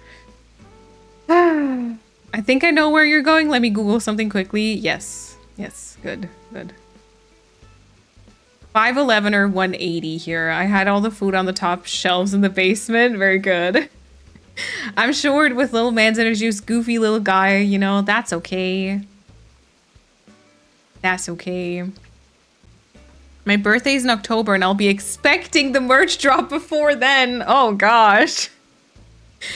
Speaker 4: I think I know where you're going. Let me Google something quickly. Yes. Yes. Good. Good. 511 or 180 here. I had all the food on the top shelves in the basement. Very good. I'm short with little man's energy juice. Goofy little guy. You know, that's okay. That's okay. My birthday's in October and I'll be expecting the merch drop before then. Oh gosh.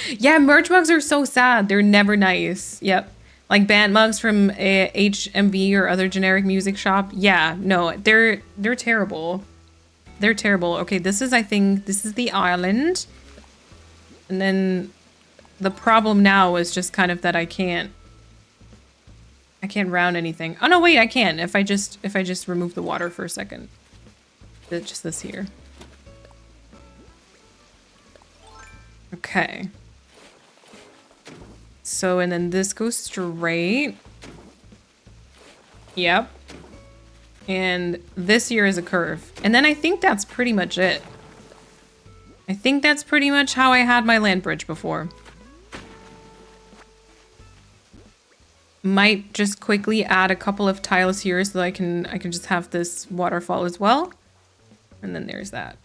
Speaker 4: Yeah, merch mugs are so sad. They're never nice. Yep. Like band mugs from HMV or other generic music shop. Yeah, no, they're terrible. They're terrible. Okay, this is, I think, this is the island. And then the problem now is just kind of that I can't round anything. Oh no, wait, I can if I just remove the water for a second. Just this here. Okay. So, and then this goes straight. Yep. And this here is a curve. And then I think that's pretty much it. I think that's pretty much how I had my land bridge before. Might just quickly add a couple of tiles here so that I can just have this waterfall as well. And then there's that.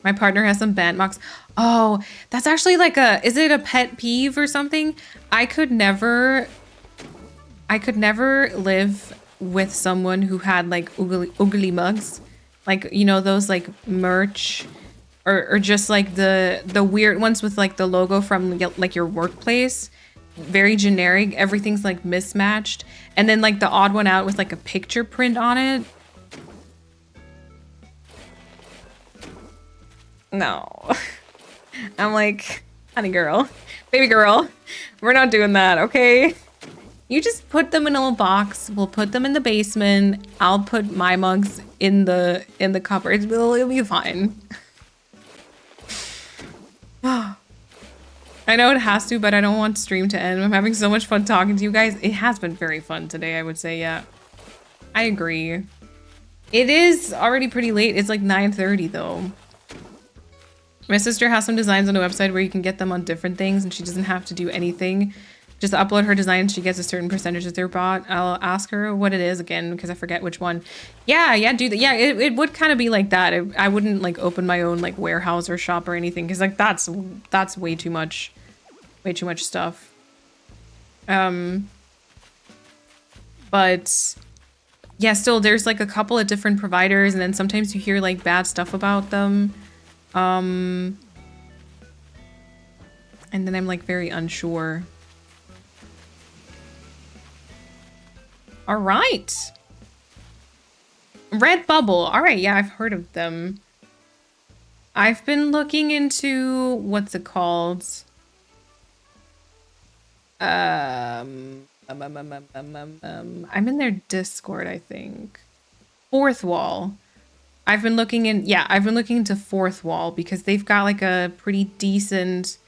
Speaker 4: My partner has some band mocks. Oh, that's actually like is it a pet peeve or something? I could never live with someone who had like oogly mugs. Like, you know, those like merch or just like the weird ones with like the logo from like your workplace. Very generic. Everything's like mismatched. And then like the odd one out with like a picture print on it. No. I'm like, honey girl, baby girl, we're not doing that, okay? You just put them in a little box. We'll put them in the basement. I'll put my mugs in the cupboard. It'll be fine. I know it has to, but I don't want stream to end. I'm having so much fun talking to you guys. It has been very fun today, I would say, yeah. I agree. It is already pretty late. It's like 9:30 though. My sister has some designs on a website where you can get them on different things and she doesn't have to do anything. Just upload her design and she gets a certain percentage of their bot. I'll ask her what it is again because I forget which one. Yeah, do that. Yeah, it would kind of be like that. I wouldn't like open my own like warehouse or shop or anything because like that's way too much stuff. But yeah, still there's like a couple of different providers and then sometimes you hear like bad stuff about them. And then I'm like very unsure. All right. Redbubble. All right. Yeah, I've heard of them. I've been looking into what's it called? I'm in their Discord, I think. fourth wall. I've been looking into fourth wall because they've got like a pretty decent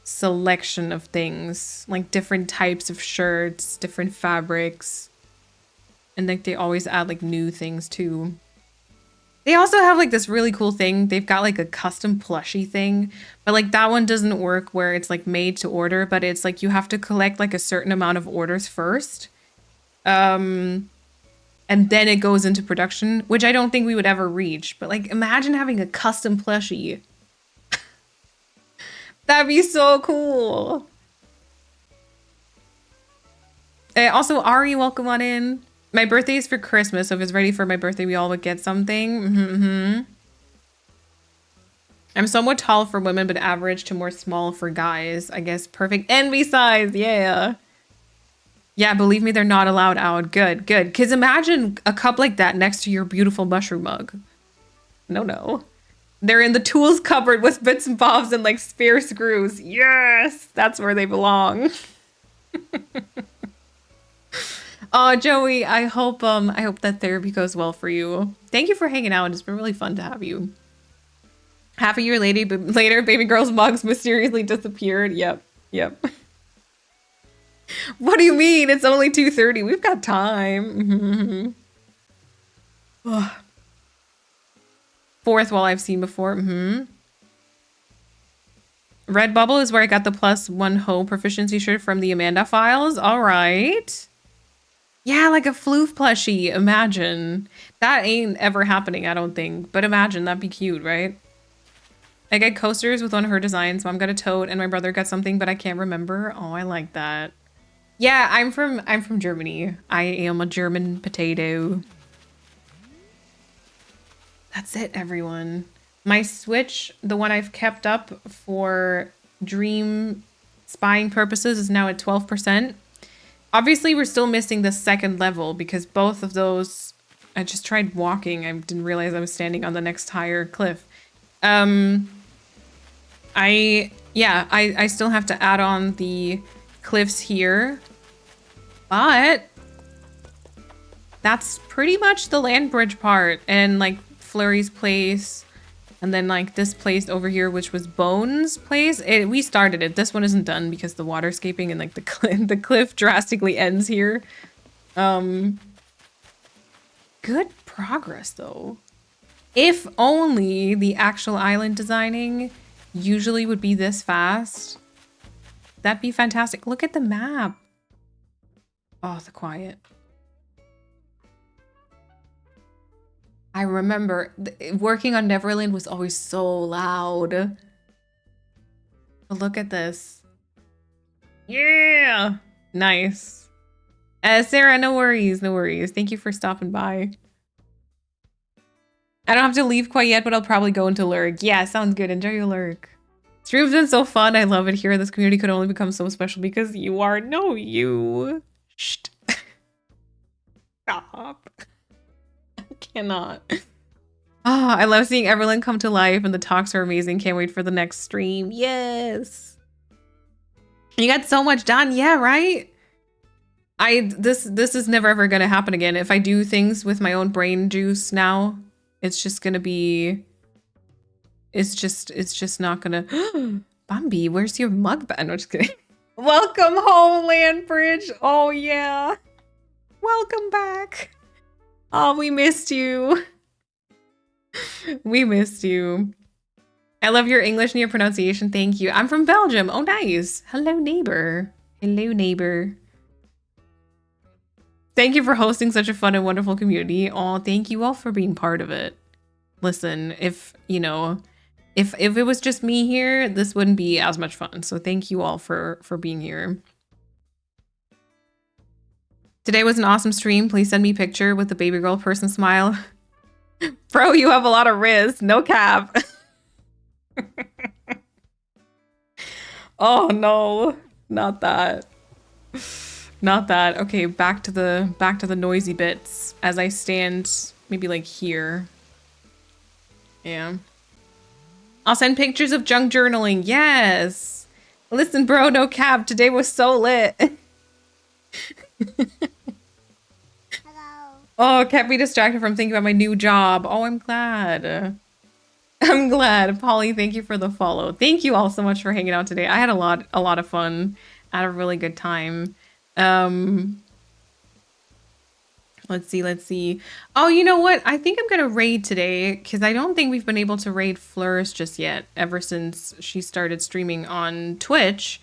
Speaker 4: selection of things, like different types of shirts, different fabrics. And like they always add like new things too. They also have like this really cool thing. They've got like a custom plushie thing, but like that one doesn't work where it's like made to order, but it's like you have to collect like a certain amount of orders first. And then it goes into production, which I don't think we would ever reach. But like, imagine having a custom plushie. That'd be so cool. Also, Ari, welcome on in. My birthday is for Christmas, so if it's ready for my birthday, we all would get something. I'm somewhat tall for women, but average to more small for guys. I guess perfect envy size, yeah. Yeah, believe me, they're not allowed out. Good, good. Because imagine a cup like that next to your beautiful mushroom mug. No. They're in the tools cupboard with bits and bobs and like spare screws. Yes, that's where they belong. Oh, Joey, I hope that therapy goes well for you. Thank you for hanging out. It's been really fun to have you. Half a year later, baby girl's mugs mysteriously disappeared. Yep. What do you mean? It's only 2:30. We've got time. Fourth wall I've seen before. Redbubble is where I got the +1 hoe proficiency shirt from the Amanda files. All right. Yeah, like a floof plushie. Imagine. That ain't ever happening, I don't think. But imagine, that'd be cute, right? I get coasters with one of her designs. Mom got a tote and my brother got something, but I can't remember. Oh, I like that. Yeah, I'm from Germany. I am a German potato. That's it, everyone. My Switch, the one I've kept up for dream spying purposes, is now at 12%. Obviously, we're still missing the second level because both of those... I just tried walking. I didn't realize I was standing on the next higher cliff. I still have to add on the cliffs here, but that's pretty much the land bridge part, and like Flurry's place, and then like this place over here, which was Bones' place. We started it. This one isn't done because the waterscaping and like the cliff drastically ends here. Good progress though. If only the actual island designing usually would be this fast. That'd be fantastic. Look at the map. Oh, the quiet. I remember working on Neverland was always so loud. But look at this. Yeah. Nice. Sarah, no worries, no worries. Thank you for stopping by. I don't have to leave quite yet, but I'll probably go into lurk. Yeah, sounds good. Enjoy your lurk. Stream's been so fun. I love it here. This community could only become so special because you are. No, you. Shh. Stop. I cannot. I love seeing Everland come to life and the talks are amazing. Can't wait for the next stream. Yes. You got so much done. Yeah, right? This is never ever gonna happen again. If I do things with my own brain juice now, it's just gonna be... It's just not gonna... Bambi, where's your mug bag? No, just kidding. Welcome home, Landbridge. Oh, yeah. Welcome back. Oh, we missed you. We missed you. I love your English and your pronunciation. Thank you. I'm from Belgium. Oh, nice. Hello, neighbor. Hello, neighbor. Thank you for hosting such a fun and wonderful community. Oh, thank you all for being part of it. Listen, if it was just me here, this wouldn't be as much fun. So thank you all for being here. Today was an awesome stream. Please send me a picture with the baby girl person smile. Bro, you have a lot of riz. No cap. Oh no, not that. Not that. Okay, back to the noisy bits as I stand maybe like here. Yeah. I'll send pictures of junk journaling. Yes. Listen, bro, no cap. Today was so lit.
Speaker 1: Hello.
Speaker 4: Oh, it kept me distracted from thinking about my new job. Oh, I'm glad. I'm glad. Polly, thank you for the follow. Thank you all so much for hanging out today. I had a lot of fun. I had a really good time. Let's see. Oh, you know what? I think I'm gonna raid today because I don't think we've been able to raid Fleurs just yet ever since she started streaming on Twitch.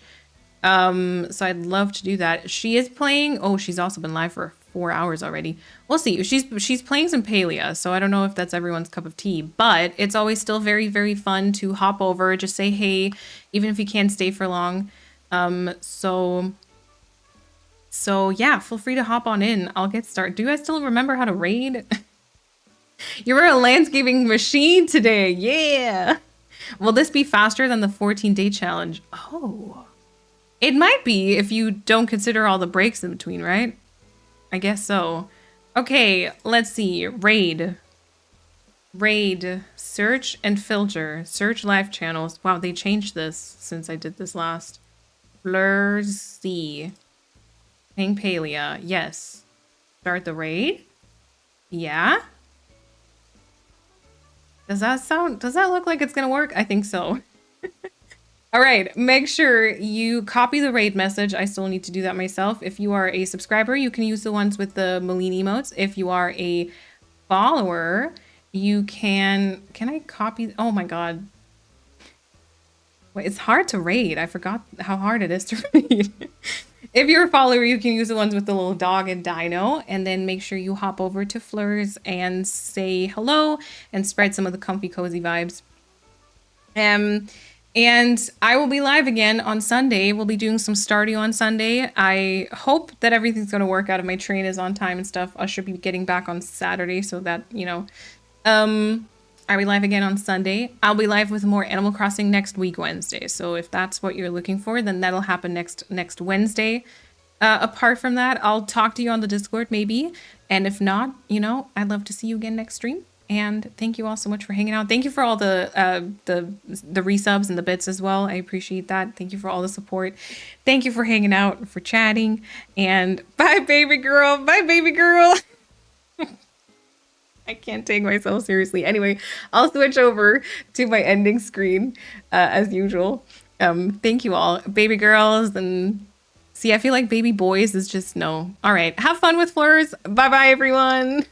Speaker 4: So I'd love to do that. She is playing. Oh, she's also been live for 4 hours already. We'll see. She's playing some Palia, so I don't know if that's everyone's cup of tea, but it's always still very, very fun to hop over, just say hey, even if you can't stay for long. So yeah, feel free to hop on in. I'll get started. Do you guys still remember how to raid? You're a landscaping machine today. Yeah. Will this be faster than the 14-day challenge? Oh. It might be if you don't consider all the breaks in between, right? I guess so. Okay, let's see. Raid. Search and filter. Search live channels. Wow, they changed this since I did this last. Fleurs C. Ping Palia. Yes. Start the raid? Yeah? Does that look like it's gonna work? I think so. All right, make sure you copy the raid message. I still need to do that myself. If you are a subscriber, you can use the ones with the Moline emotes. If you are a follower, you can I copy? Oh my God. Wait, it's hard to raid. I forgot how hard it is to raid. If you're a follower, you can use the ones with the little dog and dino, and then make sure you hop over to Fleurs and say hello and spread some of the comfy, cozy vibes. And I will be live again on Sunday. We'll be doing some Stardew on Sunday. I hope that everything's going to work out if my train is on time and stuff. I should be getting back on Saturday so that, you know, I'll be live again on Sunday. I'll be live with more Animal Crossing next week, Wednesday. So if that's what you're looking for, then that'll happen next Wednesday. Apart from that, I'll talk to you on the Discord maybe. And if not, you know, I'd love to see you again next stream. And thank you all so much for hanging out. Thank you for all the resubs and the bits as well. I appreciate that. Thank you for all the support. Thank you for hanging out, for chatting. And bye, baby girl. Bye, baby girl. I can't take myself seriously. Anyway, I'll switch over to my ending screen as usual. Thank you all. Baby girls and... See, I feel like baby boys is just no. All right. Have fun with Fleurs. Bye-bye, everyone.